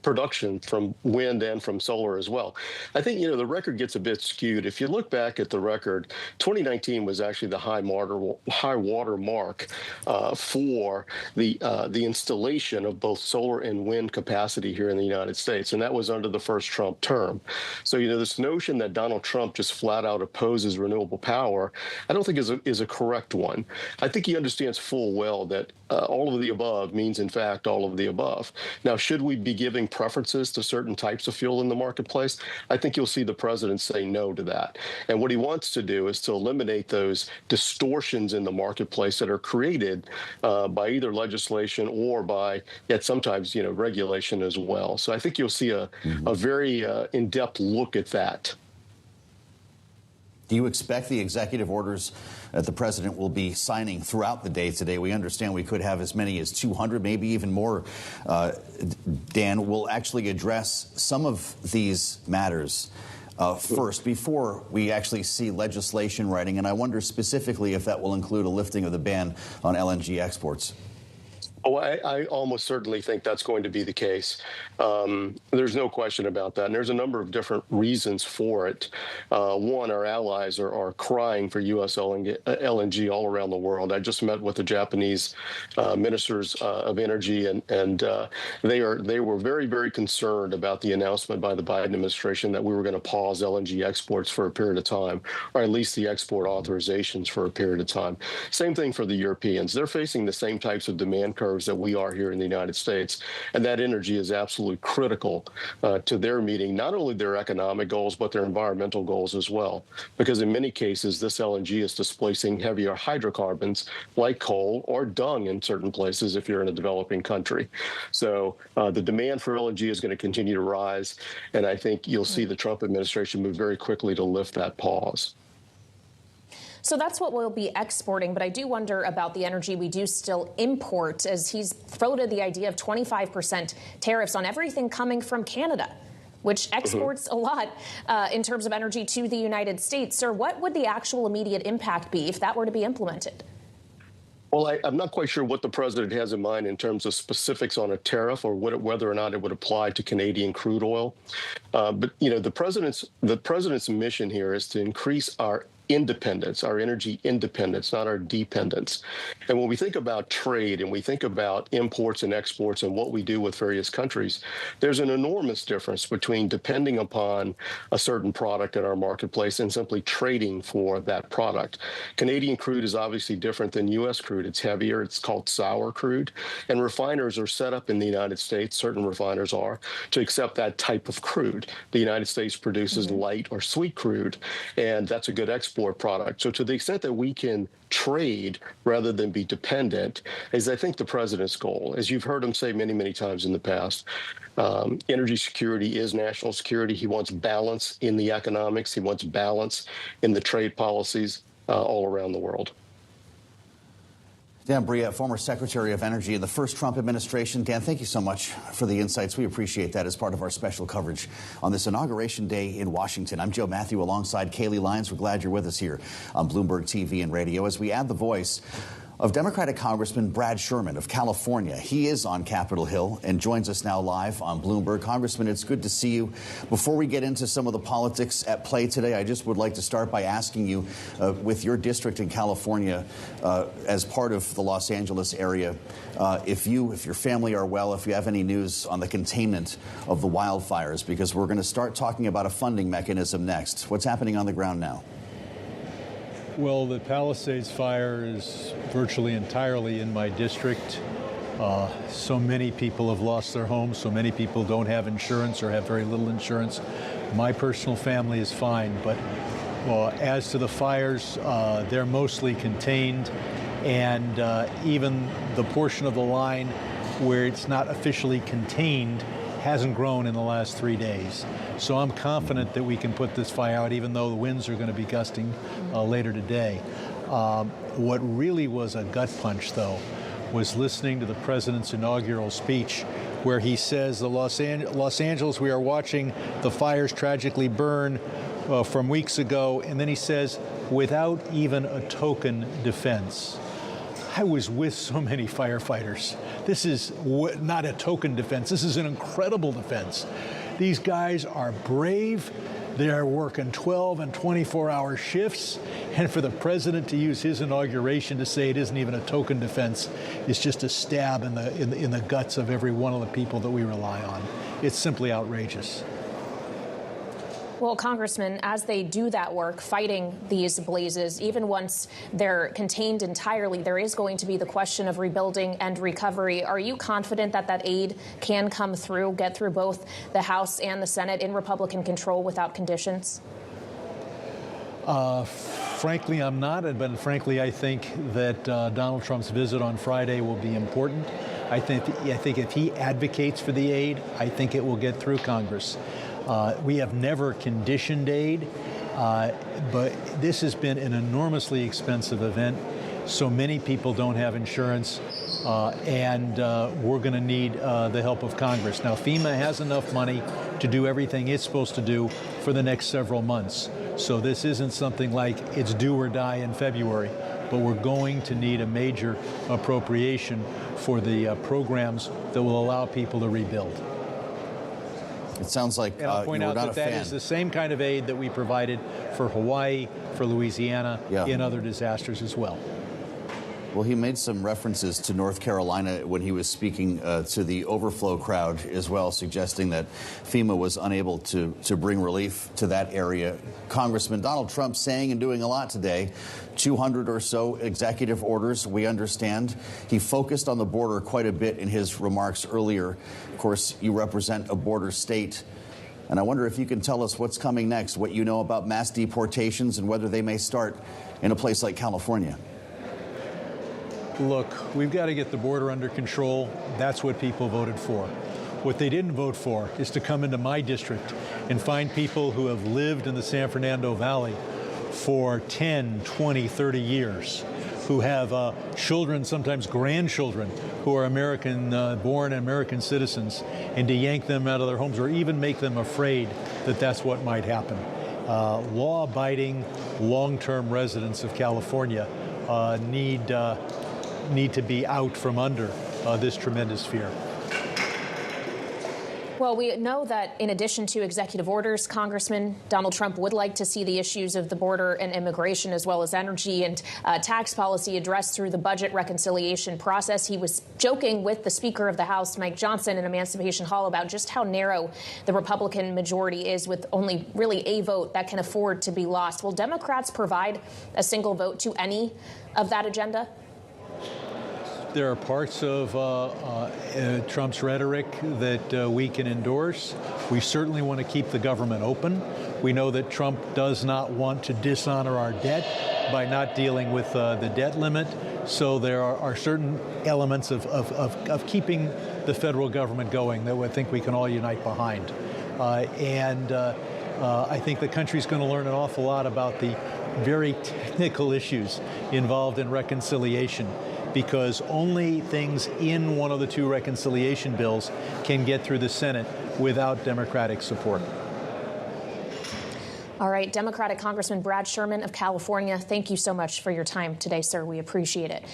production from wind and from solar as well. I think, the record gets a bit skewed. If you look back at the record, 2019 was actually the high water mark for the installation of both solar and wind capacity here in the United States, and that was under the first Trump term. So, this notion that Donald Trump just flat out opposes renewable power, I don't think is a correct one. I think he understands full well that all of the above means, in fact, all of the above. Now, should we be giving preferences to certain types of fuel in the marketplace? I think you'll see the president say no to that. And what he wants to do is to eliminate those distortions in the marketplace that are created by either legislation or by, yet sometimes, regulation as well. So I think you'll see a very in-depth look at that. Do you expect the executive orders that the president will be signing throughout the day today? We understand we could have as many as 200, maybe even more. Dan, will actually address some of these matters first before we actually see legislation writing. And I wonder specifically if that will include a lifting of the ban on LNG exports. Oh, I almost certainly think that's going to be the case. There's no question about that. And there's a number of different reasons for it. One, our allies are crying for U.S. LNG all around the world. I just met with the Japanese ministers of energy, and they were very, very concerned about the announcement by the Biden administration that we were going to pause LNG exports for a period of time, or at least the export authorizations for a period of time. Same thing for the Europeans. They're facing the same types of demand curves that we are here in the United States. And that energy is absolutely critical to their meeting, not only their economic goals, but their environmental goals as well. Because in many cases, this LNG is displacing heavier hydrocarbons like coal or dung in certain places if you're in a developing country. So the demand for LNG is going to continue to rise. And I think you'll see the Trump administration move very quickly to lift that pause. So that's what we'll be exporting. But I do wonder about the energy we do still import, as he's floated the idea of 25% tariffs on everything coming from Canada, which exports a lot in terms of energy to the United States. Sir, what would the actual immediate impact be if that were to be implemented? Well, I'm not quite sure what the president has in mind in terms of specifics on a tariff or whether or not it would apply to Canadian crude oil. But the president's mission here is to increase our independence, our energy independence, not our dependence. And when we think about trade and we think about imports and exports and what we do with various countries, there's an enormous difference between depending upon a certain product in our marketplace and simply trading for that product. Canadian crude is obviously different than U.S. crude. It's heavier. It's called sour crude. And refiners are set up in the United States, certain refiners are, to accept that type of crude. The United States produces light or sweet crude, and that's a good export product. So to the extent that we can trade rather than be dependent is, I think, the president's goal. As you've heard him say many, many times in the past, energy security is national security. He wants balance in the economics. He wants balance in the trade policies all around the world. Dan Bria, former Secretary of Energy in the first Trump administration. Dan, thank you so much for the insights. We appreciate that as part of our special coverage on this Inauguration Day in Washington. I'm Joe Matthew alongside Kaylee Lyons. We're glad you're with us here on Bloomberg TV and radio as we add the voice of Democratic Congressman Brad Sherman of California. He is on Capitol Hill and joins us now live on Bloomberg. Congressman, it's good to see you. Before we get into some of the politics at play today, I just would like to start by asking you, with your district in California, as part of the Los Angeles area, if your family are well, if you have any news on the containment of the wildfires, because we're going to start talking about a funding mechanism next. What's happening on the ground now? Well, the Palisades fire is virtually entirely in my district. So many people have lost their homes. So many people don't have insurance or have very little insurance. My personal family is fine, but as to the fires, they're mostly contained, and even the portion of the line where it's not officially contained hasn't grown in the last 3 days. So I'm confident that we can put this fire out, even though the winds are going to be gusting later today. What really was a gut punch, though, was listening to the president's inaugural speech, where he says, Los Angeles, we are watching the fires tragically burn from weeks ago. And then he says, without even a token defense. I was with so many firefighters. This is not a token defense. This is an incredible defense. These guys are brave. They're working 12 and 24-hour shifts. And for the president to use his inauguration to say it isn't even a token defense is just a stab in the guts of every one of the people that we rely on. It's simply outrageous. Well, Congressman, as they do that work, fighting these blazes, even once they're contained entirely, there is going to be the question of rebuilding and recovery. Are you confident that that aid can come through, get through both the House and the Senate in Republican control without conditions? Frankly, I'm not. But frankly, I think that Donald Trump's visit on Friday will be important. I think if he advocates for the aid, I think it will get through Congress. We have never conditioned aid, but this has been an enormously expensive event. So many people don't have insurance, and we're going to need the help of Congress. Now, FEMA has enough money to do everything it's supposed to do for the next several months. So this isn't something like it's do or die in February, but we're going to need a major appropriation for the programs that will allow people to rebuild. It sounds like and I'll point out that is the same kind of aid that we provided for Hawaii, for Louisiana, in other disasters as well. Well, he made some references to North Carolina when he was speaking to the overflow crowd as well, suggesting that FEMA was unable to bring relief to that area. Congressman, Donald Trump saying and doing a lot today, 200 or so executive orders, we understand. He focused on the border quite a bit in his remarks earlier. Of course, you represent a border state. And I wonder if you can tell us what's coming next, what you know about mass deportations and whether they may start in a place like California. Look, we've got to get the border under control. That's what people voted for. What they didn't vote for is to come into my district and find people who have lived in the San Fernando Valley for 10, 20, 30 years, who have children, sometimes grandchildren, who are American-born American citizens, and to yank them out of their homes or even make them afraid that that's what might happen. Law-abiding, long-term residents of California need to be out from under this tremendous fear. Well, we know that in addition to executive orders, Congressman, Donald Trump would like to see the issues of the border and immigration, as well as energy and tax policy, addressed through the budget reconciliation process. He was joking with the Speaker of the House, Mike Johnson, in Emancipation Hall about just how narrow the Republican majority is, with only really a vote that can afford to be lost. Will Democrats provide a single vote to any of that agenda? There are parts of Trump's rhetoric that we can endorse. We certainly want to keep the government open. We know that Trump does not want to dishonor our debt by not dealing with the debt limit. So there are certain elements of keeping the federal government going that I think we can all unite behind. I think the country's going to learn an awful lot about the very technical issues involved in reconciliation, because only things in one of the two reconciliation bills can get through the Senate without Democratic support. All right, Democratic Congressman Brad Sherman of California, thank you so much for your time today, sir. We appreciate it.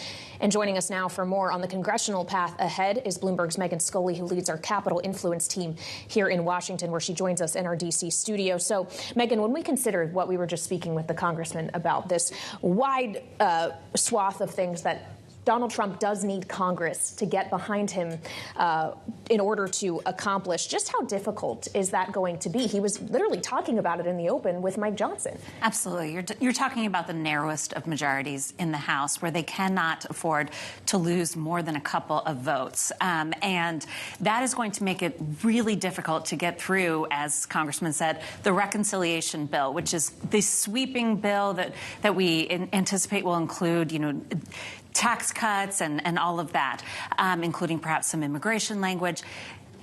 And joining us now for more on the congressional path ahead is Bloomberg's Megan Scully, who leads our Capitol Influence team here in Washington, where she joins us in our D.C. studio. So, Megan, when we consider what we were just speaking with the congressman about, this wide swath of things that Donald Trump does need Congress to get behind him in order to accomplish, just how difficult is that going to be? He was literally talking about it in the open with Mike Johnson. Absolutely. You're talking about the narrowest of majorities in the House, where they cannot afford to lose more than a couple of votes. And that is going to make it really difficult to get through, as Congressman said, the reconciliation bill, which is the sweeping bill that we anticipate will include, tax cuts and all of that, including perhaps some immigration language.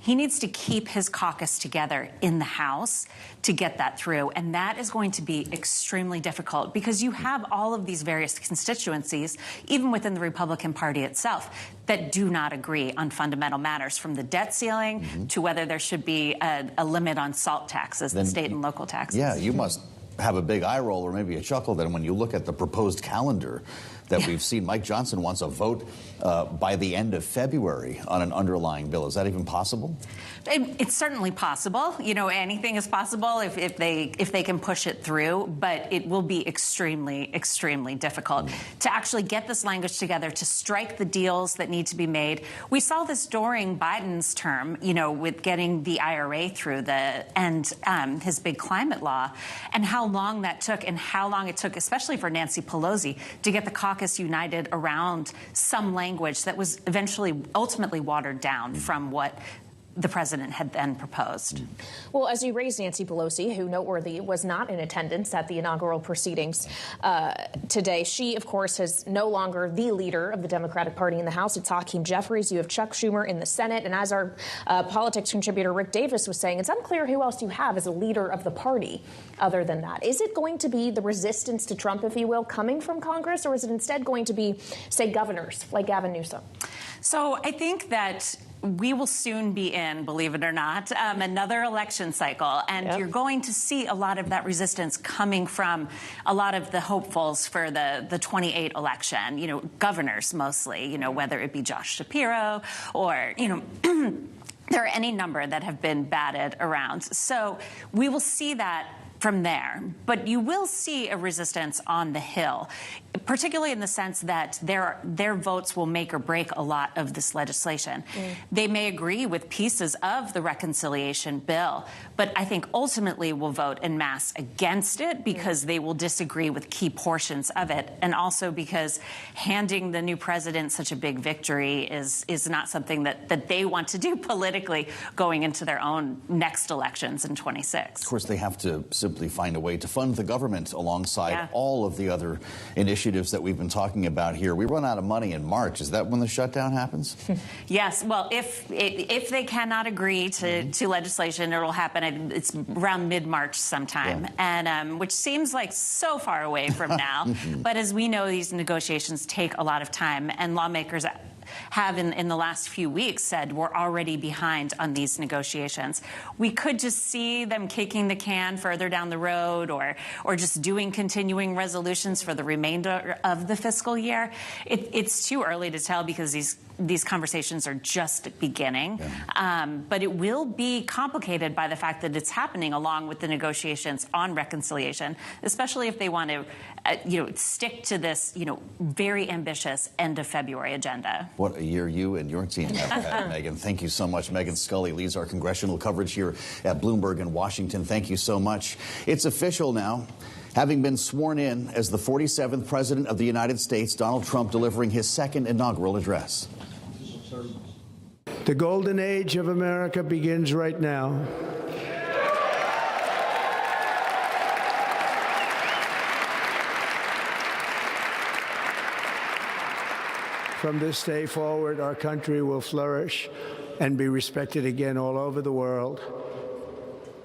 He needs to keep his caucus together in the House to get that through. And that is going to be extremely difficult, because you have all of these various constituencies, even within the Republican Party itself, that do not agree on fundamental matters, from the debt ceiling to whether there should be a limit on salt taxes, the state and local taxes. Yeah, you must have a big eye roll or maybe a chuckle then when you look at the proposed calendar that we've seen. Mike Johnson wants a vote by the end of February on an underlying bill. Is that even possible? It's certainly possible. Anything is possible if they can push it through, but it will be extremely, extremely difficult to actually get this language together, to strike the deals that need to be made. We saw this during Biden's term, with getting the IRA through and his big climate law, and how long that took, and how long it took, especially for Nancy Pelosi, to get the caucus united around some language that was ultimately watered down from what the president had then proposed. Well, as you raised Nancy Pelosi, who, noteworthy, was not in attendance at the inaugural proceedings today. She, of course, is no longer the leader of the Democratic Party in the House. It's Hakeem Jeffries. You have Chuck Schumer in the Senate. And as our politics contributor Rick Davis was saying, it's unclear who else you have as a leader of the party other than that. Is it going to be the resistance to Trump, if you will, coming from Congress, or is it instead going to be, say, governors like Gavin Newsom? So I think that we will soon be in, believe it or not, another election cycle. And you're going to see a lot of that resistance coming from a lot of the hopefuls for the 28 election, governors mostly, whether it be Josh Shapiro or, there are any number that have been batted around. So we will see that from there. But you will see a resistance on the Hill, particularly in the sense that their votes will make or break a lot of this legislation. They may agree with pieces of the reconciliation bill, but I think ultimately will vote en masse against it, because they will disagree with key portions of it, and also because handing the new president such a big victory is not something that they want to do politically going into their own next elections in 26. Of course, they have to simply find a way to fund the government alongside all of the other initiatives that we've been talking about here. We run out of money in March. Is that when the shutdown happens? Yes. Well, if they cannot agree to legislation, it will happen. It's around mid-March sometime, and which seems like so far away from now. But as we know, these negotiations take a lot of time, and lawmakers have in the last few weeks said we're already behind on these negotiations. We could just see them kicking the can further down the road, or just doing continuing resolutions for the remainder of the fiscal year. It's too early to tell, because these these conversations are just beginning. But it will be complicated by the fact that it's happening along with the negotiations on reconciliation, especially if they want to, stick to this, very ambitious end of February agenda. What a year you and your team have had, Megan. Thank you so much. Megan Scully leads our congressional coverage here at Bloomberg in Washington. Thank you so much. It's official now. Having been sworn in as the 47th President of the United States, Donald Trump delivering his second inaugural address. The golden age of America begins right now. From this day forward, our country will flourish and be respected again all over the world.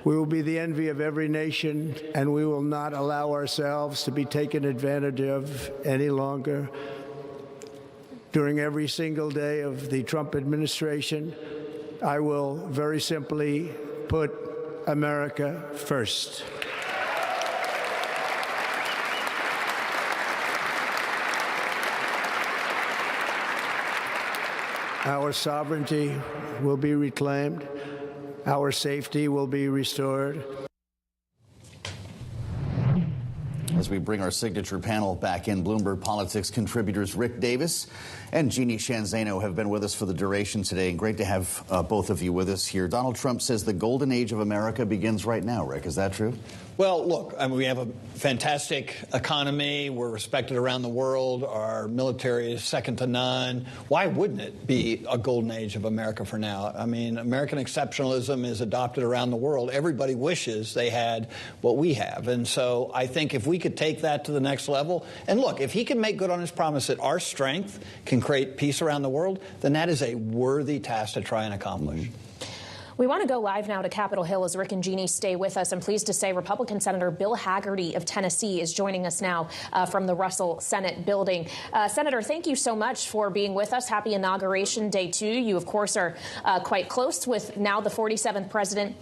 We will be the envy of every nation, and we will not allow ourselves to be taken advantage of any longer. During every single day of the Trump administration, I will very simply put America first. Our sovereignty will be reclaimed. Our safety will be restored. As we bring our signature panel back in, Bloomberg Politics contributors Rick Davis and Jeannie Shanzano have been with us for the duration today. And great to have both of you with us here. Donald Trump says the golden age of America begins right now. Rick, is that true? Well, look, I mean, we have a fantastic economy. We're respected around the world. Our military is second to none. Why wouldn't it be a golden age of America for now? I mean, American exceptionalism is adopted around the world. Everybody wishes they had what we have. And so I think if we could take that to the next level, and look, if he can make good on his promise that our strength can create peace around the world, then that is a worthy task to try and accomplish. We want to go live now to Capitol Hill as Rick and Jeannie stay with us. I'm pleased to say Republican Senator Bill Hagerty of Tennessee is joining us now from the Russell Senate building. Senator, thank you so much for being with us. Happy Inauguration Day to you. You, of course, are quite close with now the 47th President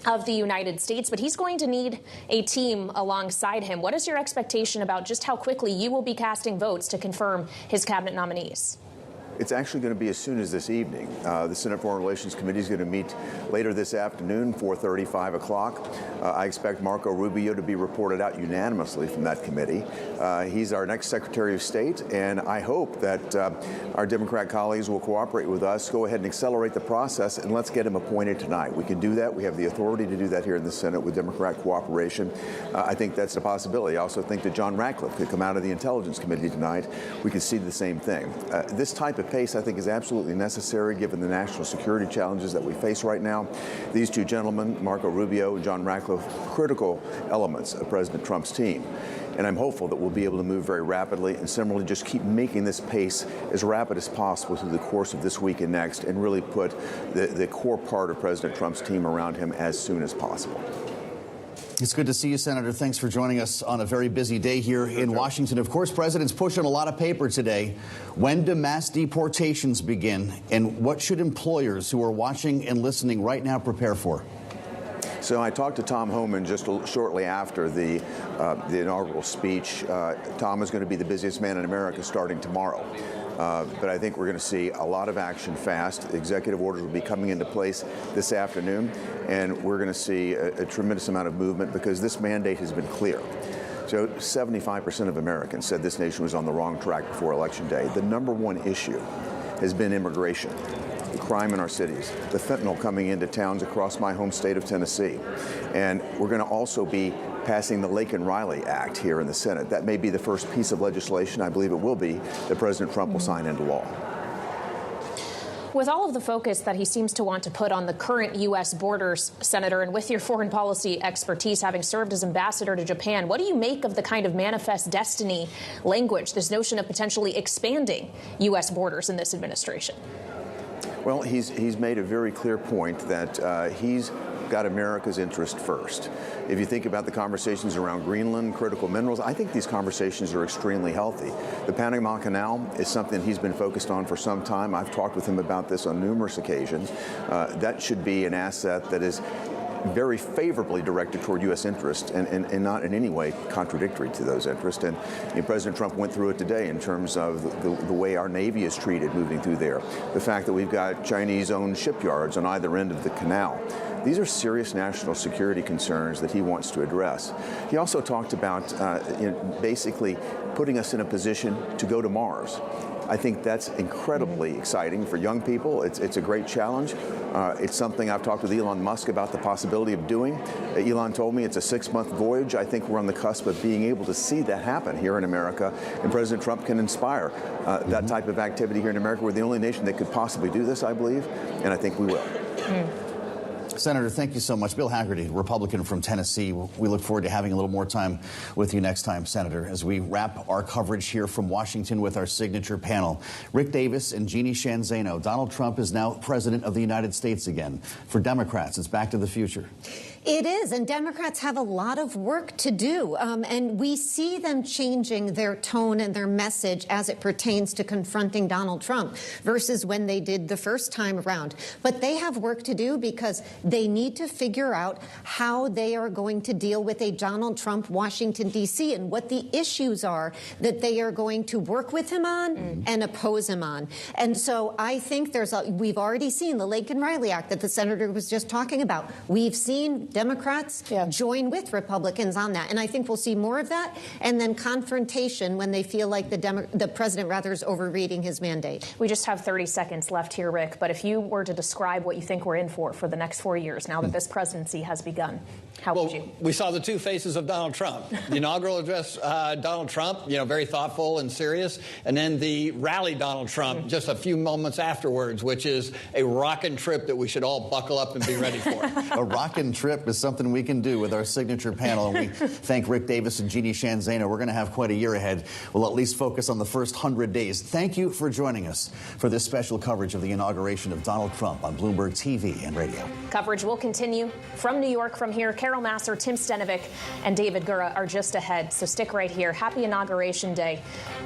of the United States, but he's going to need a team alongside him. What is your expectation about just how quickly you will be casting votes to confirm his cabinet nominees? It's actually going to be as soon as this evening. The Senate Foreign Relations Committee is going to meet later this afternoon, 4:30, 5 o'clock. I expect Marco Rubio to be reported out unanimously from that committee. He's our next Secretary of State, and I hope that our Democrat colleagues will cooperate with us, go ahead and accelerate the process, and let's get him appointed tonight. We can do that. We have the authority to do that here in the Senate with Democrat cooperation. I think that's a possibility. I also think that John Ratcliffe could come out of the Intelligence Committee tonight. We could see the same thing. This type of pace, I think, is absolutely necessary given the national security challenges that we face right now. These two gentlemen, Marco Rubio and John Ratcliffe, critical elements of President Trump's team. And I'm hopeful that we'll be able to move very rapidly and similarly just keep making this pace as rapid as possible through the course of this week and next and really put the core part of President Trump's team around him as soon as possible. It's good to see you, Senator. Thanks for joining us on a very busy day here in Washington. Of course, President's pushing a lot of paper today. When do mass deportations begin? And what should employers who are watching and listening right now prepare for? So I talked to Tom Homan just shortly after the inaugural speech. Tom is going to be the busiest man in America starting tomorrow. But I think we're going to see a lot of action fast. Executive orders will be coming into place this afternoon, and we're going to see a tremendous amount of movement because this mandate has been clear. So 75% of Americans said this nation was on the wrong track before Election Day. The number one issue has been immigration, the crime in our cities, the fentanyl coming into towns across my home state of Tennessee. And we're going to also be passing the Laken-Riley Act here in the Senate. That may be the first piece of legislation, I believe it will be, that President Trump will sign into law. With all of the focus that he seems to want to put on the current U.S. borders, Senator, and with your foreign policy expertise, having served as ambassador to Japan, what do you make of the kind of manifest destiny language, this notion of potentially expanding U.S. borders in this administration? Well, he's made a very clear point that he's got America's interest first. If you think about the conversations around Greenland, critical minerals, I think these conversations are extremely healthy. The Panama Canal is something he's been focused on for some time. I've talked with him about this on numerous occasions. That should be an asset that is very favorably directed toward U.S. interests and not in any way contradictory to those interests. And President Trump went through it today in terms of the way our Navy is treated moving through there, the fact that we've got Chinese-owned shipyards on either end of the canal. These are serious national security concerns that he wants to address. He also talked about basically putting us in a position to go to Mars. I think that's incredibly exciting for young people. It's a great challenge. It's something I've talked with Elon Musk about the possibility of doing. Elon told me it's a 6-month voyage. I think we're on the cusp of being able to see that happen here in America, and President Trump can inspire that type of activity here in America. We're the only nation that could possibly do this, I believe, and I think we will. Senator, thank you so much. Bill Hagerty, Republican from Tennessee. We look forward to having a little more time with you next time, Senator, as we wrap our coverage here from Washington with our signature panel. Rick Davis and Jeannie Sheehan Zaino. Donald Trump is now president of the United States again. For Democrats, it's back to the future. It is, and Democrats have a lot of work to do, and we see them changing their tone and their message as it pertains to confronting Donald Trump versus when they did the first time around. But they have work to do because they need to figure out how they are going to deal with a Donald Trump Washington, D.C., and what the issues are that they are going to work with him on and oppose him on. And so I think we've already seen the Laken-Riley Act that the senator was just talking about. We've seen Democrats join with Republicans on that. And I think we'll see more of that, and then confrontation when they feel like the president, rather, is overreading his mandate. We just have 30 seconds left here, Rick. But if you were to describe what you think we're in for the next 4 years, now that this presidency has begun, how would you? We saw the two faces of Donald Trump. The inaugural address, Donald Trump, very thoughtful and serious. And then the rally Donald Trump just a few moments afterwards, which is a rockin' trip that we should all buckle up and be ready for. A rockin' trip is something we can do with our signature panel. And we thank Rick Davis and Jeannie Sheehan Zaino. We're going to have quite a year ahead. We'll at least focus on the first 100 days. Thank you for joining us for this special coverage of the inauguration of Donald Trump on Bloomberg TV and radio. Coverage will continue from New York. From here, Carol Masser, Tim Stenovic, and David Gura are just ahead. So stick right here. Happy Inauguration Day.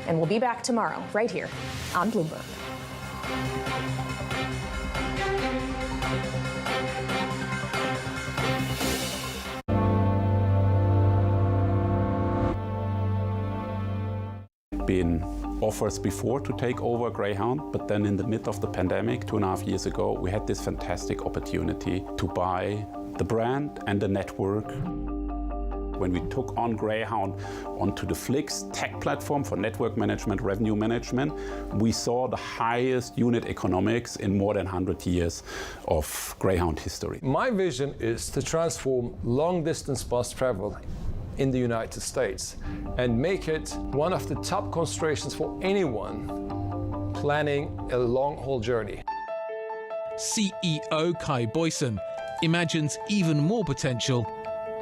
And we'll be back tomorrow right here on Bloomberg. Been offers before to take over Greyhound, but then in the midst of the pandemic 2.5 years ago, we had this fantastic opportunity to buy the brand and the network. When we took on Greyhound onto the Flix tech platform for network management, revenue management, we saw the highest unit economics in more than 100 years of Greyhound history. My vision is to transform long-distance bus travel in the United States and make it one of the top considerations for anyone planning a long-haul journey. CEO Kai Boyson imagines even more potential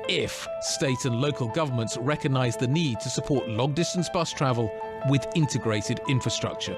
if state and local governments recognize the need to support long-distance bus travel with integrated infrastructure.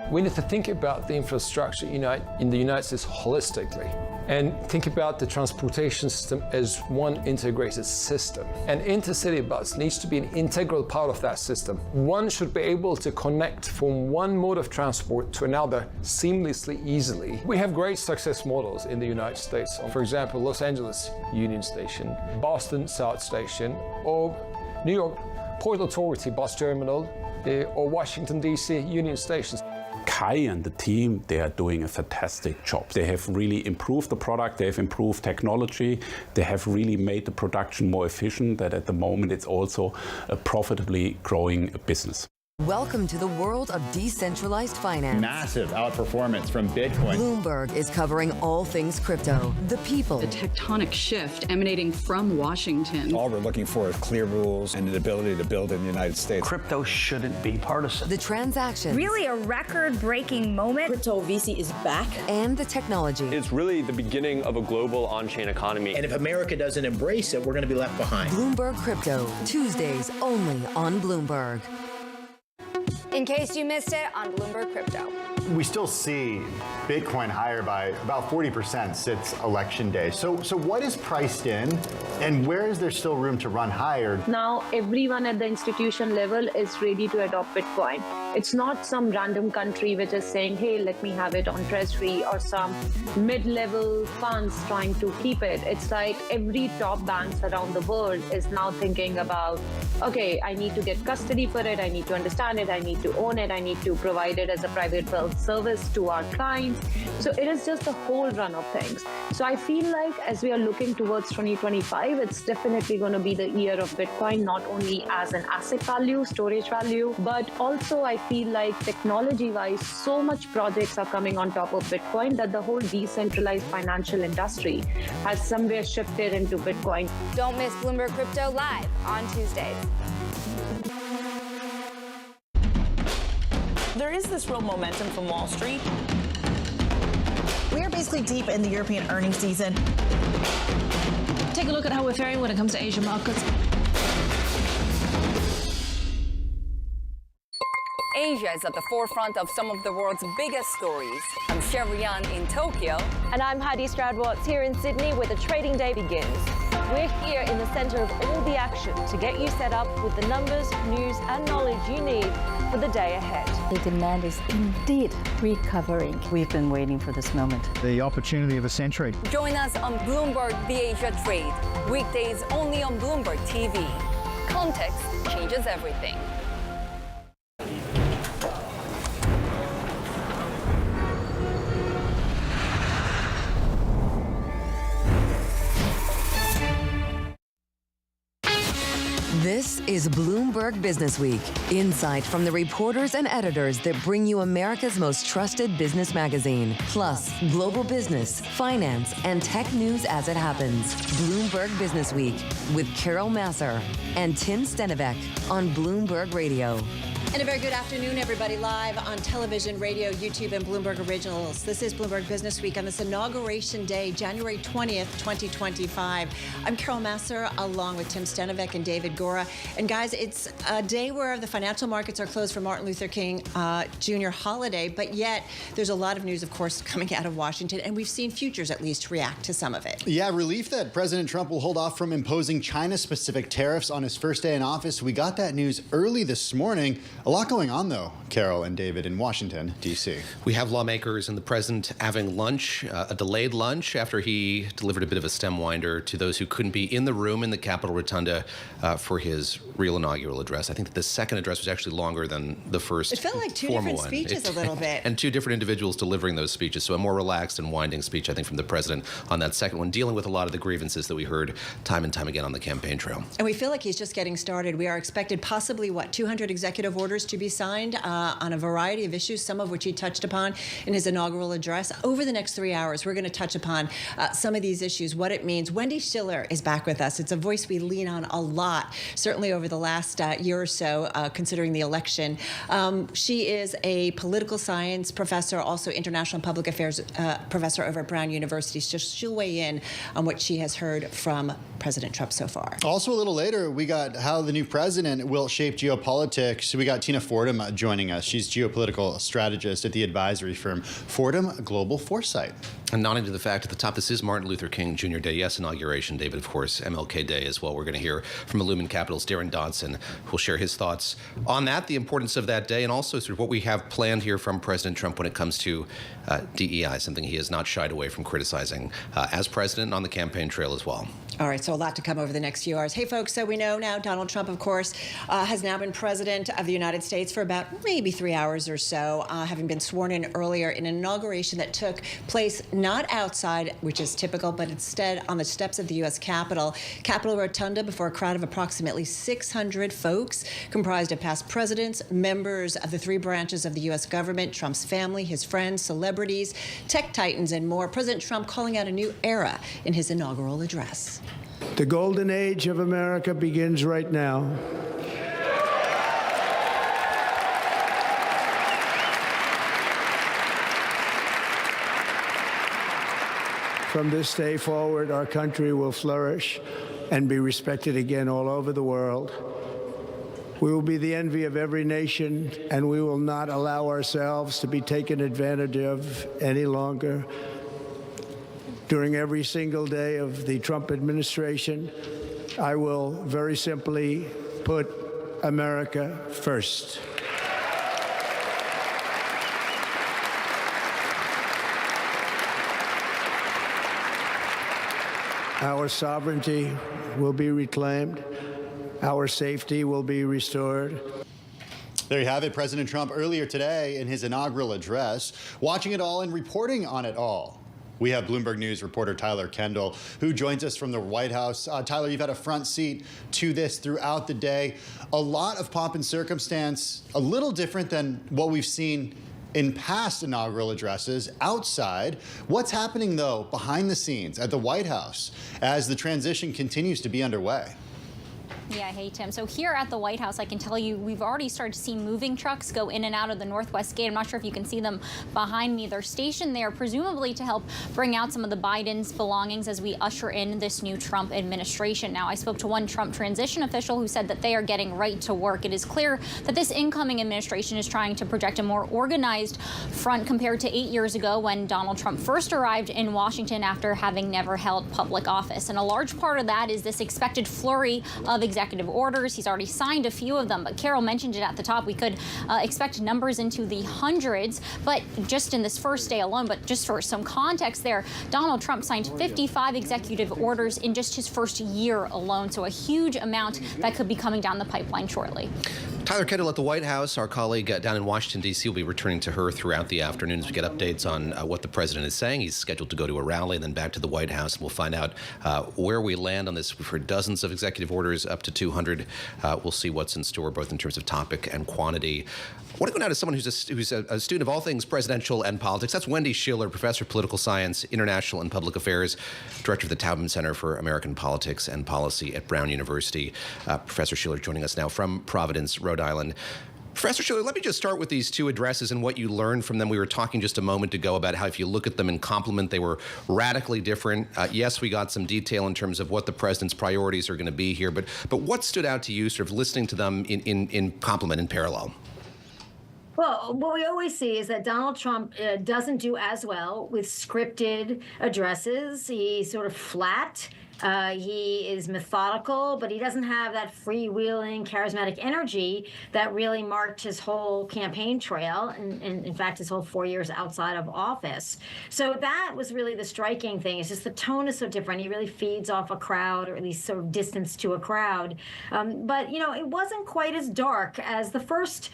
We need to think about the infrastructure in the United States holistically and think about the transportation system as one integrated system. An intercity bus needs to be an integral part of that system. One should be able to connect from one mode of transport to another seamlessly, easily. We have great success models in the United States. For example, Los Angeles Union Station, Boston South Station, or New York Port Authority Bus Terminal, or Washington, D.C. Union Stations. Kai and the team, they are doing a fantastic job. They have really improved the product, they have improved technology, they have really made the production more efficient, that at the moment it's also a profitably growing business. Welcome to the world of decentralized finance. Massive outperformance from Bitcoin. Bloomberg is covering all things crypto, the people. The tectonic shift emanating from Washington. All we're looking for is clear rules and the ability to build in the United States. Crypto shouldn't be partisan. The transactions. Really a record-breaking moment. Crypto VC is back. And the technology. It's really the beginning of a global on-chain economy. And if America doesn't embrace it, we're going to be left behind. Bloomberg Crypto, Tuesdays only on Bloomberg. In case you missed it on Bloomberg Crypto. We still see Bitcoin higher by about 40% since election day. So what is priced in, and where is there still room to run higher? Now everyone at the institution level is ready to adopt Bitcoin. It's not some random country which is saying, hey, let me have it on treasury, or some mid-level funds trying to keep it. It's like every top banks around the world is now thinking about, okay, I need to get custody for it, I need to understand it, I need to own it, I need to provide it as a private wealth service to our clients. So it is just a whole run of things. So I feel like as we are looking towards 2025, it's definitely going to be the year of Bitcoin, not only as an asset value, storage value, but also I feel like technology-wise, so much projects are coming on top of Bitcoin that the whole decentralized financial industry has somewhere shifted into Bitcoin. Don't miss Bloomberg Crypto Live on Tuesdays. There is this real momentum from Wall Street. We are basically deep in the European earnings season. Take a look at how we're faring when it comes to Asian markets. Asia is at the forefront of some of the world's biggest stories. I'm Sherrian in Tokyo. And I'm Heidi Stroud-Watts here in Sydney, where the trading day begins. We're here in the center of all the action to get you set up with the numbers, news, and knowledge you need for the day ahead. The demand is indeed recovering. We've been waiting for this moment. The opportunity of a century. Join us on Bloomberg The Asia Trade. Weekdays only on Bloomberg TV. Context changes everything. This is Bloomberg Business Week. Insight from the reporters and editors that bring you America's most trusted business magazine. Plus, global business, finance, and tech news as it happens. Bloomberg Business Week with Carol Massar and Tim Stenivek on Bloomberg Radio. And a very good afternoon, everybody, live on television, radio, YouTube, and Bloomberg Originals. This is Bloomberg Business Week on this Inauguration Day, January 20th, 2025. I'm Carol Massar, along with Tim Stenivek and David Gora. And guys, it's a day where the financial markets are closed for Martin Luther King Jr. holiday, but yet there's a lot of news, of course, coming out of Washington, and we've seen futures at least react to some of it. Yeah, relief that President Trump will hold off from imposing China-specific tariffs on his first day in office. We got that news early this morning. A lot going on, though, Carol and David, in Washington, D.C. We have lawmakers and the president having lunch, a delayed lunch, after he delivered a bit of a stem winder to those who couldn't be in the room in the Capitol Rotunda for his real inaugural address. I think that the second address was actually longer than the first. It felt like two different speeches a little bit. And two different individuals delivering those speeches. So a more relaxed and winding speech, I think, from the president on that second one, dealing with a lot of the grievances that we heard time and time again on the campaign trail. And we feel like he's just getting started. We are expected possibly, 200 executive orders to be signed on a variety of issues, some of which he touched upon in his inaugural address. Over the next 3 hours, we're going to touch upon some of these issues, what it means. Wendy Schiller is back with us. It's a voice we lean on a lot, certainly over the last year or so, considering the election. She is a political science professor, also international public affairs professor over at Brown University. So she'll weigh in on what she has heard from President Trump so far. Also, a little later, we got how the new president will shape geopolitics. We got Tina Fordham joining us. She's geopolitical strategist at the advisory firm Fordham Global Foresight. And nodding to the fact at the top, this is Martin Luther King Jr. Day. Yes, Inauguration Day, but of course, MLK Day as well. We're going to hear from Illumin Capital's Darren Dodson, who will share his thoughts on that, the importance of that day, and also sort of what we have planned here from President Trump when it comes to DEI, something he has not shied away from criticizing as president on the campaign trail as well. All right, so a lot to come over the next few hours. Hey, folks, so we know now Donald Trump, of course, has now been president of the United States for about maybe 3 hours or so, having been sworn in earlier in an inauguration that took place not outside, which is typical, but instead on the steps of the U.S. Capitol Rotunda, before a crowd of approximately 600 folks comprised of past presidents, members of the three branches of the U.S. government, Trump's family, his friends, celebrities, tech titans, and more. President Trump calling out a new era in his inaugural address. The golden age of America begins right now. From this day forward, our country will flourish and be respected again all over the world. We will be the envy of every nation, and we will not allow ourselves to be taken advantage of any longer. During every single day of the Trump administration, I will very simply put America first. Our sovereignty will be reclaimed. Our safety will be restored. There you have it, President Trump earlier today in his inaugural address, watching it all and reporting on it all. We have Bloomberg News reporter Tyler Kendall, who joins us from the White House. Tyler, you've had a front seat to this throughout the day. A lot of pomp and circumstance, a little different than what we've seen in past inaugural addresses outside. What's happening, though, behind the scenes at the White House as the transition continues to be underway? Yeah, hey, Tim. So here at the White House, I can tell you we've already started to see moving trucks go in and out of the Northwest Gate. I'm not sure if you can see them behind me. They're stationed there presumably to help bring out some of the Biden's belongings as we usher in this new Trump administration. Now, I spoke to one Trump transition official who said that they are getting right to work. It is clear that this incoming administration is trying to project a more organized front compared to 8 years ago when Donald Trump first arrived in Washington after having never held public office. And a large part of that is this expected flurry of executive orders. He's already signed a few of them, but Carol mentioned it at the top. We could expect numbers into the hundreds, but just in this first day alone. But just for some context there, Donald Trump signed 55 executive orders in just his first year alone. So a huge amount that could be coming down the pipeline shortly. Tyler Kendall at the White House, our colleague down in Washington, D.C. will be returning to her throughout the afternoon as we get updates on what the president is saying. He's scheduled to go to a rally and then back to the White House, and we'll find out where we land on this. We've heard dozens of executive orders, up to 200. We'll see what's in store, both in terms of topic and quantity. I want to go now to someone who's a student of all things presidential and politics. That's Wendy Schiller, professor of political science, international and public affairs, director of the Taubman Center for American Politics and Policy at Brown University. Professor Schiller joining us now from Providence, Rhode Island. Professor Schiller, let me just start with these two addresses and what you learned from them. We were talking just a moment ago about how if you look at them in complement, they were radically different. Yes, we got some detail in terms of what the president's priorities are going to be here, but what stood out to you sort of listening to them in complement, in parallel? Well, what we always see is that Donald Trump doesn't do as well with scripted addresses. He's sort of flat. He is methodical, but he doesn't have that freewheeling, charismatic energy that really marked his whole campaign trail, and in fact, his whole 4 years outside of office. So that was really the striking thing. It's just the tone is so different. He really feeds off a crowd, or at least sort of distance to a crowd. But, you know, it wasn't quite as dark as the first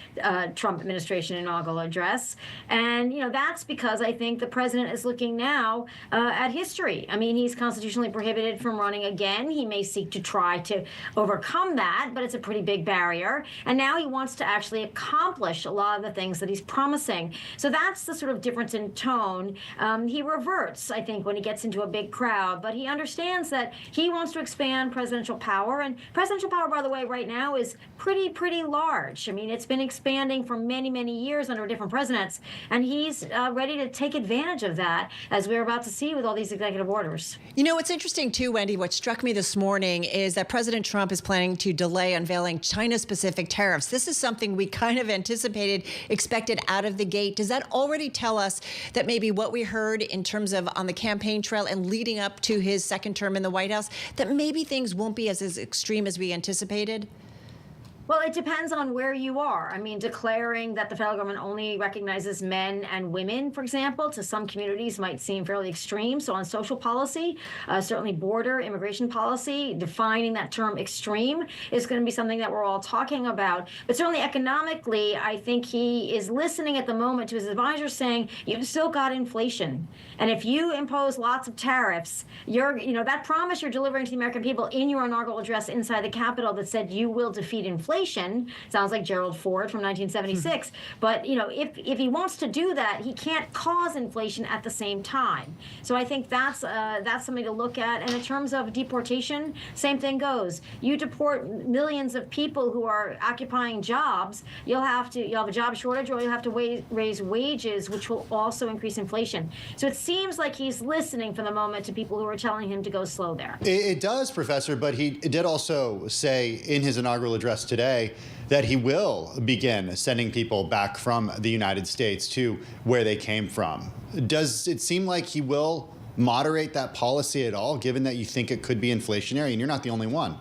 Trump administration inaugural address. And, you know, that's because I think the president is looking now at history. I mean, he's constitutionally prohibited from running again. He may seek to try to overcome that, but it's a pretty big barrier. And now he wants to actually accomplish a lot of the things that he's promising. So that's the sort of difference in tone. He reverts, I think, when he gets into a big crowd, but he understands that he wants to expand presidential power. And presidential power, by the way, right now is pretty large. I mean, it's been expanding for many years under different presidents, and he's ready to take advantage of that, as we're about to see with all these executive orders. You know, what's interesting, too, Wendy, what struck me this morning is that President Trump is planning to delay unveiling China-specific tariffs. This is something we kind of anticipated, expected out of the gate. Does that already tell us that maybe what we heard in terms of on the campaign trail and leading up to his second term in the White House, that maybe things won't be as extreme as we anticipated? Well, it depends on where you are. I mean, declaring that the federal government only recognizes men and women, for example, to some communities might seem fairly extreme. So on social policy, certainly border immigration policy, defining that term extreme is going to be something that we're all talking about. But certainly economically, I think he is listening at the moment to his advisors saying, you've still got inflation. And if you impose lots of tariffs, that promise you're delivering to the American people in your inaugural address inside the Capitol that said you will defeat inflation, sounds like Gerald Ford from 1976. But, you know, if he wants to do that, he can't cause inflation at the same time. So I think that's something to look at. And in terms of deportation, same thing goes. You deport millions of people who are occupying jobs, you'll have a job shortage, or you'll have to raise wages, which will also increase inflation. So it seems like he's listening for the moment to people who are telling him to go slow there. It does, Professor, but he did also say in his inaugural address today that he will begin sending people back from the United States to where they came from. Does it seem like he will moderate that policy at all, given that you think it could be inflationary, and you're not the only one?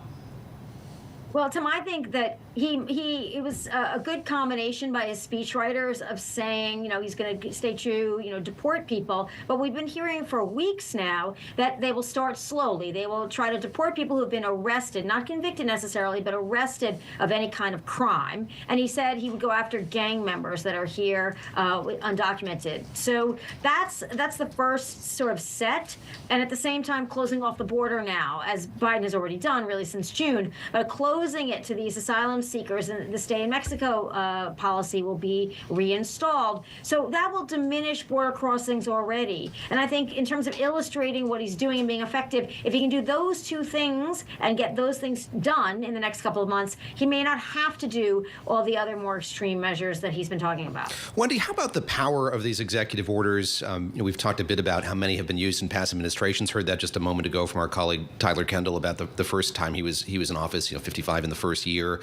Well, Tim, I think that it was a good combination by his speechwriters of saying, he's going to stay true, deport people. But we've been hearing for weeks now that they will start slowly. They will try to deport people who have been arrested, not convicted necessarily, but arrested of any kind of crime. And he said he would go after gang members that are here undocumented. So that's the first sort of set. And at the same time, closing off the border now, as Biden has already done really since June, closing it to these asylum seekers, and the stay in Mexico policy will be reinstalled. So that will diminish border crossings already. And I think in terms of illustrating what he's doing and being effective, if he can do those two things and get those things done in the next couple of months, he may not have to do all the other more extreme measures that he's been talking about. Wendy, how about the power of these executive orders? We've talked a bit about how many have been used in past administrations. Heard that just a moment ago from our colleague Tyler Kendall about the first time he was in office, 55 in the first year.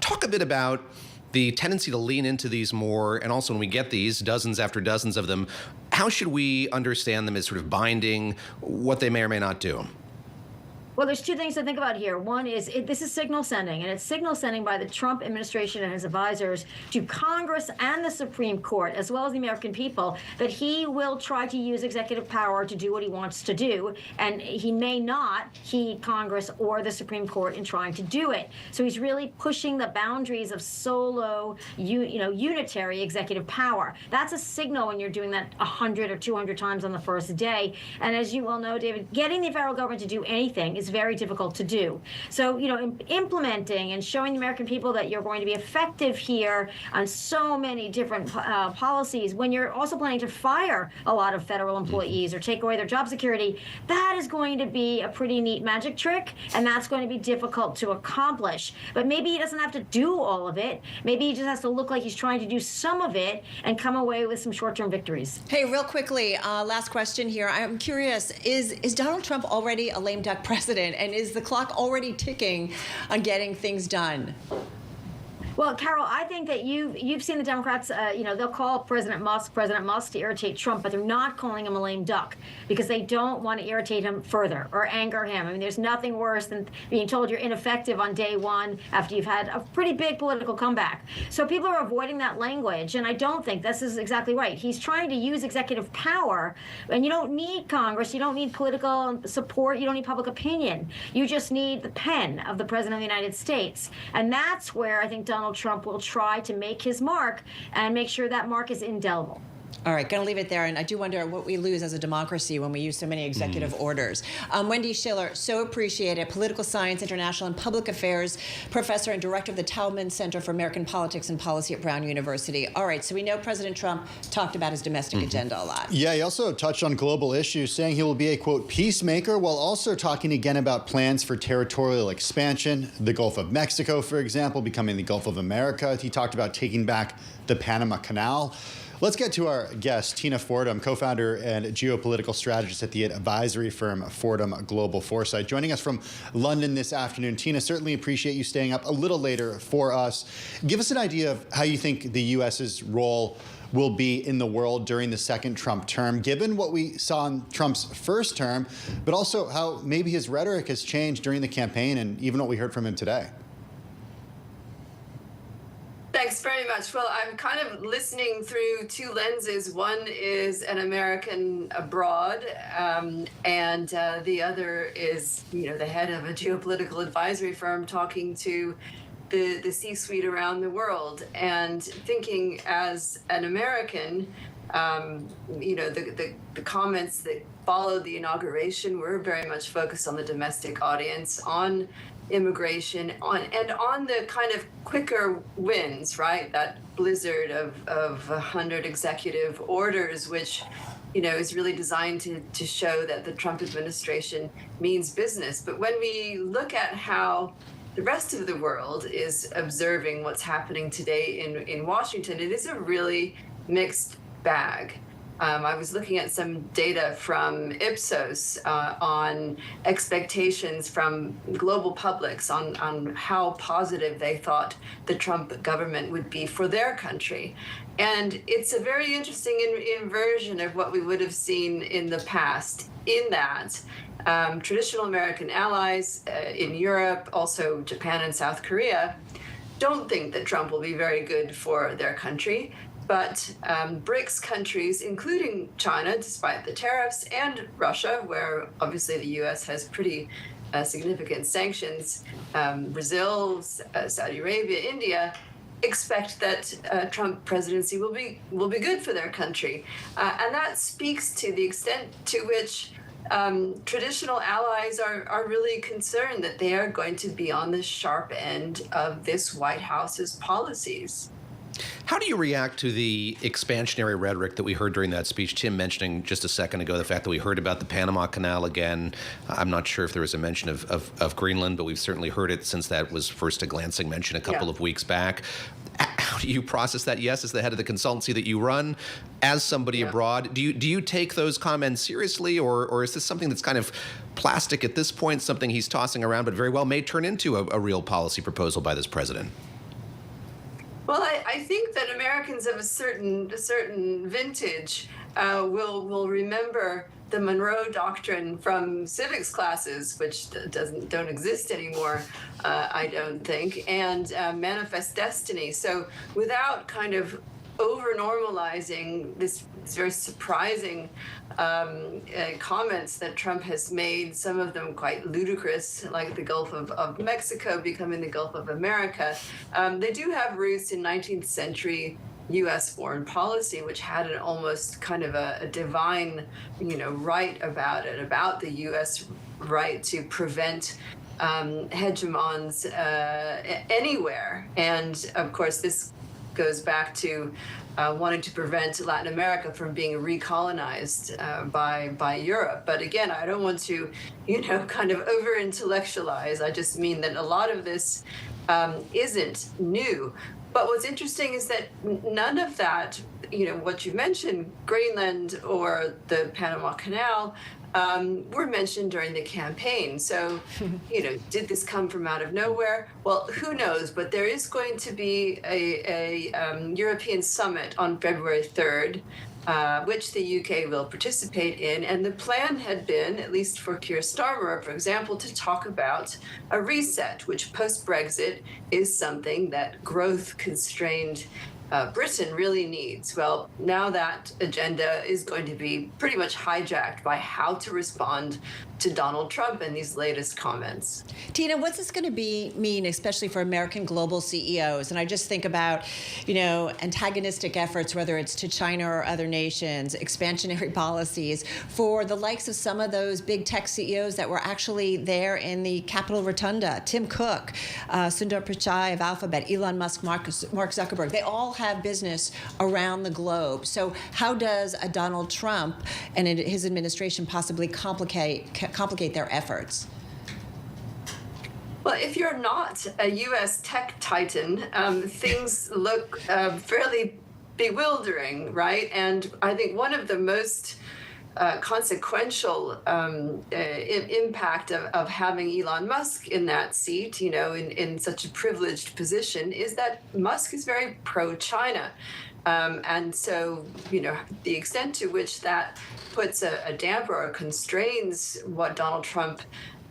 Talk a bit about the tendency to lean into these more, and also when we get these dozens after dozens of them, how should we understand them as sort of binding, what they may or may not do? Well, there's two things to think about here. One is this is signal sending, and it's signal sending by the Trump administration and his advisors to Congress and the Supreme Court, as well as the American people, that he will try to use executive power to do what he wants to do, and he may not heed Congress or the Supreme Court in trying to do it. So he's really pushing the boundaries of solo, unitary executive power. That's a signal when you're doing that 100 or 200 times on the first day. And as you well know, David, getting the federal government to do anything is very difficult to do. So, implementing and showing the American people that you're going to be effective here on so many different policies, when you're also planning to fire a lot of federal employees or take away their job security, that is going to be a pretty neat magic trick, and that's going to be difficult to accomplish. But maybe he doesn't have to do all of it. Maybe he just has to look like he's trying to do some of it and come away with some short-term victories. Hey, real quickly, last question here. I'm curious, is Donald Trump already a lame duck president? And is the clock already ticking on getting things done? Well, Carol, I think that you've seen the Democrats, they'll call President Musk to irritate Trump, but they're not calling him a lame duck because they don't want to irritate him further or anger him. I mean, there's nothing worse than being told you're ineffective on day one after you've had a pretty big political comeback. So people are avoiding that language, and I don't think this is exactly right. He's trying to use executive power, and you don't need Congress, you don't need political support, you don't need public opinion. You just need the pen of the President of the United States. And that's where I think Donald Trump will try to make his mark and make sure that mark is indelible. All right, going to leave it there. And I do wonder what we lose as a democracy when we use so many executive orders. Wendy Schiller, so appreciate it. Political science, international and public affairs professor and director of the Tauman Center for American Politics and Policy at Brown University. All right, so we know President Trump talked about his domestic agenda a lot. Yeah, he also touched on global issues, saying he will be a, quote, peacemaker, while also talking again about plans for territorial expansion. The Gulf of Mexico, for example, becoming the Gulf of America. He talked about taking back the Panama Canal. Let's get to our guest, Tina Fordham, co-founder and geopolitical strategist at the advisory firm Fordham Global Foresight, joining us from London this afternoon. Tina, certainly appreciate you staying up a little later for us. Give us an idea of how you think the U.S.'s role will be in the world during the second Trump term, given what we saw in Trump's first term, but also how maybe his rhetoric has changed during the campaign and even what we heard from him today. Thanks very much. Well, I'm kind of listening through two lenses. One is an American abroad, and the other is, the head of a geopolitical advisory firm talking to the C-suite around the world, and thinking as an American, the comments that followed the inauguration were very much focused on the domestic audience, on immigration, on the kind of quicker wins, right? That blizzard of 100 executive orders, which is really designed to show that the Trump administration means business. But when we look at how the rest of the world is observing what's happening today in Washington, it is a really mixed bag. I was looking at some data from Ipsos on expectations from global publics on how positive they thought the Trump government would be for their country. And it's a very interesting inversion of what we would have seen in the past, in that traditional American allies in Europe, also Japan and South Korea, don't think that Trump will be very good for their country. But BRICS countries, including China, despite the tariffs, and Russia, where obviously the U.S. has pretty significant sanctions, Brazil, Saudi Arabia, India, expect that Trump presidency will be good for their country. And that speaks to the extent to which traditional allies are really concerned that they are going to be on the sharp end of this White House's policies. How do you react to the expansionary rhetoric that we heard during that speech? Tim mentioning just a second ago the fact that we heard about the Panama Canal again. I'm not sure if there was a mention of Greenland, but we've certainly heard it since that was first a glancing mention a couple of weeks back. How do you process that? Yes, as the head of the consultancy that you run, as somebody abroad, do you take those comments seriously, or is this something that's kind of plastic at this point, something he's tossing around, but very well may turn into a real policy proposal by this president? Well, I think that Americans of a certain vintage will remember the Monroe Doctrine from civics classes, which don't exist anymore, I don't think, and Manifest Destiny. So without kind of over-normalizing this very surprising comments that Trump has made, some of them quite ludicrous, like the Gulf of Mexico becoming the Gulf of America, they do have roots in 19th century U.S. foreign policy, which had an almost kind of a divine, right about it, about the U.S. right to prevent hegemons anywhere. And of course, this goes back to wanting to prevent Latin America from being recolonized by Europe. But again, I don't want to, kind of over-intellectualize. I just mean that a lot of this isn't new. But what's interesting is that none of that, what you mentioned, Greenland or the Panama Canal, were mentioned during the campaign. So, did this come from out of nowhere? Well, who knows? But there is going to be a European summit on February 3rd, which the UK will participate in. And the plan had been, at least for Keir Starmer, for example, to talk about a reset, which post-Brexit is something that growth-constrained Britain really needs. Well, now that agenda is going to be pretty much hijacked by how to respond to Donald Trump and these latest comments. Tina, what's this going to mean, especially for American global CEOs? And I just think about, antagonistic efforts, whether it's to China or other nations, expansionary policies for the likes of some of those big tech CEOs that were actually there in the Capitol Rotunda. Tim Cook, Sundar Pichai of Alphabet, Elon Musk, Mark Zuckerberg. They all have business around the globe. So how does a Donald Trump and his administration possibly complicate their efforts? Well, if you're not a U.S. tech titan, things look fairly bewildering, right? And I think one of the most consequential impact of having Elon Musk in that seat, in such a privileged position, is that Musk is very pro-China. And so, the extent to which that puts a damper or constrains what Donald Trump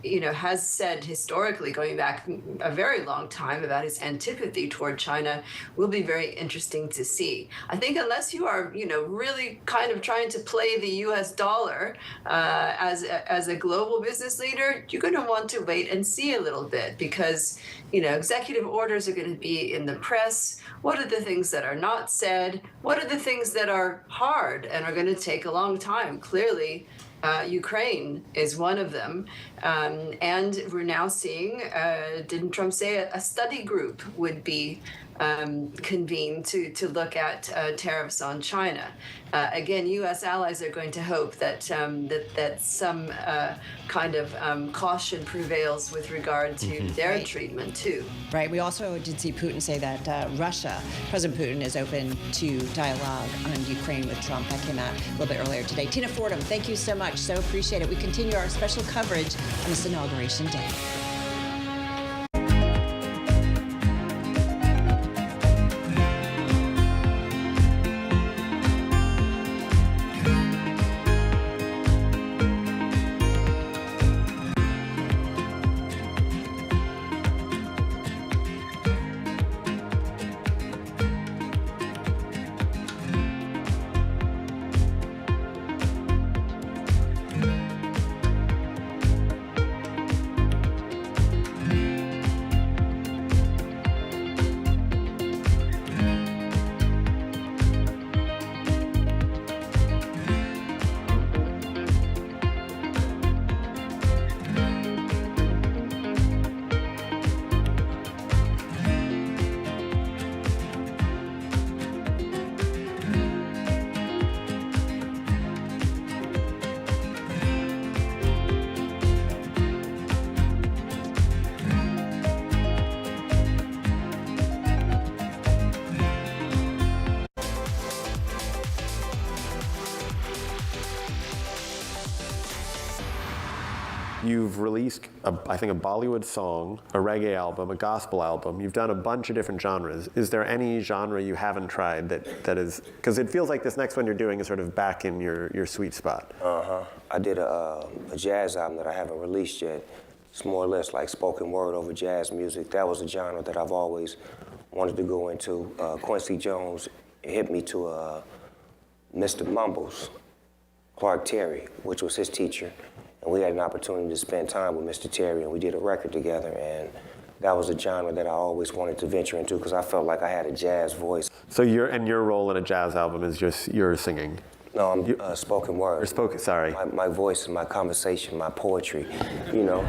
has said historically, going back a very long time, about his antipathy toward China will be very interesting to see. I think unless you are, really kind of trying to play the U.S. dollar as a global business leader, you're going to want to wait and see a little bit, because, executive orders are going to be in the press. What are the things that are not said? What are the things that are hard and are going to take a long time? Clearly, Ukraine is one of them. And we're now seeing, didn't Trump say a study group would be convened to look at tariffs on China? Again, U.S. allies are going to hope that that some kind of caution prevails with regard to their treatment, too. Right. We also did see Putin say that President Putin is open to dialogue on Ukraine with Trump. That came out a little bit earlier today. Tina Fordham, thank you so much. So appreciate it. We continue our special coverage on this Inauguration Day. you've released, I think, a Bollywood song, a reggae album, a gospel album. You've done a bunch of different genres. Is there any genre you haven't tried that is, because it feels like this next one you're doing is sort of back in your sweet spot. I did a jazz album that I haven't released yet. It's more or less like spoken word over jazz music. That was a genre that I've always wanted to go into. Quincy Jones hit me to Mr. Mumbles, Clark Terry, which was his teacher. And we had an opportunity to spend time with Mr. Terry, and we did a record together. And that was a genre that I always wanted to venture into because I felt like I had a jazz voice. So your role in a jazz album is just your singing? No, I'm spoken word. Or spoken, sorry. My voice and my conversation, my poetry, you know.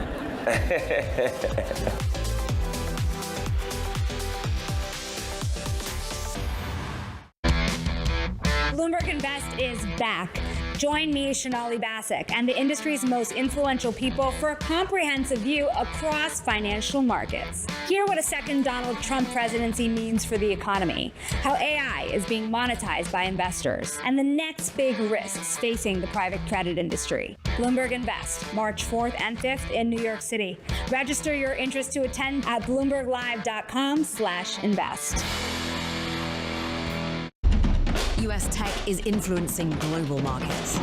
Bloomberg Invest is back. Join me, Shonali Basak, and the industry's most influential people for a comprehensive view across financial markets. Hear what a second Donald Trump presidency means for the economy, how AI is being monetized by investors, and the next big risks facing the private credit industry. Bloomberg Invest, March 4th and 5th in New York City. Register your interest to attend at bloomberglive.com/invest. U.S. tech is influencing global markets.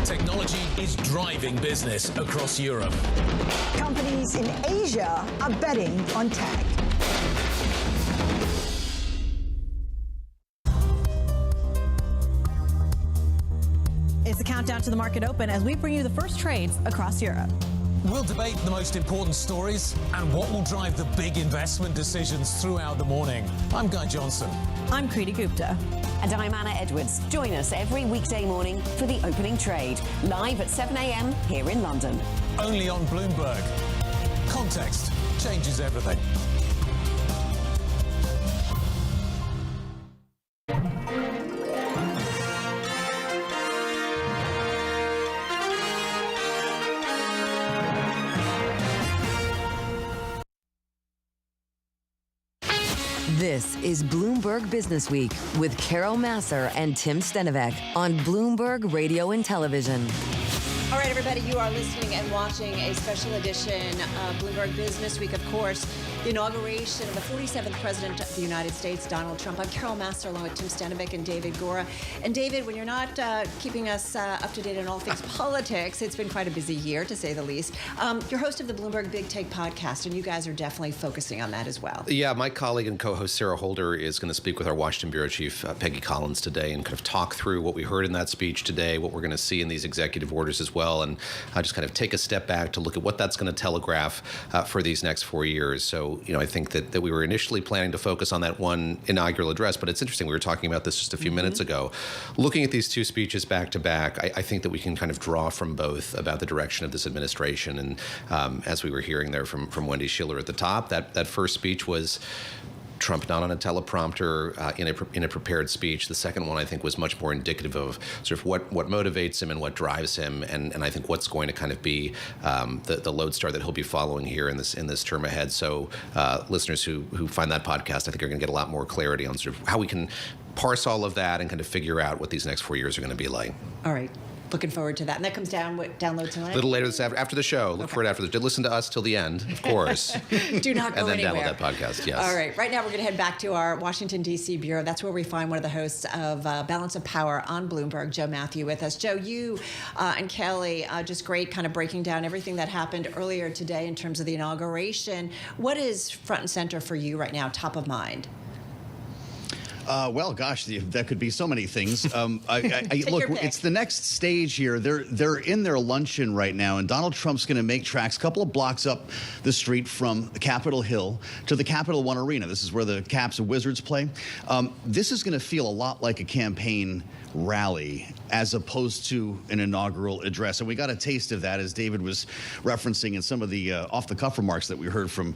Technology is driving business across Europe. Companies in Asia are betting on tech. It's the countdown to the market open as we bring you the first trades across Europe. We'll debate the most important stories and what will drive the big investment decisions throughout the morning. I'm Guy Johnson. I'm Kriti Gupta. And I'm Anna Edwards. Join us every weekday morning for the opening trade, live at 7 a.m. here in London. Only on Bloomberg. Context changes everything. This is Bloomberg Business Week with Carol Masser and Tim Stenovec on Bloomberg Radio and Television. All right, everybody, you are listening and watching a special edition of Bloomberg Business Week, of course, the inauguration of the 47th President of the United States, Donald Trump. I'm Carol Masser, along with Tim Stenovec and David Gora. And David, when you're not keeping us up to date on all things politics, it's been quite a busy year, to say the least. You're host of the Bloomberg Big Take podcast, and you guys are definitely focusing on that as well. Yeah, my colleague and co-host Sarah Holder is going to speak with our Washington bureau chief, Peggy Collins, today and kind of talk through what we heard in that speech today, what we're going to see in these executive orders as well, and just kind of take a step back to look at what that's going to telegraph for these next 4 years. So, I think that we were initially planning to focus on that one inaugural address, but it's interesting. We were talking about this just a few minutes ago. Looking at these two speeches back to back, I think that we can kind of draw from both about the direction of this administration. And as we were hearing there from Wendy Schiller at the top, that first speech was Trump not on a teleprompter, in a prepared speech. The second one, I think, was much more indicative of sort of what motivates him and what drives him, and I think what's going to kind of be the lodestar that he'll be following here in this term ahead. So listeners who find that podcast, I think, are going to get a lot more clarity on sort of how we can parse all of that and kind of figure out what these next 4 years are going to be like. All right. Looking forward to that. And that comes download tonight? A little later this after the show. Look for it after this. Listen to us till the end, of course. Do not go anywhere. And then download that podcast, yes. All right. Right now, we're going to head back to our Washington, D.C. bureau. That's where we find one of the hosts of Balance of Power on Bloomberg, Joe Matthew, with us. Joe, you and Kelly, just great kind of breaking down everything that happened earlier today in terms of the inauguration. What is front and center for you right now, top of mind? Well, gosh, that could be so many things. Look, it's the next stage here. They're in their luncheon right now, and Donald Trump's going to make tracks a couple of blocks up the street from Capitol Hill to the Capital One Arena. This is where the Caps and Wizards play. This is going to feel a lot like a campaign rally as opposed to an inaugural address. And we got a taste of that, as David was referencing in some of the off-the-cuff remarks that we heard from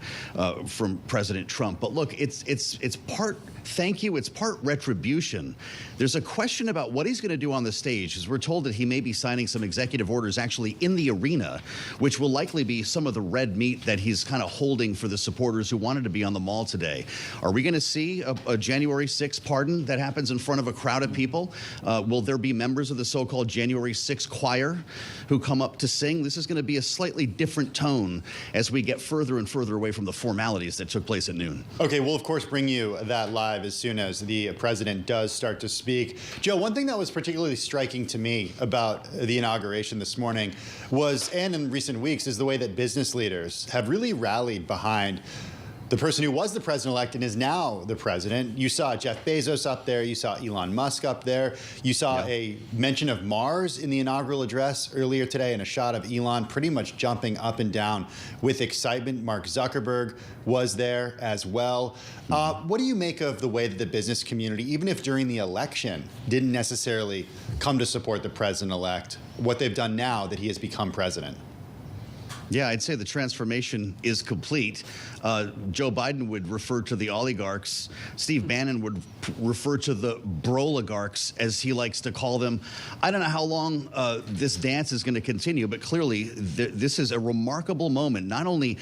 President Trump. But look, it's part thank you, it's part retribution. There's a question about what he's going to do on the stage, as we're told that he may be signing some executive orders actually in the arena, which will likely be some of the red meat that he's kind of holding for the supporters who wanted to be on the mall today. Are we going to see a January 6th pardon that happens in front of a crowd of people? Will there be members of the so-called January 6th choir who come up to sing? This is going to be a slightly different tone as we get further and further away from the formalities that took place at noon. Okay, we'll of course bring you that live as soon as the president does start to speak. Joe, one thing that was particularly striking to me about the inauguration this morning was, and in recent weeks, is the way that business leaders have really rallied behind the person who was the president-elect and is now the president. You saw Jeff Bezos up there. You saw Elon Musk up there. You saw a mention of Mars in the inaugural address earlier today, and a shot of Elon pretty much jumping up and down with excitement. Mark Zuckerberg was there as well. What do you make of the way that the business community, even if during the election, didn't necessarily come to support the president-elect, what they've done now that he has become president? Yeah, I'd say the transformation is complete. Joe Biden would refer to the oligarchs. Steve Bannon would refer to the broligarchs, as he likes to call them. I don't know how long this dance is going to continue, but clearly this is a remarkable moment, not only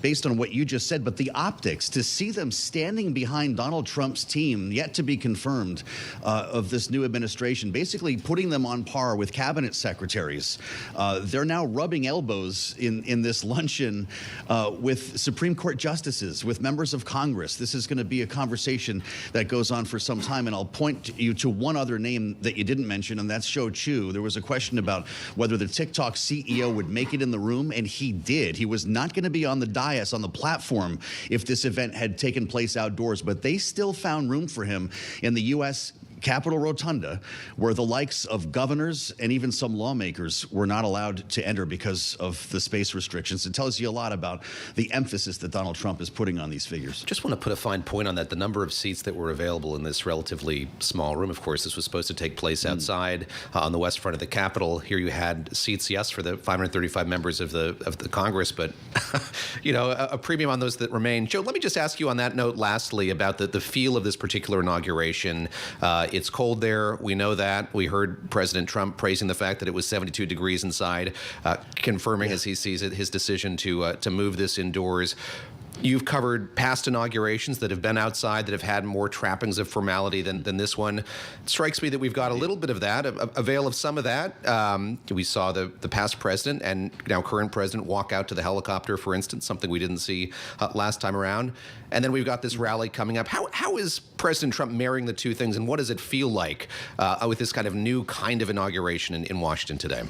based on what you just said, but the optics. To see them standing behind Donald Trump's team, yet to be confirmed, of this new administration, basically putting them on par with cabinet secretaries. They're now rubbing elbows in this luncheon with Supreme Court justices, with members of Congress. This is going to be a conversation that goes on for some time, and I'll point you to one other name that you didn't mention, and that's Shou Chew. There was a question about whether the TikTok CEO would make it in the room, and he did. He was not going to be on the dais, on the platform, if this event had taken place outdoors, but they still found room for him in the U.S. Capitol Rotunda, where the likes of governors and even some lawmakers were not allowed to enter because of the space restrictions. It tells you a lot about the emphasis that Donald Trump is putting on these figures. Just want to put a fine point on that. The number of seats that were available in this relatively small room, of course, this was supposed to take place outside on the west front of the Capitol. Here you had seats, yes, for the 535 members of the Congress, but you know, a premium on those that remain. Joe, let me just ask you on that note, lastly, about the feel of this particular inauguration. It's cold there. We know that. We heard President Trump praising the fact that it was 72 degrees inside, confirming as he sees it his decision to move this indoors. You've covered past inaugurations that have been outside, that have had more trappings of formality than this one. It strikes me that we've got a little bit of that, a veil of some of that. We saw the past president and now current president walk out to the helicopter, for instance, something we didn't see last time around. And then we've got this rally coming up. How is President Trump marrying the two things, and what does it feel like with this kind of new kind of inauguration in Washington today?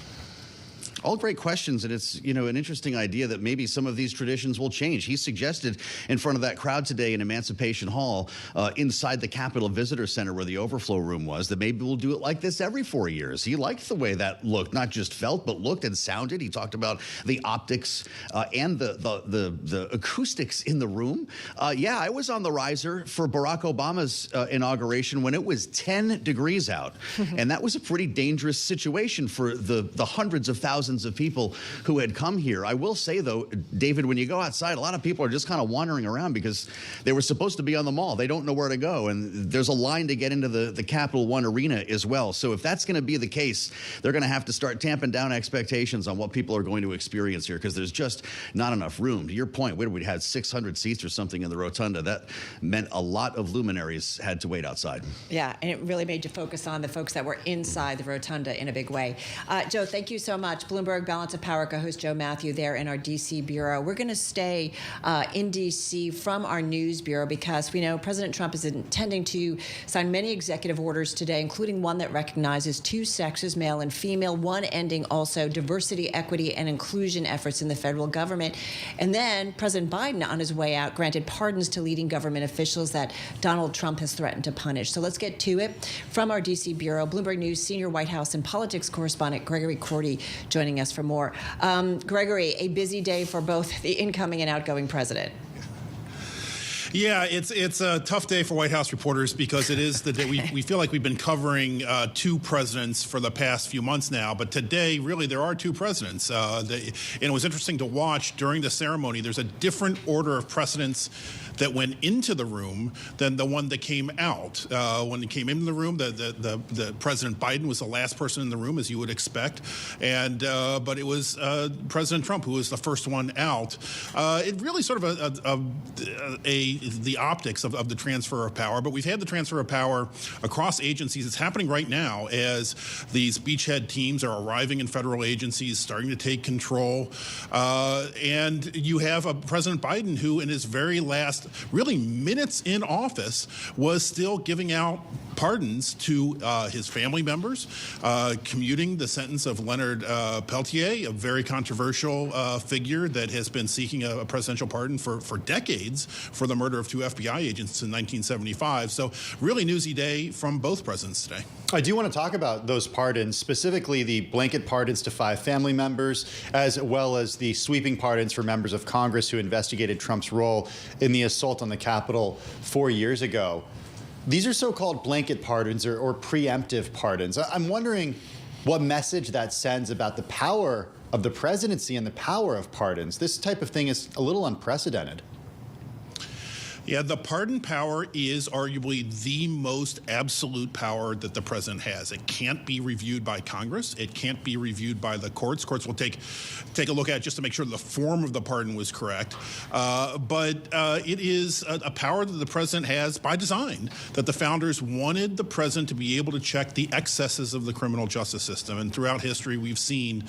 All great questions, and it's, you know, an interesting idea that maybe some of these traditions will change. He suggested in front of that crowd today in Emancipation Hall, inside the Capitol Visitor Center where the overflow room was, that maybe we'll do it like this every 4 years. He liked the way that looked, not just felt, but looked and sounded. He talked about the optics and the acoustics in the room. Yeah, I was on the riser for Barack Obama's inauguration when it was 10 degrees out, and that was a pretty dangerous situation for the hundreds of thousands of people who had come here. I will say, though, David, when you go outside, a lot of people are just kind of wandering around because they were supposed to be on the mall. They don't know where to go, and there's a line to get into the Capital One Arena as well. So if that's going to be the case, they're going to have to start tamping down expectations on what people are going to experience here, because there's just not enough room. To your point, we had 600 seats or something in the rotunda. That meant a lot of luminaries had to wait outside. Yeah, and it really made you focus on the folks that were inside the rotunda in a big way. Joe, thank you so much. Bloomberg Balance of Power co-host Joe Matthew there in our D.C. bureau. We're going to stay in D.C. from our news bureau because we know President Trump is intending to sign many executive orders today, including one that recognizes two sexes, male and female, one ending also diversity, equity, and inclusion efforts in the federal government. And then President Biden, on his way out, granted pardons to leading government officials that Donald Trump has threatened to punish. So let's get to it. From our D.C. bureau, Bloomberg News senior White House and politics correspondent Gregory Cordy joining us for more. Gregory, a busy day for both the incoming and outgoing president. Yeah, it's a tough day for White House reporters because it is the day we feel like we've been covering two presidents for the past few months now, but today really there are two presidents. And it was interesting to watch during the ceremony. There's a different order of precedence that went into the room than the one that came out. When it came into the room, the President Biden was the last person in the room, as you would expect, and but it was President Trump who was the first one out. It really sort of the optics of the transfer of power, but we've had the transfer of power across agencies. It's happening right now as these beachhead teams are arriving in federal agencies, starting to take control, and you have a President Biden who, in his very last really minutes in office, was still giving out pardons to his family members, commuting the sentence of Leonard Peltier, a very controversial figure that has been seeking a presidential pardon for decades for the murder of two FBI agents in 1975. So really newsy day from both presidents today. I do want to talk about those pardons, specifically the blanket pardons to 5 family members, as well as the sweeping pardons for members of Congress who investigated Trump's role in the assault on the Capitol 4 years ago. These are so-called blanket pardons or preemptive pardons. I'm wondering what message that sends about the power of the presidency and the power of pardons. This type of thing is a little unprecedented. Yeah, the pardon power is arguably the most absolute power that the president has. It can't be reviewed by Congress. It can't be reviewed by the courts. Courts will take a look at it just to make sure the form of the pardon was correct. But it is a power that the president has by design, that the founders wanted the president to be able to check the excesses of the criminal justice system. And throughout history, we've seen,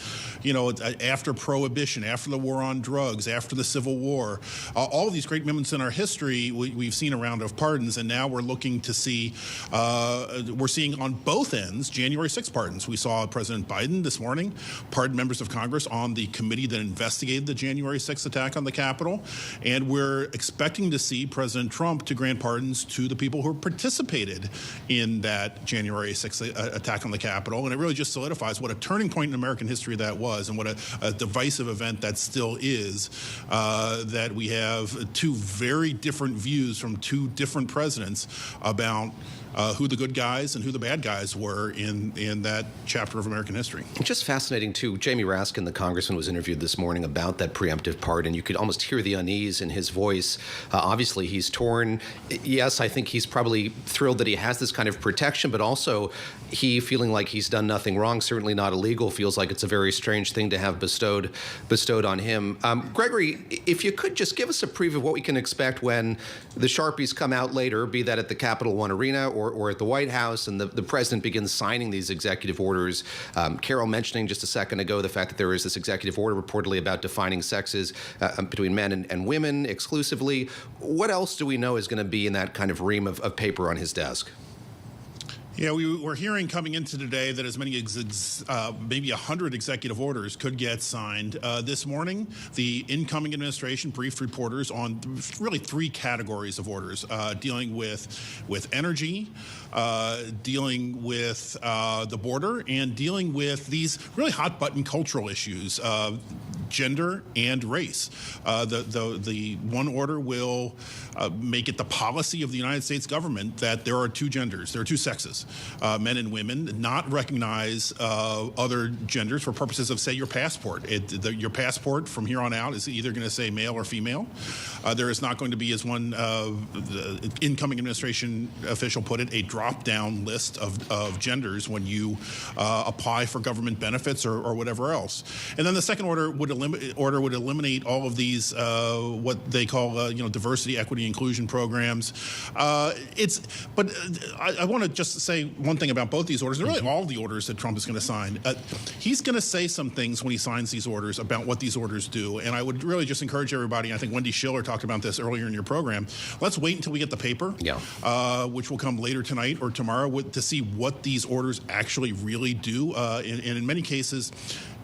after Prohibition, after the war on drugs, after the Civil War, all of these great moments in our history, we've seen a round of pardons, and now we're looking to see, we're seeing on both ends January 6 pardons. We saw President Biden this morning pardon members of Congress on the committee that investigated the January 6 attack on the Capitol, and we're expecting to see President Trump to grant pardons to the people who participated in that January 6 attack on the Capitol, and it really just solidifies what a turning point in American history that was, and what a divisive event that still is, that we have two very different views from two different presidents about who the good guys and who the bad guys were in that chapter of American history. Just fascinating, too. Jamie Raskin, the congressman, was interviewed this morning about that preemptive pardon. You could almost hear the unease in his voice. Obviously, he's torn. Yes, I think he's probably thrilled that he has this kind of protection, but also he, feeling like he's done nothing wrong, certainly not illegal, feels like it's a very strange thing to have bestowed on him. Gregory, if you could just give us a preview of what we can expect when the Sharpies come out later, be that at the Capital One Arena or at the White House, and the president begins signing these executive orders. Carol mentioning just a second ago the fact that there is this executive order reportedly about defining sexes between men and women exclusively. What else do we know is going to be in that kind of ream of paper on his desk? Yeah, we were hearing coming into today that as many maybe 100 executive orders could get signed. This morning, the incoming administration briefed reporters on really 3 categories of orders, dealing with energy, dealing with the border, and dealing with these really hot-button cultural issues, gender and race. The one order will make it the policy of the United States government that there are 2 genders, there are 2 sexes. Men and women, not recognize other genders for purposes of, say, your passport. Your passport from here on out is either going to say male or female. There is not going to be, as one the incoming administration official put it, a drop-down list of genders when you apply for government benefits or whatever else. And then the second order would eliminate all of these what they call diversity, equity, inclusion programs. But I want to just say one thing about both these orders, and really all the orders that Trump is going to sign. He's going to say some things when he signs these orders about what these orders do, and I would really just encourage everybody, I think Wendy Schiller talked about this earlier in your program, let's wait until we get the paper, which will come later tonight or tomorrow, to see what these orders actually really do, and in many cases,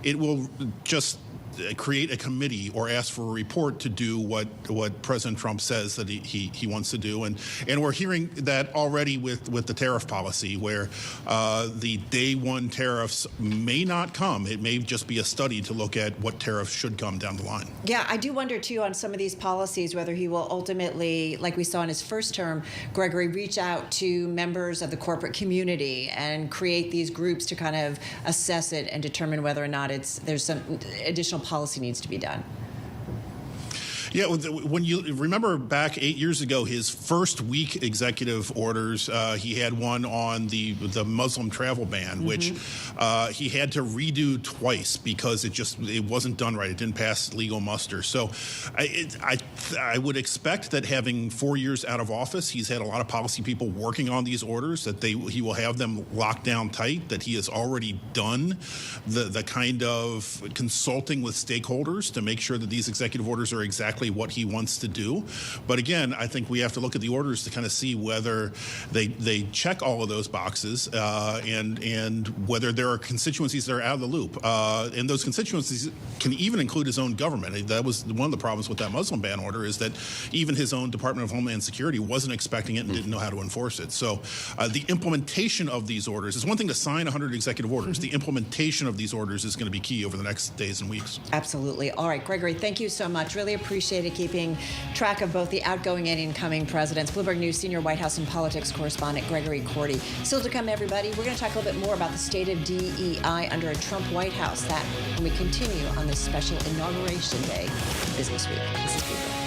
it will just create a committee or ask for a report to do what President Trump says that he wants to do. And we're hearing that already with the tariff policy, where the day one tariffs may not come. It may just be a study to look at what tariffs should come down the line. Yeah, I do wonder, too, on some of these policies, whether he will ultimately, like we saw in his first term, Gregory, reach out to members of the corporate community and create these groups to kind of assess it and determine whether or not there's some additional policy needs to be done. Yeah, when you remember back 8 years ago, his first week executive orders, he had one on the Muslim travel ban, which he had to redo twice because it wasn't done right. It didn't pass legal muster. So I would expect that having 4 years out of office, he's had a lot of policy people working on these orders, that he will have them locked down tight, that he has already done the kind of consulting with stakeholders to make sure that these executive orders are exactly what he wants to do. But again, I think we have to look at the orders to kind of see whether they check all of those boxes and whether there are constituencies that are out of the loop. And those constituencies can even include his own government. That was one of the problems with that Muslim ban order, is that even his own Department of Homeland Security wasn't expecting it and didn't know how to enforce it. So the implementation of these orders is one thing to sign 100 executive orders. The implementation of these orders is going to be key over the next days and weeks. Absolutely. All right, Gregory, thank you so much. Really appreciate keeping track of both the outgoing and incoming presidents. Bloomberg News senior White House and politics correspondent Gregory Cordy. Still to come, everybody, we're going to talk a little bit more about the state of DEI under a Trump White House. That when we continue on this special Inauguration Day Business Week. This is Bloomberg.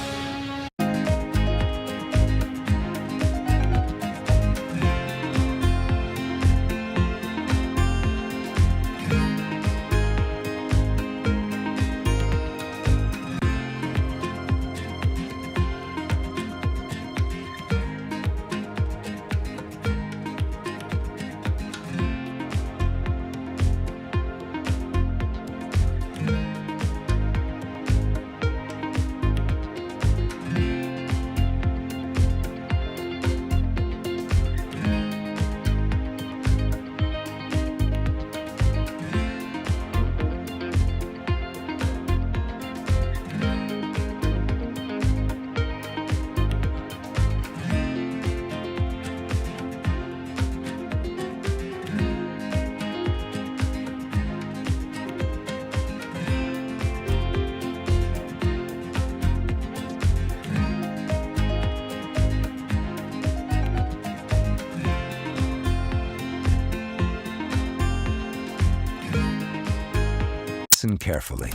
Listen carefully.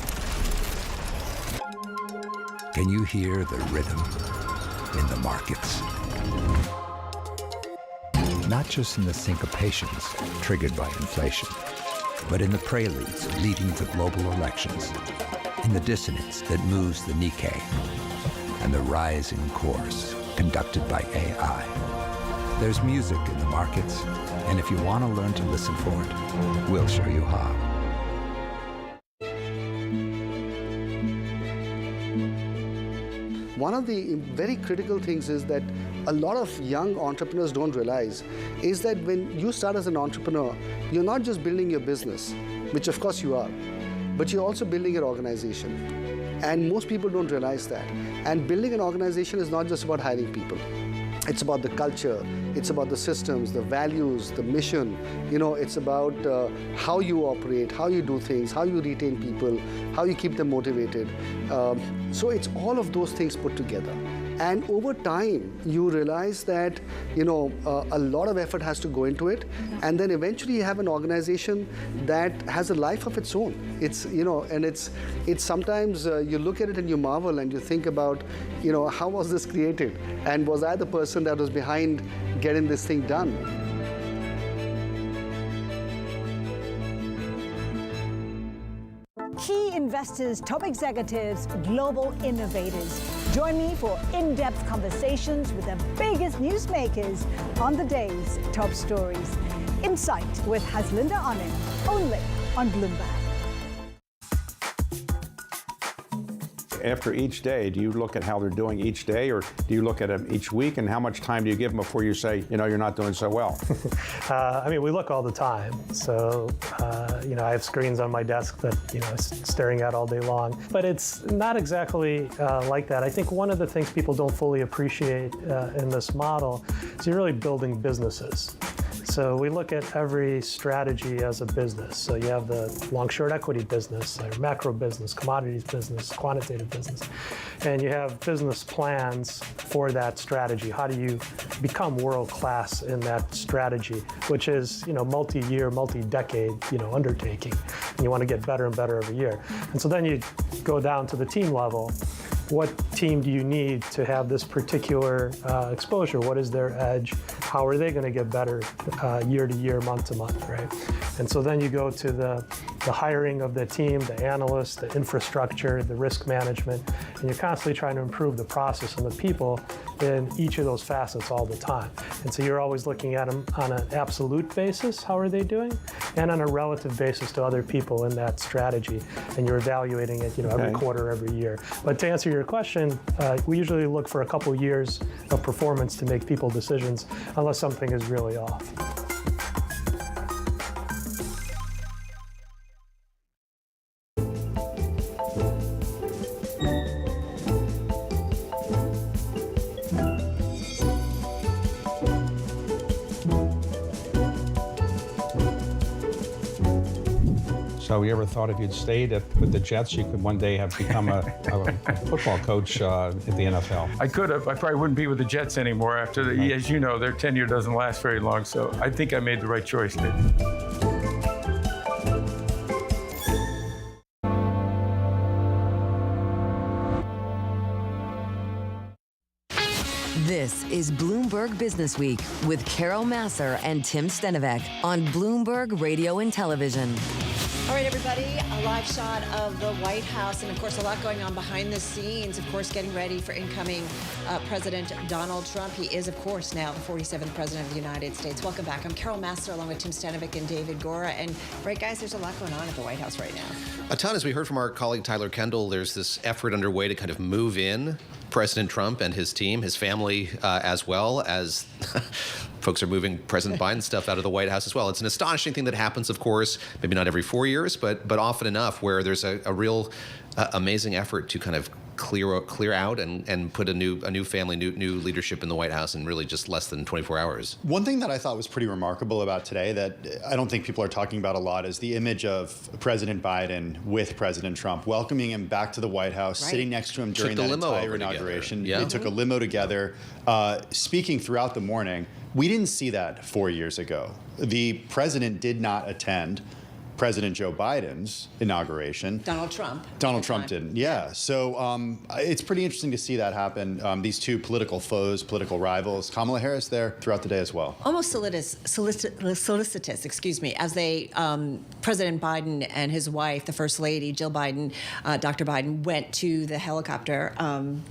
Can you hear the rhythm in the markets? Not just in the syncopations triggered by inflation, but in the preludes leading to global elections, in the dissonance that moves the Nikkei, and the rising chorus conducted by AI. There's music in the markets, and if you want to learn to listen for it, we'll show you how. One of the very critical things is that a lot of young entrepreneurs don't realize is that when you start as an entrepreneur, you're not just building your business, which of course you are, but you're also building your organization. And most people don't realize that. And building an organization is not just about hiring people. It's about the culture, it's about the systems, the values, the mission. You know, it's about how you operate, how you do things, how you retain people, how you keep them motivated. So it's all of those things put together. And over time, you realize that, you know, a lot of effort has to go into it. And then eventually you have an organization that has a life of its own. It's, you know, and it's sometimes you look at it and you marvel and you think about, you know, how was this created? And was I the person that was behind getting this thing done? Key investors, top executives, global innovators. Join me for in-depth conversations with the biggest newsmakers on the day's top stories. Insight with Haslinda Onen, only on Bloomberg. after each day, do you look at how they're doing each day, or do you look at them each week, and how much time do you give them before you say, you're not doing so well? I mean, we look all the time. So, I have screens on my desk that, staring at all day long. But it's not exactly like that. I think one of the things people don't fully appreciate in this model is you're really building businesses. So we look at every strategy as a business. So you have the long-short equity business, or macro business, commodities business, quantitative business. And you have business plans for that strategy. How do you become world-class in that strategy, which is, multi-year, multi-decade, undertaking. And you want to get better and better every year. And so then you go down to the team level. What team do you need to have this particular exposure? What is their edge? How are they going to get better year to year, month to month, right? And so then you go to the hiring of the team, the analysts, the infrastructure, the risk management, and you're constantly trying to improve the process and the people in each of those facets all the time. And so you're always looking at them on an absolute basis, how are they doing, and on a relative basis to other people in that strategy. And you're evaluating it, every quarter, every year. But to answer your question, we usually look for a couple years of performance to make people decisions, unless something is really off. So you ever thought if you'd stayed with the Jets, you could one day have become a football coach at the NFL? I could have. I probably wouldn't be with the Jets anymore after as you know, their tenure doesn't last very long. So I think I made the right choice, Dave. This is Bloomberg Business Week with Carol Masser and Tim Stenovec on Bloomberg Radio and Television. All right, everybody, a live shot of the White House, and of course, a lot going on behind the scenes. Of course, getting ready for incoming President Donald Trump. He is, of course, now the 47th President of the United States. Welcome back. I'm Carol Masser, along with Tim Stenovec and David Gora. And, right, guys, there's a lot going on at the White House right now. A ton. As we heard from our colleague Tyler Kendall, there's this effort underway to kind of move in President Trump and his team, his family, as well as folks are moving President Biden's stuff out of the White House as well. It's an astonishing thing that happens, of course, maybe not every 4 years, but often enough, where there's a real amazing effort to kind of clear out and put a new family, new leadership in the White House in really just less than 24 hours. One thing that I thought was pretty remarkable about today that I don't think people are talking about a lot is the image of President Biden with President Trump, welcoming him back to the White House, sitting next to him during that entire inauguration. Yeah. They took a limo together, speaking throughout the morning. We didn't see that 4 years ago. The president did not attend President Joe Biden's inauguration. Donald Trump didn't, yeah. So it's pretty interesting to see that happen. These two political foes, political rivals. Kamala Harris there throughout the day as well. Almost solicitous, as they, President Biden and his wife, the First Lady, Jill Biden, Dr. Biden, went to the helicopter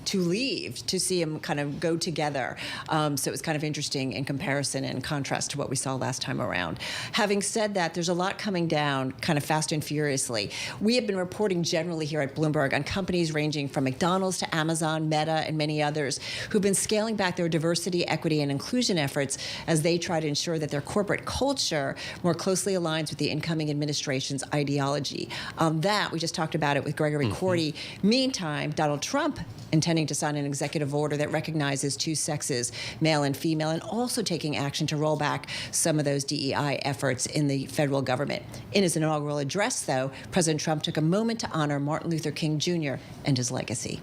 to leave, to see him kind of go together. So it was kind of interesting in comparison and contrast to what we saw last time around. Having said that, there's a lot coming down kind of fast and furiously. We have been reporting generally here at Bloomberg on companies ranging from McDonald's to Amazon, Meta, and many others who've been scaling back their diversity, equity, and inclusion efforts as they try to ensure that their corporate culture more closely aligns with the incoming administration's ideology. That, we just talked about it with Gregory Cordy. Meantime, Donald Trump intending to sign an executive order that recognizes two sexes, male and female, and also taking action to roll back some of those DEI efforts in the federal government. In his inaugural address, though, President Trump took a moment to honor Martin Luther King Jr. and his legacy.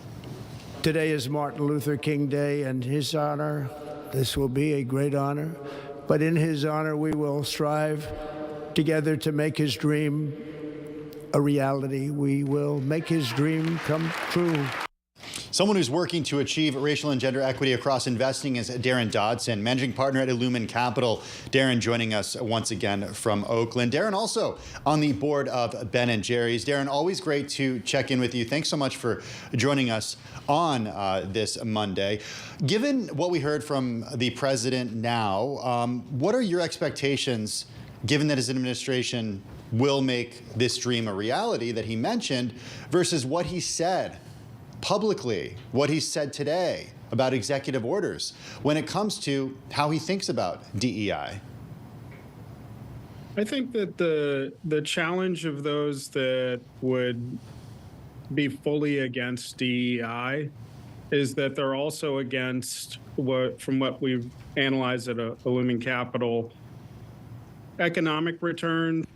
Today is Martin Luther King Day, and his honor, this will be a great honor, but in his honor, we will strive together to make his dream a reality. We will make his dream come true. Someone who's working to achieve racial and gender equity across investing is Darren Dodson, managing partner at Illumin Capital. Darren joining us once again from Oakland. Darren also on the board of Ben & Jerry's. Darren, always great to check in with you. Thanks so much for joining us on this Monday. Given what we heard from the president now, what are your expectations, given that his administration will make this dream a reality that he mentioned, versus what he said publicly what he said today about executive orders when it comes to how he thinks about DEI? I think that the challenge of those that would be fully against DEI is that they're also against from what we've analyzed at Lumen Capital, economic returns,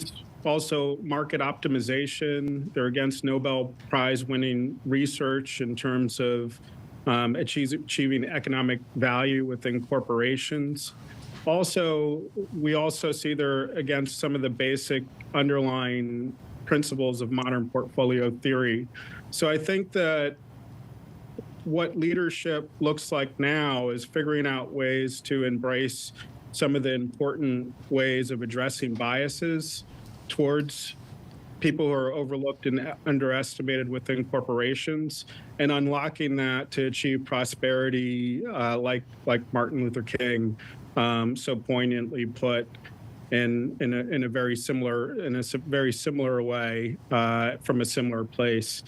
also market optimization. They're against Nobel Prize winning research in terms of achieving economic value within corporations. Also, we also see they're against some of the basic underlying principles of modern portfolio theory. So I think that what leadership looks like now is figuring out ways to embrace some of the important ways of addressing biases towards people who are overlooked and underestimated within corporations, and unlocking that to achieve prosperity, like Martin Luther King so poignantly put in a very similar way from a similar place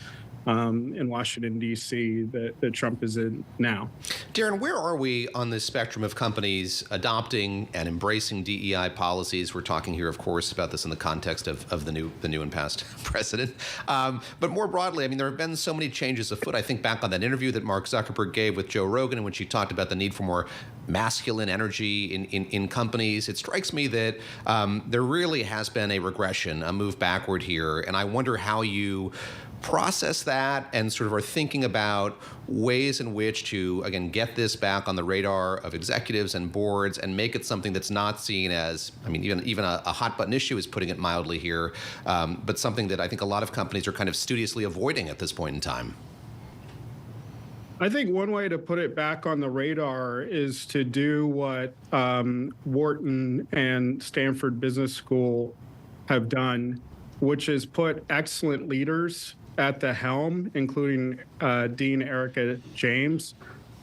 in Washington, D.C. that Trump is in now. Darren, where are we on the spectrum of companies adopting and embracing DEI policies? We're talking here, of course, about this in the context of the new and past president. But more broadly, I mean, there have been so many changes afoot. I think back on that interview that Mark Zuckerberg gave with Joe Rogan, in which he talked about the need for more masculine energy in companies. It strikes me that there really has been a regression, a move backward here. And I wonder how you process that and sort of are thinking about ways in which to, again, get this back on the radar of executives and boards and make it something that's not seen as, I mean, even a hot button issue is putting it mildly here, but something that I think a lot of companies are kind of studiously avoiding at this point in time. I think one way to put it back on the radar is to do what Wharton and Stanford Business School have done, which is put excellent leaders at the helm, including Dean Erica James.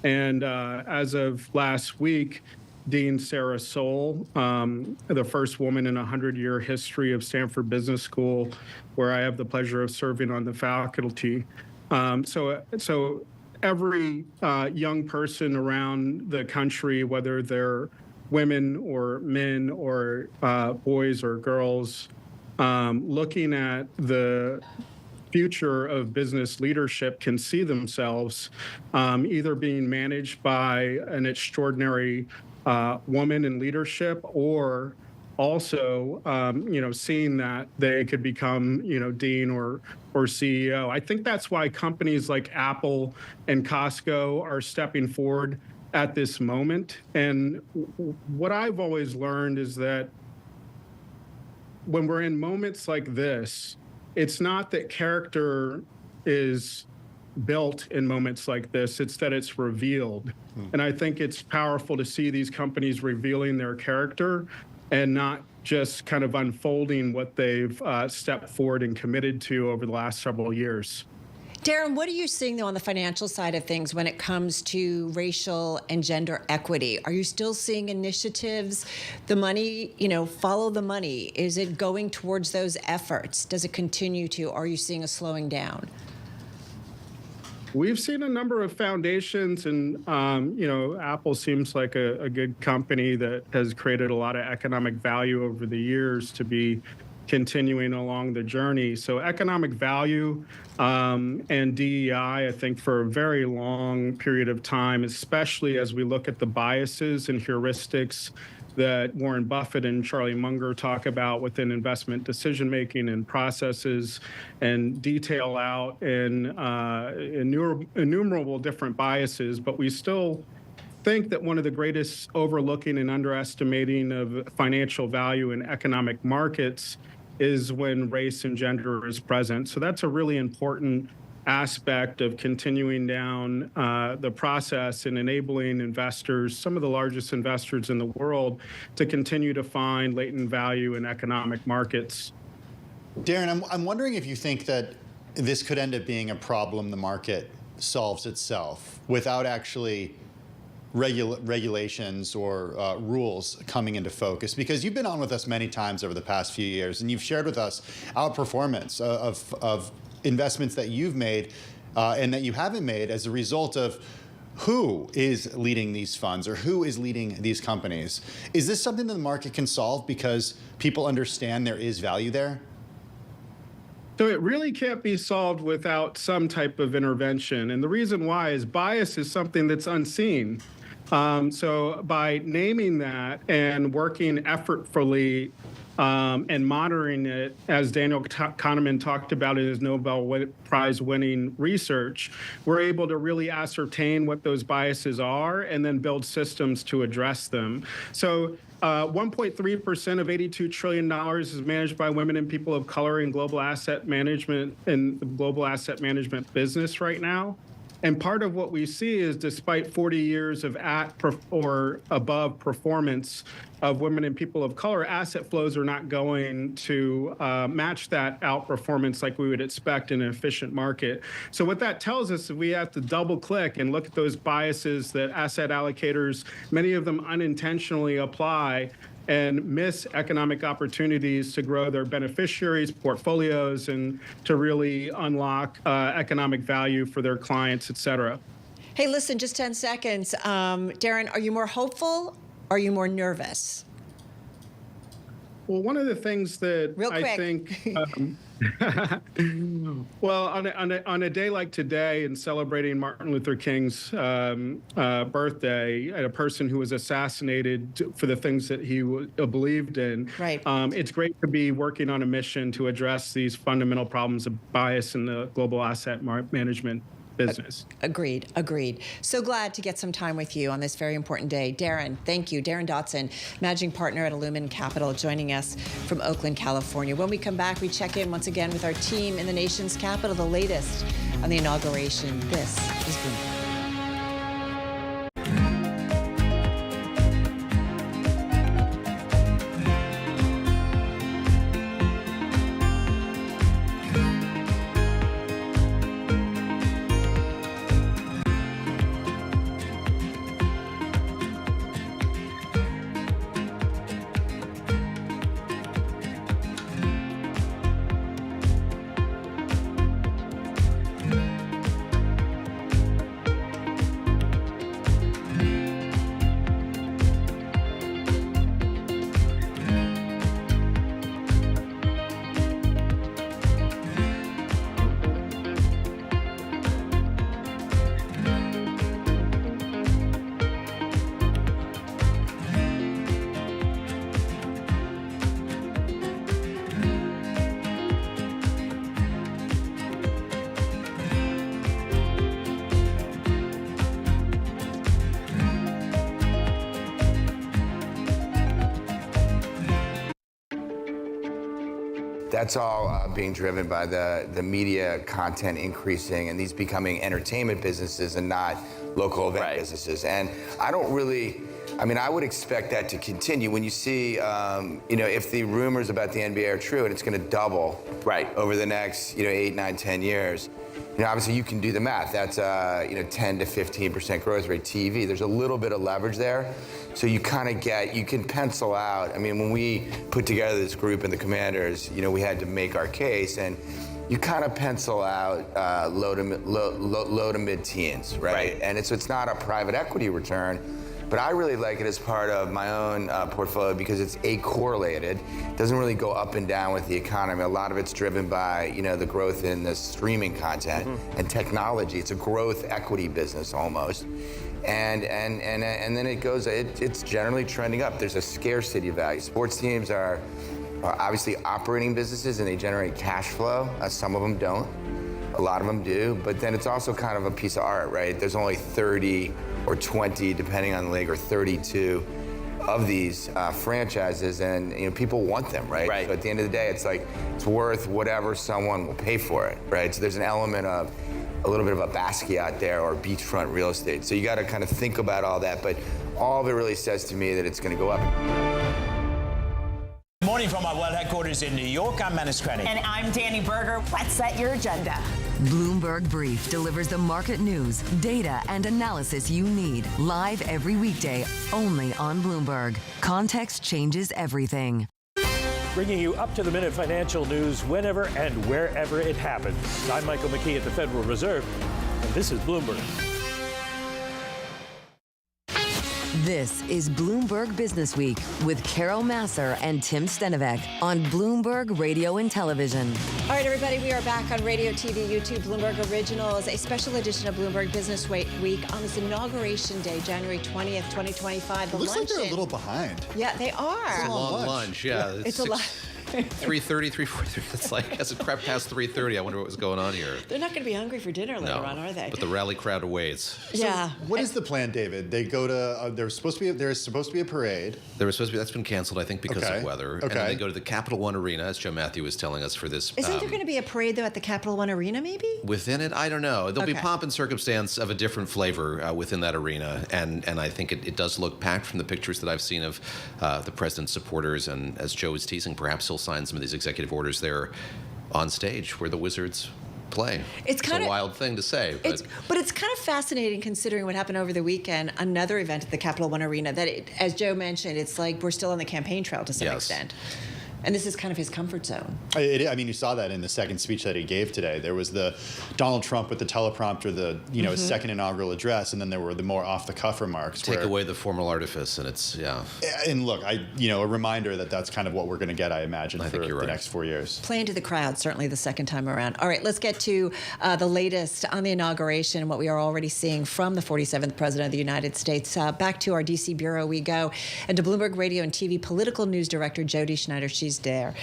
And as of last week, Dean Sarah Soule, the first woman in a 100-year history of Stanford Business School, where I have the pleasure of serving on the faculty. So every young person around the country, whether they're women or men or boys or girls, looking at the future of business leadership can see themselves either being managed by an extraordinary woman in leadership, or also, seeing that they could become, dean or CEO. I think that's why companies like Apple and Costco are stepping forward at this moment. And what I've always learned is that when we're in moments like this, it's not that character is built in moments like this, it's that it's revealed. And I think it's powerful to see these companies revealing their character and not just kind of unfolding what they've stepped forward and committed to over the last several years. Darren, what are you seeing, though, on the financial side of things when it comes to racial and gender equity? Are you still seeing initiatives, the money, follow the money? Is it going towards those efforts? Does it continue to? Or are you seeing a slowing down? We've seen a number of foundations, and Apple seems like a good company that has created a lot of economic value over the years to be continuing along the journey. So economic value and DEI, I think, for a very long period of time, especially as we look at the biases and heuristics that Warren Buffett and Charlie Munger talk about within investment decision-making and processes, and detail out in innumerable different biases. But we still think that one of the greatest overlooking and underestimating of financial value in economic markets is when race and gender is present. So that's a really important aspect of continuing down the process and enabling investors, some of the largest investors in the world, to continue to find latent value in economic markets. Darren, I'm wondering if you think that this could end up being a problem the market solves itself without actually regulations or rules coming into focus, because you've been on with us many times over the past few years, and you've shared with us outperformance of investments that you've made and that you haven't made as a result of who is leading these funds or who is leading these companies. Is this something that the market can solve because people understand there is value there? So it really can't be solved without some type of intervention. And the reason why is bias is something that's unseen. So by naming that and working effortfully and monitoring it, as Daniel Kahneman talked about in his Nobel Prize-winning research, we're able to really ascertain what those biases are and then build systems to address them. So 1.3% of $82 trillion is managed by women and people of color in global asset management and the global asset management business right now. And part of what we see is, despite 40 years of at or above performance of women and people of color, asset flows are not going to match that outperformance like we would expect in an efficient market. So what that tells us is we have to double click and look at those biases that asset allocators, many of them unintentionally apply, and miss economic opportunities to grow their beneficiaries' portfolios and to really unlock economic value for their clients, et cetera. Hey, listen, just 10 seconds. Darren, are you more hopeful? Or are you more nervous? Well, one of the things that I think, well, on a day like today and celebrating Martin Luther King's birthday, a person who was assassinated for the things that he believed in, right. It's great to be working on a mission to address these fundamental problems of bias in the global asset management business. Agreed. So glad to get some time with you on this very important day. Darren, thank you. Darren Dotson, managing partner at Illumin Capital, joining us from Oakland, California. When we come back, we check in once again with our team in the nation's capital, the latest on the inauguration. This is Bloomberg. That's all being driven by the media content increasing and these becoming entertainment businesses and not local event businesses. And I don't really, I would expect that to continue. When you see, if the rumors about the NBA are true and it's going to double over the next, 8, 9, 10 years, obviously you can do the math. That's 10 to 15% growth rate TV. There's a little bit of leverage there. So you kind of you can pencil out. When we put together this group and the commanders, we had to make our case, and you kind of pencil out low to mid-teens, right? And it's not a private equity return, but I really like it as part of my own portfolio because it's correlated. It doesn't really go up and down with the economy. A lot of it's driven by the growth in the streaming content and technology. It's a growth equity business almost. And then it goes, it's generally trending up. There's a scarcity value. Sports teams are obviously operating businesses and they generate cash flow. Some of them don't. A lot of them do. But then it's also kind of a piece of art, right? There's only 30 or 20, depending on the league, or 32 of these franchises, and people want them, right? So at the end of the day, it's like it's worth whatever someone will pay for it, right? So there's an element of a little bit of a Basquiat there or beachfront real estate. So you got to kind of think about all that, but all of it really says to me that it's going to go up. Good morning from our world headquarters in New York. I'm Menace Crenny. And I'm Danny Berger. Let's set your agenda. Bloomberg Brief delivers the market news, data, and analysis you need live every weekday only on Bloomberg. Context changes everything. bringing you up-to-the-minute financial news whenever and wherever it happens. I'm Michael McKee at the Federal Reserve, and this is Bloomberg. This is Bloomberg Business Week with Carol Masser and Tim Stenovec on Bloomberg Radio and Television. All right, everybody, we are back on radio, TV, YouTube, Bloomberg Originals, a special edition of Bloomberg Business Week on this Inauguration Day, January 20th, 2025. Looks like they're a little behind. Yeah, they are. It's a long lunch, yeah. It's a lot. 3:30, 3:40. It's like as it crept past 3:30, I wonder what was going on here. They're not going to be hungry for dinner later on, are they? But the rally crowd awaits. Yeah. So what is the plan, David? They go to. There's supposed to be a parade. There was supposed to be. That's been canceled, I think, because of weather. Okay. And then they go to the Capital One Arena, as Joe Matthew was telling us for this. Isn't there going to be a parade though at the Capital One Arena? Maybe within it. I don't know. There'll be pomp and circumstance of a different flavor within that arena, and I think it does look packed from the pictures that I've seen of the president's supporters. And as Joe was teasing, perhaps he'll sign some of these executive orders there on stage where the Wizards play. It's a wild thing to say. But it's kind of fascinating considering what happened over the weekend. Another event at the Capital One Arena that, as Joe mentioned, it's like we're still on the campaign trail to some extent. And this is kind of his comfort zone. I mean, you saw that in the second speech that he gave today. There was the Donald Trump with the teleprompter, his second inaugural address, and then there were the more off-the-cuff remarks. Take away the formal artifice, and it's, And look, a reminder that's kind of what we're going to get, I imagine, for the next 4 years. Playing to the crowd, certainly the second time around. All right, let's get to the latest on the inauguration, what we are already seeing from the 47th President of the United States. Back to our D.C. bureau we go, and to Bloomberg Radio and TV political news director Jody Schneider. She's there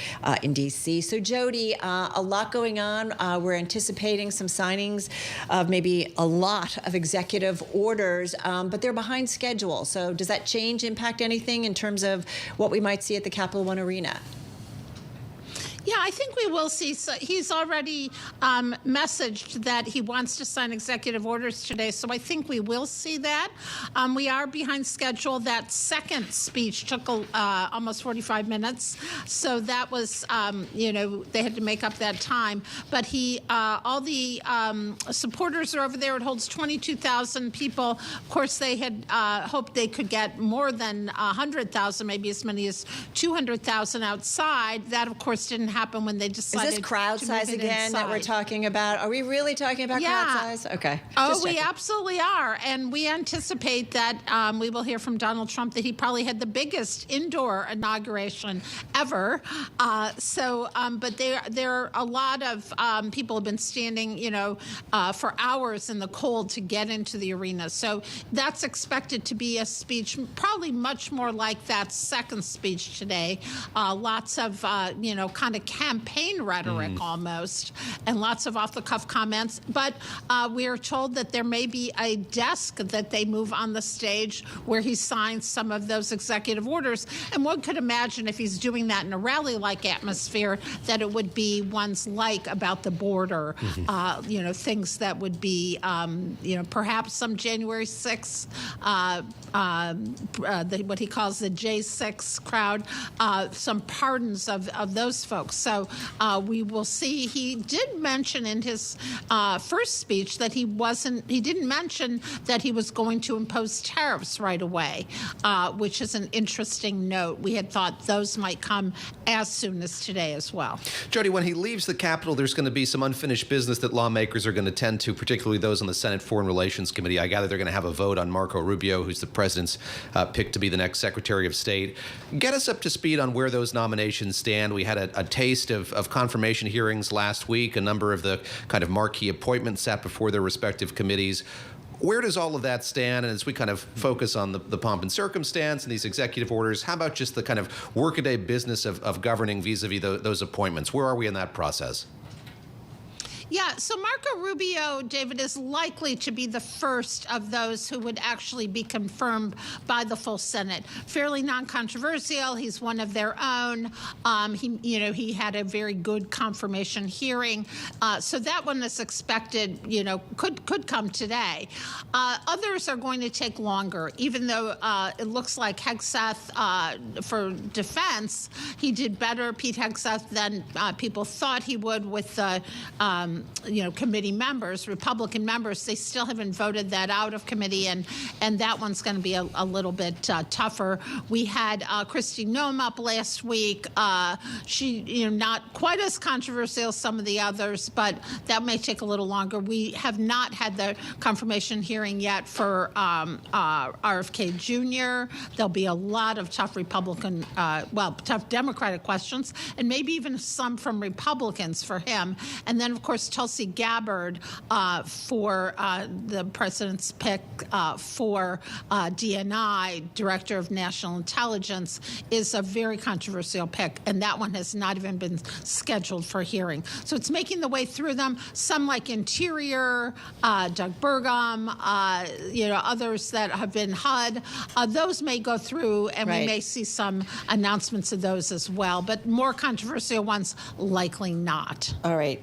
in D.C. So, Jody, a lot going on. We're anticipating some signings of maybe a lot of executive orders, but they're behind schedule. So does that impact anything in terms of what we might see at the Capital One Arena? Yeah, I think we will see. So he's already messaged that he wants to sign executive orders today, so I think we will see that. We are behind schedule. That second speech took almost 45 minutes, so that was, they had to make up that time. But all the supporters are over there. It holds 22,000 people. Of course, they had hoped they could get more than 100,000, maybe as many as 200,000 outside. That, of course, didn't happen when they decided. Is this crowd size again that we're talking about? Are we really talking about crowd size? Okay. Oh, we absolutely are. And we anticipate that we will hear from Donald Trump that he probably had the biggest indoor inauguration ever. But there are a lot of people have been standing, for hours in the cold to get into the arena. So that's expected to be a speech probably much more like that second speech today. Lots of, kind of campaign rhetoric almost, and lots of off-the-cuff comments. But we are told that there may be a desk that they move on the stage where he signs some of those executive orders. And one could imagine if he's doing that in a rally-like atmosphere, that it would be ones like about the border, things that would be, perhaps some January 6th, what he calls the J6 crowd, some pardons of those folks. So we will see. He did mention in his first speech that he didn't mention that he was going to impose tariffs right away, which is an interesting note. We had thought those might come as soon as today as well. Jody, when he leaves the Capitol, there's going to be some unfinished business that lawmakers are going to tend to, particularly those on the Senate Foreign Relations Committee. I gather they're going to have a vote on Marco Rubio, who's the president's pick to be the next Secretary of State. Get us up to speed on where those nominations stand. We had a taste of confirmation hearings last week. A number of the kind of marquee appointments sat before their respective committees. Where does all of that stand? And as we kind of focus on the pomp and circumstance and these executive orders, how about just the kind of workaday business of governing vis-a-vis those appointments? Where are we in that process? Yeah, so Marco Rubio, David, is likely to be the first of those who would actually be confirmed by the full Senate. Fairly non-controversial. He's one of their own. He had a very good confirmation hearing. So that one is expected, could come today. Others are going to take longer, even though it looks like Hegseth, for defense, he did better, Pete Hegseth, than people thought he would with the committee members, Republican members. They still haven't voted that out of committee, and that one's going to be a little bit tougher. We had Kristi Noem up last week. She, not quite as controversial as some of the others, but that may take a little longer. We have not had the confirmation hearing yet for RFK Jr. There'll be a lot of tough tough Democratic questions, and maybe even some from Republicans for him. And then, of course, Tulsi Gabbard for the president's pick for DNI, Director of National Intelligence, is a very controversial pick, and that one has not even been scheduled for hearing. So it's making the way through them. Some like Interior, Doug Burgum, others that have been HUD. Those may go through, and we may see some announcements of those as well. But more controversial ones, likely not. All right.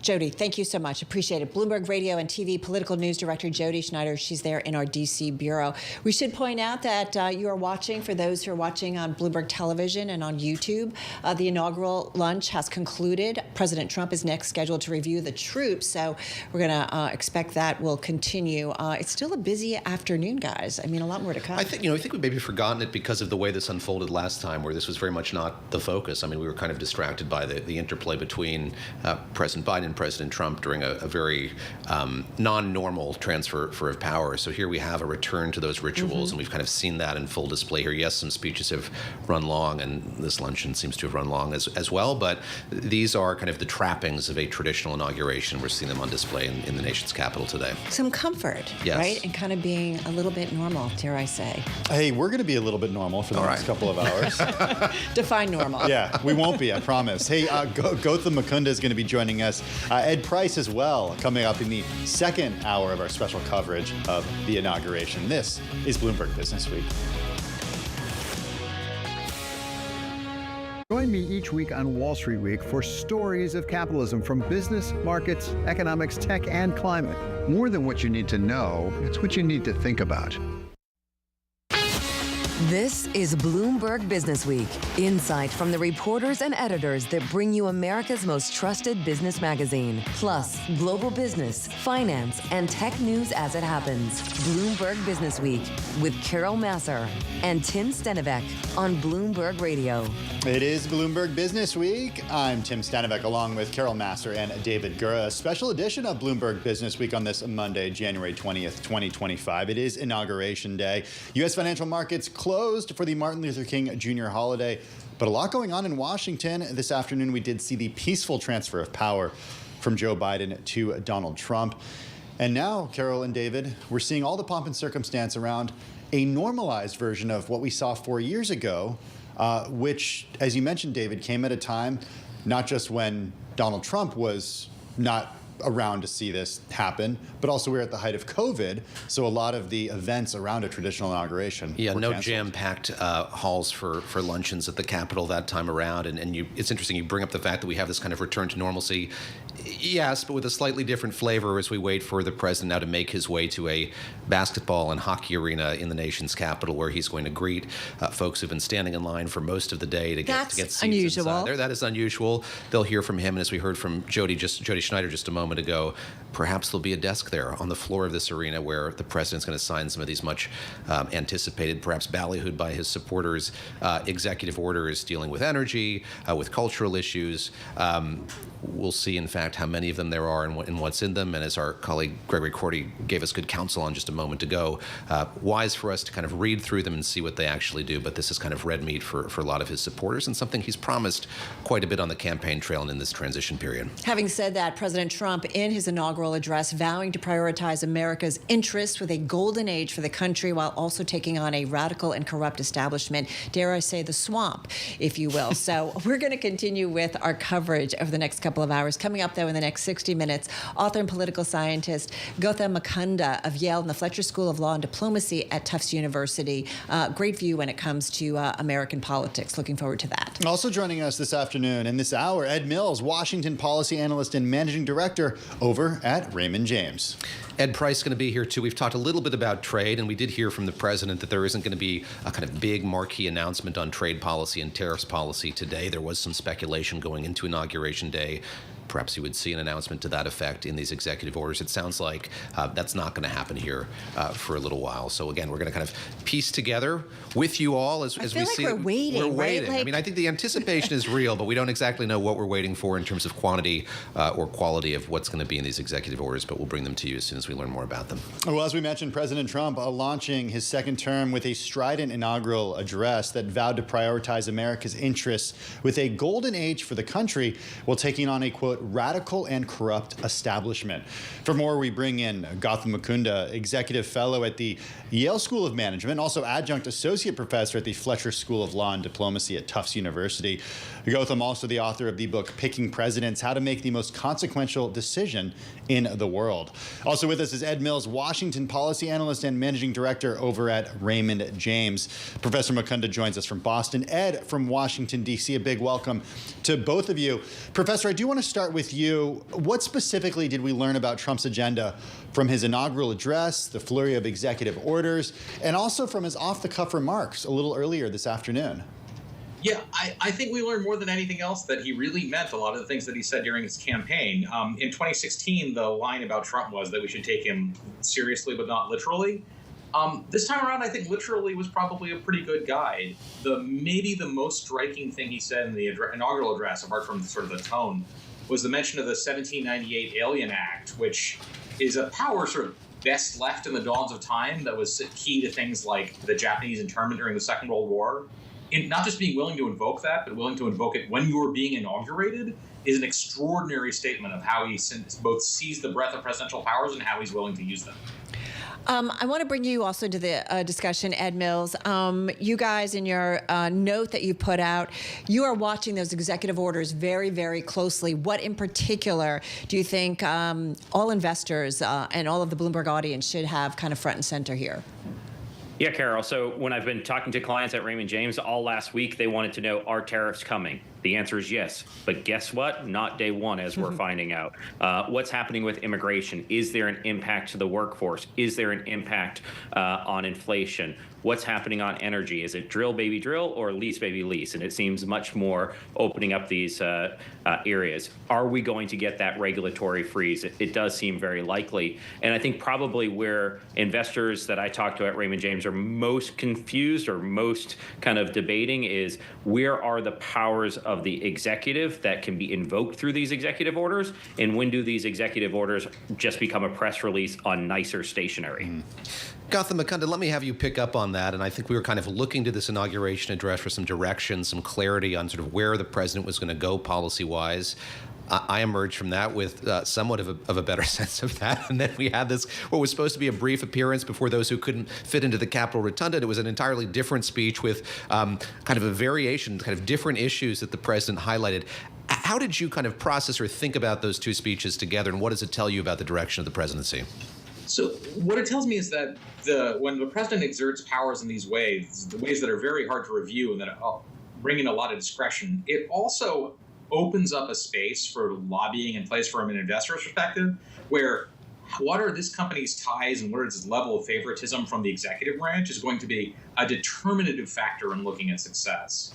Jody, thank you so much. Appreciate it. Bloomberg Radio and TV political news director Jody Schneider. She's there in our D.C. bureau. We should point out that you are watching, for those who are watching on Bloomberg Television and on YouTube, the inaugural lunch has concluded. President Trump is next scheduled to review the troops, so we're going to expect that will continue. It's still a busy afternoon, guys. I mean, a lot more to come. I think we've maybe forgotten it because of the way this unfolded last time, where this was very much not the focus. I mean, we were kind of distracted by the interplay between President Biden and President Trump during a very non-normal transfer of power. So here we have a return to those rituals, and we've kind of seen that in full display here. Yes, some speeches have run long, and this luncheon seems to have run long as well, but these are kind of the trappings of a traditional inauguration. We're seeing them on display in the nation's capital today. Some comfort, yes, right? And kind of being a little bit normal, dare I say. Hey, we're going to be a little bit normal for the next couple of hours. Define normal. Yeah, we won't be, I promise. Hey, Gautam Mukunda is going to be joining us. Ed Price as well, coming up in the second hour of our special coverage of the inauguration. This is Bloomberg Business Week. Join me each week on Wall Street Week for stories of capitalism from business, markets, economics, tech, and climate. More than what you need to know, it's what you need to think about. This is Bloomberg Business Week. Insight from the reporters and editors that bring you America's most trusted business magazine. Plus, global business, finance, and tech news as it happens. Bloomberg Business Week with Carol Massar and Tim Stenivek on Bloomberg Radio. It is Bloomberg Business Week. I'm Tim Stenivek along with Carol Massar and David Gura. A special edition of Bloomberg Business Week on this Monday, January 20th, 2025. It is Inauguration Day. U.S. financial markets closed for the Martin Luther King Jr. holiday, but a lot going on in Washington. This afternoon, we did see the peaceful transfer of power from Joe Biden to Donald Trump. And now, Carol and David, we're seeing all the pomp and circumstance around a normalized version of what we saw 4 years ago, which, as you mentioned, David, came at a time not just when Donald Trump was not around to see this happen, but also we're at the height of COVID, so a lot of the events around a traditional inauguration were no canceled. jam-packed halls for luncheons at the Capitol that time around, and it's interesting you bring up the fact that we have this kind of return to normalcy. Yes, but with a slightly different flavor as we wait for the president now to make his way to a basketball and hockey arena in the nation's capital, where he's going to greet folks who've been standing in line for most of the day to get seats unusual. inside there. That is unusual. They'll hear from him, and as we heard from Jody Schneider just a moment ago, perhaps there'll be a desk there on the floor of this arena where the president's going to sign some of these much anticipated, perhaps ballyhooed by his supporters, executive orders dealing with energy, with cultural issues. We'll see, in fact, how many of them there are and what's in them. And as our colleague Gregory Cordy gave us good counsel on just a moment ago, wise for us to kind of read through them and see what they actually do. But this is kind of red meat for a lot of his supporters, and something he's promised quite a bit on the campaign trail and in this transition period. Having said that, President Trump, in his inaugural address, vowing to prioritize America's interests with a golden age for the country while also taking on a radical and corrupt establishment, dare I say the swamp, if you will. So we're going to continue with our coverage over the next couple of hours. Coming up, though, in the next 60 minutes, author and political scientist Gautam Mukunda of Yale and the Fletcher School of Law and Diplomacy at Tufts University. Great view when it comes to American politics. Looking forward to that. Also joining us this afternoon in this hour, Ed Mills, Washington policy analyst and managing director over at Raymond James. Ed Price is going to be here, too. We've talked a little bit about trade, and we did hear from the president that there isn't going to be a kind of big marquee announcement on trade policy and tariffs policy today. There was some speculation going into Inauguration Day. perhaps you would see an announcement to that effect in these executive orders. It sounds like that's not going to happen here for a little while. So again, we're going to kind of piece together with you all as we see. We're waiting. We're waiting. Right? I mean, I think the anticipation is real, but we don't exactly know what we're waiting for in terms of quantity or quality of what's going to be in these executive orders, but we'll bring them to you as soon as we learn more about them. Well, as we mentioned, President Trump launching his second term with a strident inaugural address that vowed to prioritize America's interests with a golden age for the country while taking on a, quote, radical and corrupt establishment. For more, we bring in Gautam Mukunda, executive fellow at the Yale School of Management, also adjunct associate professor at the Fletcher School of Law and Diplomacy at Tufts University. Gautam, also the author of the book Picking Presidents, How to Make the Most Consequential Decision in the World. Also with us is Ed Mills, Washington policy analyst and managing director over at Raymond James. Professor Mukunda joins us from Boston. Ed from Washington, D.C., a big welcome to both of you. Professor, I do want to start with you. What specifically did we learn about Trump's agenda from his inaugural address, the flurry of executive orders, and also from his off-the-cuff remarks a little earlier this afternoon? Yeah, I think we learned more than anything else that he really meant a lot of the things that he said during his campaign. In 2016, the line about Trump was that we should take him seriously but not literally. This time around, I think literally was probably a pretty good guide. Maybe the most striking thing he said in the inaugural address, apart from sort of the tone, was the mention of the 1798 Alien Act, which is a power sort of best left in the dawns of time that was key to things like the Japanese internment during the Second World War. Not just being willing to invoke that, but willing to invoke it when you were being inaugurated is an extraordinary statement of how he both sees the breadth of presidential powers and how he's willing to use them. I want to bring you also to the discussion, Ed Mills. You guys, in your note that you put out, you are watching those executive orders very, very closely. What in particular do you think all investors and all of the Bloomberg audience should have kind of front and center here? Yeah, Carol. So when I've been talking to clients at Raymond James all last week, they wanted to know, are tariffs coming? The answer is yes. But guess what? Not day one, as we're finding out. What's happening with immigration? Is there an impact to the workforce? Is there an impact on inflation? What's happening on energy? Is it drill, baby, drill, or lease, baby, lease? And it seems much more opening up these areas. Are we going to get that regulatory freeze? It does seem very likely. And I think probably where investors that I talk to at Raymond James are most confused or most kind of debating is where are the powers of the executive that can be invoked through these executive orders, and when do these executive orders just become a press release on nicer stationery? Gautam Mukunda, let me have you pick up on that. And I think we were kind of looking to this inauguration address for some direction, some clarity on sort of where the president was going to go policy-wise. I emerged from that with somewhat of a better sense of that. And then we had this, what was supposed to be a brief appearance before those who couldn't fit into the Capitol Rotunda. It was an entirely different speech with kind of a variation, kind of different issues that the president highlighted. How did you kind of process or think about those two speeches together, and what does it tell you about the direction of the presidency? So what it tells me is that when the president exerts powers in these ways, the ways that are very hard to review and that bring in a lot of discretion, it also opens up a space for lobbying in place from an investor's perspective, where what are this company's ties and what is its level of favoritism from the executive branch is going to be a determinative factor in looking at success.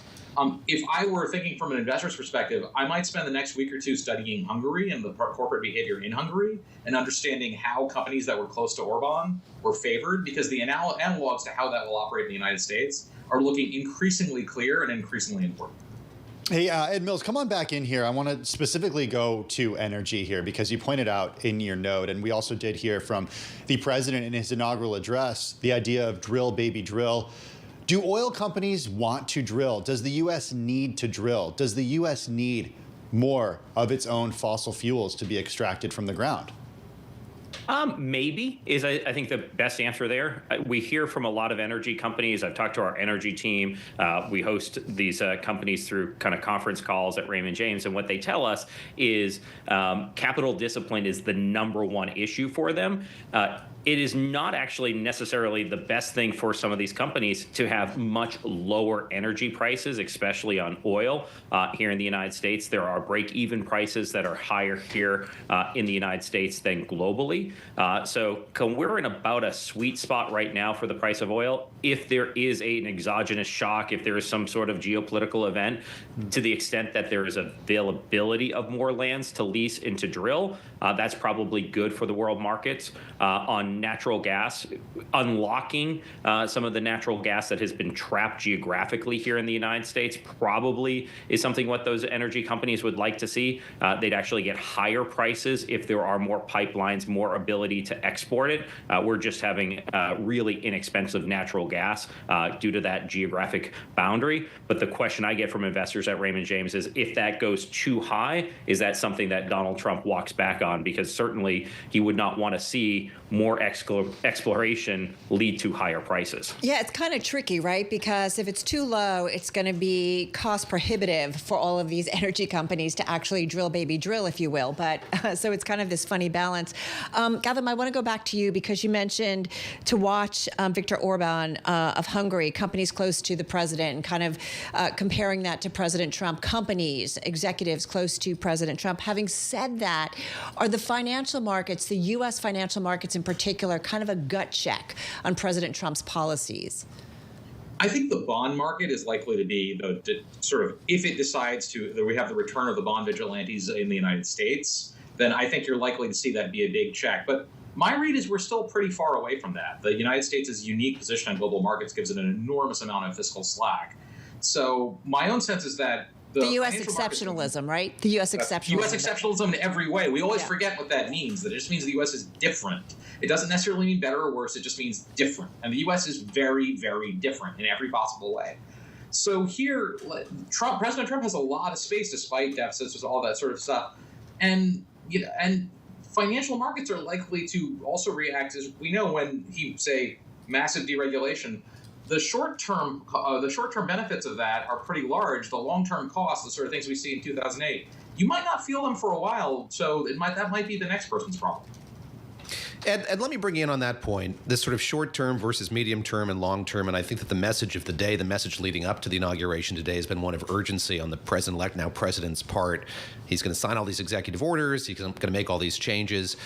If I were thinking from an investor's perspective, I might spend the next week or two studying Hungary and the corporate behavior in Hungary and understanding how companies that were close to Orban were favored, because the analogs to how that will operate in the United States are looking increasingly clear and increasingly important. Hey, Ed Mills, come on back in here. I want to specifically go to energy here because you pointed out in your note, and we also did hear from the president in his inaugural address, the idea of drill, baby, drill. Do oil companies want to drill? Does the U.S. need to drill? Does the U.S. need more of its own fossil fuels to be extracted from the ground? Maybe is, I think, the best answer there. We hear from a lot of energy companies. I've talked to our energy team. We host these companies through kind of conference calls at Raymond James. And what they tell us is capital discipline is the number one issue for them. It is not actually necessarily the best thing for some of these companies to have much lower energy prices, especially on oil. Here in the United States, there are break-even prices that are higher here in the United States than globally. So we're in about a sweet spot right now for the price of oil. If there is an exogenous shock, if there is some sort of geopolitical event, to the extent that there is availability of more lands to lease and to drill, that's probably good for the world markets. On natural gas, unlocking some of the natural gas that has been trapped geographically here in the United States probably is something what those energy companies would like to see. They'd actually get higher prices if there are more pipelines, more ability to export it. We're just having really inexpensive natural gas due to that geographic boundary. But the question I get from investors at Raymond James is, if that goes too high, is that something that Donald Trump walks back on? Because certainly he would not want to see more exploration lead to higher prices. Yeah, it's kind of tricky, right? Because if it's too low, it's going to be cost prohibitive for all of these energy companies to actually drill, baby, drill, if you will. But so it's kind of this funny balance. Gavin, I want to go back to you because you mentioned to watch Viktor Orban of Hungary, companies close to the president, and kind of comparing that to President Trump, companies, executives close to President Trump. Having said that, are the financial markets, the U.S. financial markets in particular, kind of a gut check on President Trump's policies? I think the bond market is likely to be the sort of, if it decides that we have the return of the bond vigilantes in the United States, then I think you're likely to see that be a big check. But my read is we're still pretty far away from that. The United States' unique position on global markets gives it an enormous amount of fiscal slack. So my own sense is that the U.S. exceptionalism, right? The U.S. exceptionalism. U.S. exceptionalism in every way. We always forget what that means. That it just means the U.S. is different. It doesn't necessarily mean better or worse. It just means different. And the U.S. is very, very different in every possible way. So here, President Trump has a lot of space despite deficits, with all that sort of stuff. And financial markets are likely to also react, as we know, when he say massive deregulation. The short-term benefits of that are pretty large. The long-term costs, the sort of things we see in 2008, you might not feel them for a while. So that might be the next person's problem. And let me bring you in on that point, this sort of short-term versus medium-term and long-term. And I think that the message of the day, the message leading up to the inauguration today, has been one of urgency on the president-elect, now president's part. He's going to sign all these executive orders. He's going to make all these changes.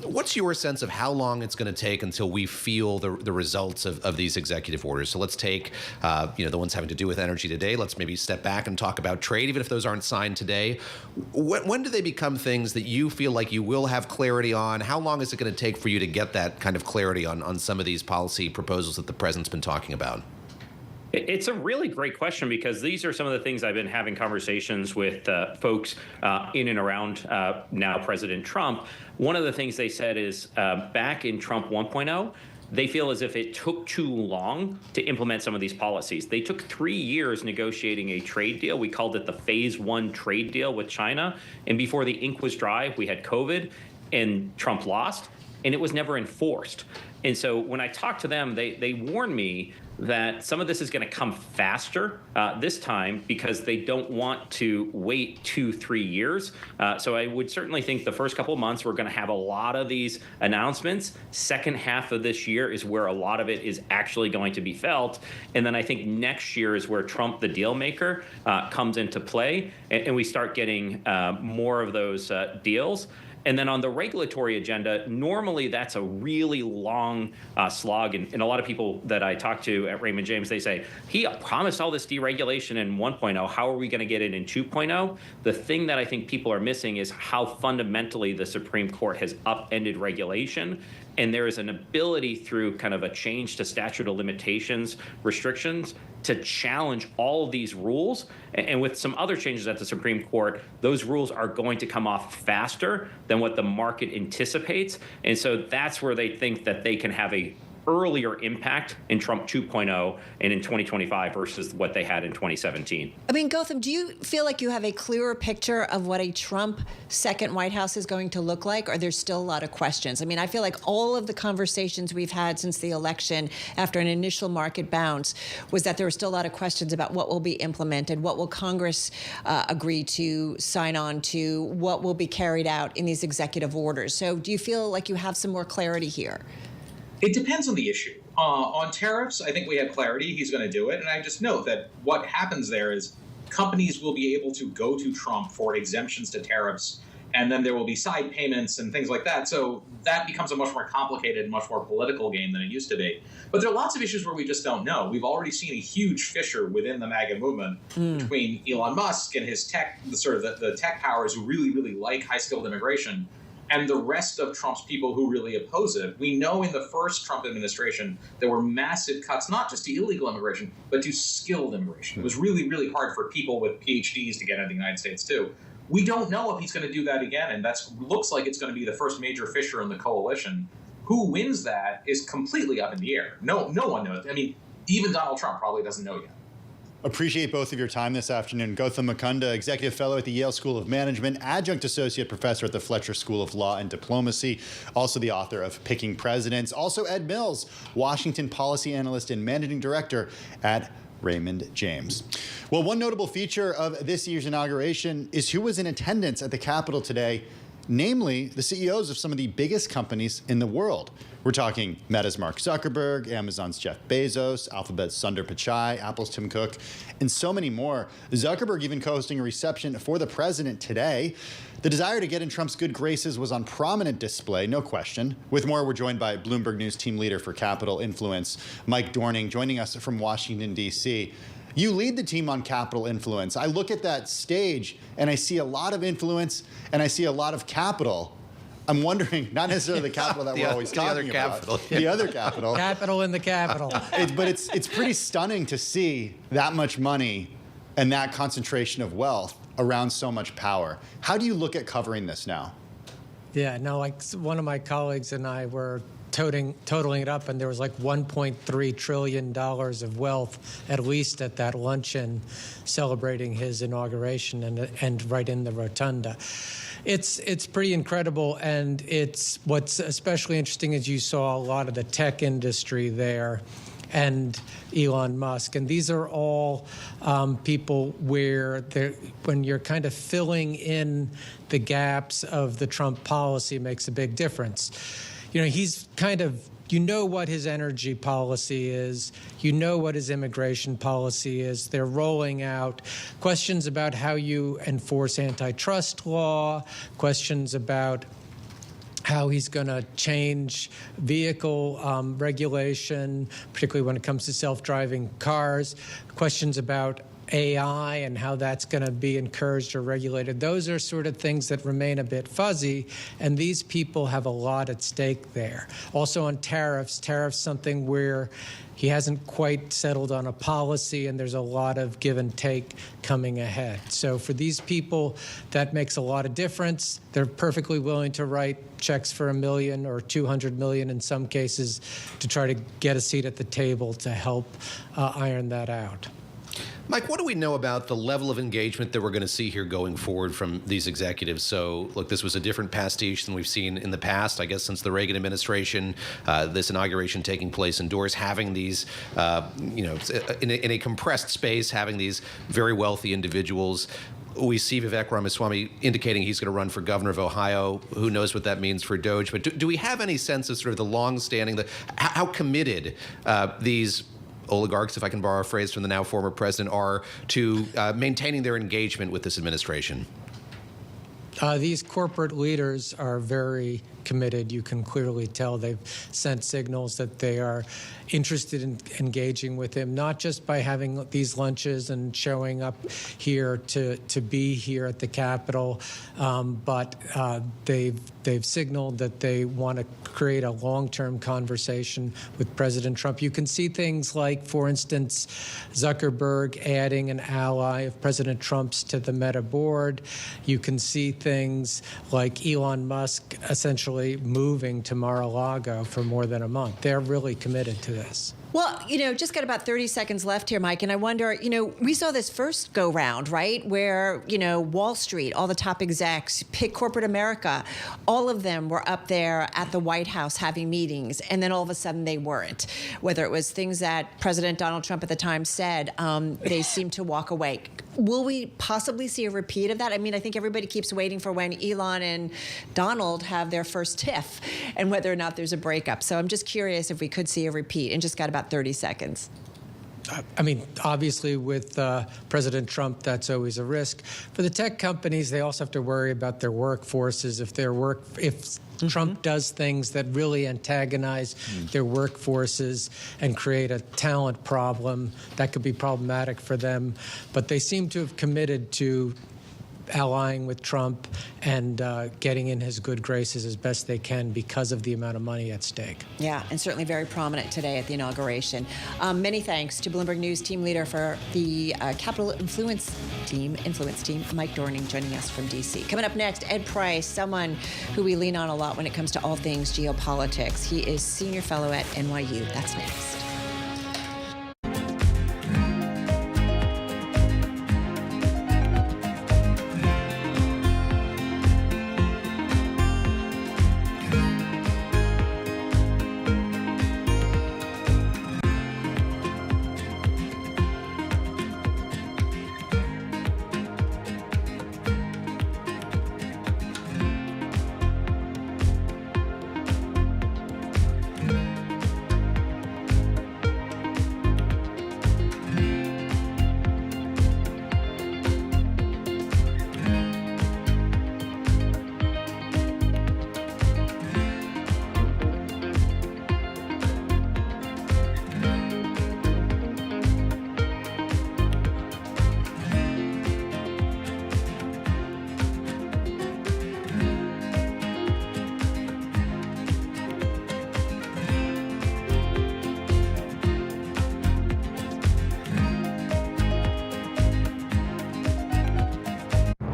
What's your sense of how long it's going to take until we feel the results of these executive orders? So let's take the ones having to do with energy today. Let's maybe step back and talk about trade, even if those aren't signed today. When do they become things that you feel like you will have clarity on? How long is it going to take for you to get that kind of clarity on some of these policy proposals that the president's been talking about? It's a really great question, because these are some of the things I've been having conversations with folks in and around now President Trump. One of the things they said is back in Trump 1.0, they feel as if it took too long to implement some of these policies. They took 3 years negotiating a trade deal. We called it the Phase 1 trade deal with China. And before the ink was dry, we had COVID and Trump lost, and it was never enforced. And so when I talked to them, they warned me that some of this is going to come faster this time, because they don't want to wait 2-3 years. So I would certainly think the first couple of months, we're going to have a lot of these announcements. Second half of this year is where a lot of it is actually going to be felt. And then I think next year is where Trump, the deal maker, comes into play, and we start getting more of those deals. And then on the regulatory agenda, normally that's a really long slog. And a lot of people that I talk to at Raymond James, they say, he promised all this deregulation in 1.0. How are we going to get it in 2.0? The thing that I think people are missing is how fundamentally the Supreme Court has upended regulation. And there is an ability through kind of a change to statute of limitations restrictions to challenge all of these rules. And with some other changes at the Supreme Court, those rules are going to come off faster than what the market anticipates. And so that's where they think that they can have a earlier impact in Trump 2.0 and in 2025 versus what they had in 2017. I mean, Gautam, do you feel like you have a clearer picture of what a Trump second White House is going to look like, or there's still a lot of questions? I mean, I feel like all of the conversations we've had since the election after an initial market bounce was that there were still a lot of questions about what will be implemented, what will Congress agree to sign on to, what will be carried out in these executive orders. So do you feel like you have some more clarity here? It depends on the issue. On tariffs, I think we have clarity. He's going to do it. And I just note that what happens there is companies will be able to go to Trump for exemptions to tariffs And then there will be side payments and things like that. So that becomes a much more complicated, much more political game than it used to be. But there are lots of issues where we just don't know. We've already seen a huge fissure within the MAGA movement between Elon Musk and his tech, the tech powers who really, really like high-skilled immigration, and the rest of Trump's people who really oppose it. We know in the first Trump administration, there were massive cuts, not just to illegal immigration, but to skilled immigration. It was really, really hard for people with PhDs to get into the United States, too. We don't know if he's going to do that again, and that looks like it's going to be the first major fissure in the coalition. Who wins that is completely up in the air. No one knows. I mean, even Donald Trump probably doesn't know yet. Appreciate both of your time this afternoon. Gautam Mukunda, Executive Fellow at the Yale School of Management, Adjunct Associate Professor at the Fletcher School of Law and Diplomacy, also the author of Picking Presidents. Also Ed Mills, Washington Policy Analyst and Managing Director at Raymond James. Well, one notable feature of this year's inauguration is who was in attendance at the Capitol today, namely the CEOs of some of the biggest companies in the world. We're talking Meta's Mark Zuckerberg, Amazon's Jeff Bezos, Alphabet's Sundar Pichai, Apple's Tim Cook, and so many more. Zuckerberg even co-hosting a reception for the president today. The desire to get in Trump's good graces was on prominent display, no question. With more, we're joined by Bloomberg News team leader for Capitol Influence, Mike Dorning, joining us from Washington, D.C. You lead the team on Capitol Influence. I look at that stage and I see a lot of influence and I see a lot of capital. I'm wondering, not necessarily the capital that we're always talking about, the other capital. Capital in the capital. But it's pretty stunning to see that much money and that concentration of wealth around so much power. How do you look at covering this now? Yeah, no, like one of my colleagues and I were totaling it up, and there was like $1.3 trillion of wealth, at least at that luncheon celebrating his inauguration and right in the rotunda. It's pretty incredible, and it's what's especially interesting is you saw a lot of the tech industry there and Elon Musk. And these are all people where when you're kind of filling in the gaps of the Trump policy makes a big difference. You know, he's kind of, you know what his energy policy is. You know what his immigration policy is. They're rolling out questions about how you enforce antitrust law, questions about how he's going to change vehicle regulation, particularly when it comes to self-driving cars, questions about AI and how that's going to be encouraged or regulated. Those are sort of things that remain a bit fuzzy, and these people have a lot at stake there. Also on tariffs something where he hasn't quite settled on a policy, and there's a lot of give and take coming ahead. So for these people, that makes a lot of difference. They're perfectly willing to write checks for $1 million or $200 million in some cases to try to get a seat at the table to help iron that out. Mike, what do we know about the level of engagement that we're going to see here going forward from these executives? So, look, this was a different pastiche than we've seen in the past, I guess, since the Reagan administration, this inauguration taking place indoors, having these, in a compressed space, having these very wealthy individuals. We see Vivek Ramaswamy indicating he's going to run for governor of Ohio. Who knows what that means for Doge? But do we have any sense of sort of the long-standing, how committed these oligarchs, if I can borrow a phrase from the now former president, are to maintaining their engagement with this administration? These corporate leaders are very committed. You can clearly tell they've sent signals that they are interested in engaging with him, not just by having these lunches and showing up here to be here at the Capitol, but they've signaled that they want to create a long-term conversation with President Trump. You can see things like, for instance, Zuckerberg adding an ally of President Trump's to the Meta board. You can see things like Elon Musk essentially moving to Mar-a-Lago for more than a month. They're really committed to this. Well, just got about 30 seconds left here, Mike, and I wonder, we saw this first go round, right, where, Wall Street, all the top execs, pick corporate America, all of them were up there at the White House having meetings, and then all of a sudden they weren't. Whether it was things that President Donald Trump at the time said, they seemed to walk away. Will we possibly see a repeat of that? I mean, I think everybody keeps waiting for when Elon and Donald have their first tiff and whether or not there's a breakup. So I'm just curious if we could see a repeat, and just got about 30 seconds. I mean, obviously with President Trump, that's always a risk. For the tech companies, they also have to worry about their workforces. If Trump does things that really antagonize their workforces and create a talent problem, that could be problematic for them. But they seem to have committed to allying with Trump and getting in his good graces as best they can because of the amount of money at stake. Yeah, and certainly very prominent today at the inauguration. Many thanks to Bloomberg News team leader for the Capital Influence team, Mike Dorning, joining us from D.C. Coming up next, Ed Price, someone who we lean on a lot when it comes to all things geopolitics. He is senior fellow at NYU. That's next.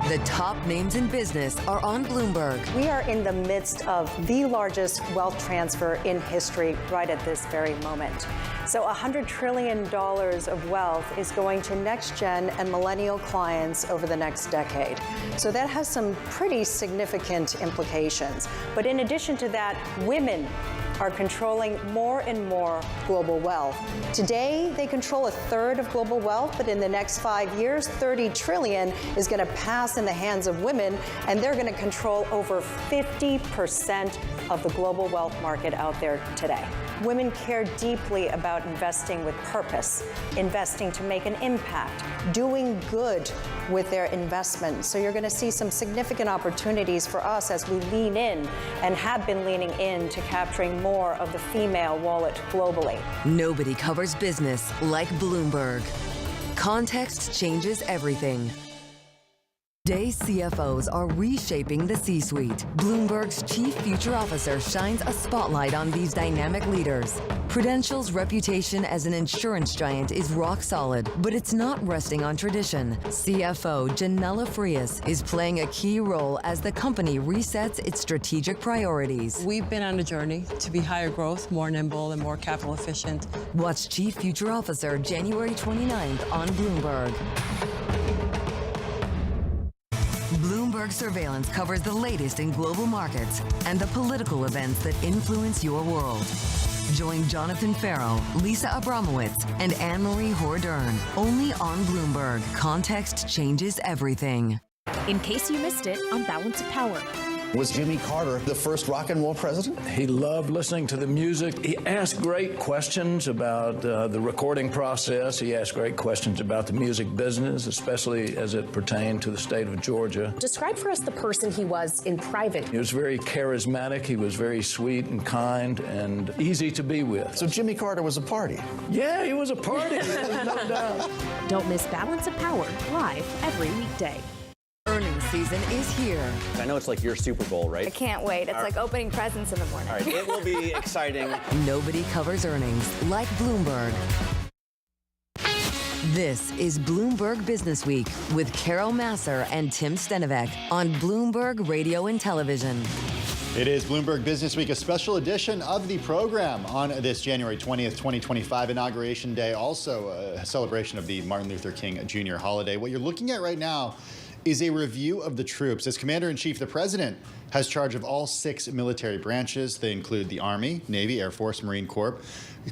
The top names in business are on Bloomberg. We are in the midst of the largest wealth transfer in history right at this very moment. So $100 trillion of wealth is going to next-gen and millennial clients over the next decade. So that has some pretty significant implications. But in addition to that, women are controlling more and more global wealth. Today, they control a third of global wealth, but in the next 5 years, $30 trillion is going to pass in the hands of women, and they're going to control over 50% of the global wealth market out there today. Women care deeply about investing with purpose, investing to make an impact, doing good with their investment. So you're going to see some significant opportunities for us as we lean in and have been leaning in to capturing more of the female wallet globally. Nobody covers business like Bloomberg. Context changes everything. Today's CFOs are reshaping the C-suite. Bloomberg's chief future officer shines a spotlight on these dynamic leaders. Prudential's reputation as an insurance giant is rock solid, but it's not resting on tradition. CFO Janella Frias is playing a key role as the company resets its strategic priorities. We've been on a journey to be higher growth, more nimble, and more capital efficient. Watch Chief Future Officer January 29th on Bloomberg. Bloomberg Surveillance covers the latest in global markets and the political events that influence your world. Join Jonathan Farrow, Lisa Abramowitz, and Anne-Marie Hordern. Only on Bloomberg. Context changes everything. In case you missed it on Balance of Power. Was Jimmy Carter the first rock and roll president? He loved listening to the music. He asked great questions about the recording process. He asked great questions about the music business, especially as it pertained to the state of Georgia. Describe for us the person he was in private. He was very charismatic. He was very sweet and kind and easy to be with. So Jimmy Carter was a party? Yeah, he was a party. There's no doubt. Don't miss Balance of Power live every weekday. Earnings season is here. I know it's like your Super Bowl, right? I can't wait. It's like opening presents in the morning. All right, it will be exciting. Nobody covers earnings like Bloomberg. This is Bloomberg Business Week with Carol Masser and Tim Stenovec on Bloomberg Radio and Television. It is Bloomberg Business Week, a special edition of the program on this January 20th, 2025, Inauguration Day, also a celebration of the Martin Luther King Jr. holiday. What you're looking at right now is a review of the troops. As Commander-in-Chief, the President has charge of all 6 military branches. They include the Army, Navy, Air Force, Marine Corps,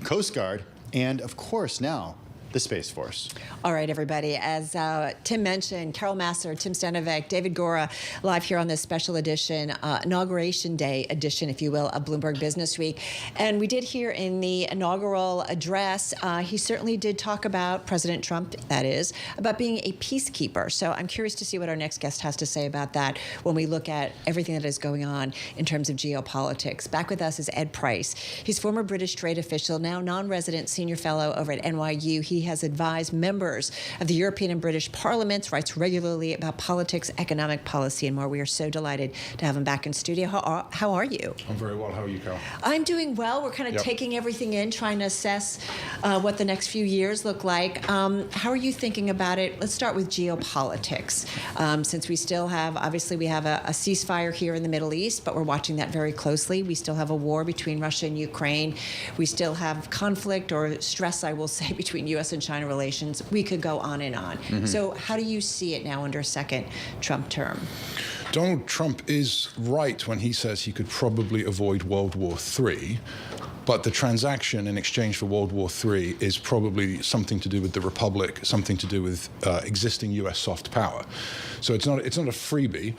Coast Guard, and of course now, the Space Force. All right, everybody. As Tim mentioned, Carol Massar, Tim Stanovic, David Gora, live here on this special edition, Inauguration Day edition, if you will, of Bloomberg Business Week. And we did hear in the inaugural address, he certainly did talk about, President Trump, that is, about being a peacekeeper. So I'm curious to see what our next guest has to say about that when we look at everything that is going on in terms of geopolitics. Back with us is Ed Price. He's former British trade official, now non-resident senior fellow over at NYU. He has advised members of the European and British parliaments, writes regularly about politics, economic policy, and more. We are so delighted to have him back in studio. How are you? I'm very well. How are you, Carol? I'm doing well. We're kind of taking everything in, trying to assess what the next few years look like. How are you thinking about it? Let's start with geopolitics. Since we still have, obviously, we have a ceasefire here in the Middle East, but we're watching that very closely. We still have a war between Russia and Ukraine. We still have conflict or stress, I will say, between U.S. and China relations. We could go on and on. Mm-hmm. So how do you see it now under a second Trump term? Donald Trump is right when he says he could probably avoid World War III, but the transaction in exchange for World War III is probably something to do with the Republic, something to do with existing U.S. soft power. So it's not a freebie.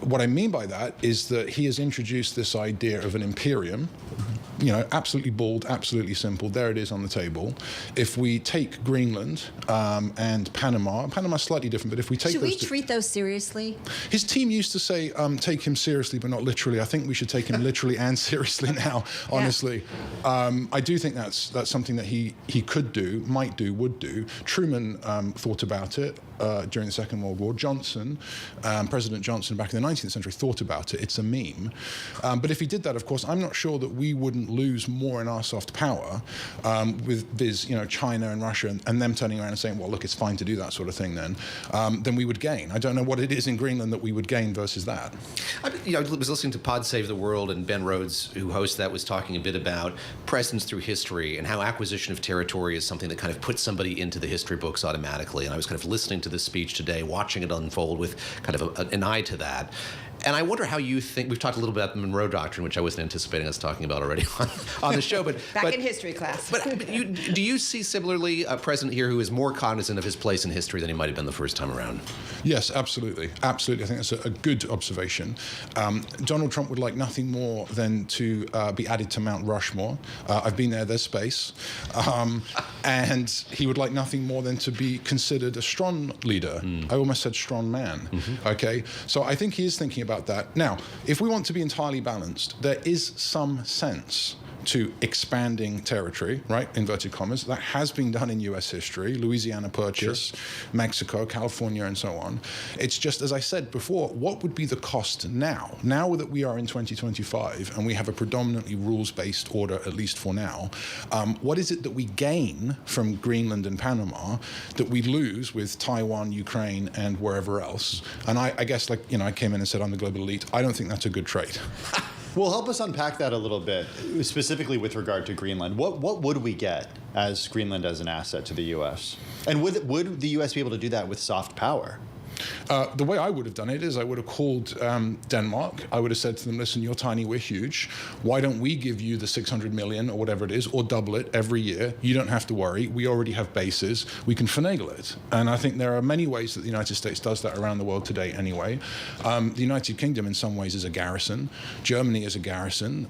What I mean by that is that he has introduced this idea of an imperium, absolutely bald, absolutely simple. There it is on the table. If we take Greenland and Panama's slightly different, but if we take Should we treat those seriously? His team used to say, take him seriously, but not literally. I think we should take him literally and seriously now, honestly. I do think that's something that he could do, might do, would do. Truman thought about it during the Second World War. President Johnson back in the 19th century thought about it. It's a meme. But if he did that, of course, I'm not sure that we wouldn't lose more in our soft power with this, China and Russia and them turning around and saying, well, look, it's fine to do that sort of thing then we would gain. I don't know what it is in Greenland that we would gain versus that. I was listening to Pod Save the World, and Ben Rhodes, who hosts that, was talking a bit about precedents through history and how acquisition of territory is something that kind of puts somebody into the history books automatically. And I was kind of listening to this speech today, watching it unfold with kind of an eye to that. And I wonder how you think, we've talked a little bit about the Monroe Doctrine, which I wasn't anticipating us talking about already on the show. Back in history class. But do you see similarly a president here who is more cognizant of his place in history than he might have been the first time around? Yes, absolutely. Absolutely. I think that's a good observation. Donald Trump would like nothing more than to be added to Mount Rushmore. I've been there, there's space. And he would like nothing more than to be considered a strong leader. I almost said strong man. Mm-hmm. Okay? So I think he is thinking about that. Now, if we want to be entirely balanced, there is some sense to expanding territory, right, inverted commas. That has been done in U.S. history, Louisiana Purchase, Mexico, California, and so on. It's just, as I said before, what would be the cost now? Now that we are in 2025 and we have a predominantly rules-based order, at least for now, what is it that we gain from Greenland and Panama that we lose with Taiwan, Ukraine, and wherever else? And I guess, I came in and said I'm the global elite. I don't think that's a good trade. Well, help us unpack that a little bit, specifically with regard to Greenland. What would we get as Greenland as an asset to the U.S.? And would the U.S. be able to do that with soft power? The way I would have done it is I would have called Denmark. I would have said to them, listen, you're tiny, we're huge. Why don't we give you the 600 million or whatever it is, or double it every year? You don't have to worry. We already have bases. We can finagle it. And I think there are many ways that the United States does that around the world today anyway. The United Kingdom in some ways is a garrison. Germany is a garrison.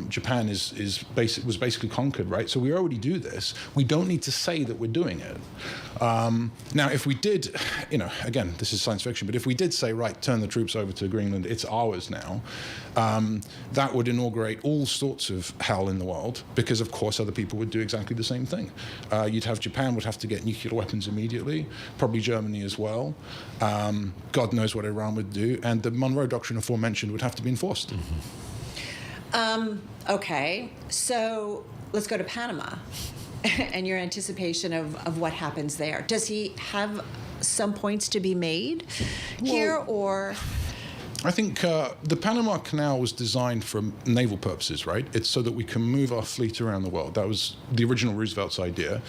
Japan was basically conquered, right? So we already do this. We don't need to say that we're doing it. Now, if we did, again, this is science fiction, but if we did say, right, turn the troops over to Greenland, it's ours now, that would inaugurate all sorts of hell in the world, because of course other people would do exactly the same thing. You'd have Japan would have to get nuclear weapons immediately, probably Germany as well. God knows what Iran would do, and the Monroe Doctrine aforementioned would have to be enforced. Mm-hmm. Okay, so let's go to Panama and your anticipation of what happens there. Does he have some points to be made here, or? I think the Panama Canal was designed for naval purposes, right? It's so that we can move our fleet around the world. That was the original Roosevelt's idea.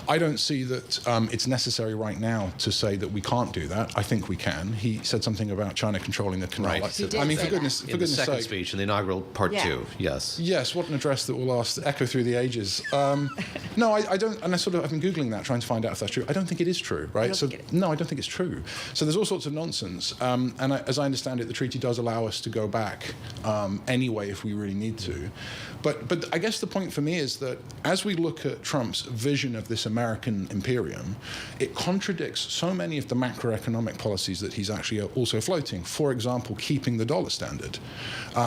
I don't see that it's necessary right now to say that we can't do that. I think we can. He said something about China controlling the canal. Right. I mean, for goodness in the second sake. speech, in the inaugural part 2, yes. Yes, what an address that will last, echo through the ages. No, I don't, and I've been Googling that, trying to find out if that's true. I don't think it is true, right? No, I don't think it's true. So there's all sorts of nonsense. As I understand it, the treaty does allow us to go back anyway if we really need to. But I guess the point for me is that as we look at Trump's vision of this American imperium, it contradicts so many of the macroeconomic policies that he's actually also floating. For example, keeping the dollar standard.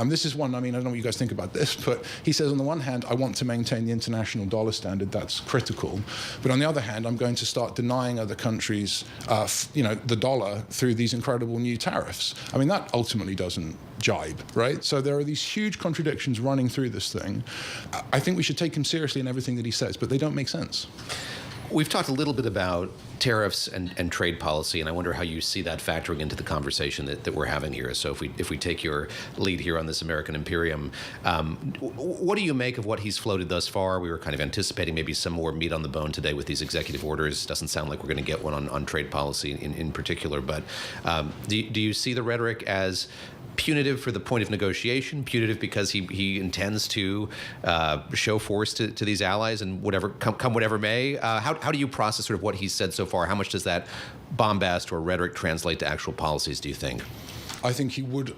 This is one, I mean, I don't know what you guys think about this, but he says on the one hand, I want to maintain the international dollar standard, that's critical. But on the other hand, I'm going to start denying other countries, the dollar through these incredible new tariffs. I mean, that ultimately doesn't jibe, right? So there are these huge contradictions running through this thing. I think we should take him seriously in everything that he says, but they don't make sense. We've talked a little bit about tariffs and trade policy, and I wonder how you see that factoring into the conversation that we're having here. So if we take your lead here on this American imperium, what do you make of what he's floated thus far? We were kind of anticipating maybe some more meat on the bone today with these executive orders. Doesn't sound like we're going to get one on trade policy in particular, but do you see the rhetoric as punitive for the point of negotiation, punitive because he intends to show force to these allies and come whatever may? How do you process sort of what he's said so far? How much does that bombast or rhetoric translate to actual policies, do you think? I think he would.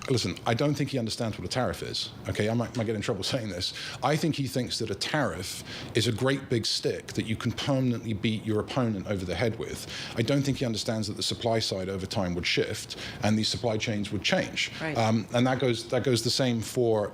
Listen, I don't think he understands what a tariff is. Okay, I might get in trouble saying this. I think he thinks that a tariff is a great big stick that you can permanently beat your opponent over the head with. I don't think he understands that the supply side over time would shift and these supply chains would change. Right. And that goes the same for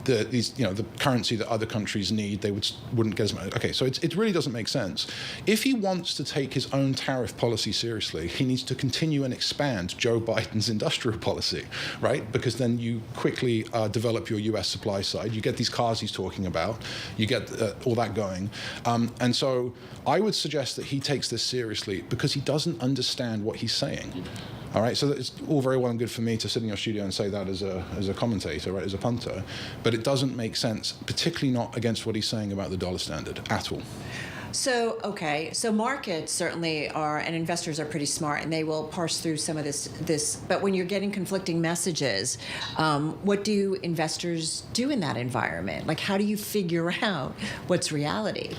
the currency that other countries need. They wouldn't get as much. Okay, so it really doesn't make sense. If he wants to take his own tariff policy seriously, he needs to continue and expand Joe Biden's industrial policy, right? Because then you quickly develop your U.S. supply side. You get these cars he's talking about. You get all that going. And so I would suggest that he takes this seriously because he doesn't understand what he's saying. All right, so it's all very well and good for me to sit in your studio and say that as a commentator, right, as a punter, but it doesn't make sense, particularly not against what he's saying about the dollar standard at all. So markets certainly are, and investors are pretty smart, and they will parse through some of this. But when you're getting conflicting messages, what do investors do in that environment? Like, how do you figure out what's reality?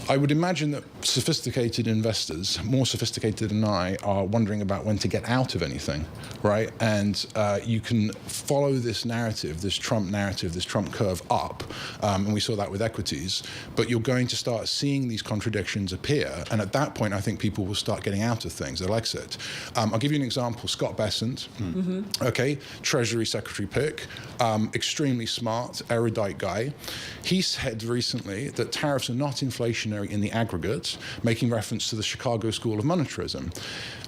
I would imagine that sophisticated investors, more sophisticated than I, are wondering about when to get out of anything, right? And you can follow this narrative, this Trump curve up, and we saw that with equities, but you're going to start seeing these contradictions appear, and at that point, I think people will start getting out of things. They'll exit. I'll give you an example. Scott Bessent, okay, Treasury Secretary pick, extremely smart, erudite guy. He said recently that tariffs are not inflationary in the aggregate, making reference to the Chicago School of Monetarism.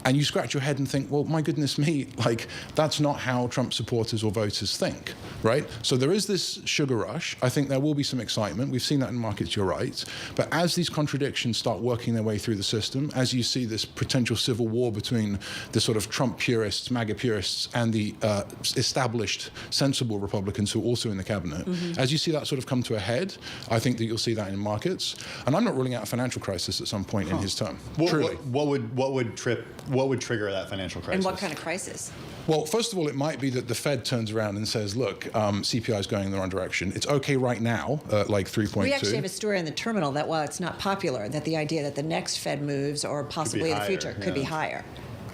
And you scratch your head and think, well, my goodness me, like, that's not how Trump supporters or voters think, right? So there is this sugar rush. I think there will be some excitement. We've seen that in markets, you're right. But as these contradictions start working their way through the system, as you see this potential civil war between the sort of Trump purists, MAGA purists, and the established, sensible Republicans who are also in the cabinet, as you see that sort of come to a head, I think that you'll see that in markets. And I'm not ruling out a financial crisis at some point in his term. Truly. What would trigger that financial crisis? And what kind of crisis? Well, first of all, it might be that the Fed turns around and says, look, CPI is going in the wrong direction. It's okay right now, like 3.2. We actually have a story in the terminal that while it's not popular, that the idea that the next Fed moves or possibly in the future could be higher.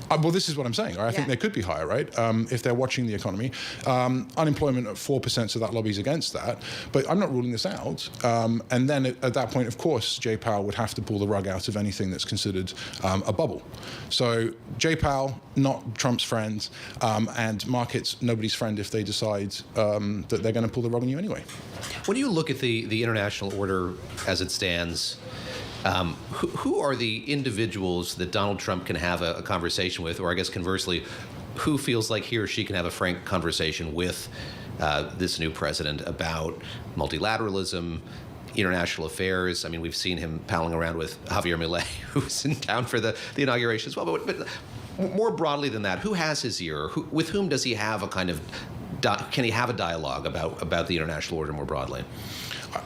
Well, this is what I'm saying. I think they could be higher, right? If they're watching the economy. Unemployment at 4%, so that lobbies against that. But I'm not ruling this out. And then at that point, of course, Jay Powell would have to pull the rug out of anything that's considered a bubble. So Jay Powell, not Trump's friend, and markets, nobody's friend if they decide that they're going to pull the rug on you anyway. When you look at the international order as it stands, who are the individuals that Donald Trump can have a conversation with, or I guess conversely, who feels like he or she can have a frank conversation with this new president about multilateralism, international affairs? I mean, we've seen him palling around with Javier Milei, who's in town for the inauguration as well. But more broadly than that, who has his ear? With whom does he have a kind of, can he have a dialogue about the international order more broadly?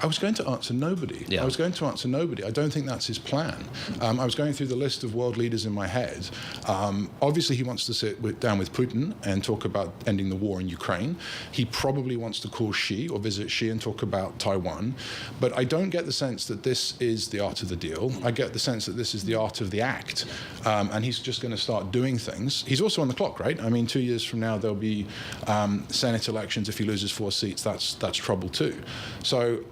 I was going to answer nobody. Yeah. I was going to answer nobody. I don't think that's his plan. I was going through the list of world leaders in my head. Obviously, he wants to sit down with Putin and talk about ending the war in Ukraine. He probably wants to call Xi or visit Xi and talk about Taiwan. But I don't get the sense that this is the art of the deal. I get the sense that this is the art of the act. And he's just going to start doing things. He's also on the clock, right? I mean, 2 years from now, there'll be Senate elections. If he loses 4 seats, that's trouble too. So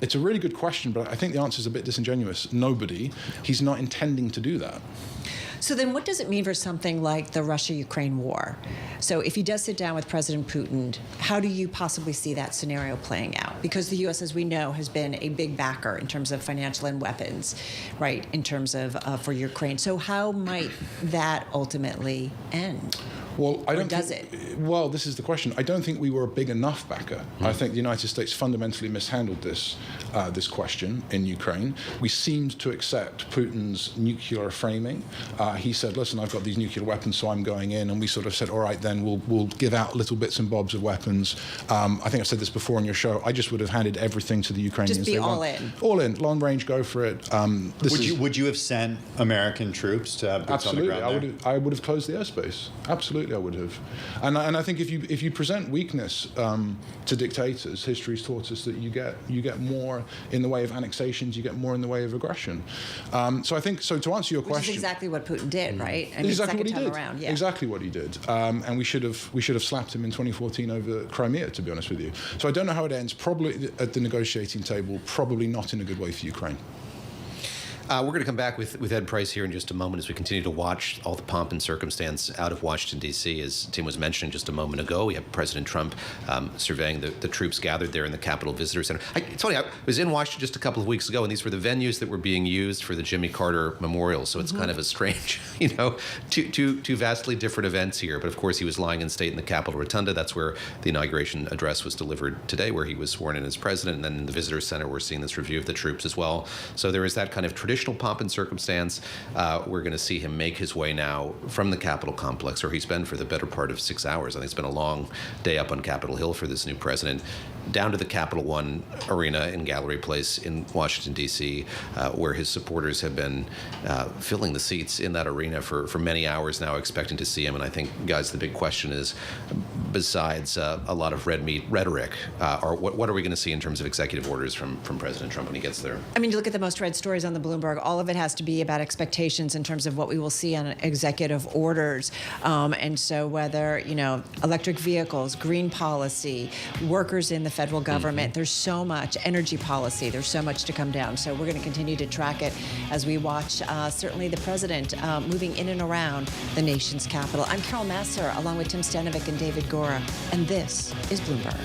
it's a really good question, but I think the answer is a bit disingenuous. Nobody. He's not intending to do that. So then what does it mean for something like the Russia-Ukraine war? So if he does sit down with President Putin, how do you possibly see that scenario playing out? Because the U.S., as we know, has been a big backer in terms of financial and weapons, right, in terms of for Ukraine. So how might that ultimately end? Well, I don't does think, it? Well, this is the question. I don't think we were a big enough backer. I think the United States fundamentally mishandled this question in Ukraine. We seemed to accept Putin's nuclear framing. He said, "Listen, I've got these nuclear weapons, so I'm going in," and we sort of said, "All right, then we'll give out little bits and bobs of weapons." I think I've said this before on your show. I just would have handed everything to the Ukrainians. Just be all in. All in, long range, go for it. Would you have sent American troops to have boots on the ground there? I would have closed the airspace. Absolutely, I would have. And I think if you present weakness to dictators, history's taught us that you get more in the way of annexations, you get more in the way of aggression. So I think to answer your question, which is exactly what Putin did, right? I mean, exactly what he did. Around, yeah. Exactly what he did. And we should have slapped him in 2014 over Crimea, to be honest with you. So I don't know how it ends. Probably at the negotiating table. Probably not in a good way for Ukraine. We're going to come back with Ed Price here in just a moment as we continue to watch all the pomp and circumstance out of Washington, D.C. As Tim was mentioning just a moment ago, we have President Trump surveying the troops gathered there in the Capitol Visitor Center. It's funny, I was in Washington just a couple of weeks ago, and these were the venues that were being used for the Jimmy Carter Memorial. So it's kind of a strange, two vastly different events here. But of course, he was lying in state in the Capitol Rotunda. That's where the inauguration address was delivered today, where he was sworn in as president. And then in the Visitor Center, we're seeing this review of the troops as well. So there is that kind of traditional pomp and circumstance. We're going to see him make his way now from the Capitol complex, where he's been for the better part of 6 hours. I think it's been a long day up on Capitol Hill for this new president, down to the Capital One Arena in Gallery Place in Washington, D.C., where his supporters have been filling the seats in that arena for many hours now, expecting to see him. And I think, guys, the big question is, besides a lot of red meat rhetoric, what are we going to see in terms of executive orders from President Trump when he gets there? I mean, you look at the most read stories on the Bloomberg, all of it has to be about expectations in terms of what we will see on executive orders. And so whether, electric vehicles, green policy, workers in the federal government, there's so much, energy policy, there's so much to come down. So we're going to continue to track it as we watch, certainly the president moving in and around the nation's capital. I'm Carol Masser, along with Tim Stanovic and David Gora, and this is Bloomberg.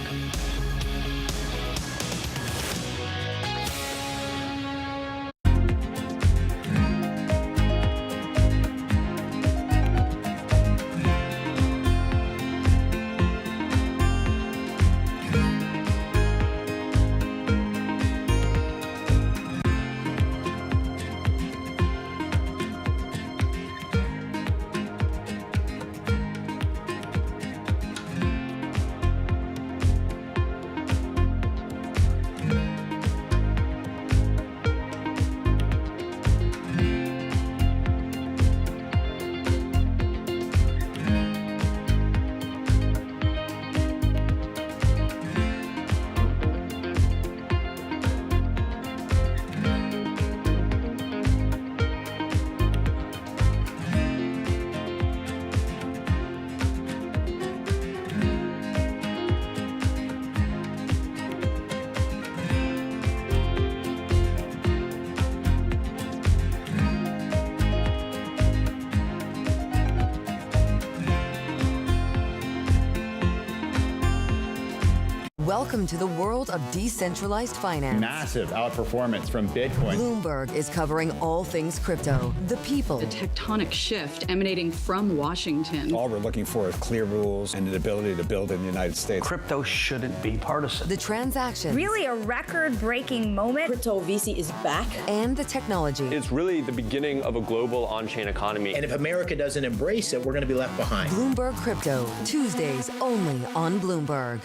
Welcome to the world of decentralized finance. Massive outperformance from Bitcoin. Bloomberg is covering all things crypto, the people, the tectonic shift emanating from Washington. All we're looking for is clear rules and an ability to build in the United States. Crypto shouldn't be partisan. the transactions, Really a record-breaking moment. Crypto VC is back. and the technology. It's really the beginning of a global on-chain economy. And if America doesn't embrace it, we're going to be left behind. Bloomberg Crypto, Tuesdays only on Bloomberg.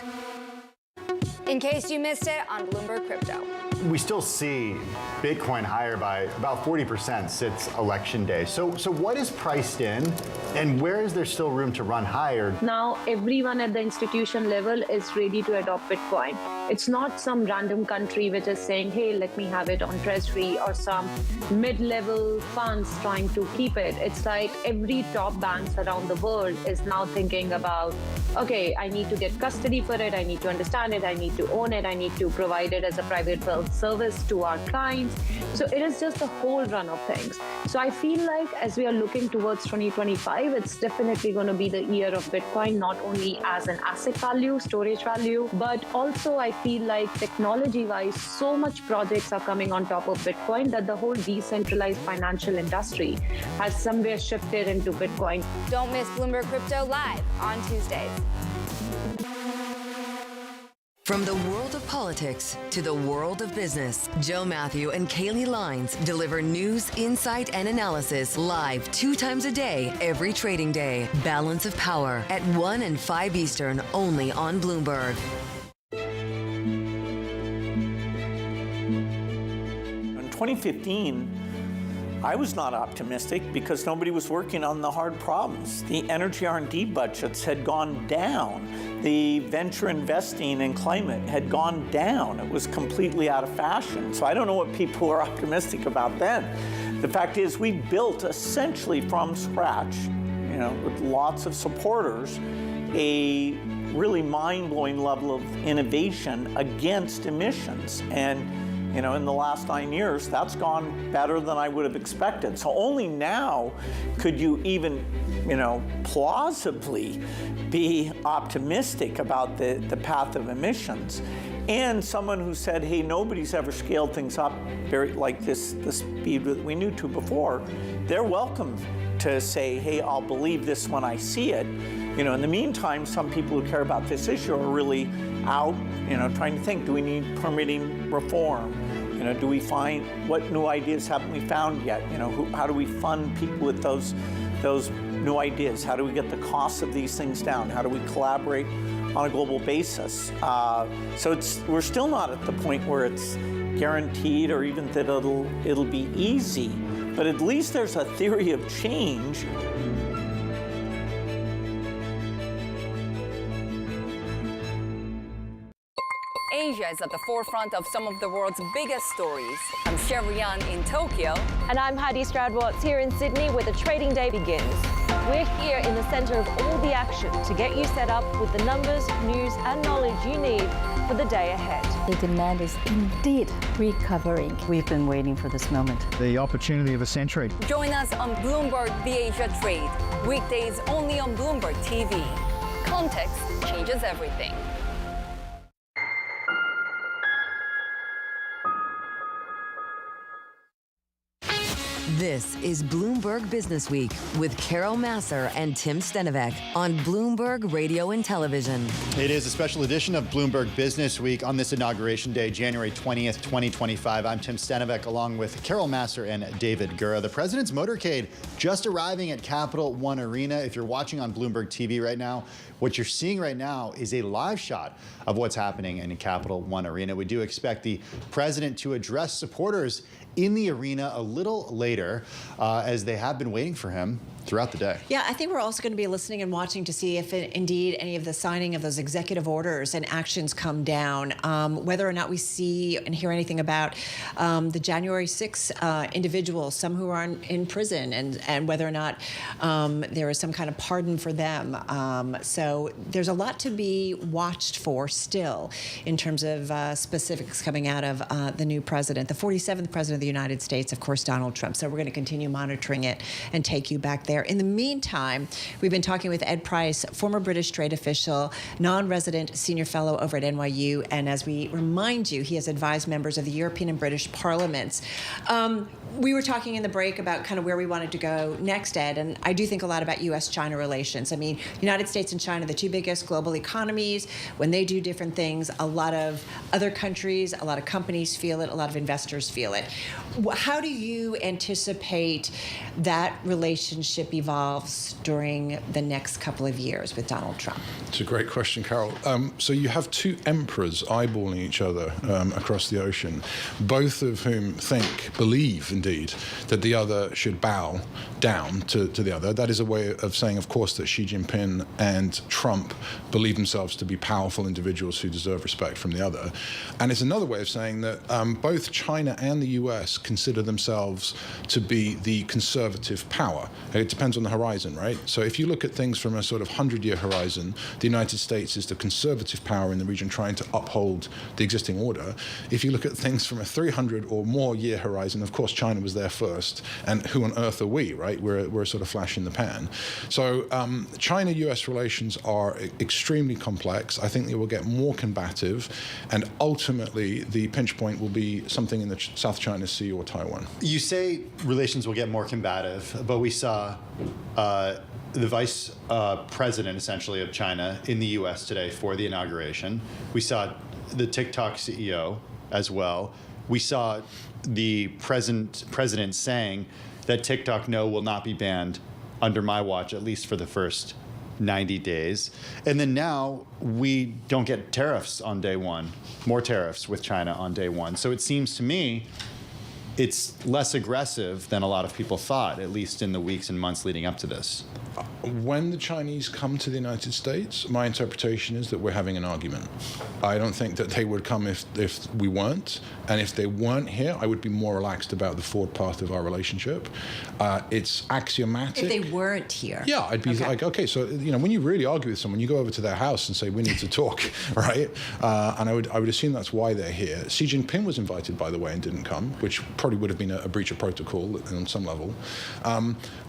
In case you missed it on Bloomberg Crypto. We still see Bitcoin higher by about 40% since election day. So what is priced in, and where is there still room to run higher? Now, everyone at the institution level is ready to adopt Bitcoin. It's not some random country which is saying, hey, let me have it on Treasury, or some mid-level funds trying to keep it. It's like every top banks around the world is now thinking about, okay, I need to get custody for it, I need to understand it, I need to own it, I need to provide it as a private wealth service to our clients. So it is just a whole run of things. So I feel like as we are looking towards 2025, it's definitely going to be the year of Bitcoin, not only as an asset value, storage value, but also I feel like technology-wise, so much projects are coming on top of Bitcoin that the whole decentralized financial industry has somewhere shifted into Bitcoin. Don't miss Bloomberg Crypto live on Tuesdays. From the world of politics to the world of business, Joe Matthew and Kaylee Lines deliver news, insight, and analysis live 2 times a day, every trading day. Balance of Power at 1 and 5 Eastern, only on Bloomberg. In 2015, I was not optimistic because nobody was working on the hard problems. The energy R&D budgets had gone down. The venture investing in climate had gone down. It was completely out of fashion. So I don't know what people were optimistic about then. The fact is, we built essentially from scratch, with lots of supporters, a really mind-blowing level of innovation against emissions. And in the last 9 years, that's gone better than I would have expected. So only now could you even, plausibly be optimistic about the path of emissions. And someone who said, hey, nobody's ever scaled things up like the speed that we knew to before, they're welcome to say, hey, I'll believe this when I see it. In the meantime, some people who care about this issue are really out, trying to think, do we need permitting reform? Do we find, what new ideas haven't we found yet? How do we fund people with those new ideas? How do we get the costs of these things down? How do we collaborate on a global basis? So we're still not at the point where it's guaranteed or even that it'll be easy, but at least there's a theory of change. Asia is at the forefront of some of the world's biggest stories. I'm Sherrian in Tokyo. And I'm Heidi Stroud-Watts here in Sydney, where the trading day begins. We're here in the center of all the action to get you set up with the numbers, news, and knowledge you need for the day ahead. The demand is indeed recovering. We've been waiting for this moment. The opportunity of a century. Join us on Bloomberg The Asia Trade. Weekdays only on Bloomberg TV. Context changes everything. This is Bloomberg Business Week with Carol Masser and Tim Stenovec on Bloomberg Radio and Television. It is a special edition of Bloomberg Business Week on this Inauguration Day, January 20th, 2025. I'm Tim Stenovec along with Carol Masser and David Gura. The president's motorcade just arriving at Capital One Arena. If you're watching on Bloomberg TV right now, what you're seeing right now is a live shot of what's happening in Capital One Arena. We do expect the president to address supporters in the arena a little later, as they have been waiting for him throughout the day. Yeah, I think we're also going to be listening and watching to see if indeed any of the signing of those executive orders and actions come down, whether or not we see and hear anything about the January 6 individuals, some who are in prison, and whether or not there is some kind of pardon for them. So there's a lot to be watched for still in terms of specifics coming out of the new president, the 47th president of the United States, of course, Donald Trump. So we're going to continue monitoring it and take you back there. there. In the meantime, we've been talking with Ed Price, former British trade official, non-resident senior fellow over at NYU, and as we remind you, he has advised members of the European and British parliaments. We were talking in the break about kind of where we wanted to go next, Ed, and I do think a lot about U.S.-China relations. I mean, United States and China, the two biggest global economies. When they do different things, a lot of other countries, a lot of companies feel it, a lot of investors feel it. How do you anticipate that relationship evolves during the next couple of years with Donald Trump? It's a great question, Carol. So you have two emperors eyeballing each other across the ocean, both of whom believe indeed, that the other should bow down to the other. That is a way of saying, of course, that Xi Jinping and Trump believe themselves to be powerful individuals who deserve respect from the other. And it's another way of saying that both China and the US consider themselves to be the conservative power. It depends on the horizon, right? So if you look at things from a sort of 100-year horizon, the United States is the conservative power in the region trying to uphold the existing order. If you look at things from a 300 or more year horizon, of course, China was there first, and who on earth are we, right? We're a sort of flash in the pan. So China-US relations are extremely complex. I think they will get more combative, and ultimately the pinch point will be something in the South China Sea or Taiwan. You say relations will get more combative, but we saw the vice president, essentially, of China in the U.S. today for the inauguration. We saw the TikTok CEO as well. We saw the president saying that TikTok will not be banned under my watch, at least for the first 90 days. And then now we don't get tariffs on day one, more tariffs with China on day one. So it seems to me it's less aggressive than a lot of people thought, at least in the weeks and months leading up to this. When the Chinese come to the United States, my interpretation is that we're having an argument. I don't think that they would come if we weren't. And if they weren't here, I would be more relaxed about the forward path of our relationship. It's axiomatic. If they weren't here. Yeah, I'd be like, okay, so when you really argue with someone, you go over to their house and say, we need to talk, right? And I would assume that's why they're here. Xi Jinping was invited, by the way, and didn't come, which probably would have been a breach of protocol on some level.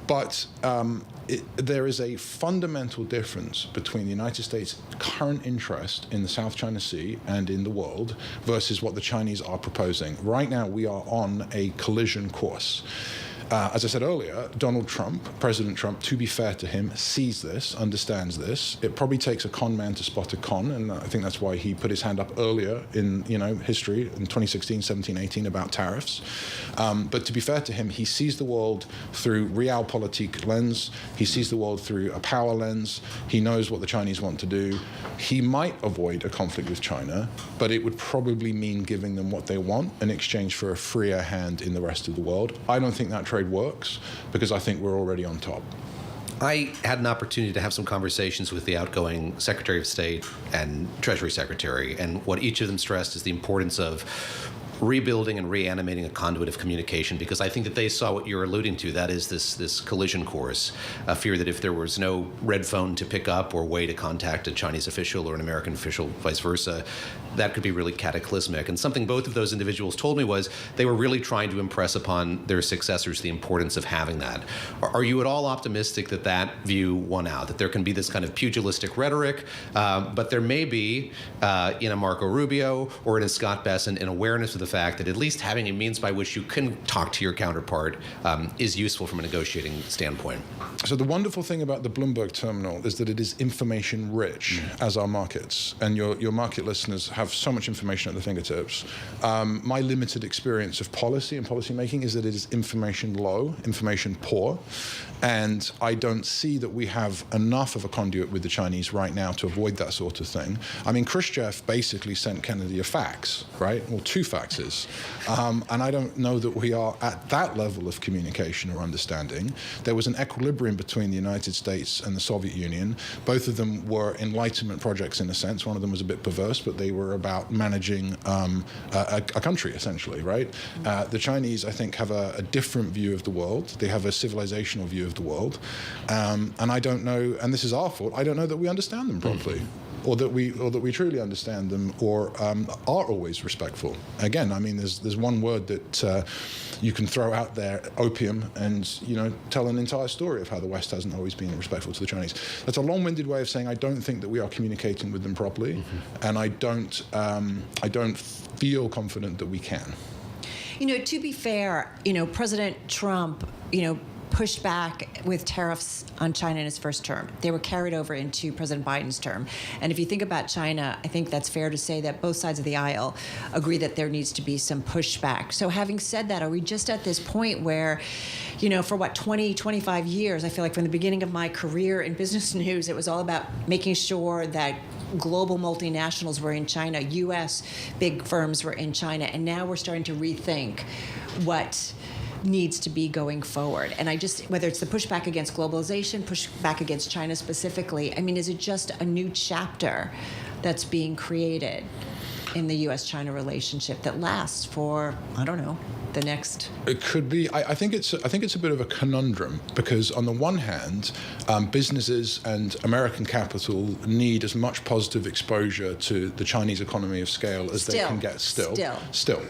But there is a fundamental difference between the United States' current interest in the South China Sea and in the world versus what the Chinese are proposing. Right now, we are on a collision course. As I said earlier, Donald Trump, President Trump, to be fair to him, sees this, understands this. It probably takes a con man to spot a con, and I think that's why he put his hand up earlier in history in 2016, 17, 18 about tariffs. But to be fair to him, he sees the world through realpolitik lens. He sees the world through a power lens. He knows what the Chinese want to do. He might avoid a conflict with China, but it would probably mean giving them what they want in exchange for a freer hand in the rest of the world. I don't think that trade works because I think we're already on top. I had an opportunity to have some conversations with the outgoing Secretary of State and Treasury Secretary, and what each of them stressed is the importance of rebuilding and reanimating a conduit of communication, because I think that they saw what you're alluding to, that is this collision course, a fear that if there was no red phone to pick up or way to contact a Chinese official or an American official, vice versa, that could be really cataclysmic. And something both of those individuals told me was they were really trying to impress upon their successors the importance of having that. Are you at all optimistic that that view won out, that there can be this kind of pugilistic rhetoric, but there may be in a Marco Rubio or in a Scott Bessent an awareness of the fact that at least having a means by which you can talk to your counterpart is useful from a negotiating standpoint? So the wonderful thing about the Bloomberg terminal is that it is information rich, as are markets. And your market listeners have so much information at their fingertips. My limited experience of policy and policy making is that it is information low, information poor. And I don't see that we have enough of a conduit with the Chinese right now to avoid that sort of thing. I mean, Khrushchev basically sent Kennedy a fax, right? Or two faxes. And I don't know that we are at that level of communication or understanding. There was an equilibrium between the United States and the Soviet Union. Both of them were Enlightenment projects in a sense. One of them was a bit perverse, but they were about managing a country, essentially, right? The Chinese, I think, have a different view of the world. They have a civilizational view of the world. And I don't know, and this is our fault, I don't know that we understand them properly. or that we truly understand them, or are always respectful. Again, I mean, there's one word that you can throw out there, opium, and tell an entire story of how the West hasn't always been respectful to the Chinese. That's a long-winded way of saying I don't think that we are communicating with them properly, and I don't feel confident that we can. To be fair, President Trump, pushed back with tariffs on China in his first term. They were carried over into President Biden's term. And if you think about China, I think that's fair to say that both sides of the aisle agree that there needs to be some pushback. So having said that, are we just at this point where, for 20, 25 years, I feel like from the beginning of my career in business news, it was all about making sure that global multinationals were in China, U.S. big firms were in China, and now we're starting to rethink what needs to be going forward. And whether it's the pushback against globalization, pushback against China specifically, I mean, is it just a new chapter that's being created in the U.S.-China relationship that lasts for, I don't know, the next? It could be. I think it's a bit of a conundrum, because on the one hand, businesses and American capital need as much positive exposure to the Chinese economy of scale as they can get. Still,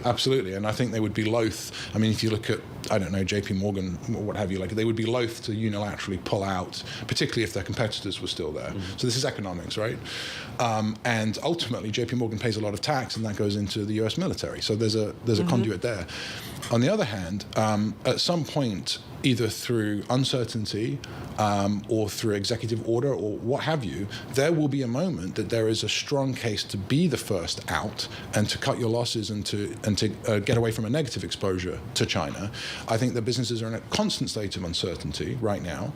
absolutely. And I think they would be loath. I mean, if you look at, I don't know, JP Morgan or what have you, like, they would be loath to unilaterally pull out, particularly if their competitors were still there. So this is economics, right? And ultimately, JP Morgan pays a lot of tax, and that goes into the U.S. military. So there's a conduit there. On the other hand, at some point, either through uncertainty or through executive order or what have you, there will be a moment that there is a strong case to be the first out and to cut your losses and to get away from a negative exposure to China. I think that businesses are in a constant state of uncertainty right now.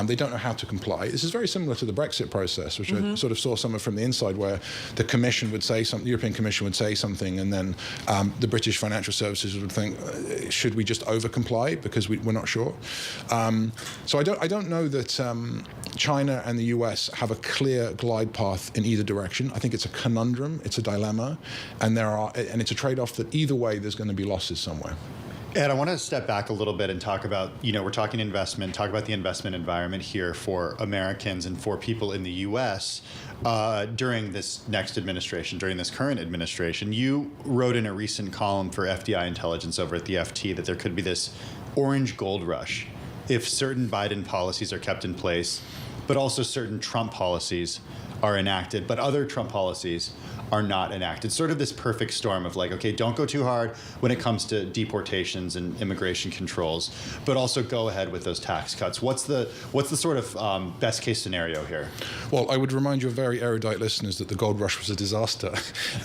They don't know how to comply. This is very similar to the Brexit process, which I sort of saw some of from the inside, where the Commission would say something, the European Commission would say something, and then the British financial services would think, should we just over-comply because we're not sure? So I don't know that China and the US have a clear glide path in either direction. I think it's a conundrum, it's a dilemma, and it's a trade-off that either way there's going to be losses somewhere. Ed, I want to step back a little bit and talk about, we're talking investment, talk about the investment environment here for Americans and for people in the U.S. During this next administration, during this current administration. You wrote in a recent column for FDI Intelligence over at the FT that there could be this orange gold rush if certain Biden policies are kept in place, but also certain Trump policies are enacted, but other Trump policies are not enacted. Sort of this perfect storm of like, okay, don't go too hard when it comes to deportations and immigration controls, but also go ahead with those tax cuts. What's the sort of best case scenario here? Well, I would remind your very erudite listeners that the gold rush was a disaster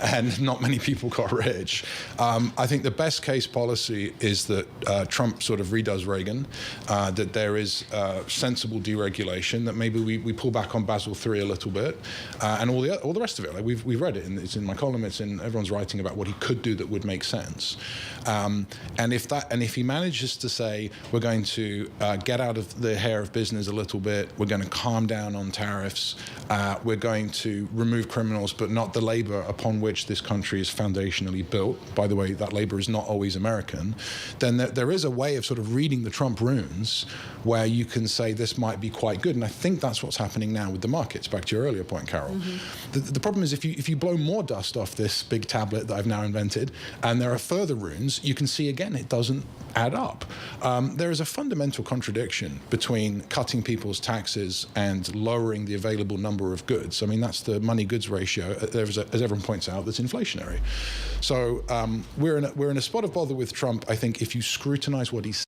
and not many people got rich. I think the best case policy is that Trump sort of redoes Reagan, that there is sensible deregulation, that maybe we pull back on Basel III a little bit, and all the rest of it. Like we've read it. It's in my column. Everyone's writing about what he could do that would make sense. And if he manages to say we're going to get out of the hair of business a little bit, we're going to calm down on tariffs, we're going to remove criminals, but not the labor upon which this country is foundationally built. By the way, that labor is not always American. Then there is a way of sort of reading the Trump runes where you can say this might be quite good. And I think that's what's happening now with the markets. Back to your earlier point, Carol. The problem is if you blow more dust off this big tablet that I've now invented, and there are further runes, you can see again it doesn't add up. There is a fundamental contradiction between cutting people's taxes and lowering the available number of goods. I mean, that's the money-goods ratio, as everyone points out, that's inflationary. So we're in a spot of bother with Trump, I think, if you scrutinize what he's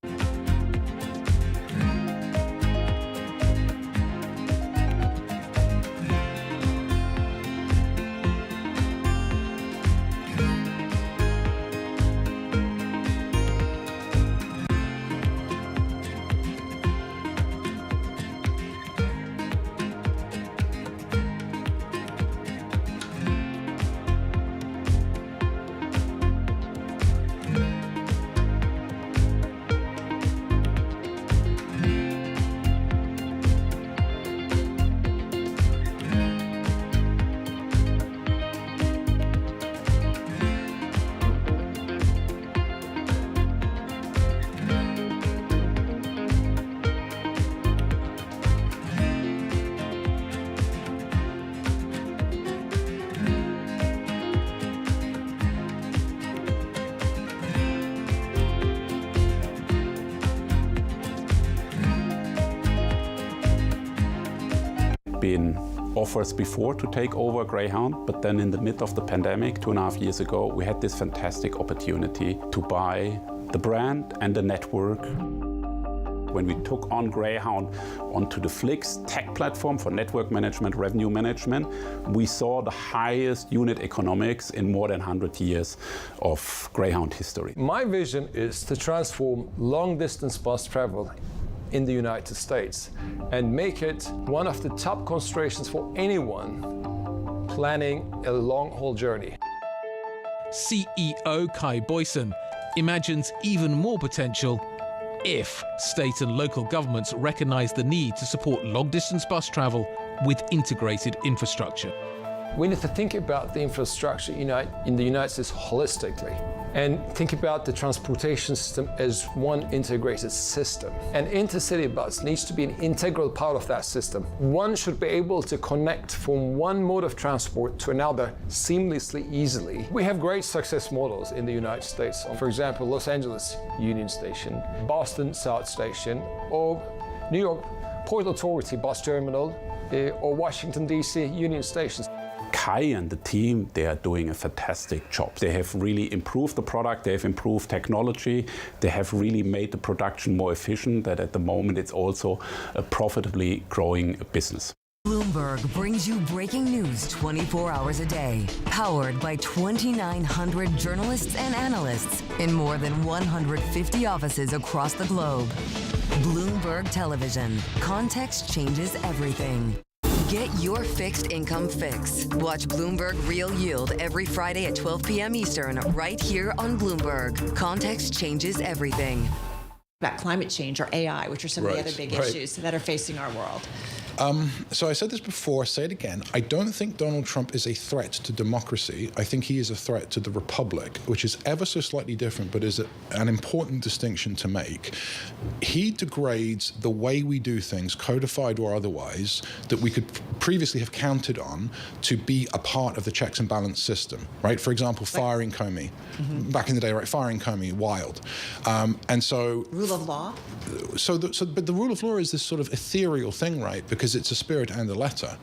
been offers before to take over Greyhound, but then in the midst of the pandemic 2.5 years ago, we had this fantastic opportunity to buy the brand and the network. When we took on Greyhound onto the Flix tech platform for network management, revenue management, we saw the highest unit economics in more than 100 years of Greyhound history. My vision is to transform long-distance bus travel in the United States and make it one of the top considerations for anyone planning a long-haul journey. CEO Kai Boyson imagines even more potential if state and local governments recognise the need to support long-distance bus travel with integrated infrastructure. We need to think about the infrastructure in the United States holistically and think about the transportation system as one integrated system. And intercity bus needs to be an integral part of that system. One should be able to connect from one mode of transport to another seamlessly, easily. We have great success models in the United States. For example, Los Angeles Union Station, Boston South Station, or New York Port Authority Bus Terminal, or Washington, D.C. Union Stations. Kai and the team, they are doing a fantastic job. They have really improved the product, they have improved technology, they have really made the production more efficient, that at the moment it's also a profitably growing business. Bloomberg brings you breaking news 24 hours a day, powered by 2,900 journalists and analysts in more than 150 offices across the globe. Bloomberg Television. Context changes everything. Get your fixed income fix. Watch Bloomberg Real Yield every Friday at 12 p.m. Eastern, right here on Bloomberg. Context changes everything. About climate change or AI, which are some of the other big issues that are facing our world. So I said this before, I say it again. I don't think Donald Trump is a threat to democracy. I think he is a threat to the republic, which is ever so slightly different, but is an important distinction to make. He degrades the way we do things, codified or otherwise, that we could previously have counted on to be a part of the checks and balance system, right? For example, firing Comey. Back in the day, right? Firing Comey, wild. And so... Rule of law? But the rule of law is this sort of ethereal thing, right? Because it's a spirit and a letter.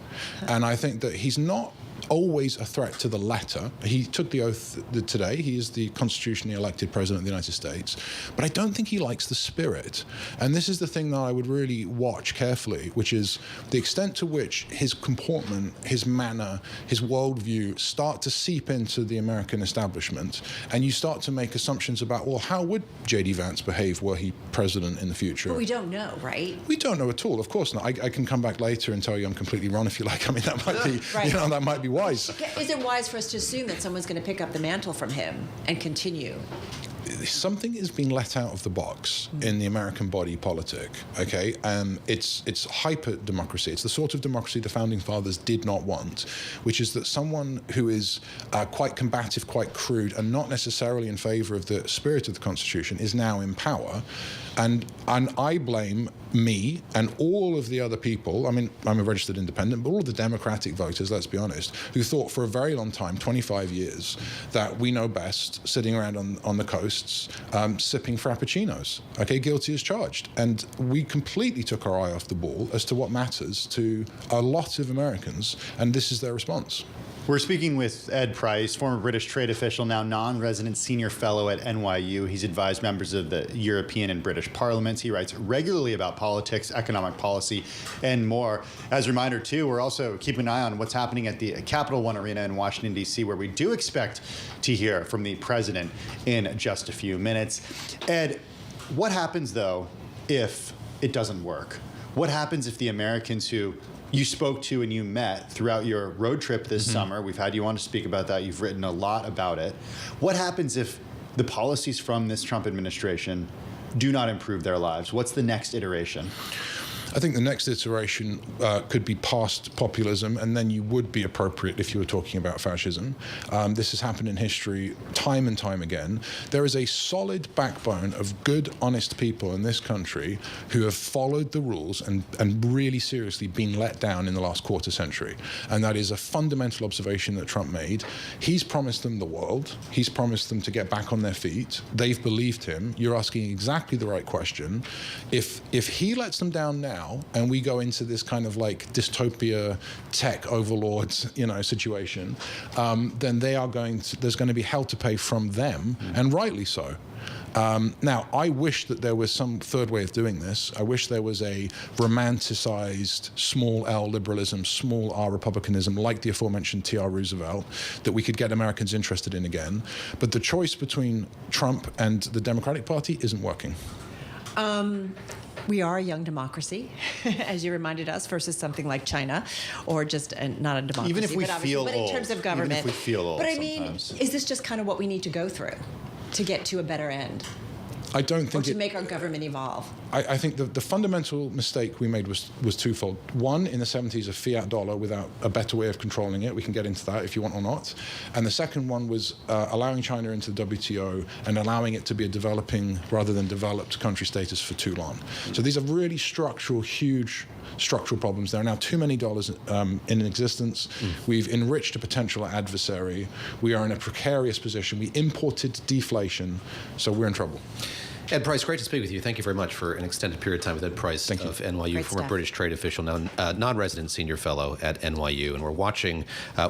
And I think that he's not always a threat to the letter. He took the oath today. He is the constitutionally elected president of the United States. But I don't think he likes the spirit. And this is the thing that I would really watch carefully, which is the extent to which his comportment, his manner, his worldview start to seep into the American establishment. And you start to make assumptions about, well, how would J.D. Vance behave were he president in the future? But we don't know, right? We don't know at all, of course not. I can come back later and tell you I'm completely wrong if you like. I mean, that might be, that might be wise. Is it wise for us to assume that someone's going to pick up the mantle from him and continue? Something is being let out of the box in the American body politic, okay? It's hyper-democracy. It's the sort of democracy the Founding Fathers did not want, which is that someone who is quite combative, quite crude, and not necessarily in favor of the spirit of the Constitution is now in power. And I blame me and all of the other people, I mean, I'm a registered independent, but all of the Democratic voters, let's be honest, who thought for a very long time, 25 years, that we know best, sitting around on the coasts, sipping frappuccinos, okay, guilty as charged. And we completely took our eye off the ball as to what matters to a lot of Americans, and this is their response. We're speaking with Ed Price, former British trade official, now non-resident senior fellow at NYU. He's advised members of the European and British parliaments. He writes regularly about politics, economic policy, and more. As a reminder, too, we're also keeping an eye on what's happening at the Capital One Arena in Washington, D.C., where we do expect to hear from the president in just a few minutes. Ed, what happens, though, if it doesn't work? What happens if the Americans who you spoke to and you met throughout your road trip this summer, we've had you on to speak about that, you've written a lot about it. What happens if the policies from this Trump administration do not improve their lives? What's the next iteration? I think the next iteration could be past populism, and then you would be appropriate if you were talking about fascism. This has happened in history time and time again. There is a solid backbone of good, honest people in this country who have followed the rules and really seriously been let down in the last quarter century. And that is a fundamental observation that Trump made. He's promised them the world. He's promised them to get back on their feet. They've believed him. You're asking exactly the right question. If he lets them down now, now and we go into this kind of like dystopia tech overlords, situation, then there's going to be hell to pay from them, and rightly so. Now, I wish that there was some third way of doing this. I wish there was a romanticized small L liberalism, small R republicanism, like the aforementioned T.R. Roosevelt, that we could get Americans interested in again. But the choice between Trump and the Democratic Party isn't working. We are a young democracy, as you reminded us, versus something like China, or just not a democracy. Even if we feel but old. in terms of government. Even if we feel old But I sometimes. mean, is this just kind of what we need to go through to get to a better end? I don't think or to make our government evolve? I think the fundamental mistake we made was twofold. One, in the 70s, a fiat dollar without a better way of controlling it. We can get into that if you want or not. And the second one was allowing China into the WTO and allowing it to be a developing rather than developed country status for too long. So these are really huge structural problems. There are now too many dollars in existence. We've enriched a potential adversary. We are in a precarious position. We imported deflation, so we're in trouble. Ed Price, great to speak with you. Thank you very much for an extended period of time with Ed Price of NYU, Great former stuff. British trade official, now non-resident senior fellow at NYU. And we're watching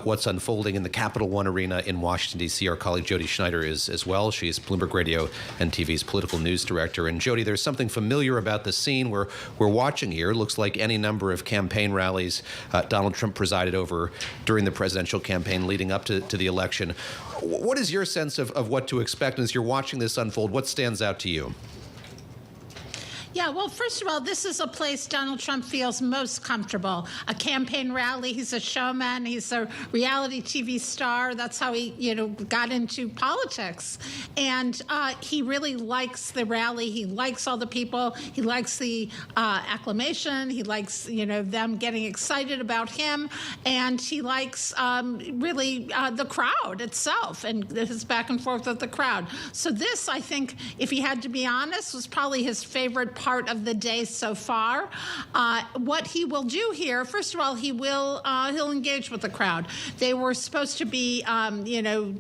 what's unfolding in the Capital One Arena in Washington, D.C. Our colleague Jody Schneider is as well. She is Bloomberg Radio and TV's political news director. And Jody, there's something familiar about the scene we're watching here. It looks like any number of campaign rallies Donald Trump presided over during the presidential campaign leading up to the election. What is your sense of what to expect? And as you're watching this unfold, what stands out to you? Yeah, well, first of all, this is a place Donald Trump feels most comfortable. A campaign rally. He's a showman. He's a reality TV star. That's how he, got into politics. And he really likes the rally. He likes all the people. He likes the acclamation. He likes, them getting excited about him. And he likes really the crowd itself and his back and forth with the crowd. So this, I think, if he had to be honest, was probably his favorite part of the day so far. What he will do here, first of all, he'll engage with the crowd. They were supposed to be,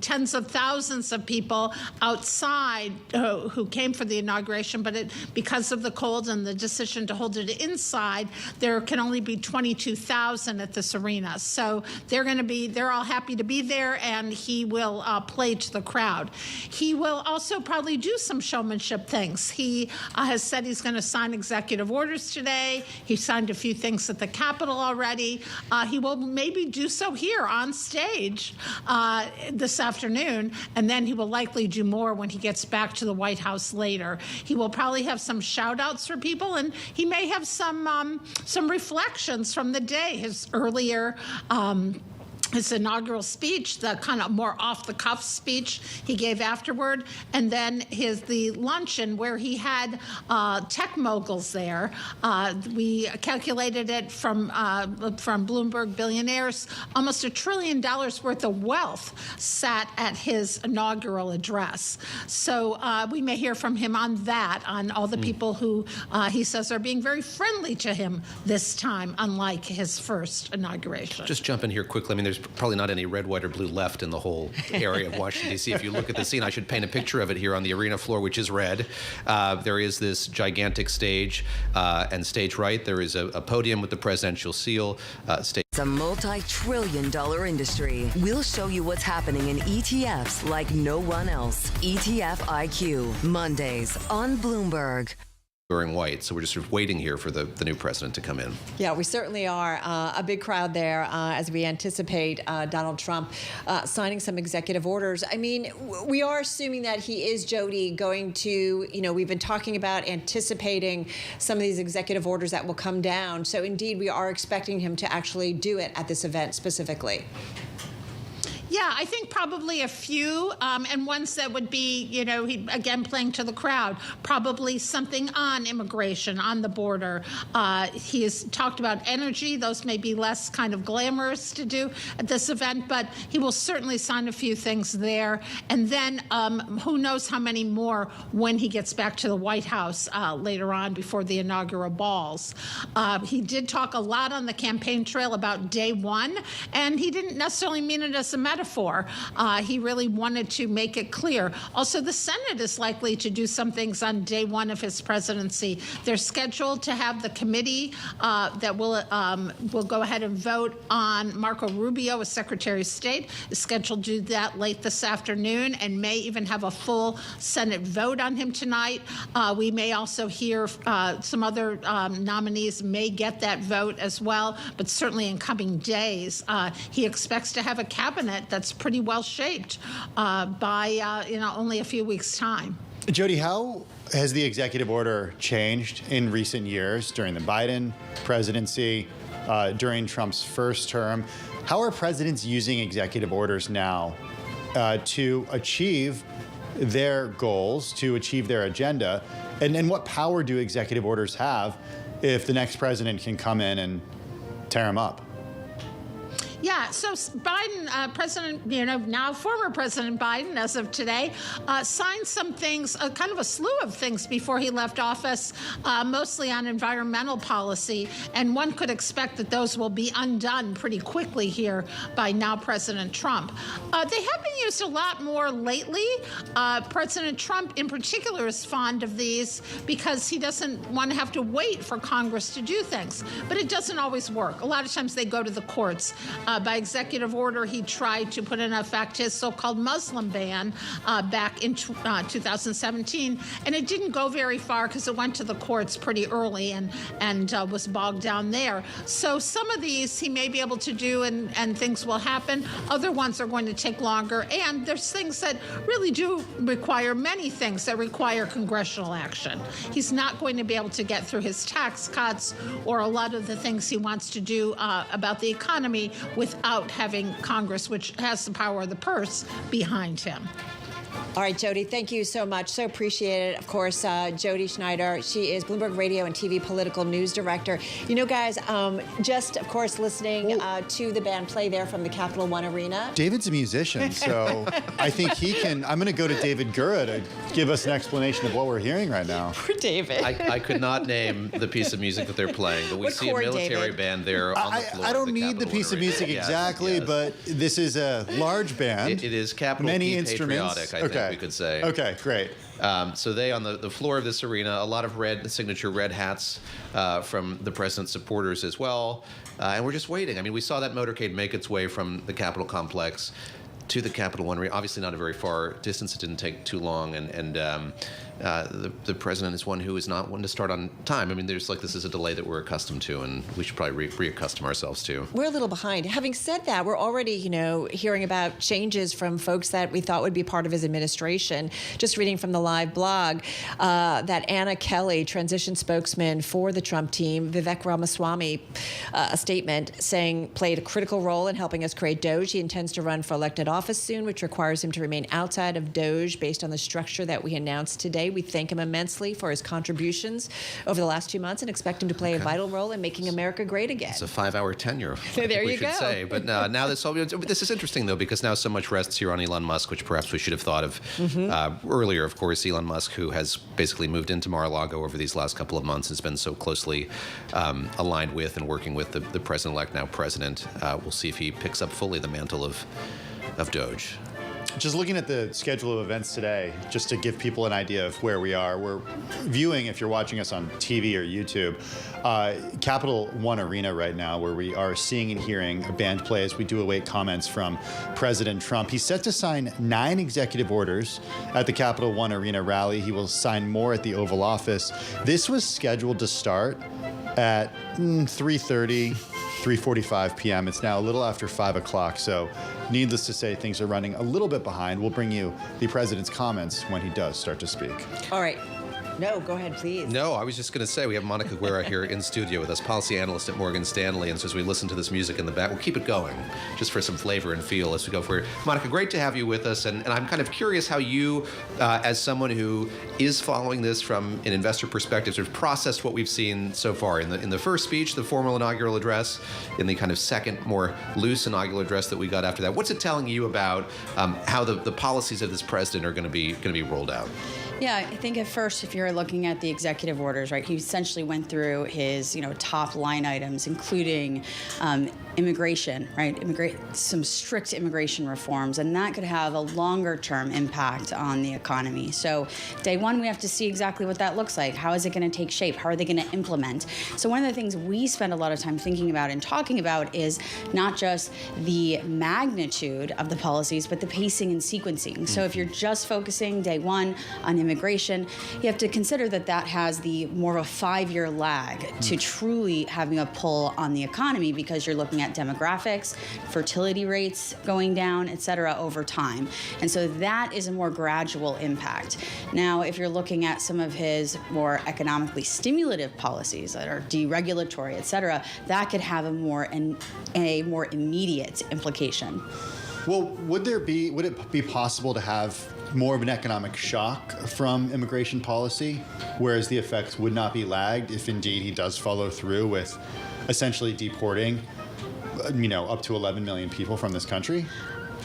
tens of thousands of people outside who came for the inauguration, but because of the cold and the decision to hold it inside, there can only be 22,000 at this arena. So they're all happy to be there, and he will play to the crowd. He will also probably do some showmanship things. He has said he's going to sign executive orders today. He signed a few things at the Capitol already. He will maybe do so here on stage this afternoon, and then he will likely do more when he gets back to the White House later. He will probably have some shout-outs for people, and he may have some reflections from the day. His earlier his inaugural speech, the kind of more off-the-cuff speech he gave afterward, and then the luncheon where he had tech moguls there. We calculated it from Bloomberg billionaires. Almost $1 trillion worth of wealth sat at his inaugural address. So we may hear from him on that, on all the people who he says are being very friendly to him this time, unlike his first inauguration. Just jump in here quickly. I mean, there's probably not any red, white, or blue left in the whole area of Washington, D.C. If you look at the scene, I should paint a picture of it here on the arena floor, which is red. There is this gigantic stage, and stage right, there is a podium with the presidential seal. It's a multi-trillion-dollar industry. We'll show you what's happening in ETFs like no one else. ETF IQ, Mondays on Bloomberg. Wearing white, so we're just sort of waiting here for the new president to come in. Yeah, we certainly are. A big crowd there as we anticipate Donald Trump signing some executive orders. I mean, we are assuming that he is, Jody, going to, we've been talking about anticipating some of these executive orders that will come down. So indeed, we are expecting him to actually do it at this event specifically. Yeah, I think probably a few, and ones that would be, he, again, playing to the crowd, probably something on immigration, on the border. He has talked about energy. Those may be less kind of glamorous to do at this event, but he will certainly sign a few things there. And then who knows how many more when he gets back to the White House later on before the inaugural balls. He did talk a lot on the campaign trail about day one, and he didn't necessarily mean it as a metaphor. metaphor. He really wanted to make it clear. Also, the Senate is likely to do some things on day one of his presidency. They're scheduled to have the committee that will go ahead and vote on Marco Rubio as Secretary of State. Is scheduled to do that late this afternoon, and may even have a full Senate vote on him tonight. We may also hear some other nominees may get that vote as well, but certainly in coming days, he expects to have a cabinet that's pretty well shaped by only a few weeks' time. Jody, how has the executive order changed in recent years during the Biden presidency, during Trump's first term? How are presidents using executive orders now to achieve their goals, to achieve their agenda? And what power do executive orders have if the next president can come in and tear them up? Yeah, so Biden, now former President Biden, as of today, signed some things, kind of a slew of things before he left office, mostly on environmental policy. And one could expect that those will be undone pretty quickly here by now President Trump. They have been used a lot more lately. President Trump, in particular, is fond of these because he doesn't want to have to wait for Congress to do things. But it doesn't always work. A lot of times they go to the courts. By executive order, he tried to put in effect his so-called Muslim ban back in 2017, and it didn't go very far because it went to the courts pretty early and was bogged down there. So some of these he may be able to do, and things will happen. Other ones are going to take longer, and there's things that really do require, many things that require congressional action. He's not going to be able to get through his tax cuts or a lot of the things he wants to do about the economy without having Congress, which has the power of the purse, behind him. All right, Jody, thank you so much. So appreciate it. Of course, Jody Schneider, she is Bloomberg Radio and TV political news director. You know, guys, just, of course, listening to the band play there from the Capital One Arena. David's a musician, so I think he can. I'm going to go to David Gura to give us an explanation of what we're hearing right now. For David. I could not name the piece of music that they're playing, but we see a military band there on the floor. I don't need the piece of music exactly, but this is a large band. It is capital Many P instruments. patriotic, I think we could say. Okay, great. So they, on the floor of this arena, a lot of signature red hats from the president's supporters as well. And we're just waiting. I mean, we saw that motorcade make its way from the Capitol complex to the Capital One Arena. Obviously not a very far distance. It didn't take too long. And the president is one who is not one to start on time. I mean, this is a delay that we're accustomed to, and we should probably reaccustom ourselves to. We're a little behind. Having said that, we're already, hearing about changes from folks that we thought would be part of his administration. Just reading from the live blog that Anna Kelly, transition spokesman for the Trump team, Vivek Ramaswamy, a statement saying played a critical role in helping us create DOGE. He intends to run for elected office soon, which requires him to remain outside of DOGE based on the structure that we announced today. We thank him immensely for his contributions over the last 2 months and expect him to play a vital role in making America great again. It's a 5-hour tenure. There you should go. Say. But now this is interesting, though, because now so much rests here on Elon Musk, which perhaps we should have thought of earlier. Of course, Elon Musk, who has basically moved into Mar-a-Lago over these last couple of months, has been so closely aligned with and working with the president-elect, now president. We'll see if he picks up fully the mantle of DOGE. Just looking at the schedule of events today, just to give people an idea of where we are, we're viewing, if you're watching us on TV or YouTube, Capital One Arena right now, where we are seeing and hearing a band play as we do await comments from President Trump. He's set to sign 9 executive orders at the Capital One Arena rally. He will sign more at the Oval Office. This was scheduled to start at 3:30. 3:45 p.m. It's now a little after 5 o'clock, so needless to say, things are running a little bit behind. We'll bring you the president's comments when he does start to speak. All right. No, go ahead, please. No, I was just going to say we have Monica Guerra here in studio with us, policy analyst at Morgan Stanley. And so as we listen to this music in the back, we'll keep it going just for some flavor and feel as we go forward. Monica, great to have you with us. And I'm kind of curious how you, as someone who is following this from an investor perspective, sort of processed what we've seen so far in the first speech, the formal inaugural address, in the kind of second, more loose inaugural address that we got after that. What's it telling you about how the policies of this president are going to be rolled out? Yeah, I think at first, if you're looking at the executive orders, right, he essentially went through his, top line items, including immigration, right? Some strict immigration reforms, and that could have a longer-term impact on the economy. So day one, we have to see exactly what that looks like. How is it going to take shape? How are they going to implement? So one of the things we spend a lot of time thinking about and talking about is not just the magnitude of the policies, but the pacing and sequencing. So if you're just focusing day one on immigration, you have to consider that that has the more of a 5-year lag to truly having a pull on the economy, because you're looking at demographics, fertility rates going down, et cetera, over time. And so that is a more gradual impact. Now, if you're looking at some of his more economically stimulative policies that are deregulatory, et cetera, that could have a more immediate implication. Well, would it be possible to have more of an economic shock from immigration policy, whereas the effects would not be lagged if indeed he does follow through with essentially deporting, up to 11 million people from this country?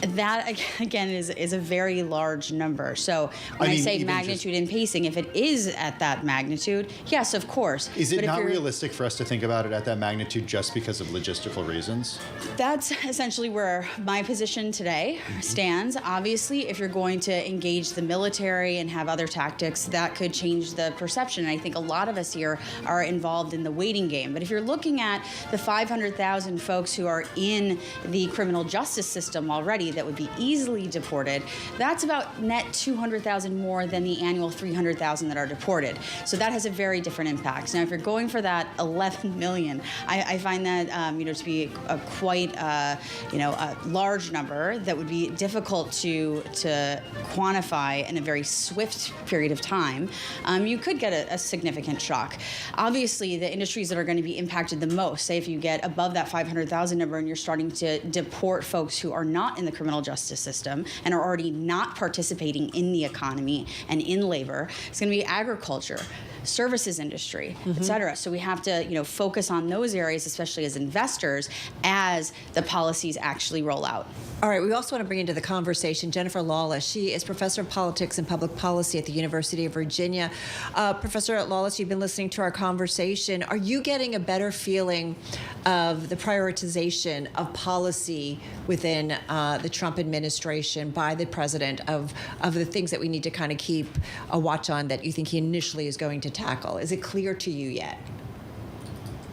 That, again, is a very large number. So when I say magnitude and pacing, if it is at that magnitude, yes, of course. Is it not realistic for us to think about it at that magnitude just because of logistical reasons? That's essentially where my position today stands. Obviously, if you're going to engage the military and have other tactics, that could change the perception. And I think a lot of us here are involved in the waiting game. But if you're looking at the 500,000 folks who are in the criminal justice system already, that would be easily deported, that's about net 200,000 more than the annual 300,000 that are deported. So that has a very different impact. Now, if you're going for that 11 million, I find that to be a quite a large number that would be difficult to quantify in a very swift period of time. You could get a significant shock. Obviously, the industries that are going to be impacted the most, say if you get above that 500,000 number and you're starting to deport folks who are not in the criminal justice system and are already not participating in the economy and in labor, it's going to be agriculture, services industry, et cetera. So we have to, focus on those areas, especially as investors, as the policies actually roll out. All right, we also want to bring into the conversation Jennifer Lawless. She is professor of politics and public policy at the University of Virginia. Professor Lawless, you've been listening to our conversation. Are you getting a better feeling of the prioritization of policy within the Trump administration by the president of the things that we need to kind of keep a watch on that you think he initially is going to tackle? Is it clear to you yet?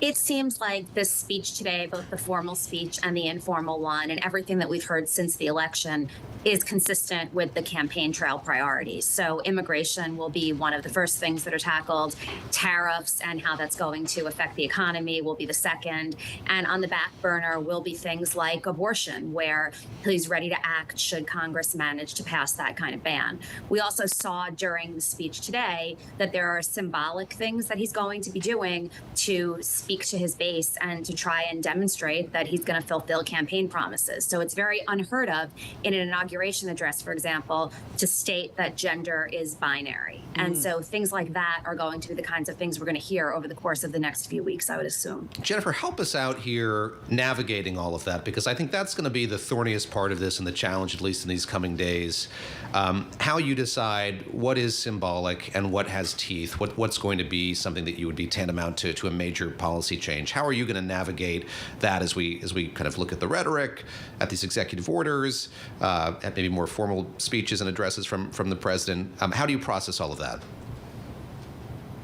It seems like this speech today, both the formal speech and the informal one, and everything that we've heard since the election, is consistent with the campaign trail priorities. So immigration will be one of the first things that are tackled. Tariffs and how that's going to affect the economy will be the second. And on the back burner will be things like abortion, where he's ready to act should Congress manage to pass that kind of ban. We also saw during the speech today that there are symbolic things that he's going to be doing to speak to his base and to try and demonstrate that he's going to fulfill campaign promises. So it's very unheard of in an inauguration address, for example, to state that gender is binary. And so things like that are going to be the kinds of things we're going to hear over the course of the next few weeks, I would assume. Jennifer, help us out here navigating all of that, because I think that's going to be the thorniest part of this and the challenge, at least in these coming days. How you decide what is symbolic and what has teeth, what's going to be something that you would be tantamount to a major policy change. How are you going to navigate that as we kind of look at the rhetoric, at these executive orders, at maybe more formal speeches and addresses from the president? How do you process all of that?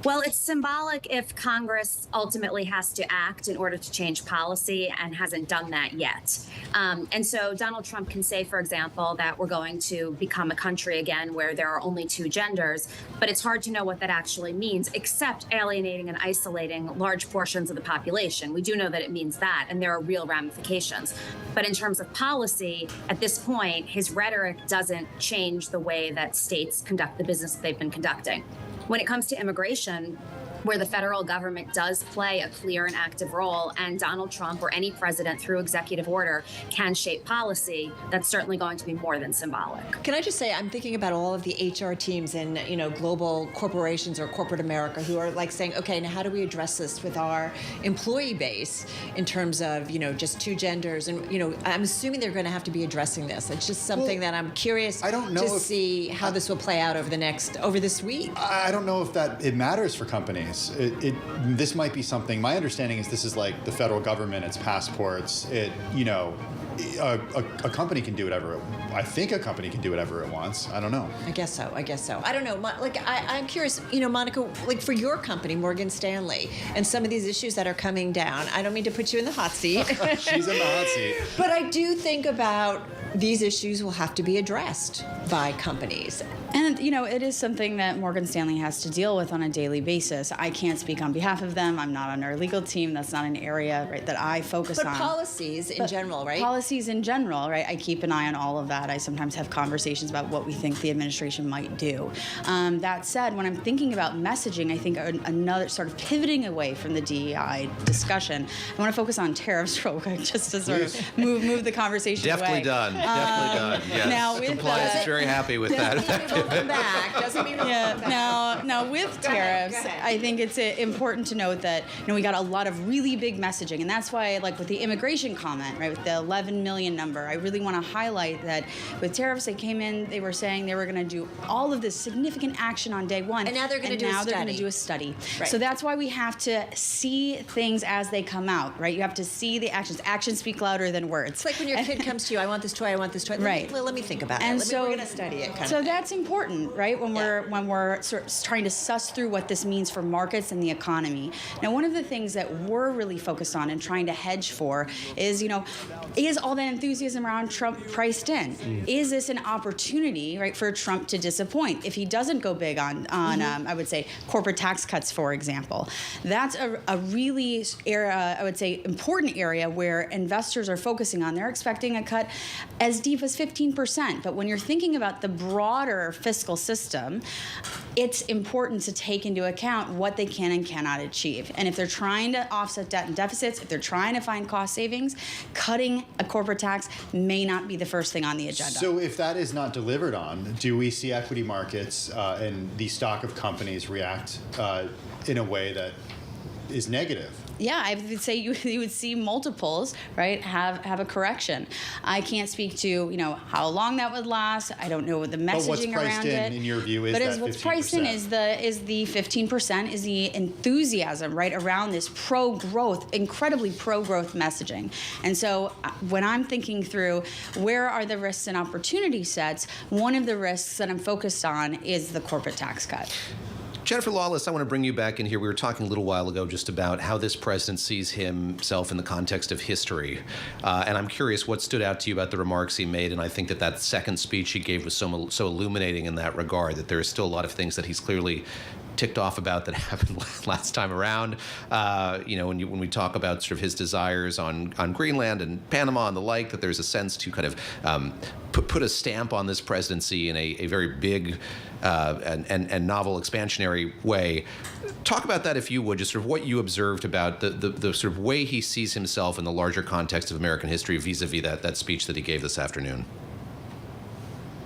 Well, it's symbolic if Congress ultimately has to act in order to change policy and hasn't done that yet. And so Donald Trump can say, for example, that we're going to become a country again where there are only two genders, but it's hard to know what that actually means, except alienating and isolating large portions of the population. We do know that it means that, and there are real ramifications. But in terms of policy, at this point, his rhetoric doesn't change the way that states conduct the business that they've been conducting. When it comes to immigration, where the federal government does play a clear and active role, and Donald Trump or any president through executive order can shape policy, that's certainly going to be more than symbolic. Can I just say, I'm thinking about all of the HR teams in, global corporations or corporate America who are like saying, okay, now how do we address this with our employee base in terms of, just two genders? And, I'm assuming they're going to have to be addressing this. It's just something that I'm curious to see how this will play out over this week. I don't know if it matters for companies. companies. This might be something, my understanding is this is like the federal government, it's passports, a company can do whatever, I think a company can do whatever it wants. I don't know. I guess so. I don't know. I'm curious, Monica, like for your company, Morgan Stanley, and some of these issues that are coming down, I don't mean to put you in the hot seat. She's in the hot seat. But I do think about these issues will have to be addressed by companies. And, it is something that Morgan Stanley has to deal with on a daily basis. I can't speak on behalf of them. I'm not on our legal team. That's not an area, right, that I focus on. But policies in general, right? Policies in general, right? I keep an eye on all of that. I sometimes have conversations about what we think the administration might do. That said, when I'm thinking about messaging, I think another sort of pivoting away from the DEI discussion, I want to focus on tariffs real quick, just to sort of move the conversation Definitely away. done. Definitely done. Yes. Now with Compliance is very happy with that. Doesn't mean we'll come back. Now with tariffs, I think it's important to note that we got a lot of really big messaging, and that's why, like with the immigration comment, right, with the 11 million number, I really want to highlight that with tariffs, they came in, they were saying they were going to do all of this significant action on day one, and now they're going to do a study. Right. So that's why we have to see things as they come out, right? You have to see the actions. Actions speak louder than words. It's like when your kid comes to you, I want this toy, I want this toy. Right. Let me think about and it. So we're going to study it. So that's important, right? When we're sort of trying to suss through what this means for markets and the economy. Now, one of the things that we're really focused on and trying to hedge for is, is all that enthusiasm around Trump priced in? Is this an opportunity, right, for Trump to disappoint if he doesn't go big on I would say, corporate tax cuts, for example? That's a really I would say, important area where investors are focusing on. They're expecting a cut as deep as 15%. But when you're thinking about the broader fiscal system, it's important to take into account what they can and cannot achieve. And if they're trying to offset debt and deficits, if they're trying to find cost savings, cutting a corporate tax may not be the first thing on the agenda. So if that is not delivered on, do we see equity markets and the stock of companies react in a way that is negative? Yeah, I would say you would see multiples, right, have a correction. I can't speak to, how long that would last. I don't know the messaging around it. But what's priced in your view, is that 15%? But what's priced in is the 15%, is the enthusiasm, right, around this pro-growth, incredibly pro-growth messaging. And so when I'm thinking through where are the risks and opportunity sets, one of the risks that I'm focused on is the corporate tax cut. Jennifer Lawless, I want to bring you back in here. We were talking a little while ago just about how this president sees himself in the context of history. And I'm curious what stood out to you about the remarks he made. And I think that second speech he gave was so illuminating in that regard, that there are still a lot of things that he's clearly ticked off about that happened last time around. When we talk about sort of his desires on Greenland and Panama and the like, that there's a sense to kind of put a stamp on this presidency in a very big and novel expansionary way. Talk about that, if you would, just sort of what you observed about the sort of way he sees himself in the larger context of American history vis-a-vis that speech that he gave this afternoon.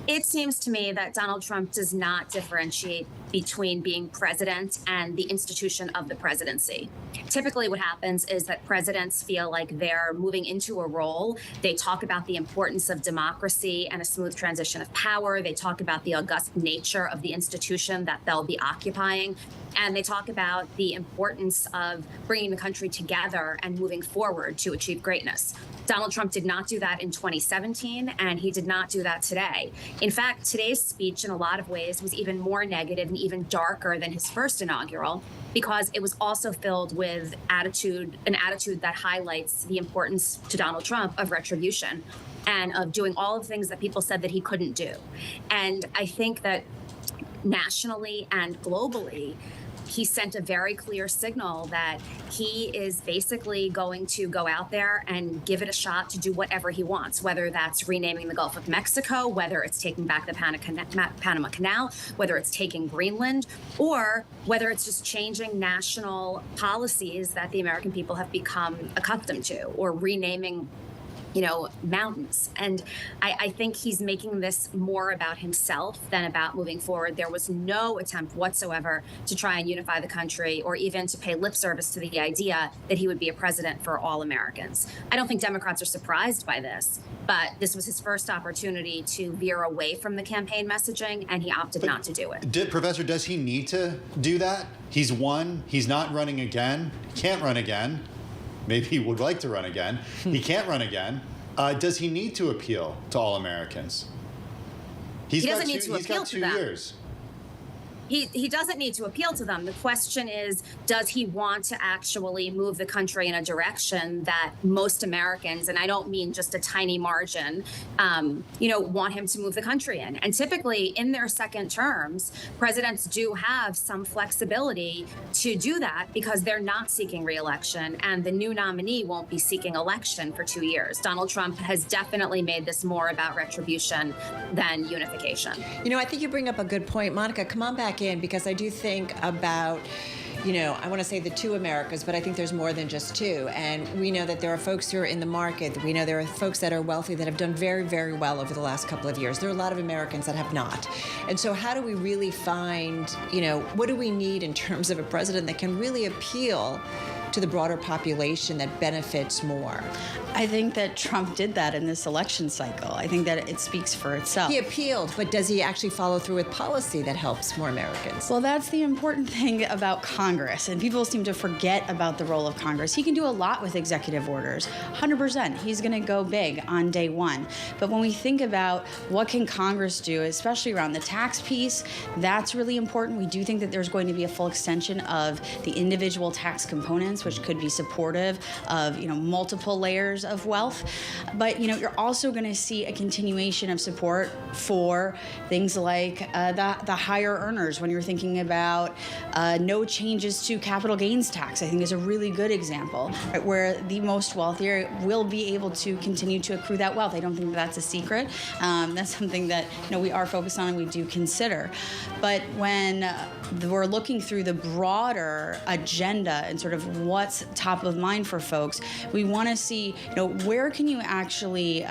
It seems to me that Donald Trump does not differentiate between being president and the institution of the presidency. Typically what happens is that presidents feel like they're moving into a role. They talk about the importance of democracy and a smooth transition of power. They talk about the august nature of the institution that they'll be occupying. And they talk about the importance of bringing the country together and moving forward to achieve greatness. Donald Trump did not do that in 2017, and he did not do that today. In fact, today's speech in a lot of ways was even more negative and even darker than his first inaugural, because it was also filled with an attitude that highlights the importance to Donald Trump of retribution and of doing all of the things that people said that he couldn't do. And I think that nationally and globally, he sent a very clear signal that he is basically going to go out there and give it a shot to do whatever he wants, whether that's renaming the Gulf of Mexico, whether it's taking back the Panama Canal, whether it's taking Greenland, or whether it's just changing national policies that the American people have become accustomed to, or renaming mountains. And I think he's making this more about himself than about moving forward. There was no attempt whatsoever to try and unify the country or even to pay lip service to the idea that he would be a president for all Americans. I don't think Democrats are surprised by this, but this was his first opportunity to veer away from the campaign messaging, and he opted not to do it. Professor, does he need to do that? He's won. He's not running again. He can't run again. Maybe he would like to run again. He can't run again. Does he need to appeal to all Americans? He doesn't need to appeal to them. 2 years. He doesn't need to appeal to them. The question is, does he want to actually move the country in a direction that most Americans, and I don't mean just a tiny margin, want him to move the country in? And typically in their second terms, presidents do have some flexibility to do that because they're not seeking re-election, and the new nominee won't be seeking election for 2 years. Donald Trump has definitely made this more about retribution than unification. I think you bring up a good point. Monica, come on back in, because I do think about, I want to say the two Americas, but I think there's more than just two. And we know that there are folks who are in the market. We know there are folks that are wealthy that have done very, very well over the last couple of years. There are a lot of Americans that have not. And so how do we really find, what do we need in terms of a president that can really appeal to the broader population that benefits more? I think that Trump did that in this election cycle. I think that it speaks for itself. He appealed, but does he actually follow through with policy that helps more Americans? Well, that's the important thing about Congress, and people seem to forget about the role of Congress. He can do a lot with executive orders, 100%. He's going to go big on day one. But when we think about what can Congress do, especially around the tax piece, that's really important. We do think that there's going to be a full extension of the individual tax components, which could be supportive of multiple layers of wealth. But you're also going to see a continuation of support for things like the higher earners. When you're thinking about no changes to capital gains tax, I think is a really good example, right, where the most wealthier will be able to continue to accrue that wealth. I don't think that's a secret. That's something that we are focused on and we do consider. But when we're looking through the broader agenda and sort of what's top of mind for folks, we want to see, where can you actually,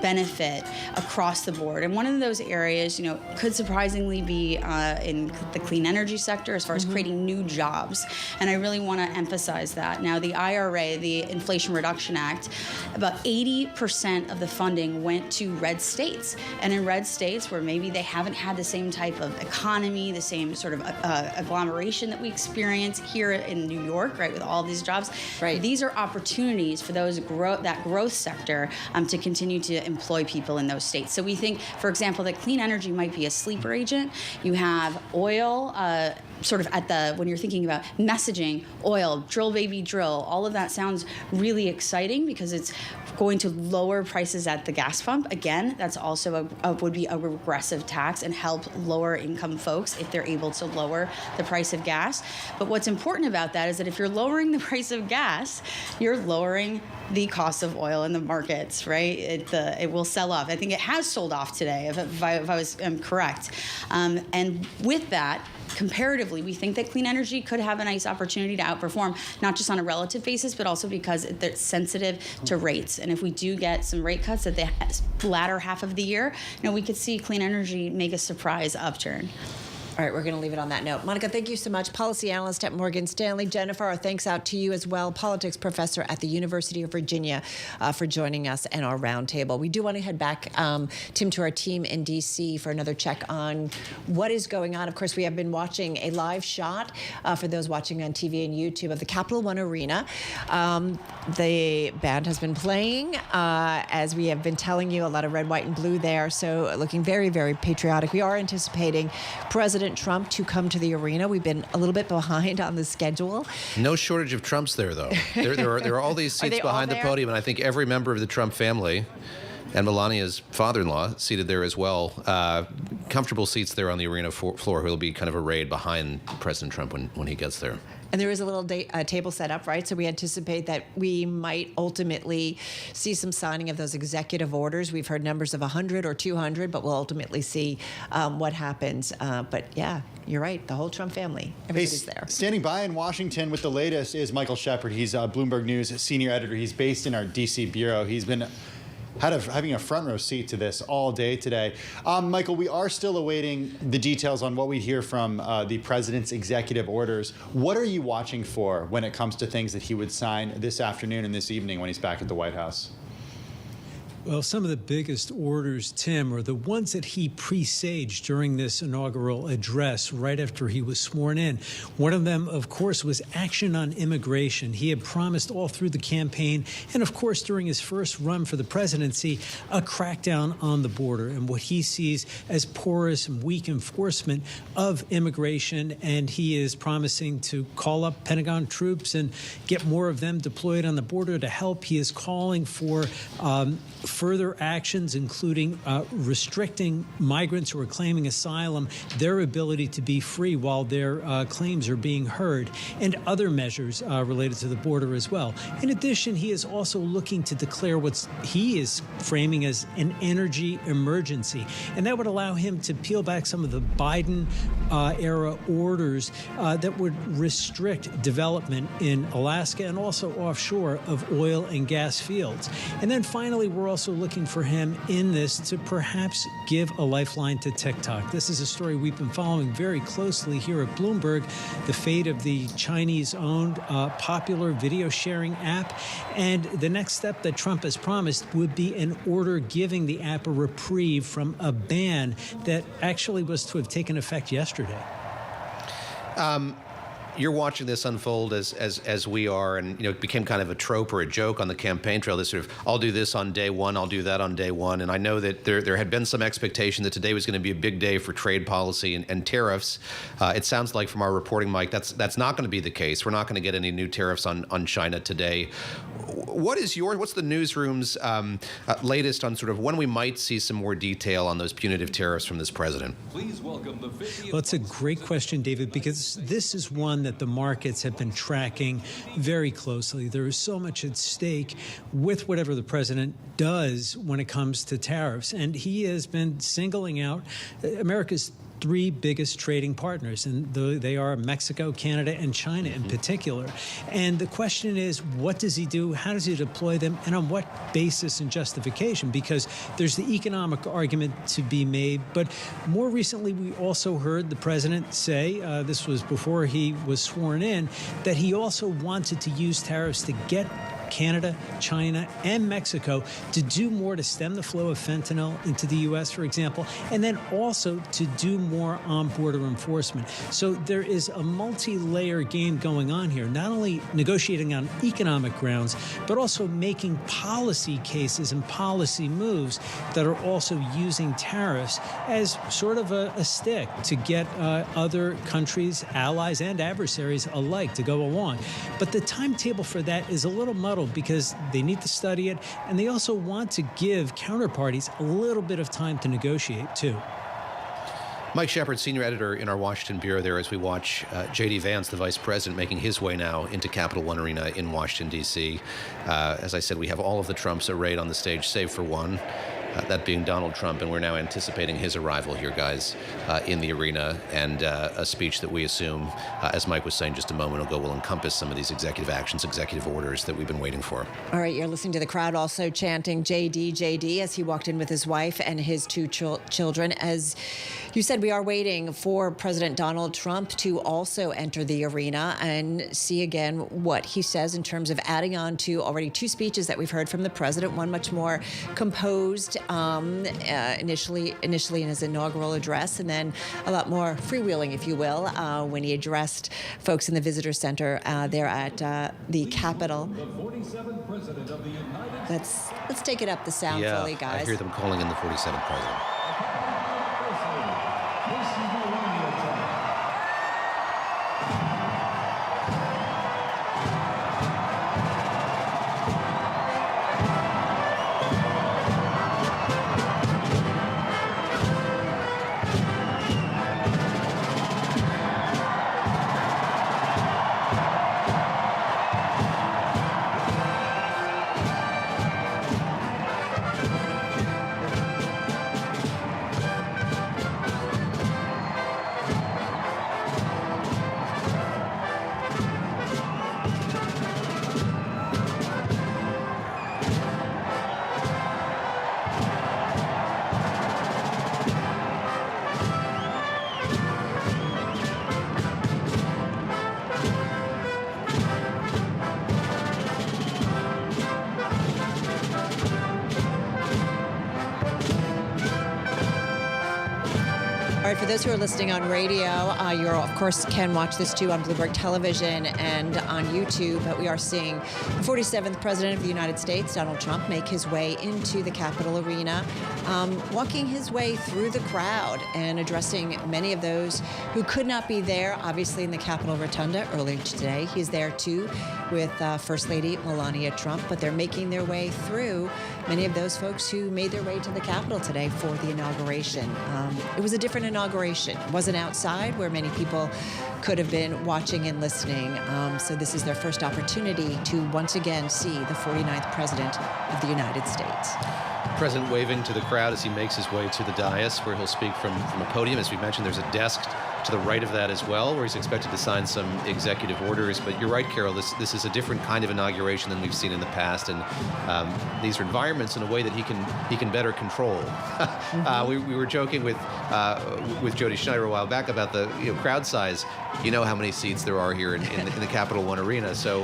benefit across the board? And one of those areas, could surprisingly be in the clean energy sector as far as creating new jobs. And I really want to emphasize that. Now, the IRA, the Inflation Reduction Act, about 80% of the funding went to red states. And in red states where maybe they haven't had the same type of economy, the same sort of agglomeration that we experience here in New York, right, with all these jobs. Right. These are opportunities for that growth sector to continue to employ people in those states. So we think, for example, that clean energy might be a sleeper agent. You have oil, sort of when you're thinking about messaging, oil, drill baby drill, all of that sounds really exciting because it's going to lower prices at the gas pump. Again, that's also would be a regressive tax and help lower income folks if they're able to lower the price of gas. But what's important about that is that if you're lowering the price of gas, you're lowering the cost of oil in the markets, right? It will sell off. I think it has sold off today, if I was correct. And with that, comparatively, we think that clean energy could have a nice opportunity to outperform, not just on a relative basis, but also because it's sensitive to rates. And if we do get some rate cuts at the latter half of the year, we could see clean energy make a surprise upturn. All right, we're going to leave it on that note. Monica, thank you so much. Policy analyst at Morgan Stanley. Jennifer, our thanks out to you as well. Politics professor at the University of Virginia for joining us in our roundtable. We do want to head back, Tim, to our team in D.C. for another check on what is going on. Of course, we have been watching a live shot for those watching on TV and YouTube of the Capital One Arena. The band has been playing, as we have been telling you, a lot of red, white, and blue there. So looking very, very patriotic. We are anticipating President Trump to come to the arena. We've been a little bit behind on the schedule. No shortage of Trumps there, though. There are all these seats behind the podium, and I think every member of the Trump family and Melania's father-in-law seated there as well. Comfortable seats there on the arena floor. He'll be kind of arrayed behind President Trump when he gets there. And there is a little table set up, right? So we anticipate that we might ultimately see some signing of those executive orders. We've heard numbers of 100 or 200, but we'll ultimately see what happens. But yeah, you're right. The whole Trump family, everybody's there. Standing by in Washington with the latest is Michael Shepard. He's Bloomberg News senior editor. He's based in our D.C. bureau. He's been having a front row seat to this all day today. Michael, we are still awaiting the details on what we hear from the president's executive orders. What are you watching for when it comes to things that he would sign this afternoon and this evening when he's back at the White House? Well, some of the biggest orders, Tim, are the ones that he presaged during this inaugural address right after he was sworn in. One of them, of course, was action on immigration. He had promised all through the campaign and, of course, during his first run for the presidency, a crackdown on the border and what he sees as porous and weak enforcement of immigration. And he is promising to call up Pentagon troops and get more of them deployed on the border to help. He is calling for further actions, including restricting migrants who are claiming asylum, their ability to be free while their claims are being heard, and other measures related to the border as well. In addition, he is also looking to declare what he is framing as an energy emergency, and that would allow him to peel back some of the Biden-era orders that would restrict development in Alaska and also offshore of oil and gas fields. And then finally, we're also looking for him in this to perhaps give a lifeline to TikTok. This is a story we've been following very closely here at Bloomberg, the fate of the Chinese-owned popular video sharing app. And the next step that Trump has promised would be an order giving the app a reprieve from a ban that actually was to have taken effect yesterday. You're watching this unfold as we are, and it became kind of a trope or a joke on the campaign trail. This sort of, I'll do this on day one, I'll do that on day one. And I know that there had been some expectation that today was going to be a big day for trade policy and tariffs. It sounds like from our reporting, Mike, that's not going to be the case. We're not going to get any new tariffs on China today. What's the newsroom's latest on sort of when we might see some more detail on those punitive tariffs from this president? Please welcome the video. Well, it's a great question, David, because this is one that the markets have been tracking very closely. There is so much at stake with whatever the president does when it comes to tariffs. And he has been singling out America's three biggest trading partners, and they are Mexico, Canada, and China in particular. And the question is, what does he do? How does he deploy them? And on what basis and justification? Because there's the economic argument to be made. But more recently, we also heard the president say, this was before he was sworn in, that he also wanted to use tariffs to get Canada, China, and Mexico to do more to stem the flow of fentanyl into the U.S., for example, and then also to do more on border enforcement. So there is a multi-layer game going on here, not only negotiating on economic grounds, but also making policy cases and policy moves that are also using tariffs as sort of a stick to get other countries, allies, and adversaries alike to go along. But the timetable for that is a little muddled because they need to study it, and they also want to give counterparties a little bit of time to negotiate, too. Mike Shepard, senior editor in our Washington bureau there, as we watch J.D. Vance, the vice president, making his way now into Capital One Arena in Washington, D.C. As I said, we have all of the Trumps arrayed on the stage, save for one. That being Donald Trump, and we're now anticipating his arrival here, guys, in the arena, and a speech that we assume, as Mike was saying just a moment ago, will encompass some of these executive actions, executive orders that we've been waiting for. All right, you're listening to the crowd also chanting JD, JD as he walked in with his wife and his two children. As you said, we are waiting for President Donald Trump to also enter the arena and see again what he says in terms of adding on to already two speeches that we've heard from the president, one much more composed initially in his inaugural address, and then a lot more freewheeling, if you will, when he addressed folks in the visitor center there at the Capitol. Let's take it up the sound fully, guys. I hear them calling in the 47th president. those who are listening on radio, you of course can watch this too on Bloomberg Television and on YouTube. But we are seeing the 47th President of the United States, Donald Trump, make his way into the Capitol arena, walking his way through the crowd and addressing many of those who could not be there, obviously, in the Capitol Rotunda earlier today. He's there too with First Lady Melania Trump, but they're making their way through many of those folks who made their way to the Capitol today for the inauguration. It was a different inauguration. It wasn't outside where many people could have been watching and listening. So this is their first opportunity to once again see the 49th President of the United States. President waving to the crowd as he makes his way to the dais, where he'll speak from a podium. As we mentioned, there's a desk to the right of that as well, where he's expected to sign some executive orders. But you're right, Carol, this is a different kind of inauguration than we've seen in the past, and these are environments in a way that he can better control. We were joking with Jody Schneider a while back about the crowd size. You know how many seats there are here in the Capital One Arena. So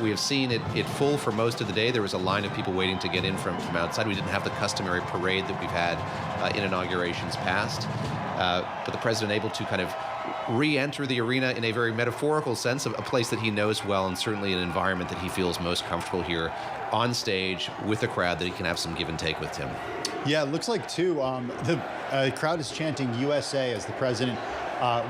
we have seen it full for most of the day. There was a line of people waiting to get in from outside. We didn't have the customary parade that we've had in inaugurations past. But the president able to kind of re-enter the arena in a very metaphorical sense, of a place that he knows well, and certainly an environment that he feels most comfortable here on stage with a crowd that he can have some give and take with Tim. Yeah, it looks like, too, the crowd is chanting USA as the president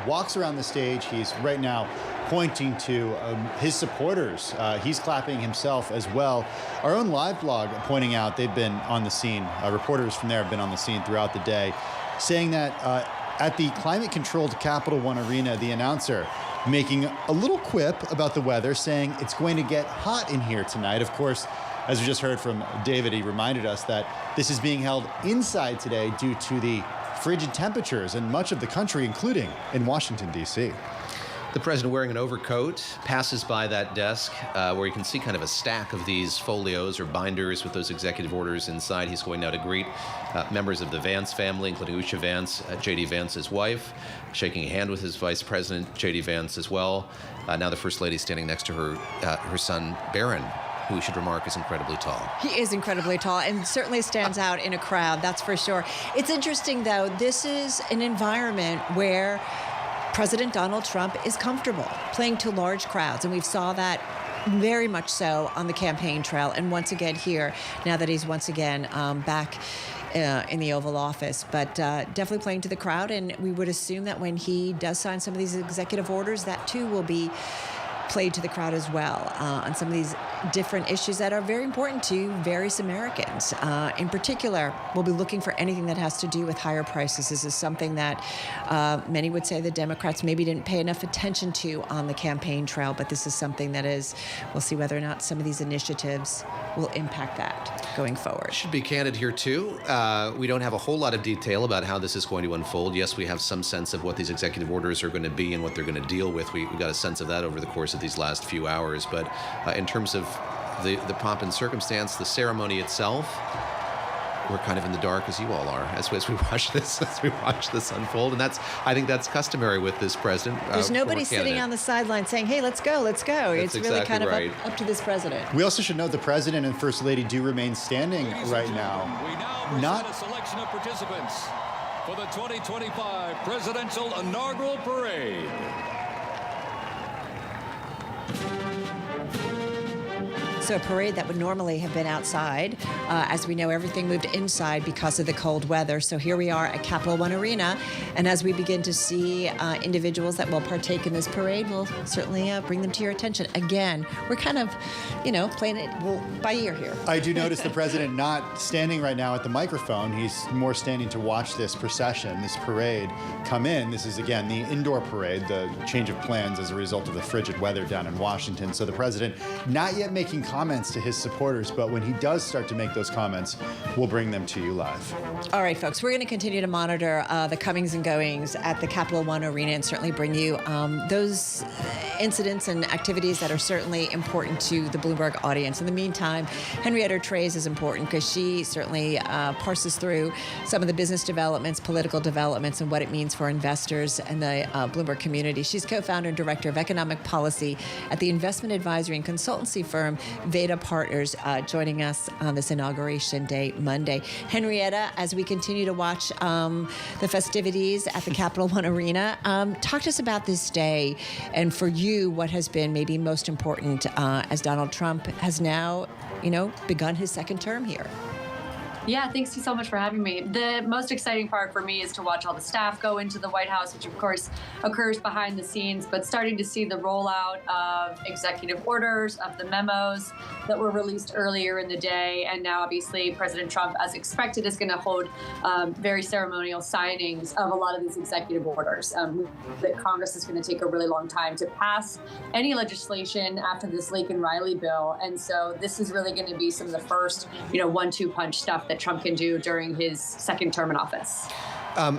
walks around the stage. He's right now pointing to his supporters. He's clapping himself as well. Our own live blog pointing out they've been on the scene. Reporters from there have been on the scene throughout the day, saying that at the climate-controlled Capital One Arena, the announcer making a little quip about the weather, saying it's going to get hot in here tonight. Of course, as we just heard from David, he reminded us that this is being held inside today due to the frigid temperatures in much of the country, including in Washington, D.C. The president, wearing an overcoat, passes by that desk where you can see kind of a stack of these folios or binders with those executive orders inside. He's going now to greet members of the Vance family, including Usha Vance, J.D. Vance's wife, shaking a hand with his vice president, J.D. Vance, as well. Now the First Lady standing next to her son, Barron, who we should remark is incredibly tall. He is incredibly tall and certainly stands out in a crowd, that's for sure. It's interesting, though, this is an environment where President Donald Trump is comfortable playing to large crowds, and we saw that very much so on the campaign trail, and once again here, now that he's once again back in the Oval Office, but definitely playing to the crowd, and we would assume that when he does sign some of these executive orders, that too will be played to the crowd as well on some of these different issues that are very important to various Americans. In particular, we'll be looking for anything that has to do with higher prices. This is something that many would say the Democrats maybe didn't pay enough attention to on the campaign trail, but this is something that is, we'll see whether or not some of these initiatives will impact that going forward. Should be candid here, too. We don't have a whole lot of detail about how this is going to unfold. Yes, we have some sense of what these executive orders are going to be and what they're going to deal with. We got a sense of that over the course of these last few hours. But in terms of the pomp and circumstance, the ceremony itself, we're kind of in the dark, as you all are, as we watch this unfold, and I think that's customary with this president. There's nobody sitting on the sideline saying, "Hey, let's go, let's go." That's it's really kind right. of up to this president. We also should note the president and First Lady do remain standing right now. We now present a selection of participants for the 2025 Presidential Inaugural Parade. So a parade that would normally have been outside. As we know, everything moved inside because of the cold weather. So here we are at Capital One Arena. And as we begin to see individuals that will partake in this parade, we'll certainly bring them to your attention. Again, we're kind of, playing it by ear here. I do notice the president not standing right now at the microphone. He's more standing to watch this procession, this parade come in. This is, again, the indoor parade, the change of plans as a result of the frigid weather down in Washington. So the president not yet making comments to his supporters, but when he does start to make those comments, we'll bring them to you live. All right, folks, we're going to continue to monitor the comings and goings at the Capital One Arena and certainly bring you those incidents and activities that are certainly important to the Bloomberg audience. In the meantime, Henrietta Trey's is important because she certainly parses through some of the business developments, political developments, and what it means for investors and the Bloomberg community. She's co-founder and director of economic policy at the investment advisory and consultancy firm Veda Partners, joining us on this Inauguration Day, Monday. Henrietta, as we continue to watch the festivities at the Capital One Arena, talk to us about this day, and for you, what has been maybe most important as Donald Trump has now, begun his second term here. Yeah, thanks so much for having me. The most exciting part for me is to watch all the staff go into the White House, which of course occurs behind the scenes, but starting to see the rollout of executive orders, of the memos that were released earlier in the day. And now obviously President Trump, as expected, is going to hold very ceremonial signings of a lot of these executive orders. That Congress is going to take a really long time to pass any legislation after this Laken-Riley bill. And so this is really going to be some of the first, 1-2 punch stuff that Trump can do during his second term in office.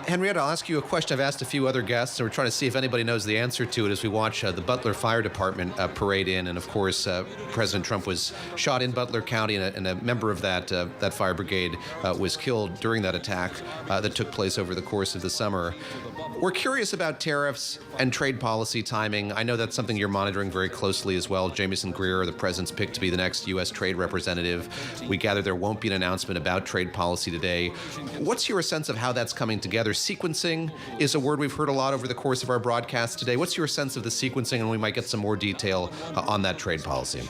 Henrietta, I'll ask you a question I've asked a few other guests, and we're trying to see if anybody knows the answer to it as we watch the Butler Fire Department parade in. And of course, President Trump was shot in Butler County, and a member of that fire brigade was killed during that attack that took place over the course of the summer. We're curious about tariffs and trade policy timing. I know that's something you're monitoring very closely as well. Jamieson Greer, the president's picked to be the next U.S. trade representative. We gather there won't be an announcement about trade policy today. What's your sense of how that's coming together? Sequencing is a word we've heard a lot over the course of our broadcast today. What's your sense of the sequencing, and we might get some more detail on that trade policy?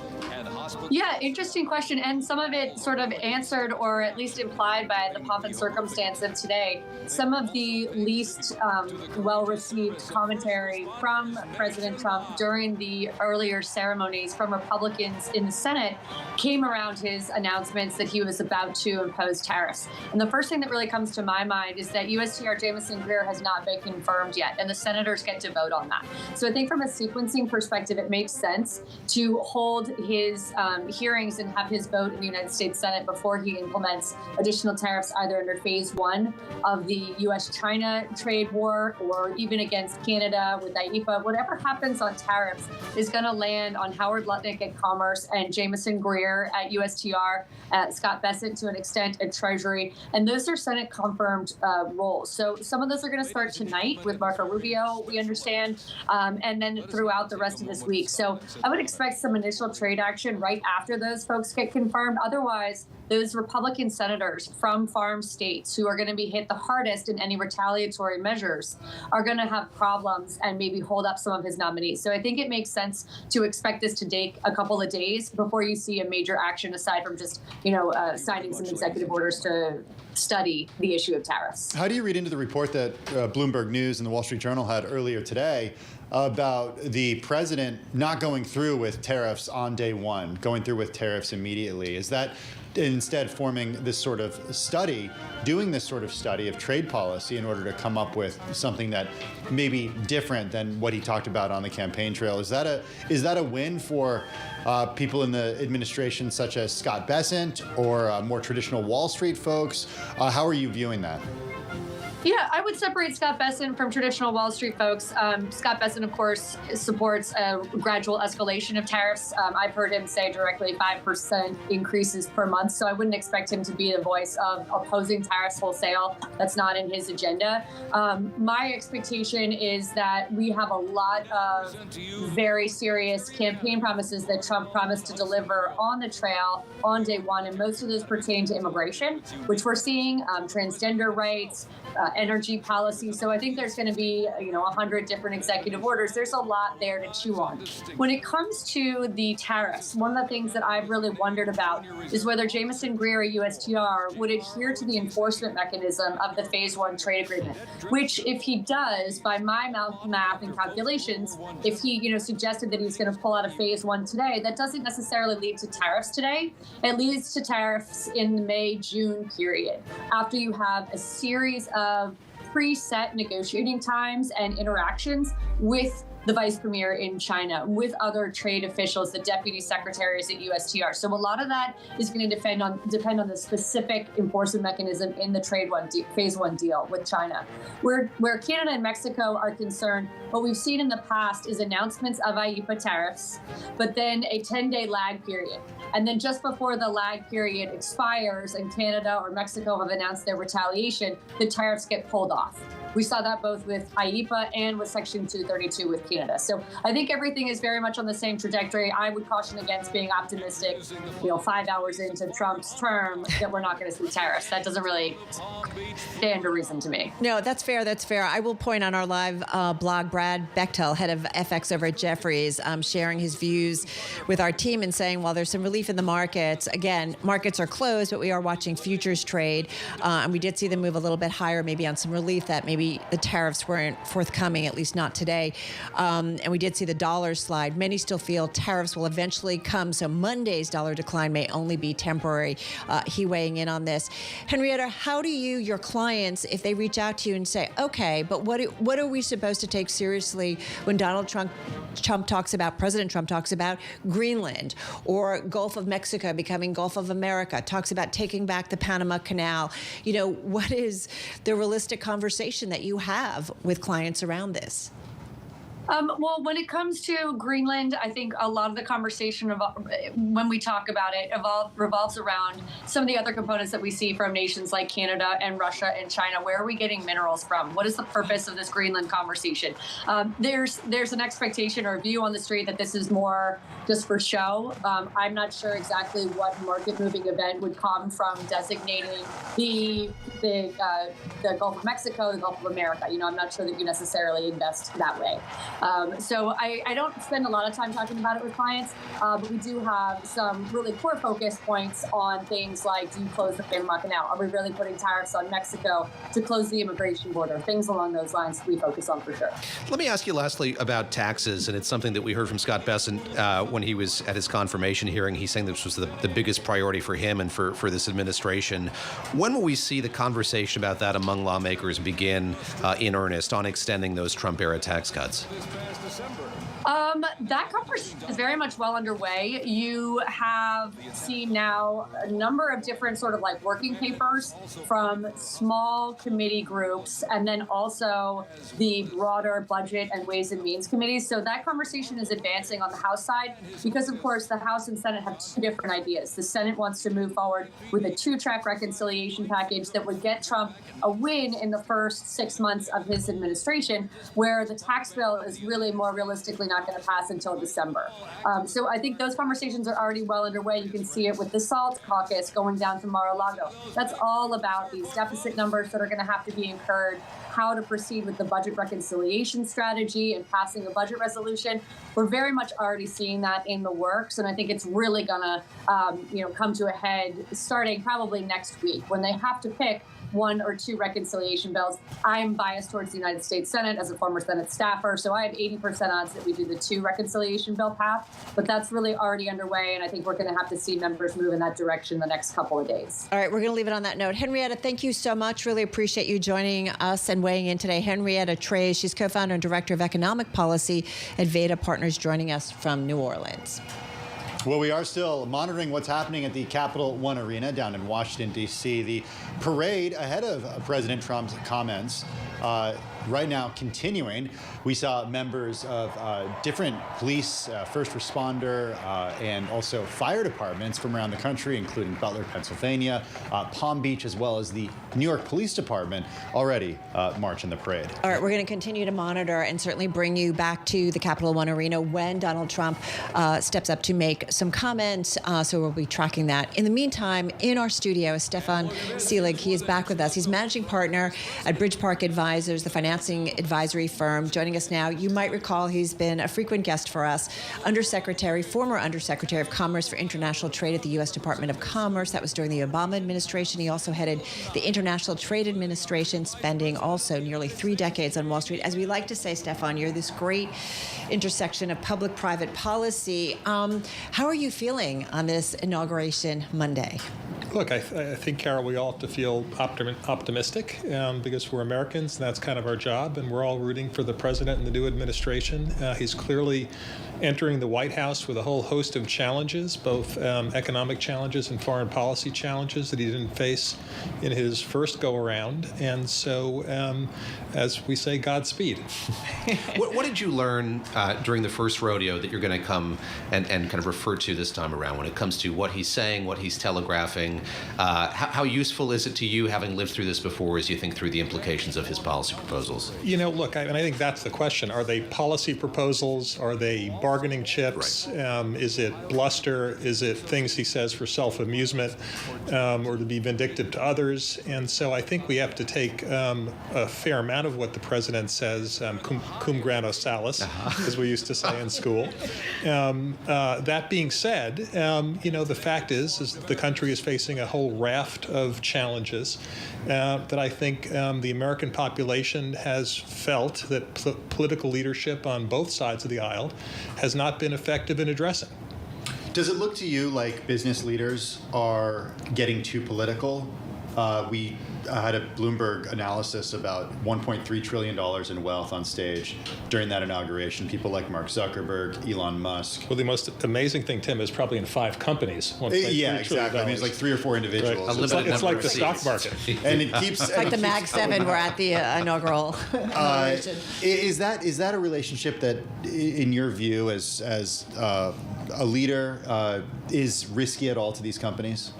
Yeah, interesting question. And some of it sort of answered or at least implied by the pomp and circumstance of today. Some of the least well-received commentary from President Trump during the earlier ceremonies from Republicans in the Senate came around his announcements that he was about to impose tariffs. And the first thing that really comes to my mind is that USTR Jamieson Greer has not been confirmed yet, and the senators get to vote on that. So I think from a sequencing perspective, it makes sense to hold his hearings and have his vote in the United States Senate before he implements additional tariffs, either under phase 1 of the U.S.-China trade war or even against Canada with IEEPA. Whatever happens on tariffs is going to land on Howard Lutnick at Commerce and Jamieson Greer at USTR, Scott Bessent to an extent at Treasury. And those are Senate-confirmed roles. So some of those are going to start tonight with Marco Rubio, we understand, and then throughout the rest of this week. So I would expect some initial trade action right after those folks get confirmed. Otherwise, those Republican senators from farm states who are going to be hit the hardest in any retaliatory measures are going to have problems and maybe hold up some of his nominees. So I think it makes sense to expect this to take a couple of days before you see a major action aside from just, signing some executive orders to study the issue of tariffs. How do you read into the report that Bloomberg News and the Wall Street Journal had earlier today about the president not going through with tariffs on day one, going through with tariffs immediately? Is that instead forming this sort of study, doing this sort of study of trade policy in order to come up with something that may be different than what he talked about on the campaign trail? Is that a win for people in the administration such as Scott Bessent or more traditional Wall Street folks? How are you viewing that? Yeah, I would separate Scott Bessent from traditional Wall Street folks. Scott Bessent, of course, supports a gradual escalation of tariffs. I've heard him say directly 5% increases per month, so I wouldn't expect him to be the voice of opposing tariffs wholesale. That's not in his agenda. My expectation is that we have a lot of very serious campaign promises that Trump promised to deliver on the trail on day one, and most of those pertain to immigration, which we're seeing, transgender rights, energy policy. So I think there's going to be, 100 different executive orders. There's a lot there to chew on. When it comes to the tariffs, one of the things that I've really wondered about is whether Jamieson Greer at USTR would adhere to the enforcement mechanism of the phase 1 trade agreement, which if he does, by my math and calculations, if he, suggested that he's going to pull out of phase 1 today, that doesn't necessarily lead to tariffs today. It leads to tariffs in the May-June period, after you have a series of preset negotiating times and interactions with the vice premier in China, with other trade officials, the deputy secretaries at USTR. So a lot of that is going to depend on the specific enforcement mechanism in the phase 1 deal with China. Where Canada and Mexico are concerned, what we've seen in the past is announcements of IEEPA tariffs, but then a 10-day lag period. And then just before the lag period expires and Canada or Mexico have announced their retaliation, the tariffs get pulled off. We saw that both with IEPA and with Section 232 with Canada. So I think everything is very much on the same trajectory. I would caution against being optimistic, 5 hours into Trump's term, that we're not going to see tariffs. That doesn't really stand to reason to me. No, that's fair. That's fair. I will point on our live blog, Brad Bechtel, head of FX over at Jefferies, sharing his views with our team and saying, while there's some relief in the markets, again, markets are closed, but we are watching futures trade. And we did see them move a little bit higher, maybe on some relief that maybe the tariffs weren't forthcoming, at least not today. And we did see the dollar slide. Many still feel tariffs will eventually come, so Monday's dollar decline may only be temporary. He weighing in on this. Henrietta, how do your clients, if they reach out to you and say, okay, but what are we supposed to take seriously when President Trump talks about Greenland or Gulf of Mexico becoming Gulf of America, talks about taking back the Panama Canal? What is the realistic conversation that you have with clients around this? Well, when it comes to Greenland, I think a lot of the conversation when we talk about it revolves around some of the other components that we see from nations like Canada and Russia and China. Where are we getting minerals from? What is the purpose of this Greenland conversation? There's an expectation or a view on the street that this is more just for show. I'm not sure exactly what market-moving event would come from designating the Gulf of Mexico, the Gulf of America. I'm not sure that you necessarily invest that way. So I don't spend a lot of time talking about it with clients, but we do have some really core focus points on things like, do you close the Panama Canal? Are we really putting tariffs on Mexico to close the immigration border? Things along those lines we focus on for sure. Let me ask you lastly about taxes, and it's something that we heard from Scott Bessent when he was at his confirmation hearing. He's saying this was the biggest priority for him and for this administration. When will we see the conversation about that among lawmakers begin in earnest on extending those Trump-era tax cuts? That conversation is very much well underway. You have seen now a number of different sort of like working papers from small committee groups and then also the broader budget and ways and means committees. So that conversation is advancing on the House side because, of course, the House and Senate have two different ideas. The Senate wants to move forward with a two-track reconciliation package that would get Trump a win in the first 6 months of his administration, where the tax bill is really more realistically not going to pass until December. So I think those conversations are already well underway. You can see it with the SALT caucus going down to Mar-a-Lago. That's all about these deficit numbers that are going to have to be incurred, how to proceed with the budget reconciliation strategy and passing a budget resolution. We're very much already seeing that in the works, and I think it's really going to come to a head starting probably next week when they have to pick one or two reconciliation bills. I'm biased towards the United States Senate as a former Senate staffer, so I have 80% odds that we do the two reconciliation bill path, but that's really already underway, and I think we're going to have to see members move in that direction the next couple of days. All right, we're going to leave it on that note. Henrietta, thank you so much. Really appreciate you joining us and weighing in today. Henrietta Trey, she's co-founder and director of economic policy at Veda Partners, joining us from New Orleans. Well, we are still monitoring what's happening at the Capital One Arena down in Washington, D.C. The parade ahead of President Trump's comments right now continuing. We saw members of different police, first responder, and also fire departments from around the country, including Butler, Pennsylvania, Palm Beach, as well as the New York Police Department already march in the parade. All right, we're going to continue to monitor and certainly bring you back to the Capital One Arena when Donald Trump steps up to make some comments. So we'll be tracking that. In the meantime, in our studio is Stefan Seelig. He is back with us. He's managing partner at Bridge Park Advisors, the financing advisory firm. Joining us now, you might recall he's been a frequent guest for us, former Undersecretary of Commerce for International Trade at the U.S. Department of Commerce. That was during the Obama administration. He also headed the International Trade Administration, spending also nearly 3 decades on Wall Street. As we like to say, Stefan, you're this great intersection of public-private policy. How are you feeling on this inauguration Monday? Look, I think, Carol, we all have to feel optimistic because we're Americans, and that's kind of our job, and we're all rooting for the president and the new administration. He's clearly entering the White House with a whole host of challenges, both economic challenges and foreign policy challenges that he didn't face in his first go-around. And so, as we say, Godspeed. What did you learn during the first rodeo that you're going to come and kind of refer to this time around when it comes to what he's saying, what he's telegraphing, thing. How useful is it to you, having lived through this before, as you think through the implications of his policy proposals? Look, I think that's the question. Are they policy proposals? Are they bargaining chips? Right. Is it bluster? Is it things he says for self-amusement or to be vindictive to others? And so I think we have to take a fair amount of what the president says, cum grano salis, as we used to say in school. That being said, the fact is the country is facing a whole raft of challenges that I think the American population has felt that political leadership on both sides of the aisle has not been effective in addressing. Does it look to you like business leaders are getting too political? We had a Bloomberg analysis about $1.3 trillion in wealth on stage during that inauguration. People like Mark Zuckerberg, Elon Musk. Well, the most amazing thing, Tim, is probably in 5 companies. Yeah, exactly. I mean, it's like 3 or 4 individuals. Right. It's like the stock market. And it keeps... It's like the Mag 7 we're at the inaugural inauguration. Is that a relationship that, in your view, as a leader, is risky at all to these companies?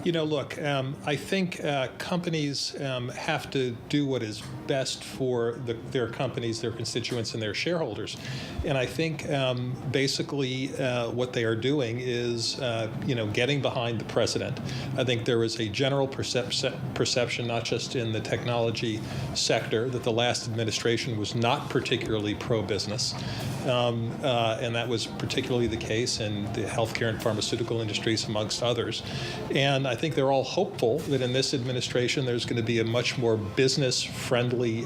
Look, I think companies have to do what is best for their companies, their constituents, and their shareholders. And I think basically what they are doing is, getting behind the president. I think there is a general perception, not just in the technology sector, that the last administration was not particularly pro-business. And that was particularly the case in the healthcare and pharmaceutical industries, amongst others. And I think they're all hopeful that in this administration there's going to be a much more business-friendly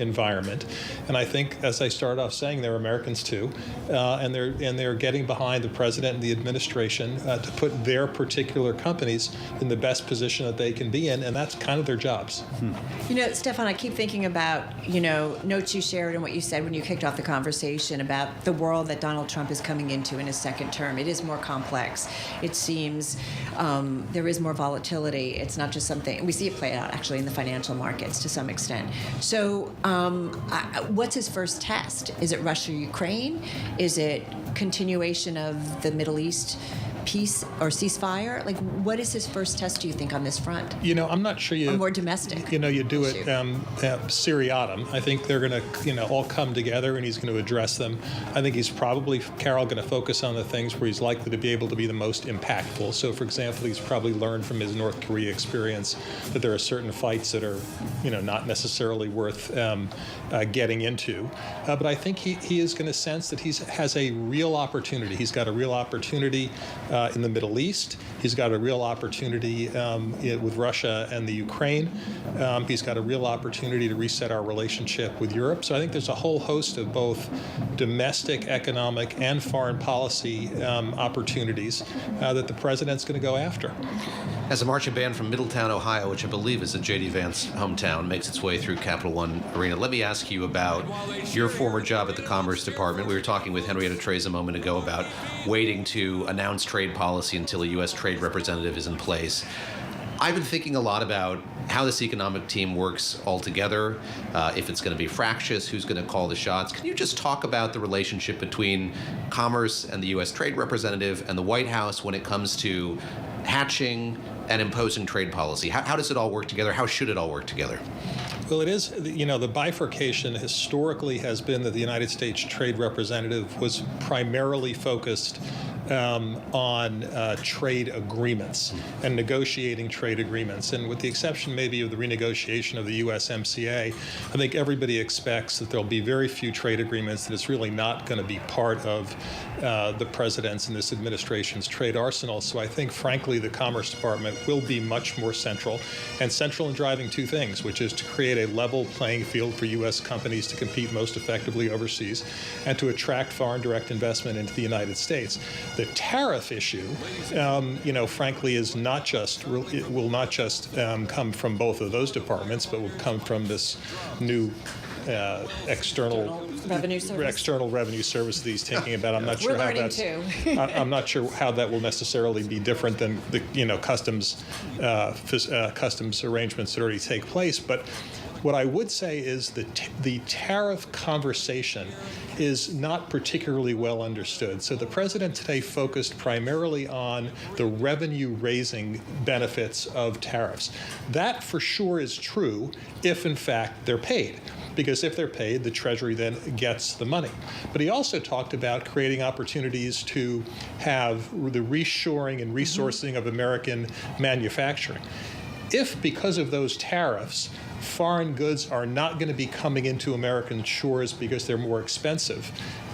environment. And I think, as I started off saying, they're Americans too, and they're getting behind the president and the administration to put their particular companies in the best position that they can be in, and that's kind of their jobs. Stefan, I keep thinking about notes you shared and what you said when you kicked off the conversation about the world that Donald Trump is coming into in his second term. It is more complex. It seems there is more volatility. It's not just something, we see it play out actually in the financial markets to some extent. So what's his first test? Is it Russia-Ukraine? Is it continuation of the Middle East peace or ceasefire? Like, what is his first test, do you think, on this front? I'm not sure or more domestic. You do it seriatim. I think they're going to, all come together and he's going to address them. I think he's probably, Carol, going to focus on the things where he's likely to be able to be the most impactful. So, for example, he's probably learned from his North Korea experience that there are certain fights that are, not necessarily worth getting into. But I think he is going to sense that he has a real opportunity. He's got a real opportunity in the Middle East. He's got a real opportunity with Russia and the Ukraine. He's got a real opportunity to reset our relationship with Europe. So I think there's a whole host of both domestic, economic, and foreign policy opportunities that the president's going to go after. As a marching band from Middletown, Ohio, which I believe is a J.D. Vance hometown, makes its way through Capital One Arena, let me ask you about your former job at the Commerce Department. We were talking with Henrietta Treyz a moment ago about waiting to announce trade policy until a U.S. trade representative is in place. I've been thinking a lot about how this economic team works all together, if it's going to be fractious, who's going to call the shots. Can you just talk about the relationship between Commerce and the U.S. Trade Representative and the White House when it comes to hatching and imposing trade policy? How does it all work together? How should it all work together? Well, it is, the bifurcation historically has been that the United States Trade Representative was primarily focused on trade agreements and negotiating trade agreements. And with the exception maybe of the renegotiation of the USMCA, I think everybody expects that there'll be very few trade agreements, that it's really not going to be part of the president's and this administration's trade arsenal. So I think, frankly, the Commerce Department will be much more central in driving two things, which is to create a level playing field for U.S. companies to compete most effectively overseas and to attract foreign direct investment into the United States. The tariff issue, frankly, is not just will not just come from both of those departments, but will come from this new external revenue service that he's thinking about. I'm not sure how that's. I'm not sure how that will necessarily be different than the customs arrangements that already take place, but. What I would say is that the tariff conversation is not particularly well understood. So the president today focused primarily on the revenue-raising benefits of tariffs. That for sure is true if, in fact, they're paid. Because if they're paid, the Treasury then gets the money. But he also talked about creating opportunities to have the reshoring and resourcing of American manufacturing. If, because of those tariffs, foreign goods are not going to be coming into American shores because they're more expensive,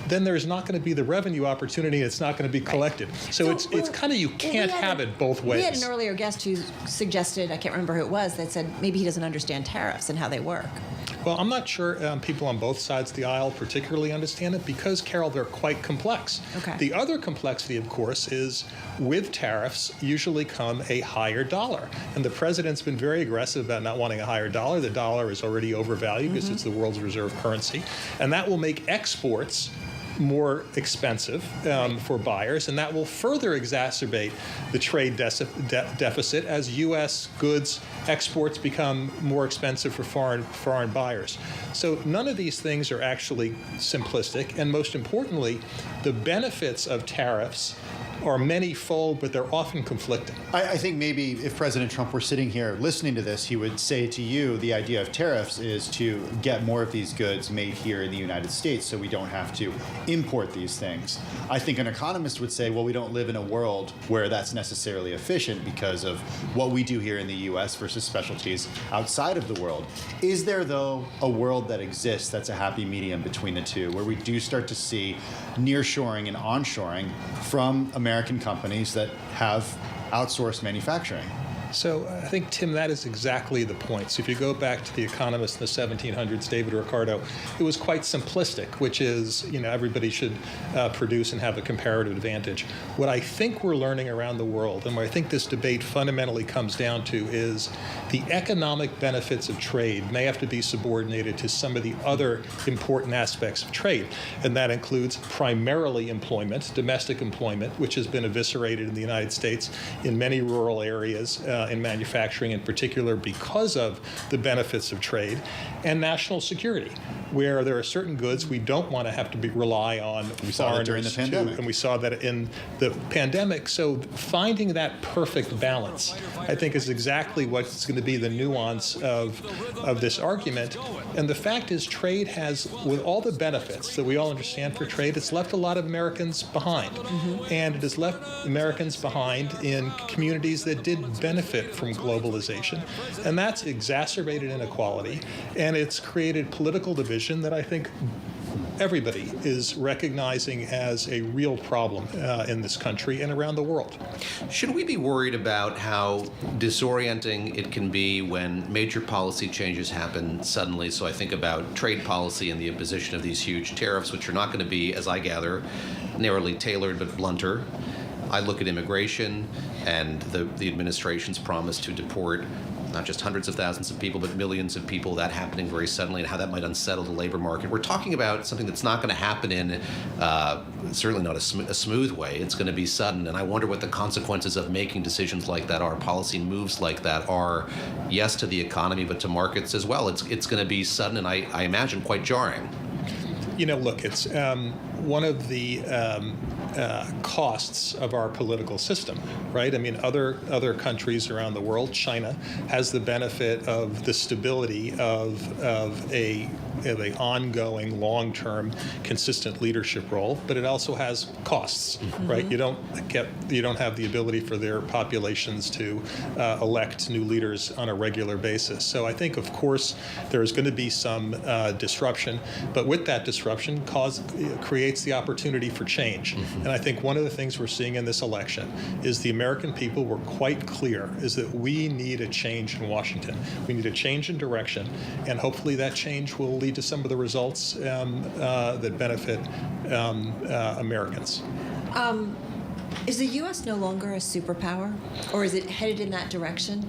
then there's not going to be the revenue opportunity, and it's not going to be collected. So it's kind of, you can't have it both ways. We had an earlier guest who suggested, I can't remember who it was, that said maybe he doesn't understand tariffs and how they work. Well, I'm not sure people on both sides of the aisle particularly understand it because, Carol, they're quite complex. Okay. The other complexity, of course, is with tariffs usually come a higher dollar. And the president's been very aggressive about not wanting a higher dollar. The dollar is already overvalued because it's the world's reserve currency. And that will make exports more expensive for buyers, and that will further exacerbate the trade deficit as U.S. goods exports become more expensive for foreign buyers. So none of these things are actually simplistic, and most importantly, the benefits of tariffs are many-fold, but they're often conflicting. I think maybe if President Trump were sitting here listening to this, he would say to you the idea of tariffs is to get more of these goods made here in the United States so we don't have to import these things. I think an economist would say, well, we don't live in a world where that's necessarily efficient because of what we do here in the U.S. versus specialties outside of the world. Is there, though, a world that exists that's a happy medium between the two, where we do start to see nearshoring and onshoring from American companies that have outsourced manufacturing? So I think, Tim, that is exactly the point. So if you go back to the economist in the 1700s, David Ricardo, it was quite simplistic, which is, everybody should produce and have a comparative advantage. What I think we're learning around the world, and what I think this debate fundamentally comes down to, is the economic benefits of trade may have to be subordinated to some of the other important aspects of trade. And that includes primarily employment, domestic employment, which has been eviscerated in the United States in many rural areas, in manufacturing in particular, because of the benefits of trade, and national security, where there are certain goods we don't want to have to rely on we saw that during the pandemic. And we saw that in the pandemic. So finding that perfect balance, I think, is exactly what's going to be the nuance of this argument. And the fact is, trade has, with all the benefits that we all understand for trade, it's left a lot of Americans behind. And it has left Americans behind in communities that did benefit from globalization. And that's exacerbated inequality, and it's created political division that I think everybody is recognizing as a real problem in this country and around the world. Should we be worried about how disorienting it can be when major policy changes happen suddenly? So I think about trade policy and the imposition of these huge tariffs, which are not going to be, as I gather, narrowly tailored but blunter. I look at immigration and the administration's promise to deport not just hundreds of thousands of people, but millions of people, that happening very suddenly, and how that might unsettle the labor market. We're talking about something that's not going to happen in certainly not a smooth way. It's going to be sudden, and I wonder what the consequences of making decisions like that are, policy moves like that are, yes, to the economy, but to markets as well. It's going to be sudden, and I imagine quite jarring. Look, it's one of the costs of our political system, right? I mean, other countries around the world, China, has the benefit of the stability of a ongoing, long-term, consistent leadership role, but it also has costs, right? You don't have the ability for their populations to elect new leaders on a regular basis. So I think, of course, there is going to be some disruption, but with that disruption creates the opportunity for change. And I think one of the things we're seeing in this election is the American people were quite clear is that we need a change in Washington. We need a change in direction, and hopefully that change will lead to some of the results that benefit Americans. Is the U.S. no longer a superpower, or is it headed in that direction?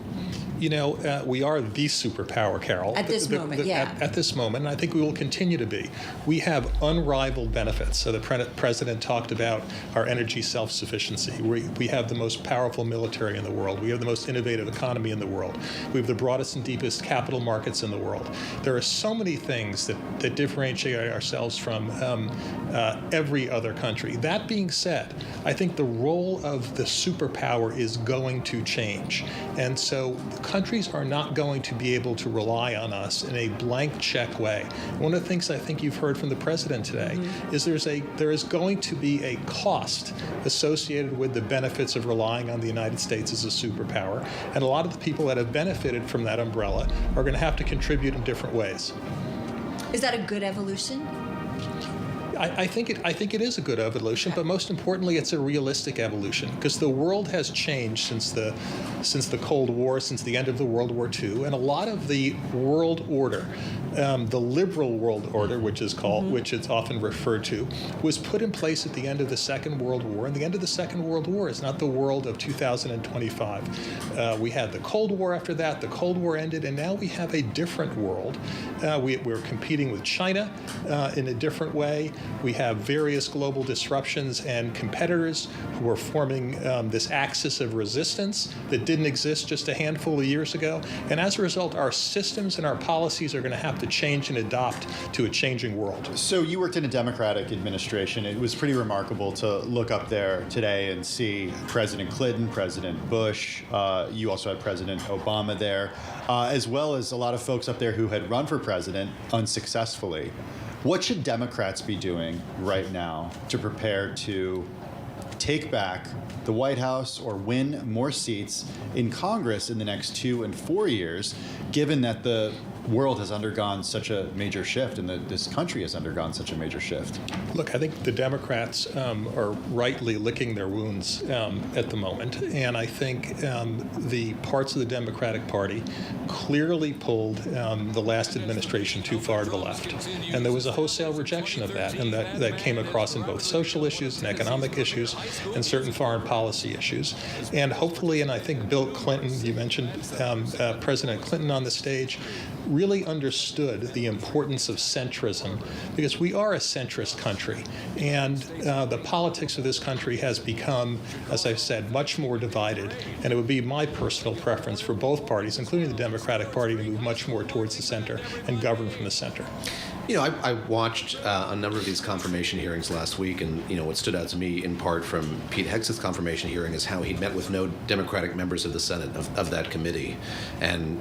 We are the superpower, Carol. At this moment, yeah. At this moment, and I think we will continue to be. We have unrivaled benefits. So the president talked about our energy self-sufficiency. We have the most powerful military in the world. We have the most innovative economy in the world. We have the broadest and deepest capital markets in the world. There are so many things that differentiate ourselves from every other country. That being said, I think the role of the superpower is going to change. And so countries are not going to be able to rely on us in a blank check way. One of the things I think you've heard from the president today is there is going to be a cost associated with the benefits of relying on the United States as a superpower. And a lot of the people that have benefited from that umbrella are going to have to contribute in different ways. Is that a good evolution? I think it is a good evolution, but most importantly, it's a realistic evolution because the world has changed since the Cold War, since the end of the World War II, and a lot of the world order, the liberal world order, which is called, which it's often referred to, was put in place at the end of the Second World War, and the end of the Second World War is not the world of 2025. We had the Cold War after that. The Cold War ended, and now we have a different world. We're competing with China in a different way. We have various global disruptions and competitors who are forming this axis of resistance that didn't exist just a handful of years ago. And as a result, our systems and our policies are going to have to change and adopt to a changing world. So you worked in a Democratic administration. It was pretty remarkable to look up there today and see President Clinton, President Bush. You also had President Obama there, as well as a lot of folks up there who had run for president unsuccessfully. What should Democrats be doing right now to prepare to take back the White House or win more seats in Congress in the next 2 and 4 years, given that the world has undergone such a major shift and that this country has undergone such a major shift? Look, I think the Democrats are rightly licking their wounds at the moment. And I think the parts of the Democratic Party clearly pulled the last administration too far to the left. And there was a wholesale rejection of that, and that came across in both social issues and economic issues and certain foreign policy issues. And hopefully, and I think Bill Clinton, you mentioned President Clinton on the stage, really understood the importance of centrism, because we are a centrist country, and the politics of this country has become, as I've said, much more divided, and it would be my personal preference for both parties, including the Democratic Party, to move much more towards the center and govern from the center. I watched a number of these confirmation hearings last week, and what stood out to me in part from Pete Hegseth's confirmation hearing is how he'd met with no Democratic members of the Senate of that committee, and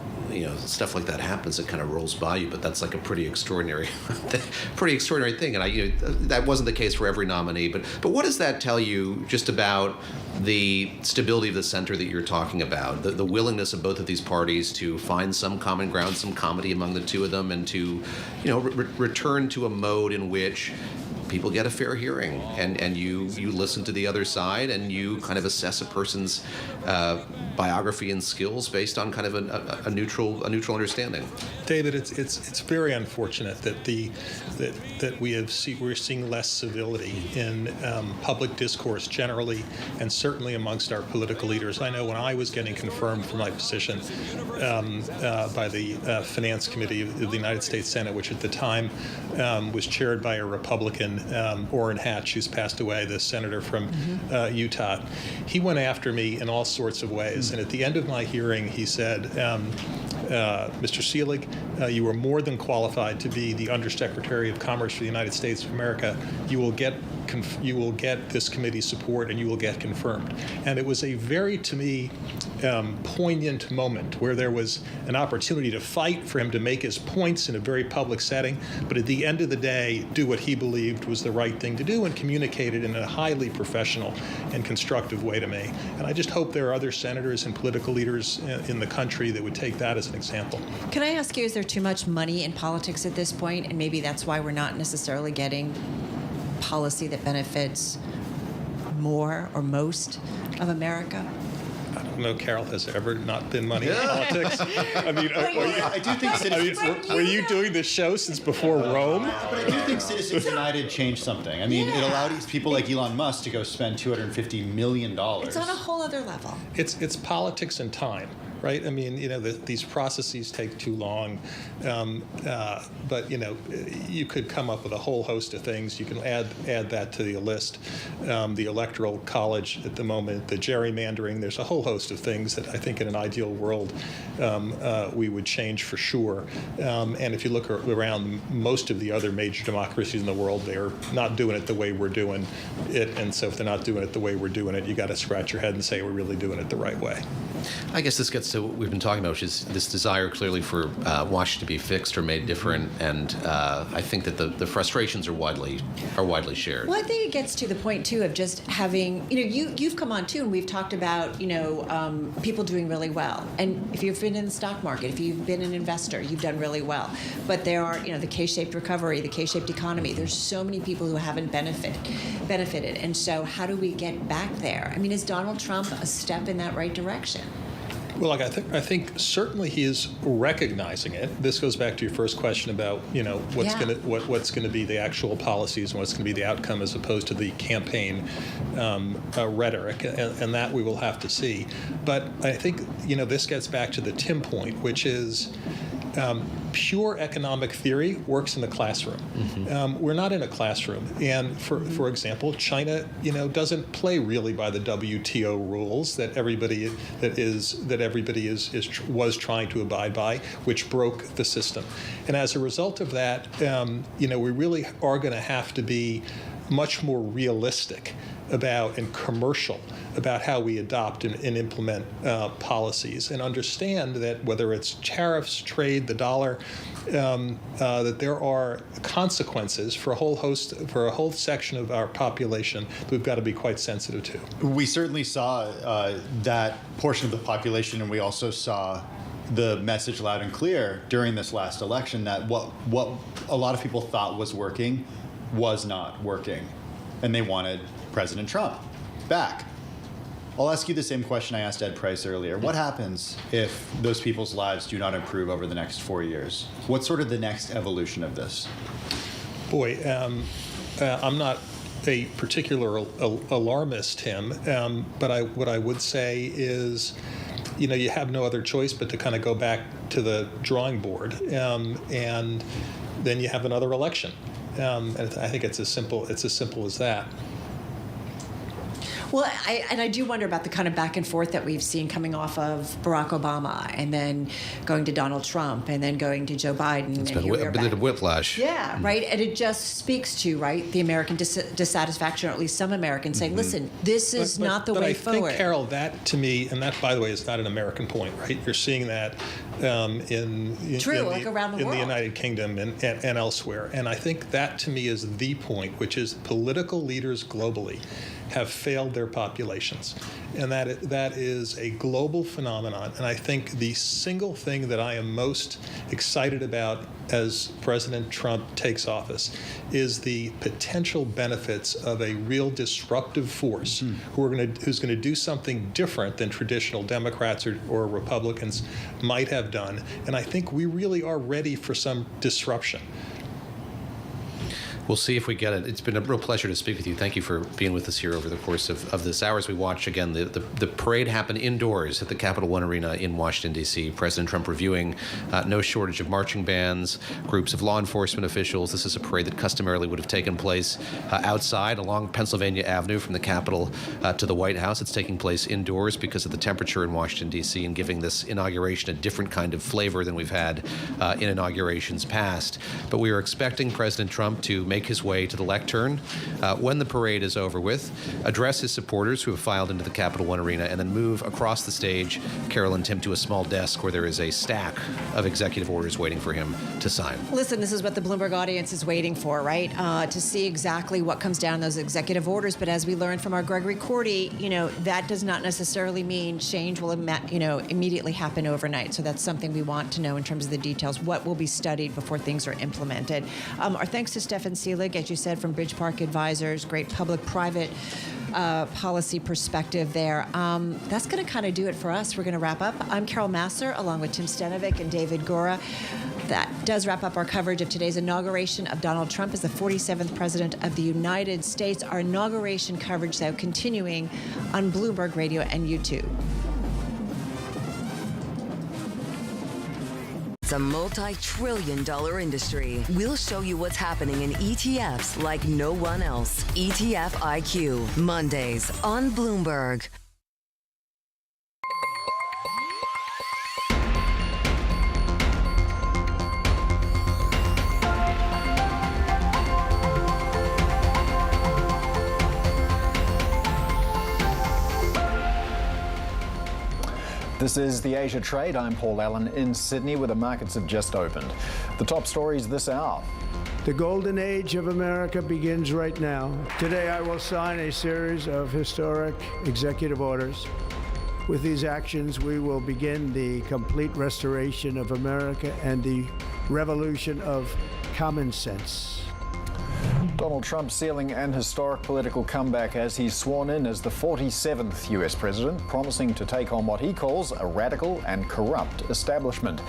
stuff like that happens. It kind of rolls by you, but that's like a pretty extraordinary thing. And that wasn't the case for every nominee. But what does that tell you just about the stability of the center that you're talking about, the willingness of both of these parties to find some common ground, some comedy among the two of them, and to return to a mode in which people get a fair hearing, and you listen to the other side, and you kind of assess a person's biography and skills based on kind of a neutral understanding. David, it's very unfortunate that we're seeing less civility in public discourse generally, and certainly amongst our political leaders. I know when I was getting confirmed for my position by the Finance Committee of the United States Senate, which at the time was chaired by a Republican, Orrin Hatch, who's passed away, the senator from Utah. He went after me in all sorts of ways, and at the end of my hearing, he said, Mr. Seelig, you are more than qualified to be the Undersecretary of Commerce for the United States of America. You will get this committee's support, and you will get confirmed. And it was a very, to me, poignant moment where there was an opportunity to fight for him to make his points in a very public setting, but at the end of the day, do what he believed was the right thing to do and communicate it in a highly professional and constructive way to me. And I just hope there are other senators and political leaders in the country that would take that as an example. Can I ask you, is there too much money in politics at this point, and maybe that's why we're not necessarily getting policy that benefits more or most of America? I don't know, Carol, has there ever not been money in politics? I mean, I do think were you doing this show since before Rome? But I do think Citizens United changed something. I mean, it allowed people like Elon Musk to go spend $250 million. It's on a whole other level. It's politics and time. right? I mean, these processes take too long, but you could come up with a whole host of things. You can add that to the list. The Electoral College at the moment, the gerrymandering. There's a whole host of things that I think in an ideal world we would change for sure. And if you look around most of the other major democracies in the world, they're not doing it the way we're doing it. And so if they're not doing it the way we're doing it, you got to scratch your head and say we're really doing it the right way. I guess this gets to what we've been talking about, which is this desire clearly for Washington to be fixed or made different, and I think that the frustrations are widely shared. Well, I think it gets to the point too of just having, you've come on too, and we've talked about people doing really well, and if you've been in the stock market, if you've been an investor, you've done really well. But there are the K-shaped recovery, the K-shaped economy. There's so many people who haven't benefited, and so how do we get back there? I mean, is Donald Trump a step in that right direction? Well, I think certainly he is recognizing it. This goes back to your first question about what's going to be the actual policies and what's going to be the outcome as opposed to the campaign rhetoric, and that we will have to see. But I think this gets back to the Tim point, which is pure economic theory works in the classroom. Mm-hmm. We're not in a classroom, and for example, China, doesn't play really by the WTO rules that everybody was trying to abide by, which broke the system. And as a result of that, we really are going to have to be much more realistic and commercial about how we adopt and implement policies, and understand that whether it's tariffs, trade, the dollar, that there are consequences for a whole section of our population that we've got to be quite sensitive to. We certainly saw that portion of the population, and we also saw the message loud and clear during this last election that what a lot of people thought was working was not working, and they wanted President Trump back. I'll ask you the same question I asked Ed Price earlier. What happens if those people's lives do not improve over the next 4 years? What's sort of the next evolution of this? Boy, I'm not a particular alarmist, Tim, but what I would say is, you have no other choice but to kind of go back to the drawing board, and then you have another election. And I think it's as simple as that. Well, I do wonder about the kind of back and forth that we've seen coming off of Barack Obama, and then going to Donald Trump, and then going to Joe Biden. It's been a bit of whiplash. Yeah, right. And it just speaks to, the American dissatisfaction, or at least some Americans saying, listen, this is not the way forward. But I think, Carol, that to me, and that, by the way, is not an American point, right? You're seeing that around the world, the United Kingdom and elsewhere. And I think that, to me, is the point, which is political leaders globally have failed their populations, and that is a global phenomenon. And I think the single thing that I am most excited about as President Trump takes office is the potential benefits of a real disruptive force who's going to do something different than traditional Democrats or Republicans might have done. And I think we really are ready for some disruption. We'll see if we get it. It's been a real pleasure to speak with you. Thank you for being with us here over the course of this hour as we watch, again, the parade happen indoors at the Capital One Arena in Washington, D.C. President Trump reviewing no shortage of marching bands, groups of law enforcement officials. This is a parade that customarily would have taken place outside along Pennsylvania Avenue from the Capitol to the White House. It's taking place indoors because of the temperature in Washington, D.C., and giving this inauguration a different kind of flavor than we've had in inaugurations past. But we are expecting President Trump to make his way to the lectern when the parade is over with, address his supporters who have filed into the Capital One Arena, and then move across the stage, Carol and Tim, to a small desk where there is a stack of executive orders waiting for him to sign. Listen, this is what the Bloomberg audience is waiting for, right? To see exactly what comes down in those executive orders. But as we learned from our Gregory Cordy, that does not necessarily mean change will, immediately happen overnight. So that's something we want to know in terms of the details, what will be studied before things are implemented. Our thanks to Stefan Seelig, as you said, from Bridge Park Advisors, great public-private policy perspective there. That's going to kind of do it for us. We're going to wrap up. I'm Carol Massar, along with Tim Stenovic and David Gora. That does wrap up our coverage of today's inauguration of Donald Trump as the 47th President of the United States. Our inauguration coverage, though, continuing on Bloomberg Radio and YouTube. a multi-trillion-dollar industry. We'll show you what's happening in ETFs like no one else. ETF IQ, Mondays on Bloomberg. This is the Asia Trade. I'm Paul Allen in Sydney, where the markets have just opened. The top stories this hour. The golden age of America begins right now. Today I will sign a series of historic executive orders. With these actions, we will begin the complete restoration of America and the revolution of common sense. Donald Trump sealing an historic political comeback as he's sworn in as the 47th US president, promising to take on what he calls a radical and corrupt establishment.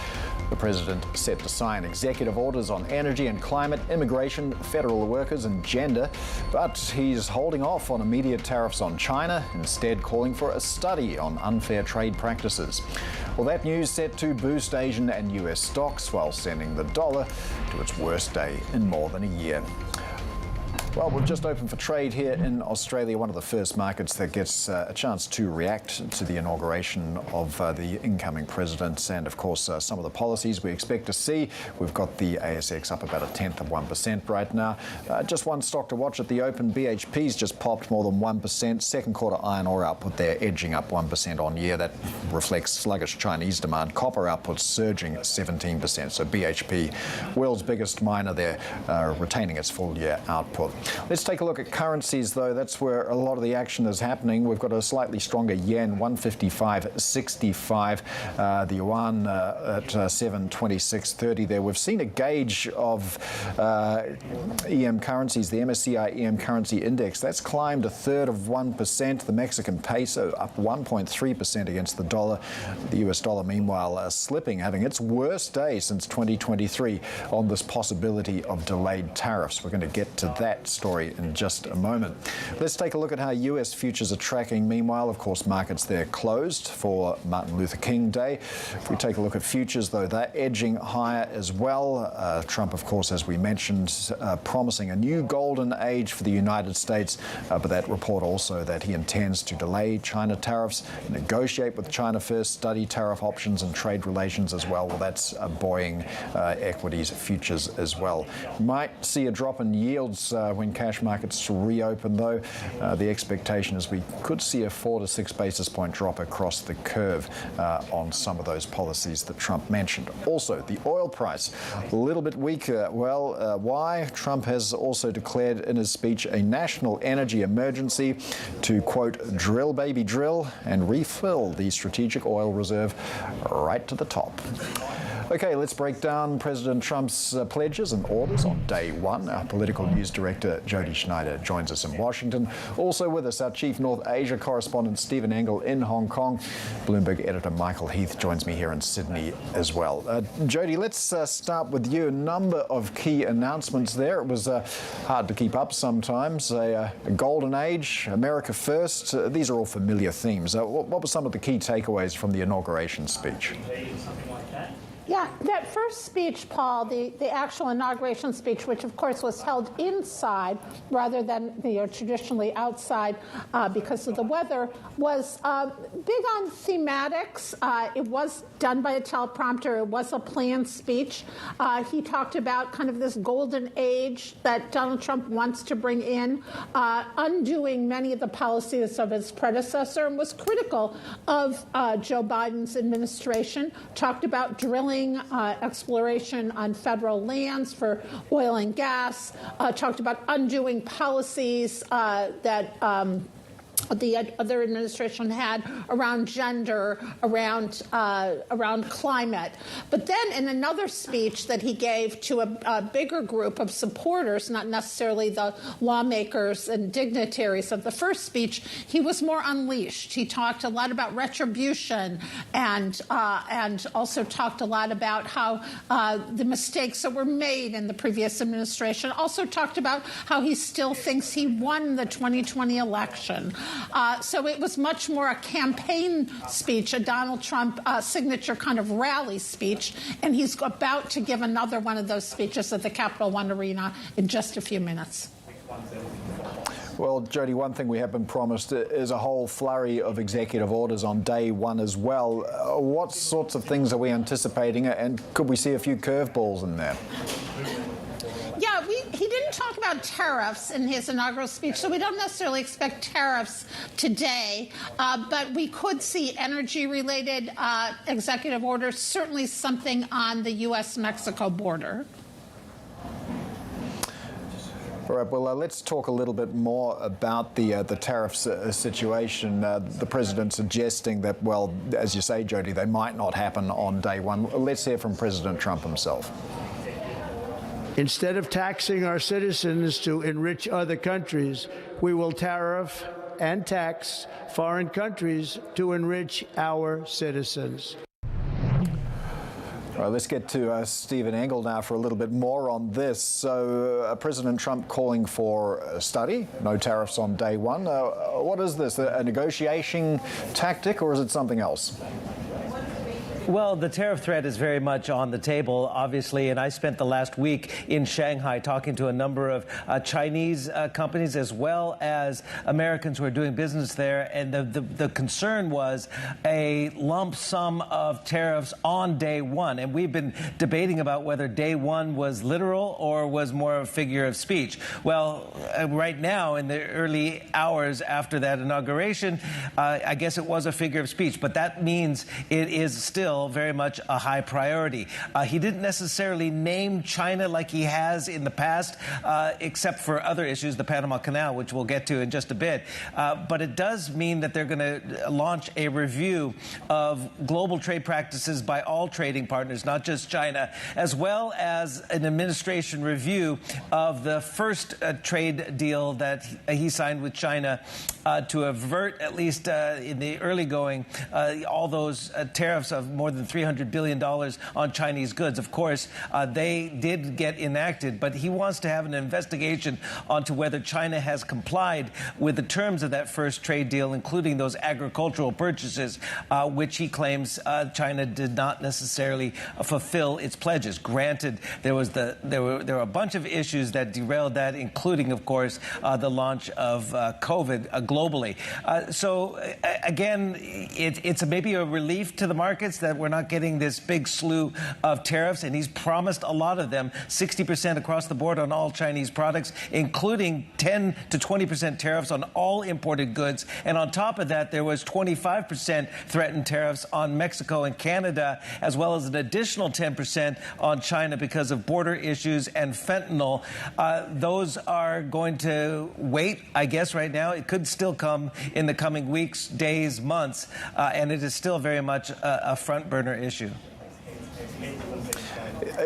The president set to sign executive orders on energy and climate, immigration, federal workers and gender, but he's holding off on immediate tariffs on China, instead calling for a study on unfair trade practices. Well, that news set to boost Asian and US stocks while sending the dollar to its worst day in more than a year. Well, we've just opened for trade here in Australia, one of the first markets that gets a chance to react to the inauguration of the incoming president and, of course, some of the policies we expect to see. We've got the ASX up about 0.1% right now. Just one stock to watch at the open. BHP's just popped more than 1%. Second quarter iron ore output there edging up 1% on year. That reflects sluggish Chinese demand. Copper output surging 17%. So BHP, world's biggest miner there, retaining its full year output. Let's take a look at currencies, though. That's where a lot of the action is happening. We've got a slightly stronger yen, 155.65. The yuan at 726.30 there. We've seen a gauge of EM currencies, the MSCI EM currency index. That's climbed 1/3%. The Mexican peso up 1.3% against the dollar. The US dollar, meanwhile, slipping, having its worst day since 2023 on this possibility of delayed tariffs. We're going to get to that story in just a moment. Let's take a look at how US futures are tracking. Meanwhile, of course, markets there closed for Martin Luther King Day. If we take a look at futures, though, they're edging higher as well. Trump, of course, as we mentioned, promising a new golden age for the United States, but that report also that he intends to delay China tariffs, negotiate with China first, study tariff options and trade relations as well. Well, that's buoying equities futures as well. Might see a drop in yields when cash markets reopen, though. The expectation is we could see a 4 to 6 basis point drop across the curve on some of those policies that Trump mentioned. Also, the oil price, a little bit weaker. Well, why? Trump has also declared in his speech a national energy emergency to, quote, drill, baby, drill, and refill the strategic oil reserve right to the top. Okay, let's break down President Trump's pledges and orders on day one. Our political news director, Jody Schneider, joins us in Washington. Also with us, our chief North Asia correspondent, Stephen Engel in Hong Kong. Bloomberg editor Michael Heath joins me here in Sydney as well. Jody, let's start with you. A number of key announcements there. It was hard to keep up sometimes. A golden age, America first. These are all familiar themes. What were some of the key takeaways from the inauguration speech? Yeah, that first speech, Paul, the actual inauguration speech, which of course was held inside rather than traditionally outside because of the weather, was big on thematics. It was done by a teleprompter. It was a planned speech. He talked about kind of this golden age that Donald Trump wants to bring in, undoing many of the policies of his predecessor, and was critical of Joe Biden's administration. Talked about drilling exploration on federal lands for oil and gas, talked about undoing policies that the other administration had around gender, around climate. But then in another speech that he gave to a bigger group of supporters, not necessarily the lawmakers and dignitaries of the first speech, he was more unleashed. He talked a lot about retribution and also talked a lot about how the mistakes that were made in the previous administration. Also talked about how he still thinks he won the 2020 election. So it was much more a campaign speech, a Donald Trump signature kind of rally speech. And he's about to give another one of those speeches at the Capital One Arena in just a few minutes. Well, Jody, one thing we have been promised is a whole flurry of executive orders on day one as well. What sorts of things are we anticipating, and could we see a few curveballs in there? Yeah, he didn't talk about tariffs in his inaugural speech, so we don't necessarily expect tariffs today, but we could see energy-related executive orders, certainly something on the U.S.-Mexico border. All right, well, let's talk a little bit more about the tariffs situation. The president suggesting that, well, as you say, Jody, they might not happen on day one. Let's hear from President Trump himself. Instead of taxing our citizens to enrich other countries, we will tariff and tax foreign countries to enrich our citizens. All right, let's get to Stephen Engel now for a little bit more on this. So President Trump calling for a study, no tariffs on day one. What is this, a negotiation tactic, or is it something else? Well, the tariff threat is very much on the table, obviously, and I spent the last week in Shanghai talking to a number of Chinese companies as well as Americans who are doing business there, and the concern was a lump sum of tariffs on day one, and we've been debating about whether day one was literal or was more a figure of speech. Well, right now, in the early hours after that inauguration, I guess it was a figure of speech, but that means it is still very much a high priority. He didn't necessarily name China like he has in the past, except for other issues, the Panama Canal, which we'll get to in just a bit. But it does mean that they're going to launch a review of global trade practices by all trading partners, not just China, as well as an administration review of the first trade deal that he signed with China to avert, at least in the early going, all those tariffs of more than $300 billion on Chinese goods. Of course, they did get enacted, but he wants to have an investigation onto whether China has complied with the terms of that first trade deal, including those agricultural purchases, which he claims China did not necessarily fulfill its pledges. Granted, there were a bunch of issues that derailed that, including, of course, the launch of COVID globally. So, again, it's maybe a relief to the markets that we're not getting this big slew of tariffs, and he's promised a lot of them, 60% across the board on all Chinese products, including 10 to 20% tariffs on all imported goods. And on top of that, there was 25% threatened tariffs on Mexico and Canada, as well as an additional 10% on China because of border issues and fentanyl. Those are going to wait, I guess, right now. It could still come in the coming weeks, days, months, and it is still very much a front burner issue.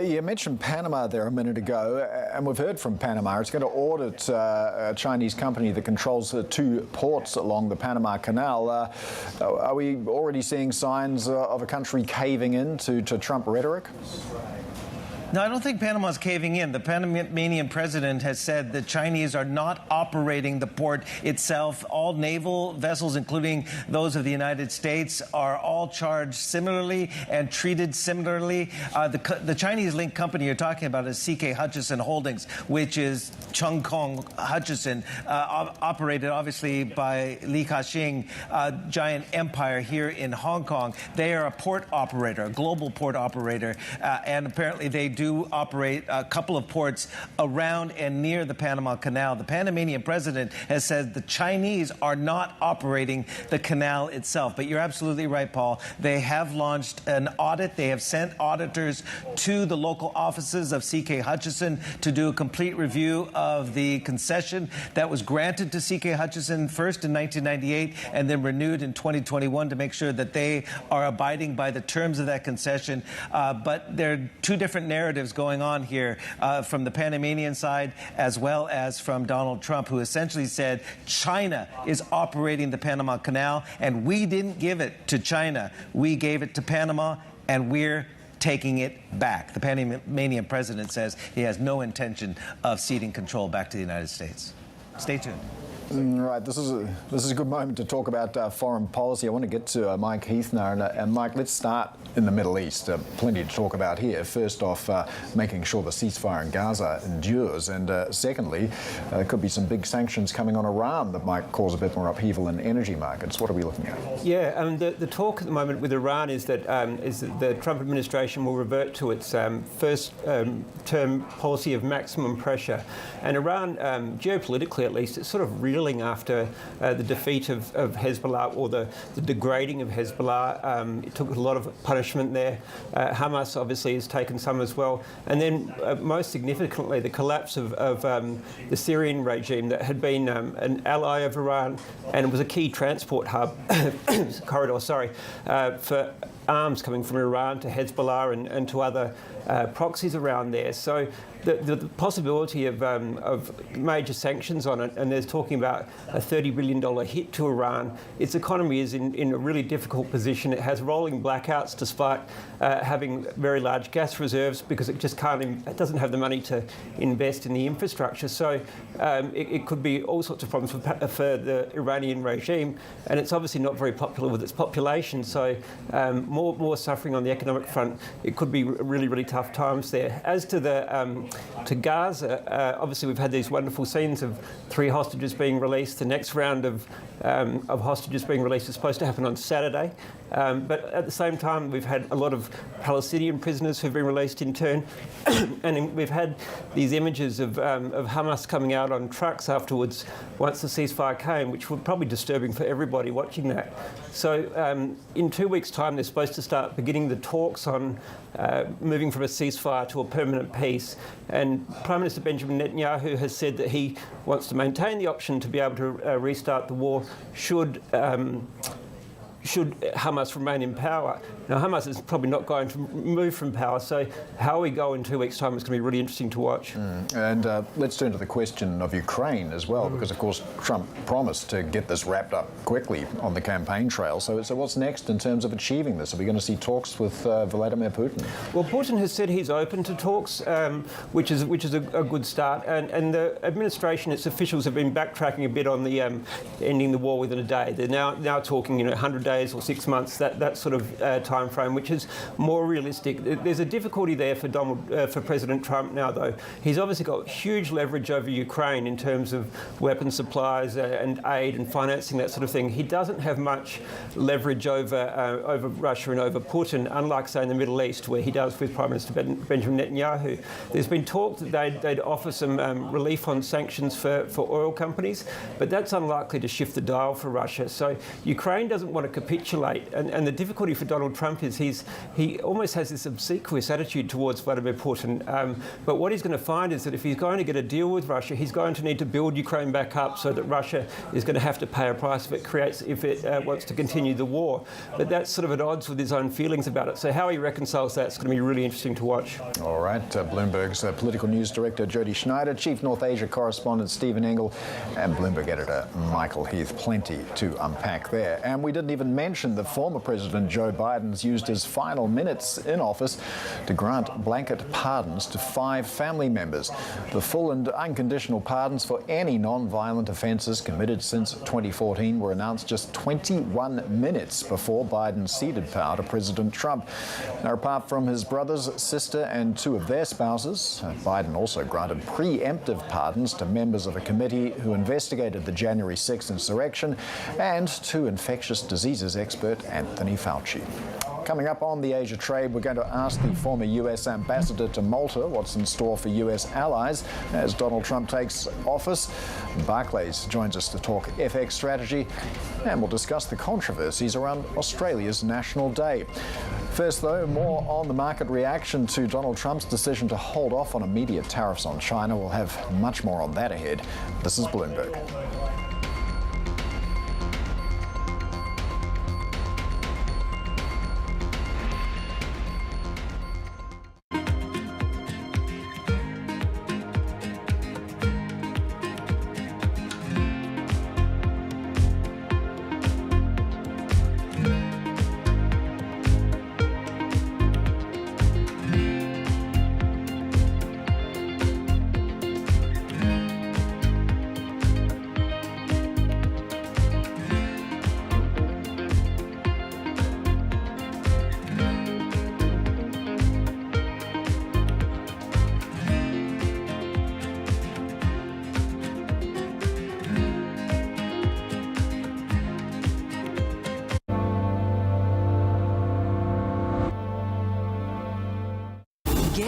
You mentioned Panama there a minute ago, and we've heard from Panama. It's going to audit a Chinese company that controls the two ports along the Panama Canal. Are we already seeing signs of a country caving in to Trump rhetoric? No, I don't think Panama's caving in. The Panamanian president has said the Chinese are not operating the port itself. All naval vessels, including those of the United States, are all charged similarly and treated similarly. The Chinese-linked company you're talking about is CK Hutchison Holdings, which is Chung Kong Hutchison, operated obviously by Li Ka-shing, giant empire here in Hong Kong. They are a port operator, a global port operator, and apparently they do operate a couple of ports around and near the Panama Canal. The Panamanian president has said the Chinese are not operating the canal itself. But you're absolutely right, Paul. They have launched an audit. They have sent auditors to the local offices of CK Hutchison to do a complete review of the concession that was granted to CK Hutchison first in 1998 and then renewed in 2021 to make sure that they are abiding by the terms of that concession. But there are two different narratives going on here from the Panamanian side as well as from Donald Trump, who essentially said China is operating the Panama Canal and we didn't give it to China. We gave it to Panama and we're taking it back. The Panamanian president says he has no intention of ceding control back to the United States. Stay tuned. Right, this is a good moment to talk about foreign policy. I want to get to Mike Heath now. And Mike, let's start in the Middle East. Plenty to talk about here. First off, making sure the ceasefire in Gaza endures. And secondly, there could be some big sanctions coming on Iran that might cause a bit more upheaval in energy markets. What are we looking at? Yeah, the talk at the moment with Iran is that the Trump administration will revert to its first term policy of maximum pressure. And Iran, geopolitically at least, it's sort of reeling after the defeat of Hezbollah, or the degrading of Hezbollah. It took a lot of punishment there. Hamas obviously has taken some as well. And then most significantly, the collapse of the Syrian regime that had been an ally of Iran, and it was a key transport hub, corridor, for arms coming from Iran to Hezbollah and to other proxies around there. So the possibility of major sanctions on it, and there's talking about a $30 billion hit to Iran. Its economy is in a really difficult position. It has rolling blackouts despite having very large gas reserves, because it just it doesn't have the money to invest in the infrastructure. So it could be all sorts of problems for the Iranian regime, and it's obviously not very popular with its population. So more suffering on the economic front. It could be really, really tough times there. As to to Gaza, obviously we've had these wonderful scenes of 3 hostages being released. The next round of hostages being released is supposed to happen on Saturday. But at the same time, we've had a lot of Palestinian prisoners who've been released in turn. And we've had these images of Hamas coming out on trucks afterwards once the ceasefire came, which were probably disturbing for everybody watching that. So in 2 weeks' time, they're supposed to start beginning the talks on moving from a ceasefire to a permanent peace. And Prime Minister Benjamin Netanyahu has said that he wants to maintain the option to be able to restart the war should Hamas remain in power. Now, Hamas is probably not going to move from power, so how we go in 2 weeks' time is going to be really interesting to watch. And let's turn to the question of Ukraine as well, because, of course, Trump promised to get this wrapped up quickly on the campaign trail. So what's next in terms of achieving this? Are we going to see talks with Vladimir Putin? Well, Putin has said he's open to talks, which is a good start. And the administration, its officials, have been backtracking a bit on the ending the war within a day. They're now talking, 100 days or 6 months, that sort of time frame, which is more realistic. There's a difficulty there for President Trump now, though. He's obviously got huge leverage over Ukraine in terms of weapon supplies and aid and financing, that sort of thing. He doesn't have much leverage over Russia and over Putin, unlike, say, in the Middle East, where he does with Prime Minister Benjamin Netanyahu. There's been talk that they'd offer some relief on sanctions for oil companies, but that's unlikely to shift the dial for Russia. So Ukraine doesn't want to capitulate, and the difficulty for Donald Trump is he almost has this obsequious attitude towards Vladimir Putin. But what he's going to find is that if he's going to get a deal with Russia, he's going to need to build Ukraine back up so that Russia is going to have to pay a price if it wants to continue the war. But that's sort of at odds with his own feelings about it. So how he reconciles that's going to be really interesting to watch. All right, Bloomberg's political news director Jody Schneider, Chief North Asia correspondent Stephen Engel, and Bloomberg editor Michael Heath. Plenty to unpack there. And we didn't even mention that former President Joe Biden's used his final minutes in office to grant blanket pardons to 5 family members. The full and unconditional pardons for any non-violent offences committed since 2014 were announced just 21 minutes before Biden ceded power to President Trump. Now, apart from his brothers, sister and 2 of their spouses, Biden also granted preemptive pardons to members of a committee who investigated the January 6th insurrection and to infectious diseases expert Anthony Fauci. Coming up on the Asia Trade, we're going to ask the former U.S. ambassador to Malta what's in store for U.S. allies as Donald Trump takes office. Barclays joins us to talk FX strategy, and we'll discuss the controversies around Australia's National Day. First, though, more on the market reaction to Donald Trump's decision to hold off on immediate tariffs on China. We'll have much more on that ahead. This is Bloomberg.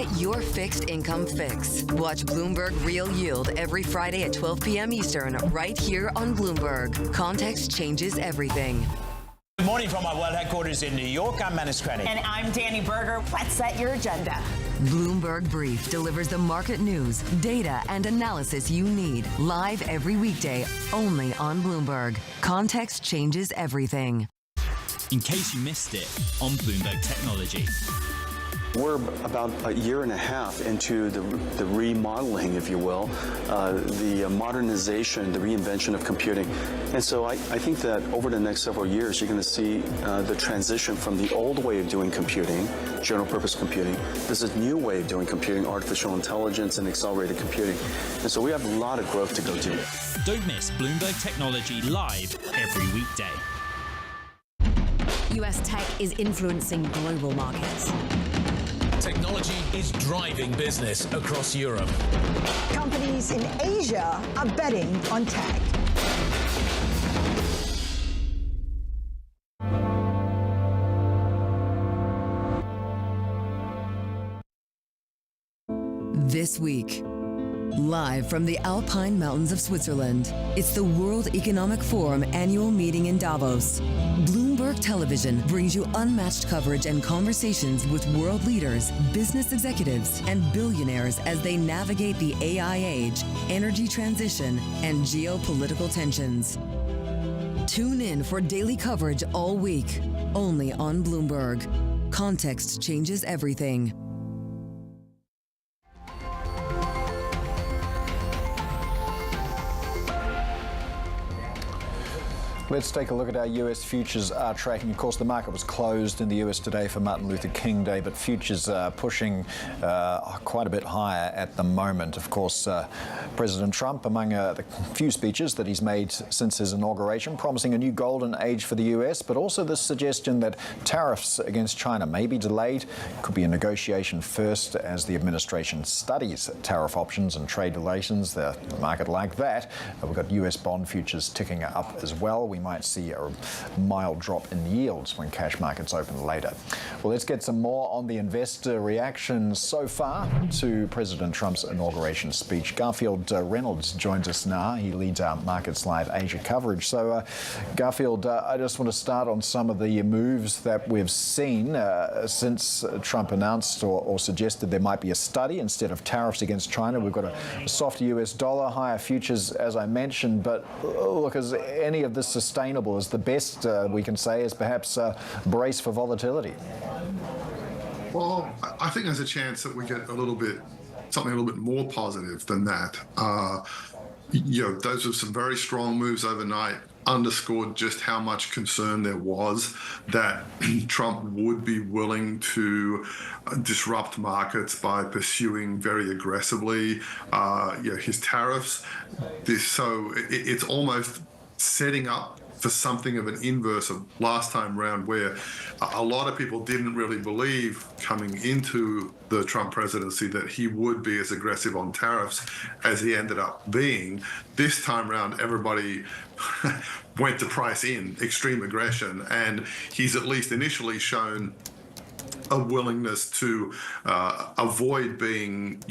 Get your fixed income fix. Watch Bloomberg Real Yield every Friday at 12 p.m. Eastern, right here on Bloomberg. Context changes everything. Good morning from our world headquarters in New York. I'm Menace Credit. And I'm Danny Berger. Let's set your agenda. Bloomberg Brief delivers the market news, data, and analysis you need live every weekday only on Bloomberg. Context changes everything. In case you missed it, on Bloomberg Technology. We're about a year and a half into the remodeling, if you will, the modernization, the reinvention of computing. And so I think that over the next several years, you're going to see the transition from the old way of doing computing, general purpose computing. There's a new way of doing computing, artificial intelligence and accelerated computing. And so we have a lot of growth to go do. Don't miss Bloomberg Technology live every weekday. US tech is influencing global markets. Technology is driving business across Europe. Companies in Asia are betting on tech. This week, live from the Alpine Mountains of Switzerland, it's the World Economic Forum annual meeting in Davos. Bloomberg Television brings you unmatched coverage and conversations with world leaders, business executives, and billionaires as they navigate the AI age, energy transition, and geopolitical tensions. Tune in for daily coverage all week, only on Bloomberg. Context changes everything. Let's take a look at our US futures tracking. Of course, the market was closed in the US today for Martin Luther King Day, but futures are pushing quite a bit higher at the moment. Of course, President Trump, among the few speeches that he's made since his inauguration, promising a new golden age for the US, but also this suggestion that tariffs against China may be delayed. Could be a negotiation first as the administration studies tariff options and trade relations. The market like that. We've got US bond futures ticking up as well. We might see a mild drop in yields when cash markets open later. Well, let's get some more on the investor reactions so far to President Trump's inauguration speech. Garfield Reynolds joins us now. He leads our Markets Live Asia coverage. So, Garfield, I just want to start on some of the moves that we've seen since Trump announced or suggested there might be a study instead of tariffs against China. We've got a softer US dollar, higher futures, as I mentioned. But look, is any of this sustainable? Is the best we can say is perhaps brace for volatility? Well, I think there's a chance that we get something a little bit more positive than that. Those were some very strong moves overnight, underscored just how much concern there was that Trump would be willing to disrupt markets by pursuing very aggressively his tariffs. So it's almost setting up for something of an inverse of last time round, where a lot of people didn't really believe coming into the Trump presidency that he would be as aggressive on tariffs as he ended up being. This time round, everybody went to price in extreme aggression, and he's at least initially shown a willingness to avoid being,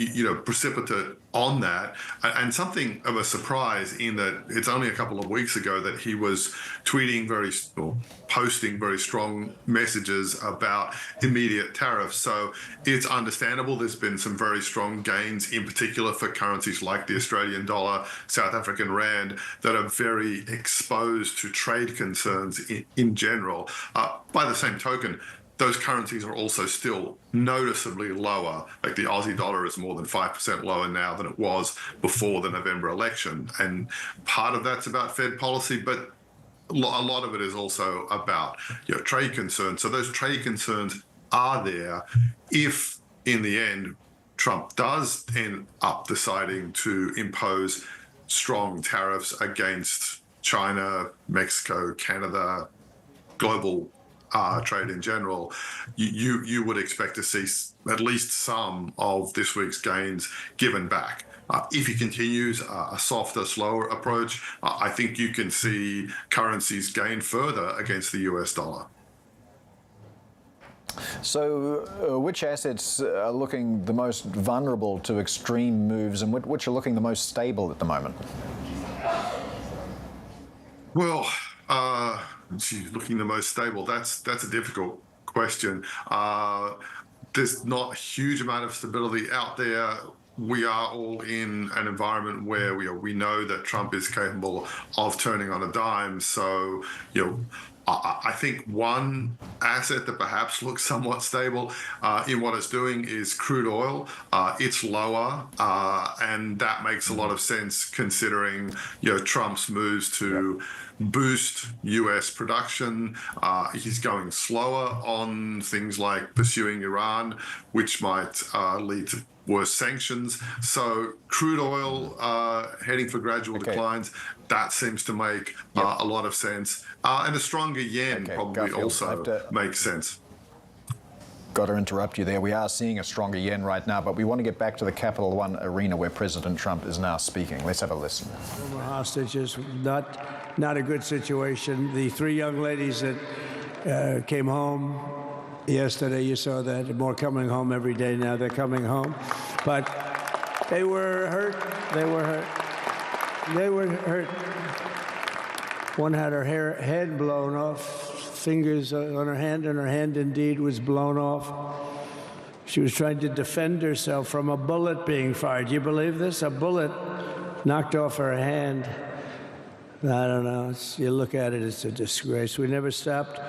precipitate on that. And something of a surprise in that it's only a couple of weeks ago that he was posting very strong messages about immediate tariffs. So it's understandable. There's been some very strong gains, in particular for currencies like the Australian dollar, South African rand, that are very exposed to trade concerns in general. By the same token, those currencies are also still noticeably lower. Like the Aussie dollar is more than 5% lower now than it was before the November election. And part of that's about Fed policy, but a lot of it is also about trade concerns. So those trade concerns are there if, in the end, Trump does end up deciding to impose strong tariffs against China, Mexico, Canada, global trade in general. You would expect to see at least some of this week's gains given back. If he continues a softer, slower approach, I think you can see currencies gain further against the US dollar. So which assets are looking the most vulnerable to extreme moves, and which are looking the most stable at the moment? Well, looking the most stable, that's a difficult question. There's not a huge amount of stability out there. We are all in an environment where we know that Trump is capable of turning on a dime. So, I think one asset that perhaps looks somewhat stable in what it's doing is crude oil. It's lower, and that makes a lot of sense considering Trump's moves to boost U.S. production. He's going slower on things like pursuing Iran, which might lead to worse sanctions. So crude oil heading for gradual declines, that seems to make a lot of sense. And a stronger yen probably Garfield, also makes sense. Got to interrupt you there. We are seeing a stronger yen right now, but we want to get back to the Capital One arena where President Trump is now speaking. Let's have a listen. Former hostages, not a good situation. The three young ladies that came home yesterday, you saw that. More coming home every day now. They're coming home. But they were hurt. They were hurt. They were hurt. One had her head blown off, fingers on her hand, and her hand indeed was blown off. She was trying to defend herself from a bullet being fired. You believe this? A bullet knocked off her hand. I don't know. You look at it, it's a disgrace. We never stopped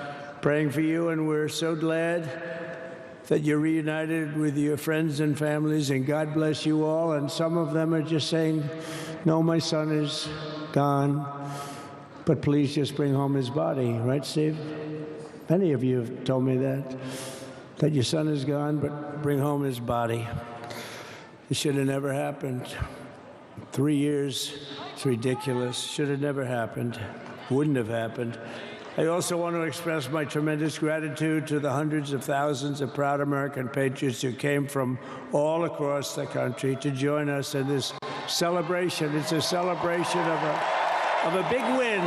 praying for you, and we're so glad that you're reunited with your friends and families, and God bless you all. And some of them are just saying, no, my son is gone, but please just bring home his body. Right, Steve? Many of you have told me that your son is gone, but bring home his body. It should have never happened. 3 years, it's ridiculous. Should have never happened. Wouldn't have happened. I also want to express my tremendous gratitude to the hundreds of thousands of proud American patriots who came from all across the country to join us in this celebration. It's a celebration of a big win.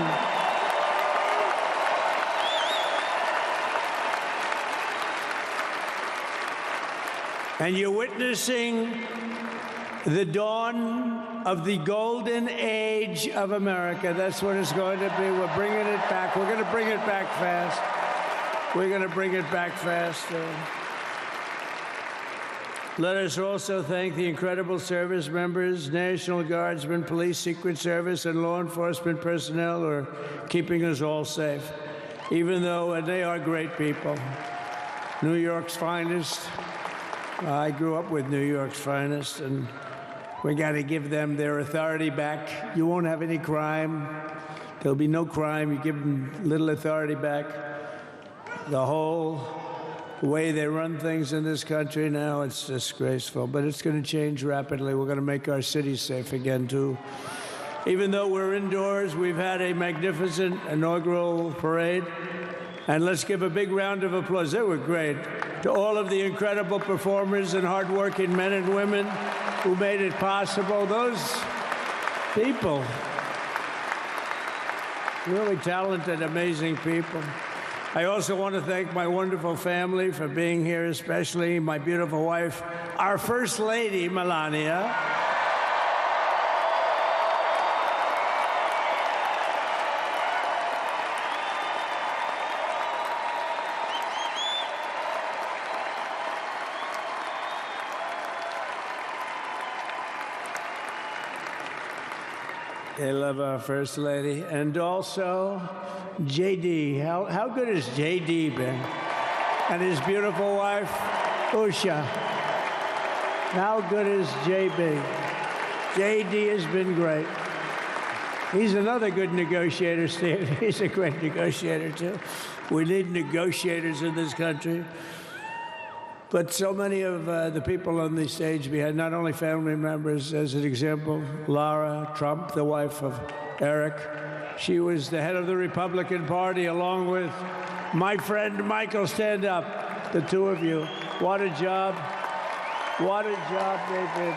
And you're witnessing the dawn of the golden age of America. That's what it's going to be. We're bringing it back. We're going to bring it back fast. We're going to bring it back fast. Let us also thank the incredible service members, National Guardsmen, Police, Secret Service, and law enforcement personnel who are keeping us all safe, even though and they are great people. New York's finest. I grew up with New York's finest, and we got to give them their authority back. You won't have any crime. There'll be no crime. You give them little authority back. The whole way they run things in this country now, it's disgraceful. But it's going to change rapidly. We're going to make our cities safe again, too. Even though we're indoors, we've had a magnificent inaugural parade. And let's give a big round of applause. They were great. To all of the incredible performers and hardworking men and women who made it possible. Those people, really talented, amazing people. I also want to thank my wonderful family for being here, especially my beautiful wife, our First Lady, Melania. I love our First Lady. And also, J.D. How good has J.D. been? And his beautiful wife, Usha. How good is J.B.? J.D. has been great. He's another good negotiator, Steve. He's a great negotiator, too. We need negotiators in this country. But so many of the people on the stage behind, not only family members, as an example, Lara Trump, the wife of Eric. She was the head of the Republican Party, along with my friend Michael. Stand up, the two of you. What a job. What a job they did.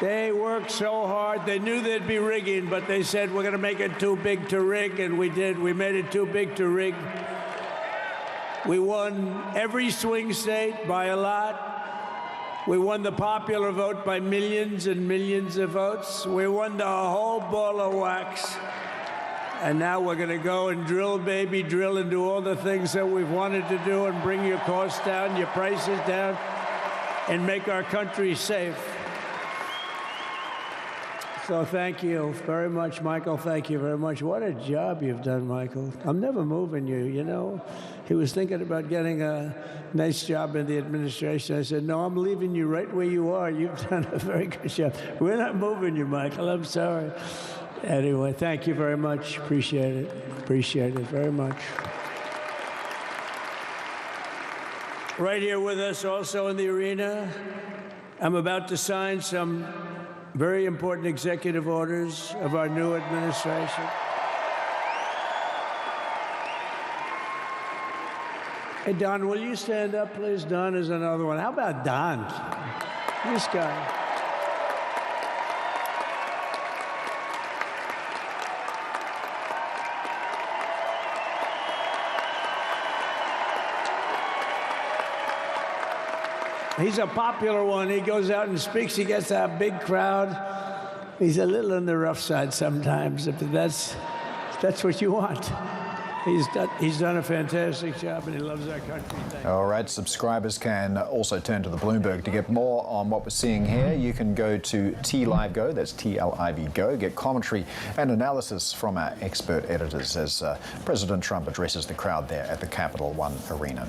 They worked so hard. They knew there'd be rigging, but they said, we're going to make it too big to rig, and we did. We made it too big to rig. We won every swing state by a lot. We won the popular vote by millions and millions of votes. We won the whole ball of wax. And now we're going to go and drill, baby, drill, and do all the things that we've wanted to do and bring your costs down, your prices down, and make our country safe. So thank you very much, Michael. Thank you very much. What a job you've done, Michael. I'm never moving you, you know. He was thinking about getting a nice job in the administration. I said, no, I'm leaving you right where you are. You've done a very good job. We're not moving you, Michael. I'm sorry. Anyway, thank you very much. Appreciate it. Appreciate it very much. Right here with us also in the arena, I'm about to sign some very important executive orders of our new administration. Hey, Don, will you stand up, please? Don is another one. How about Don? This guy. He's a popular one. He goes out and speaks. He gets a big crowd. He's a little on the rough side sometimes, but that's what you want. He's done a fantastic job, and he loves our country. All right, subscribers can also turn to the Bloomberg to get more on what we're seeing here. You can go to TLive Go, that's TLIV Go, get commentary and analysis from our expert editors as President Trump addresses the crowd there at the Capital One Arena.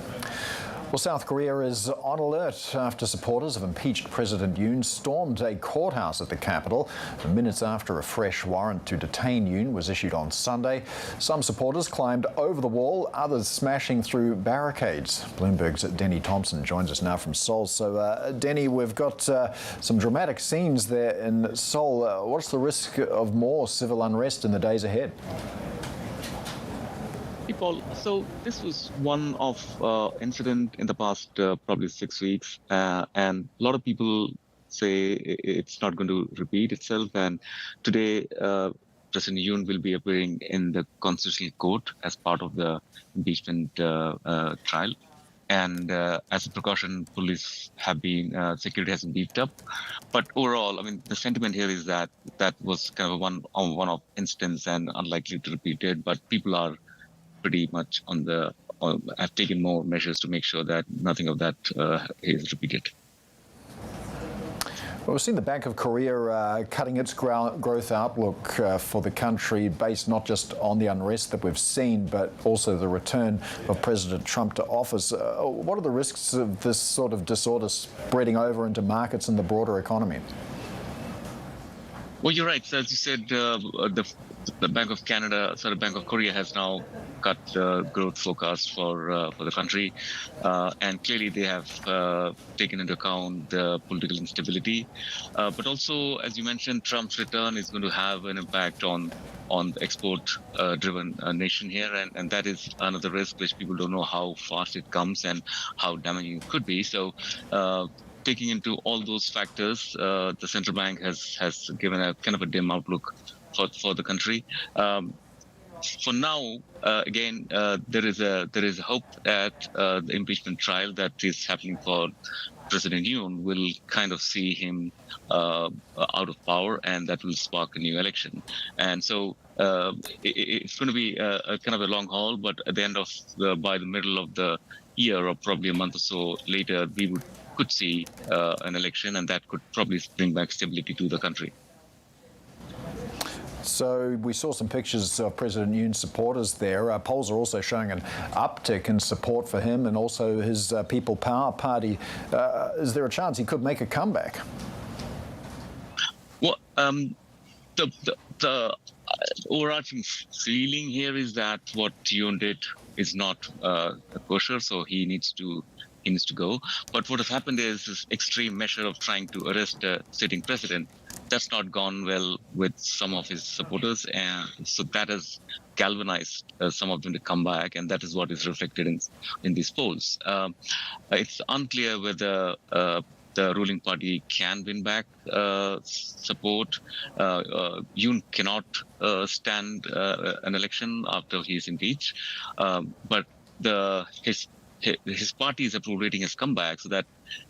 Well, South Korea is on alert after supporters of impeached President Yoon stormed a courthouse at the capital minutes after a fresh warrant to detain Yoon was issued on Sunday. Some supporters climbed over the wall, others smashing through barricades. Bloomberg's Denny Thompson joins us now from Seoul. So, Denny, we've got some dramatic scenes there in Seoul. What's the risk of more civil unrest in the days ahead? Paul, so this was one of incident in the past probably 6 weeks, and a lot of people say it's not going to repeat itself. And today, President Yoon will be appearing in the Constitutional Court as part of the impeachment trial. And as a precaution, police have been, security has been beefed up. But overall, I mean, the sentiment here is that that was kind of a one-off instance and unlikely to repeat it. But people are pretty much have taken more measures to make sure that nothing of that is repeated. Well, we've seen the Bank of Korea cutting its growth outlook for the country based not just on the unrest that we've seen, but also the return of President Trump to office. What are the risks of this sort of disorder spreading over into markets and the broader economy? Well, you're right. So as you said, the Bank of Korea has now cut the growth forecast for the country, and clearly they have taken into account the political instability. But also, as you mentioned, Trump's return is going to have an impact on the export-driven nation here, and that is another risk which people don't know how fast it comes and how damaging it could be. So. Taking into all those factors, the central bank has given a kind of a dim outlook for the country. For now, again, there is a hope that the impeachment trial that is happening for President Yoon will kind of see him out of power, and that will spark a new election. And so it's going to be a kind of a long haul, but at the end of by the middle of the year, or probably a month or so later, we could see an election, and that could probably bring back stability to the country. So we saw some pictures of President Yoon's supporters there. Polls are also showing an uptick in support for him and also his People Power Party. Is there a chance he could make a comeback? Well, the overarching feeling here is that what Yoon did is not kosher, so he needs to go. But what has happened is this extreme measure of trying to arrest a sitting president. That's not gone well with some of his supporters, and so that has galvanized some of them to come back, and that is what is reflected in these polls. It's unclear whether the ruling party can win back support. Yoon cannot stand an election after he is impeached, but his his party's approval rating has come back, so that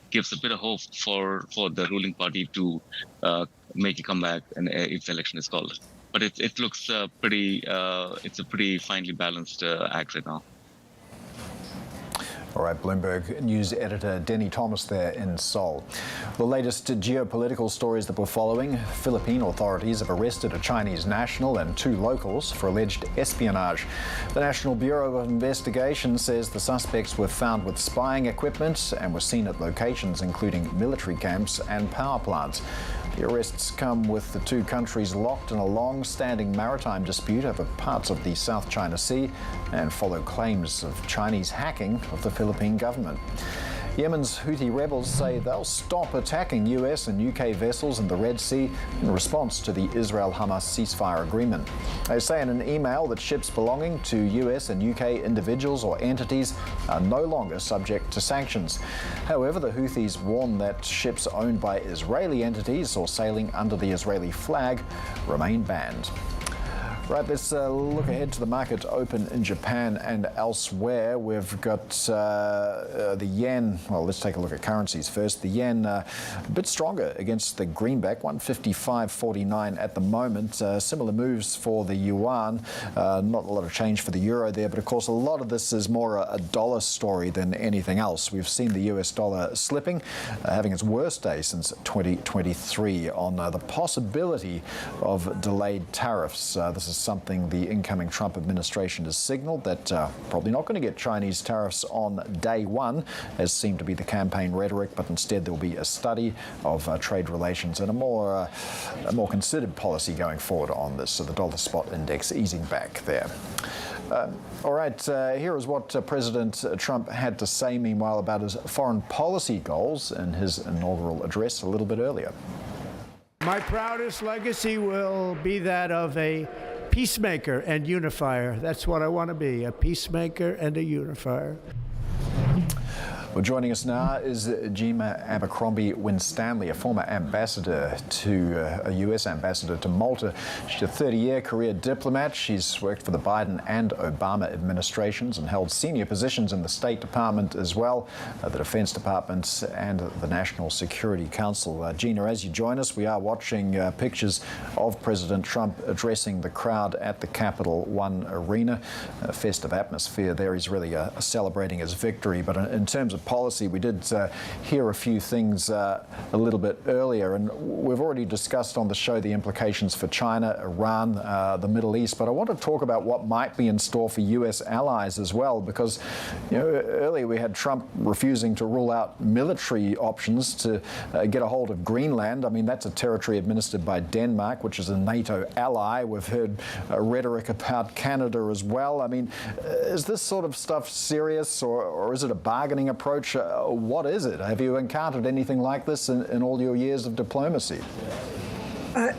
gives a bit of hope for the ruling party to make a comeback and if the election is called. But it looks pretty. It's a pretty finely balanced act right now. All right, Bloomberg News editor Denny Thomas there in Seoul. The latest geopolitical stories that we're following: Philippine authorities have arrested a Chinese national and 2 locals for alleged espionage. The National Bureau of Investigation says the suspects were found with spying equipment and were seen at locations including military camps and power plants. The arrests come with the 2 countries locked in a long-standing maritime dispute over parts of the South China Sea and follow claims of Chinese hacking of the Philippine government. Yemen's Houthi rebels say they'll stop attacking US and UK vessels in the Red Sea in response to the Israel-Hamas ceasefire agreement. They say in an email that ships belonging to US and UK individuals or entities are no longer subject to sanctions. However, the Houthis warn that ships owned by Israeli entities or sailing under the Israeli flag remain banned. Right, let's look ahead to the market open in Japan and elsewhere. We've got the yen. Well, let's take a look at currencies first. The yen a bit stronger against the greenback, 155.49 at the moment. Similar moves for the yuan. Not a lot of change for the euro there, but of course a lot of this is more a dollar story than anything else. We've seen the US dollar slipping, having its worst day since 2023 on the possibility of delayed tariffs. This is something the incoming Trump administration has signaled that probably not going to get Chinese tariffs on day one, as seemed to be the campaign rhetoric, but instead there will be a study of trade relations and a more considered policy going forward on this. So the dollar spot index easing back there. All right, here is what President Trump had to say, meanwhile, about his foreign policy goals in his inaugural address a little bit earlier. My proudest legacy will be that of a peacemaker and unifier. That's what I want to be, a peacemaker and a unifier. Well, joining us now is Jima Abercrombie Winstanley, a former ambassador a U.S. ambassador to Malta. She's a 30-year career diplomat. She's worked for the Biden and Obama administrations and held senior positions in the State Department as well, the Defense Department and the National Security Council. Gina, as you join us, we are watching pictures of President Trump addressing the crowd at the Capital One Arena. A festive atmosphere there. He's really celebrating his victory. But in terms of policy, we did hear a few things a little bit earlier, and we've already discussed on the show the implications for China, Iran, the Middle East, but I want to talk about what might be in store for U.S. allies as well, because earlier we had Trump refusing to rule out military options to get a hold of Greenland. I mean, that's a territory administered by Denmark, which is a NATO ally. We've heard rhetoric about Canada as well. I mean, is this sort of stuff serious, or is it a bargaining approach? What is it? Have you encountered anything like this in all your years of diplomacy?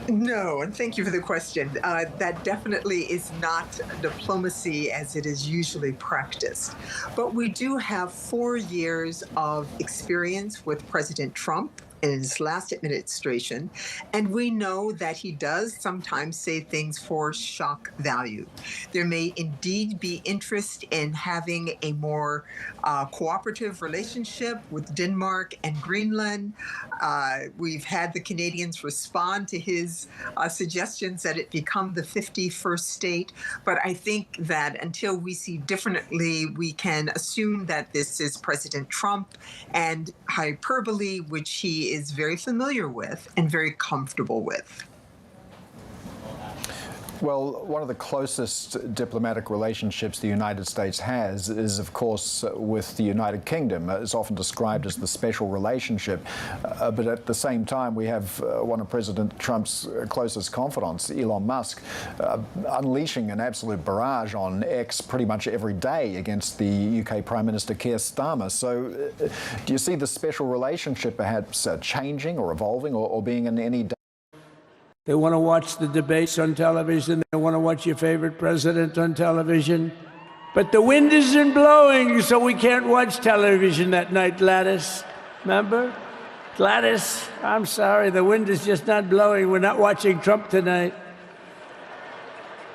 No, and thank you for the question. That definitely is not diplomacy as it is usually practiced. But we do have 4 years of experience with President Trump in his last administration, and we know that he does sometimes say things for shock value. There may indeed be interest in having a more cooperative relationship with Denmark and Greenland. We've had the Canadians respond to his suggestions that it become the 51st state, but I think that until we see differently, we can assume that this is President Trump and hyperbole, which he is very familiar with and very comfortable with. Well, one of the closest diplomatic relationships the United States has is, of course, with the United Kingdom. It's often described as the special relationship. But at the same time, we have one of President Trump's closest confidants, Elon Musk, unleashing an absolute barrage on X pretty much every day against the UK Prime Minister Keir Starmer. So do you see the special relationship perhaps changing or evolving or being in any danger? They want to watch the debates on television. They want to watch your favorite president on television. But the wind isn't blowing, so we can't watch television that night, Gladys. Remember? Gladys, I'm sorry, the wind is just not blowing. We're not watching Trump tonight.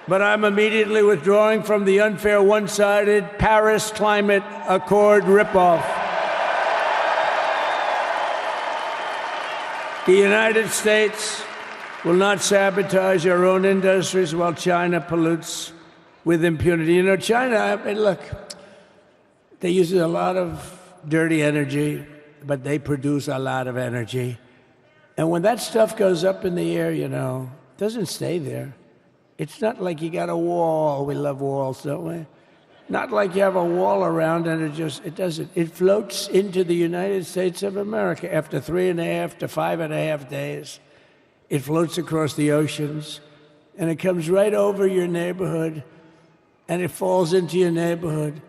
But I'm immediately withdrawing from the unfair, one-sided Paris Climate Accord ripoff. The United States will not sabotage our own industries while China pollutes with impunity. You know, China, I mean, look, they use a lot of dirty energy, but they produce a lot of energy. And when that stuff goes up in the air, you know, it doesn't stay there. It's not like you got a wall. We love walls, don't we? Not like you have a wall around and it doesn't. It floats into the United States of America after 3.5 to 5.5 days. It floats across the oceans and it comes right over your neighborhood and it falls into your neighborhood.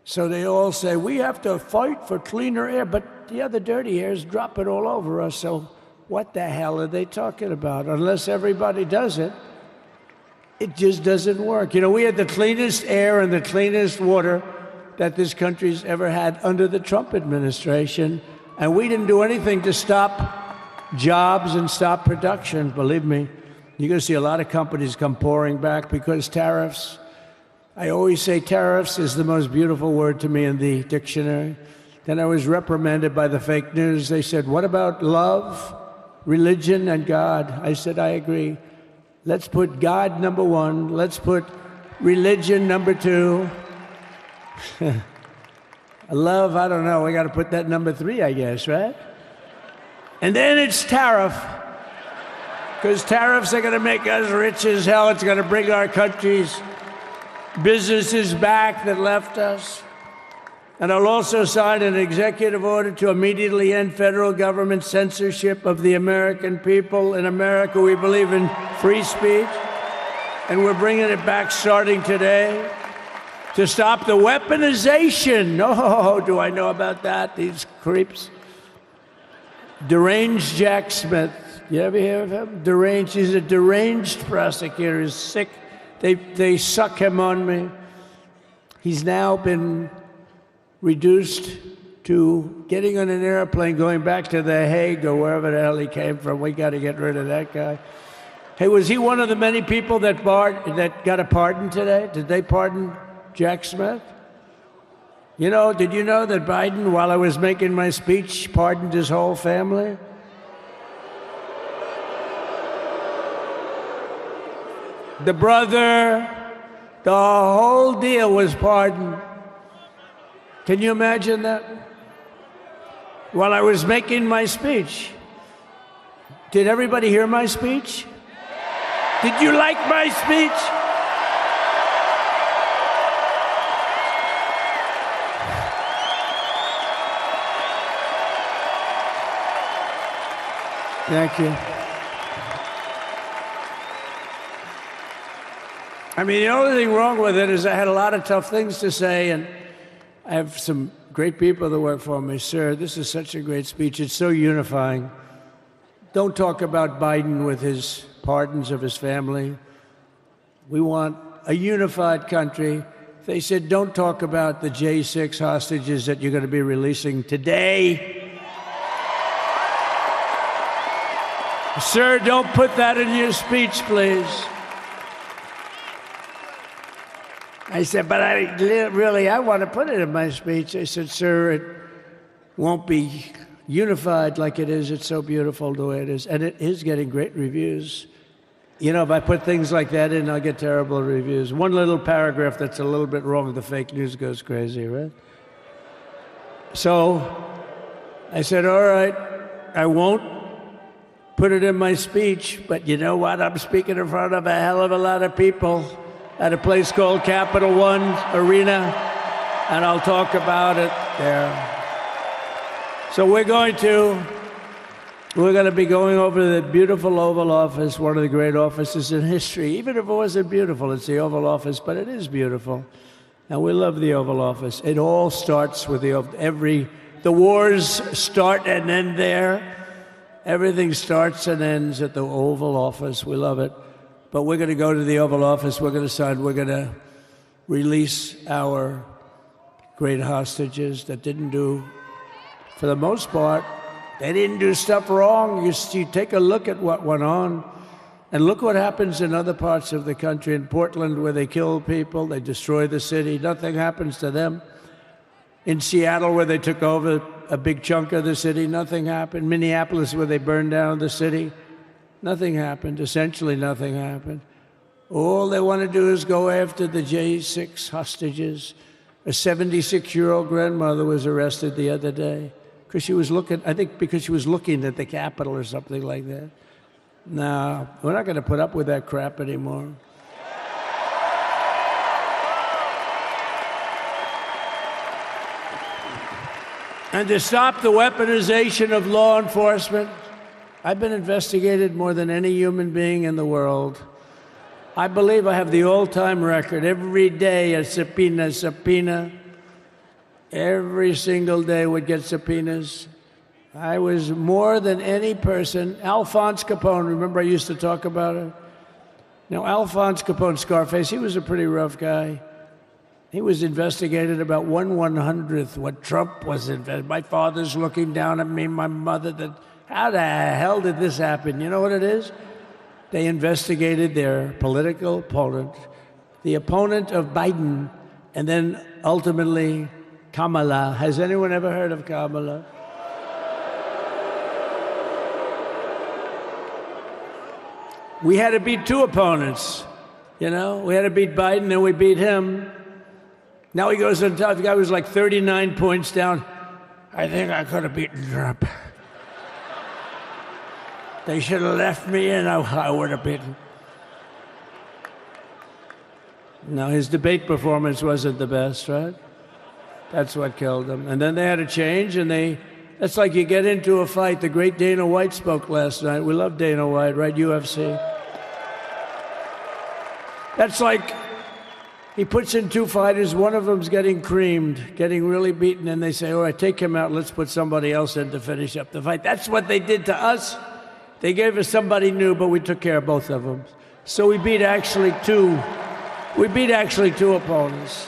So they all say, we have to fight for cleaner air, but the other dirty air is dropping all over us. So what the hell are they talking about? Unless everybody does it, it just doesn't work. You know, we had the cleanest air and the cleanest water that this country's ever had under the Trump administration, and we didn't do anything to stop jobs and stop production. Believe me, you're going to see a lot of companies come pouring back because tariffs. I always say tariffs is the most beautiful word to me in the dictionary. Then I was reprimanded by the fake news. They said, what about love, religion, and God? I said, I agree. Let's put God number one. Let's put religion number two. Love, I don't know. We got to put that number 3, I guess, right? And then it's tariff. Because tariffs are going to make us rich as hell. It's going to bring our country's businesses back that left us. And I'll also sign an executive order to immediately end federal government censorship of the American people. In America, we believe in free speech, and we're bringing it back starting today to stop the weaponization. Oh, do I know about that? These creeps. Deranged Jack Smith. You ever hear of him? Deranged. He's a deranged prosecutor. He's sick. They suck him on me. He's now been reduced to getting on an airplane, going back to The Hague or wherever the hell he came from. We got to get rid of that guy. Hey, was he one of the many people that got a pardon today? Did they pardon Jack Smith? You know, did you know that Biden, while I was making my speech, pardoned his whole family? The brother, the whole deal was pardoned. Can you imagine that? While I was making my speech. Did everybody hear my speech? Did you like my speech? Thank you. I mean, the only thing wrong with it is I had a lot of tough things to say, and I have some great people that work for me. Sir, this is such a great speech. It's so unifying. Don't talk about Biden with his pardons of his family. We want a unified country. They said, don't talk about the J6 hostages that you're going to be releasing today. Sir, don't put that in your speech, please. I said, but I want to put it in my speech. I said, sir, it won't be unified like it is. It's so beautiful the way it is. And it is getting great reviews. You know, if I put things like that in, I'll get terrible reviews. One little paragraph that's a little bit wrong, the fake news goes crazy, right? So I said, all right, I won't put it in my speech, but you know what? I'm speaking in front of a hell of a lot of people at a place called Capital One Arena, and I'll talk about it there. So we're going to be going over the beautiful Oval Office, one of the great offices in history. Even if it wasn't beautiful, it's the Oval Office, but it is beautiful. And we love the Oval Office. It all starts with the wars start and end there. Everything starts and ends at the Oval Office. We love it. But we're going to go to the Oval Office. We're going to release our great hostages that didn't do, for the most part, they didn't do stuff wrong. You take a look at what went on. And look what happens in other parts of the country. In Portland, where they kill people, they destroy the city. Nothing happens to them. In Seattle, where they took over a big chunk of the city, nothing happened. Minneapolis, where they burned down the city, nothing happened. Essentially nothing happened. All they want to do is go after the J6 hostages. A 76-year-old grandmother was arrested the other day because she was looking, I think because she was looking at the Capitol or something like that. No, we're not going to put up with that crap anymore. And to stop the weaponization of law enforcement, I've been investigated more than any human being in the world. I believe I have the all-time record. Every day a subpoena. Every single day would get subpoenas. I was more than any person. Alphonse Capone, remember I used to talk about it? Now, Alphonse Capone, Scarface, he was a pretty rough guy. He was investigated about 1/100th what Trump was investigated. My father's looking down at me, my mother, how the hell did this happen? You know what it is? They investigated their political opponent, the opponent of Biden, and then ultimately Kamala. Has anyone ever heard of Kamala? We had to beat two opponents, you know? We had to beat Biden, then we beat him. Now he goes on top. The guy was like 39 points down. I think I could have beaten Trump. They should have left me in. I would have beaten. No, his debate performance wasn't the best, right? That's what killed him. And then they had a change, and that's like you get into a fight. The great Dana White spoke last night. We love Dana White, right? UFC. That's like he puts in two fighters. One of them's getting creamed, getting really beaten, and they say, all right, take him out. Let's put somebody else in to finish up the fight. That's what they did to us. They gave us somebody new, but we took care of both of them. So we beat actually two opponents.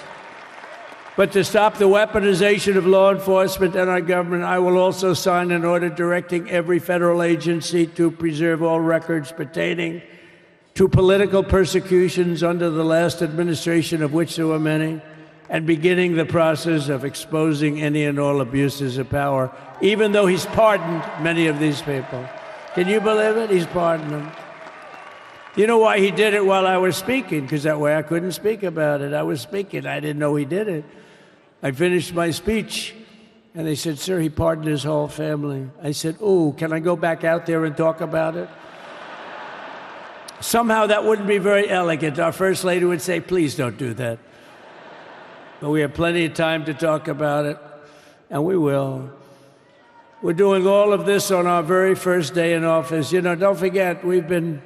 But to stop the weaponization of law enforcement and our government, I will also sign an order directing every federal agency to preserve all records pertaining to political persecutions under the last administration, of which there were many, and beginning the process of exposing any and all abuses of power, even though he's pardoned many of these people. Can you believe it? He's pardoned them. You know why he did it while I was speaking? Because that way I couldn't speak about it. I was speaking. I didn't know he did it. I finished my speech, and they said, sir, he pardoned his whole family. I said, ooh, can I go back out there and talk about it? Somehow that wouldn't be very elegant. Our First Lady would say, please don't do that. But we have plenty of time to talk about it, and we will. We're doing all of this on our very first day in office. You know, don't forget, we've been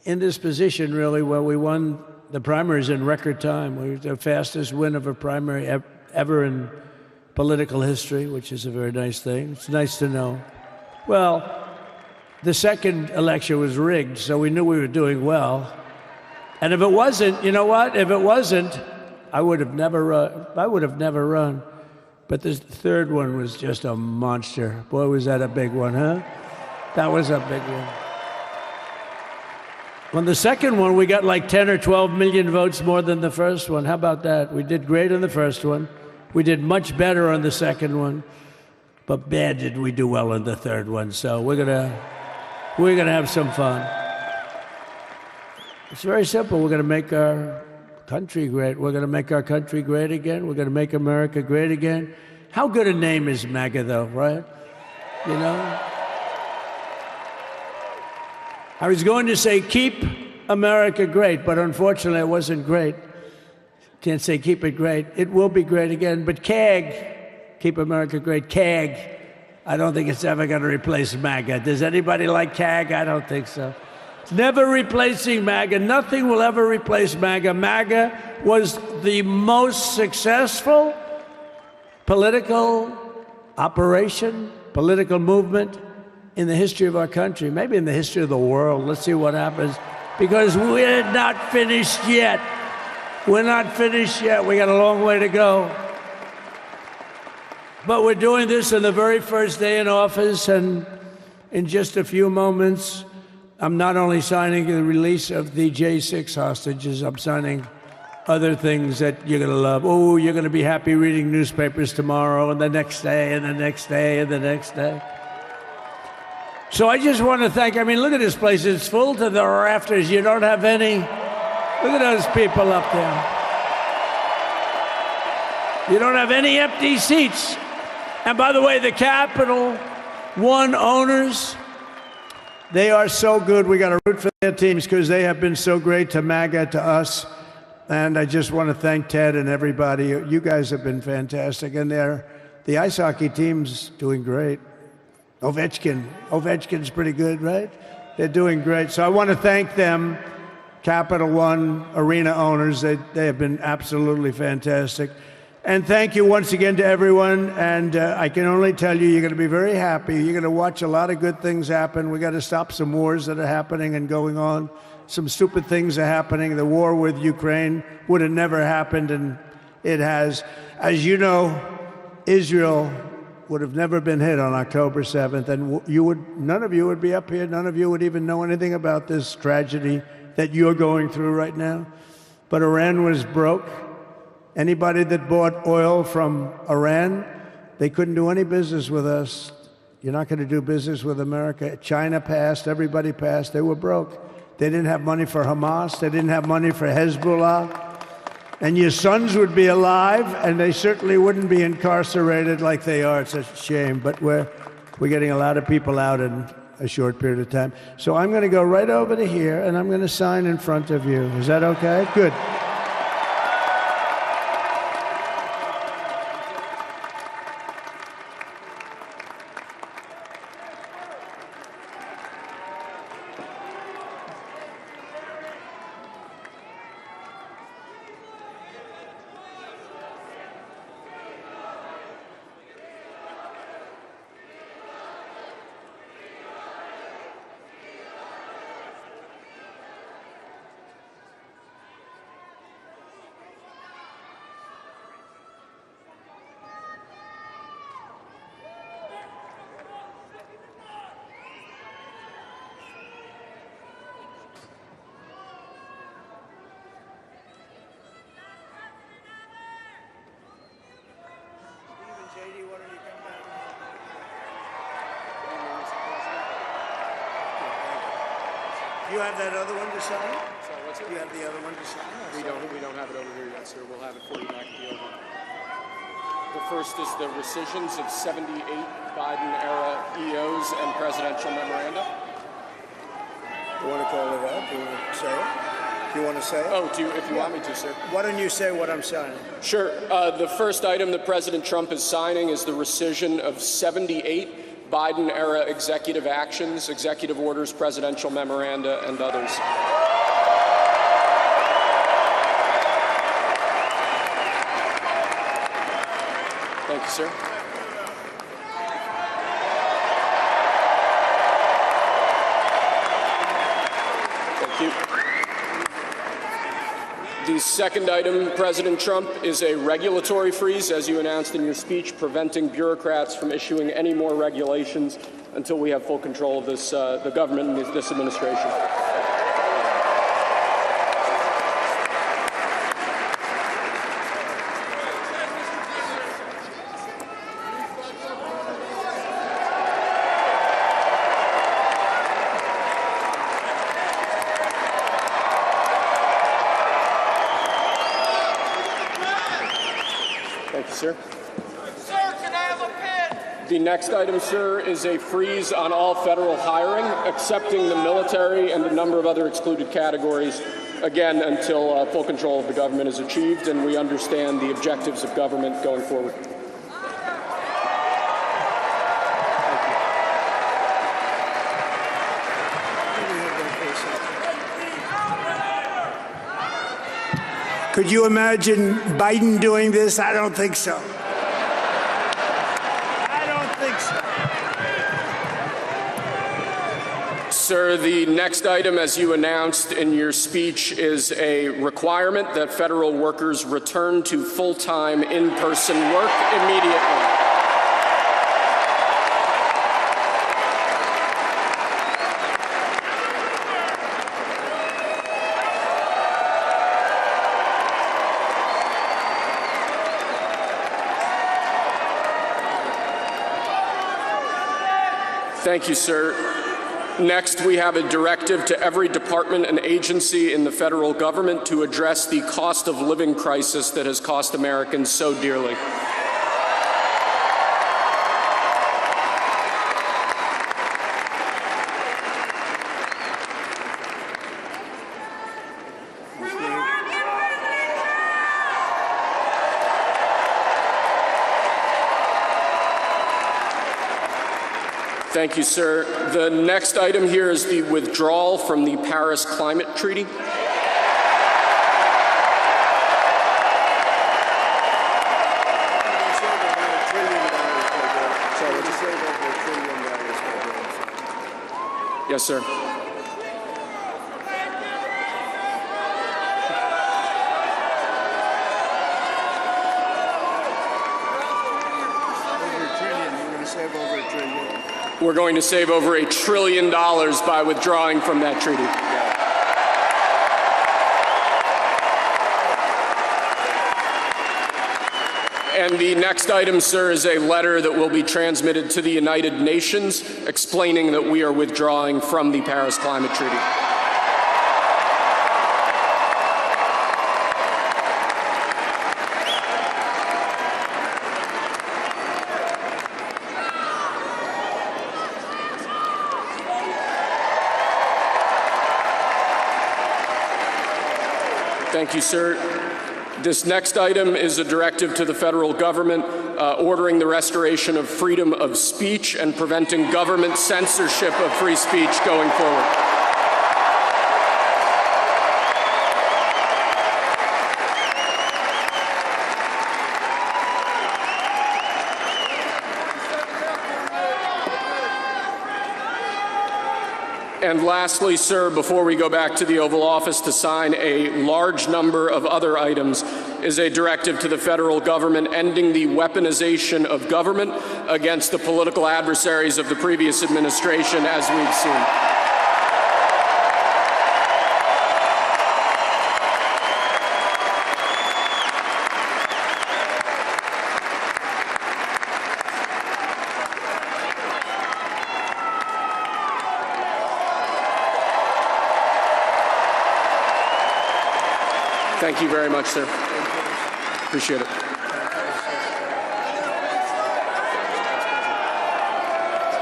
in this position, really, where we won the primaries in record time. We were the fastest win of a primary ever in political history, which is a very nice thing. It's nice to know. Well, the second election was rigged, so we knew we were doing well. And if it wasn't, you know what? If it wasn't, I would have never run. But this third one was just a monster. Boy, was that a big one, huh? That was a big one. On the second one, we got like 10 or 12 million votes more than the first one. How about that? We did great on the first one. We did much better on the second one. But bad did we do well on the third one. So we're gonna have some fun. It's very simple. We're gonna make our country great. We're gonna make our country great again. We're gonna make America great again. How good a name is MAGA, though, right? You know? I was going to say, keep America great, but unfortunately it wasn't great. Can't say keep it great. It will be great again, but CAG, keep America great, CAG, I don't think it's ever going to replace MAGA. Does anybody like CAG? I don't think so. It's never replacing MAGA. Nothing will ever replace MAGA. MAGA was the most successful political operation, political movement in the history of our country, maybe in the history of the world. Let's see what happens. Because we're not finished yet. We're not finished yet. We got a long way to go. But we're doing this on the very first day in office, and in just a few moments, I'm not only signing the release of the J6 hostages, I'm signing other things that you're going to love. Oh, you're going to be happy reading newspapers tomorrow and the next day and the next day and the next day. So I just want to thank, I mean, look at this place. It's full to the rafters. You don't have any. Look at those people up there. You don't have any empty seats. And by the way, the Capital One owners, they are so good. We got to root for their teams because they have been so great to MAGA, to us. And I just want to thank Ted and everybody. You guys have been fantastic. And the ice hockey team's doing great. Ovechkin's pretty good, right? They're doing great. So I want to thank them, Capital One arena owners. They have been absolutely fantastic. And thank you once again to everyone. And I can only tell you, you're going to be very happy. You're going to watch a lot of good things happen. We got to stop some wars that are happening and going on. Some stupid things are happening. The war with Ukraine would have never happened, and it has. As you know, Israel would have never been hit on October 7th, and none of you would be up here. None of you would even know anything about this tragedy that you're going through right now. But Iran was broke. Anybody that bought oil from Iran, they couldn't do any business with us. You're not going to do business with America. China passed. Everybody passed. They were broke. They didn't have money for Hamas. They didn't have money for Hezbollah. And your sons would be alive, and they certainly wouldn't be incarcerated like they are. It's a shame. But we're getting a lot of people out in a short period of time. So I'm going to go right over to here, and I'm going to sign in front of you. Is that okay? Good. You have that other one to sign? Sorry, what's it? You have the other one to sign? We don't have it over here yet, sir. We'll have it for you back at the Oval. The first is the rescissions of 78 Biden-era EOs and presidential memoranda. You want to call it out? Do you want to say it? Do you want to say it? Oh, if you want me to, sir. Why don't you say what I'm signing? Sure. The first item that President Trump is signing is the rescission of 78 Biden-era executive actions, executive orders, presidential memoranda, and others. Thank you, sir. Thank you. The second item, President Trump, is a regulatory freeze, as you announced in your speech, preventing bureaucrats from issuing any more regulations until we have full control of this, the government and this administration. Thank you, sir. Sir, can I have a pen? The next item, sir, is a freeze on all federal hiring, excepting the military and a number of other excluded categories, again, until full control of the government is achieved and we understand the objectives of government going forward. Could you imagine Biden doing this? I don't think so. I don't think so. Sir, the next item, as you announced in your speech, is a requirement that federal workers return to full-time in-person work immediately. Thank you, sir. Next, we have a directive to every department and agency in the federal government to address the cost of living crisis that has cost Americans so dearly. Thank you, sir. The next item here is the withdrawal from the Paris Climate Treaty. Yes, sir. We're going to save over $1 trillion by withdrawing from that treaty. And the next item, sir, is a letter that will be transmitted to the United Nations explaining that we are withdrawing from the Paris Climate Treaty. Thank you, sir. This next item is a directive to the federal government ordering the restoration of freedom of speech and preventing government censorship of free speech going forward. And lastly, sir, before we go back to the Oval Office to sign a large number of other items, is a directive to the federal government ending the weaponization of government against the political adversaries of the previous administration, as we've seen. Thank you very much, sir. Appreciate it.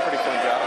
Pretty fun job.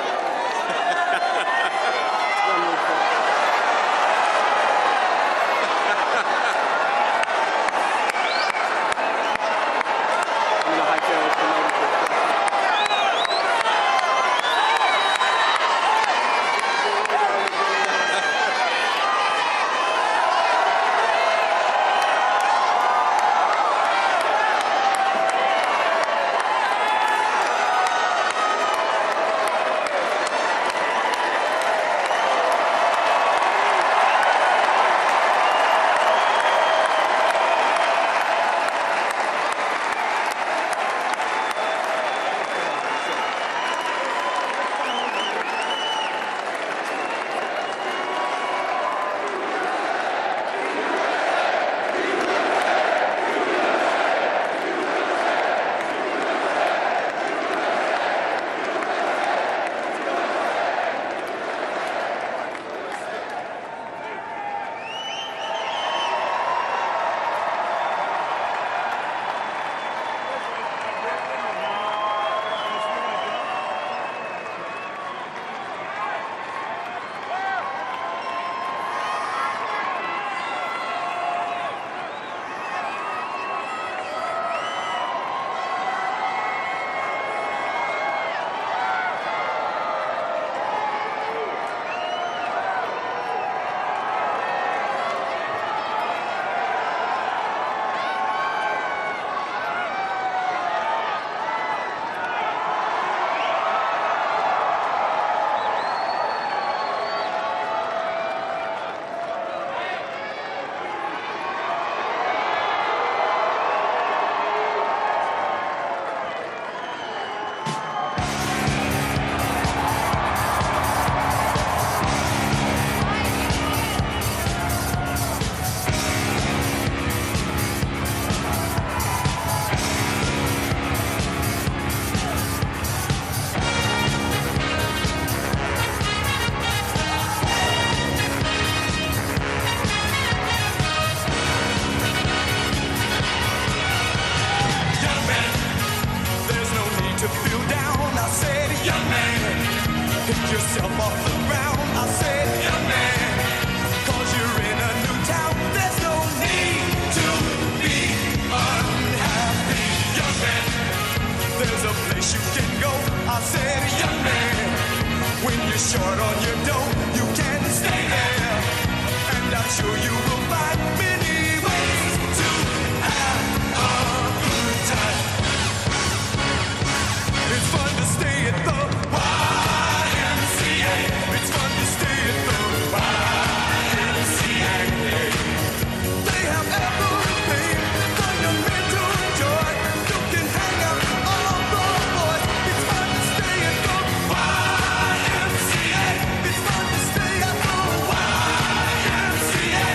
short on your dough, you can stay there. And I'm sure you will find many ways to have a good time. It's fun to stay at the YMCA. It's fun to stay at the YMCA. They have everything for your mental joy. You can hang out with all the boys. It's fun to stay at the YMCA. It's fun to stay at the YMCA.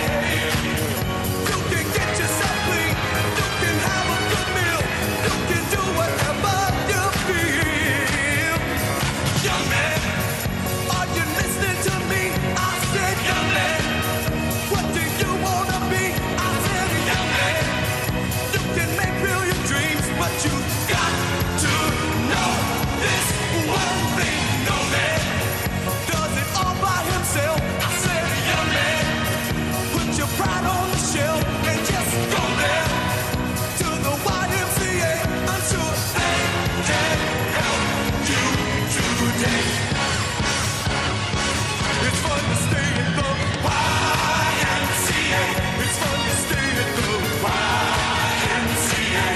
You can get yourself clean. You can have a good meal. You can do whatever you feel. Young man, are you listening to me? I said, young man, what do you wanna be? I said, young man, you can make real your dreams, but you got to know this one thing. No man does it all by himself. I said, young man, put your pride on the shelf and just go there to the YMCA. I'm sure they can help you today. It's fun to stay at the YMCA. It's fun to stay at the YMCA.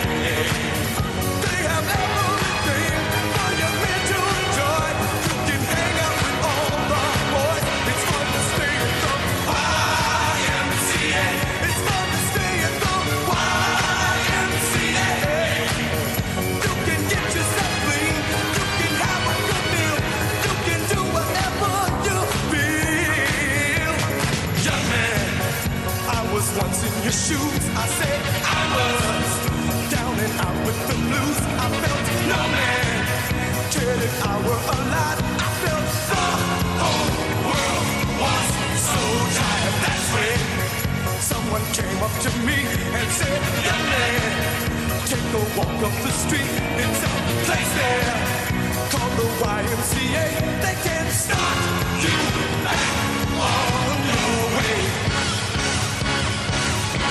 They have everything for your mental joy. You can hang out with all the boys. It's fun to stay at the YMCA. It's fun to stay at the YMCA. You can get yourself clean. You can have a good meal. You can do whatever you feel. Young man, I was once in your shoes. I said I was down and out with the blues. I felt no man cared if I were alive. I felt the whole world was so tired. That's when someone came up to me and said, young man, take a walk up the street. It's a place there called the YMCA. They can start you back on your way.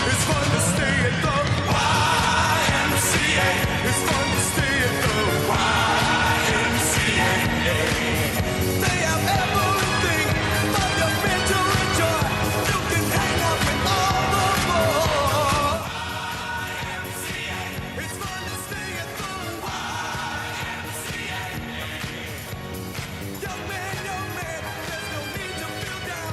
It's fun to stay at the YMCA. It's fun to stay at the YMCA. They have everything for your mental joy. You can hang out with all the boys. It's fun to stay at the YMCA. Young man, there's no need to feel down.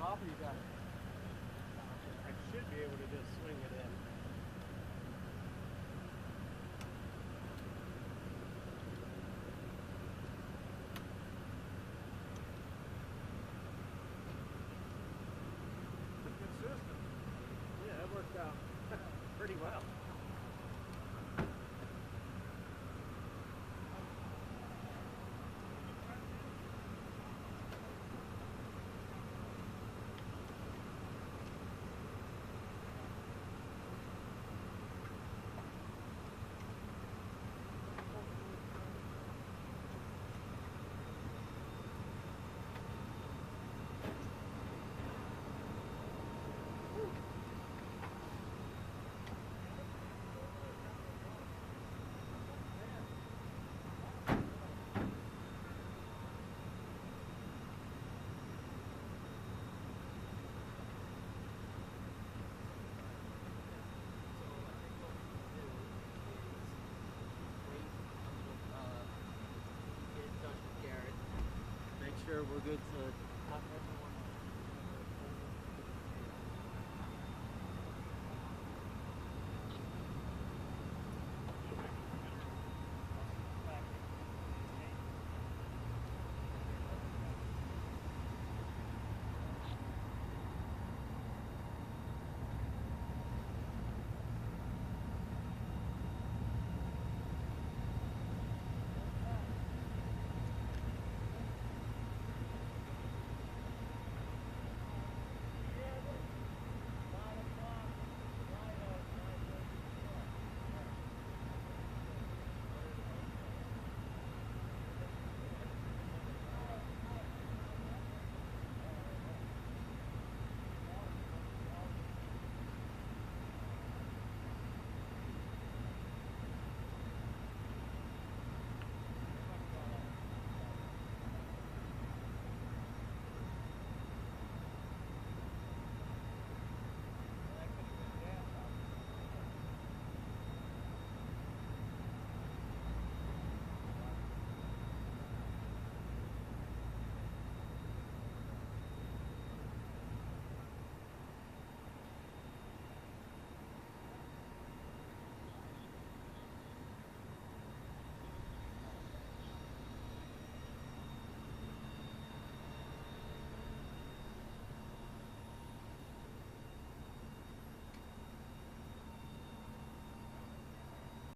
off, or you got it? I should be able to just swing it in. Good system. Yeah, that worked out pretty well. Sure we're good.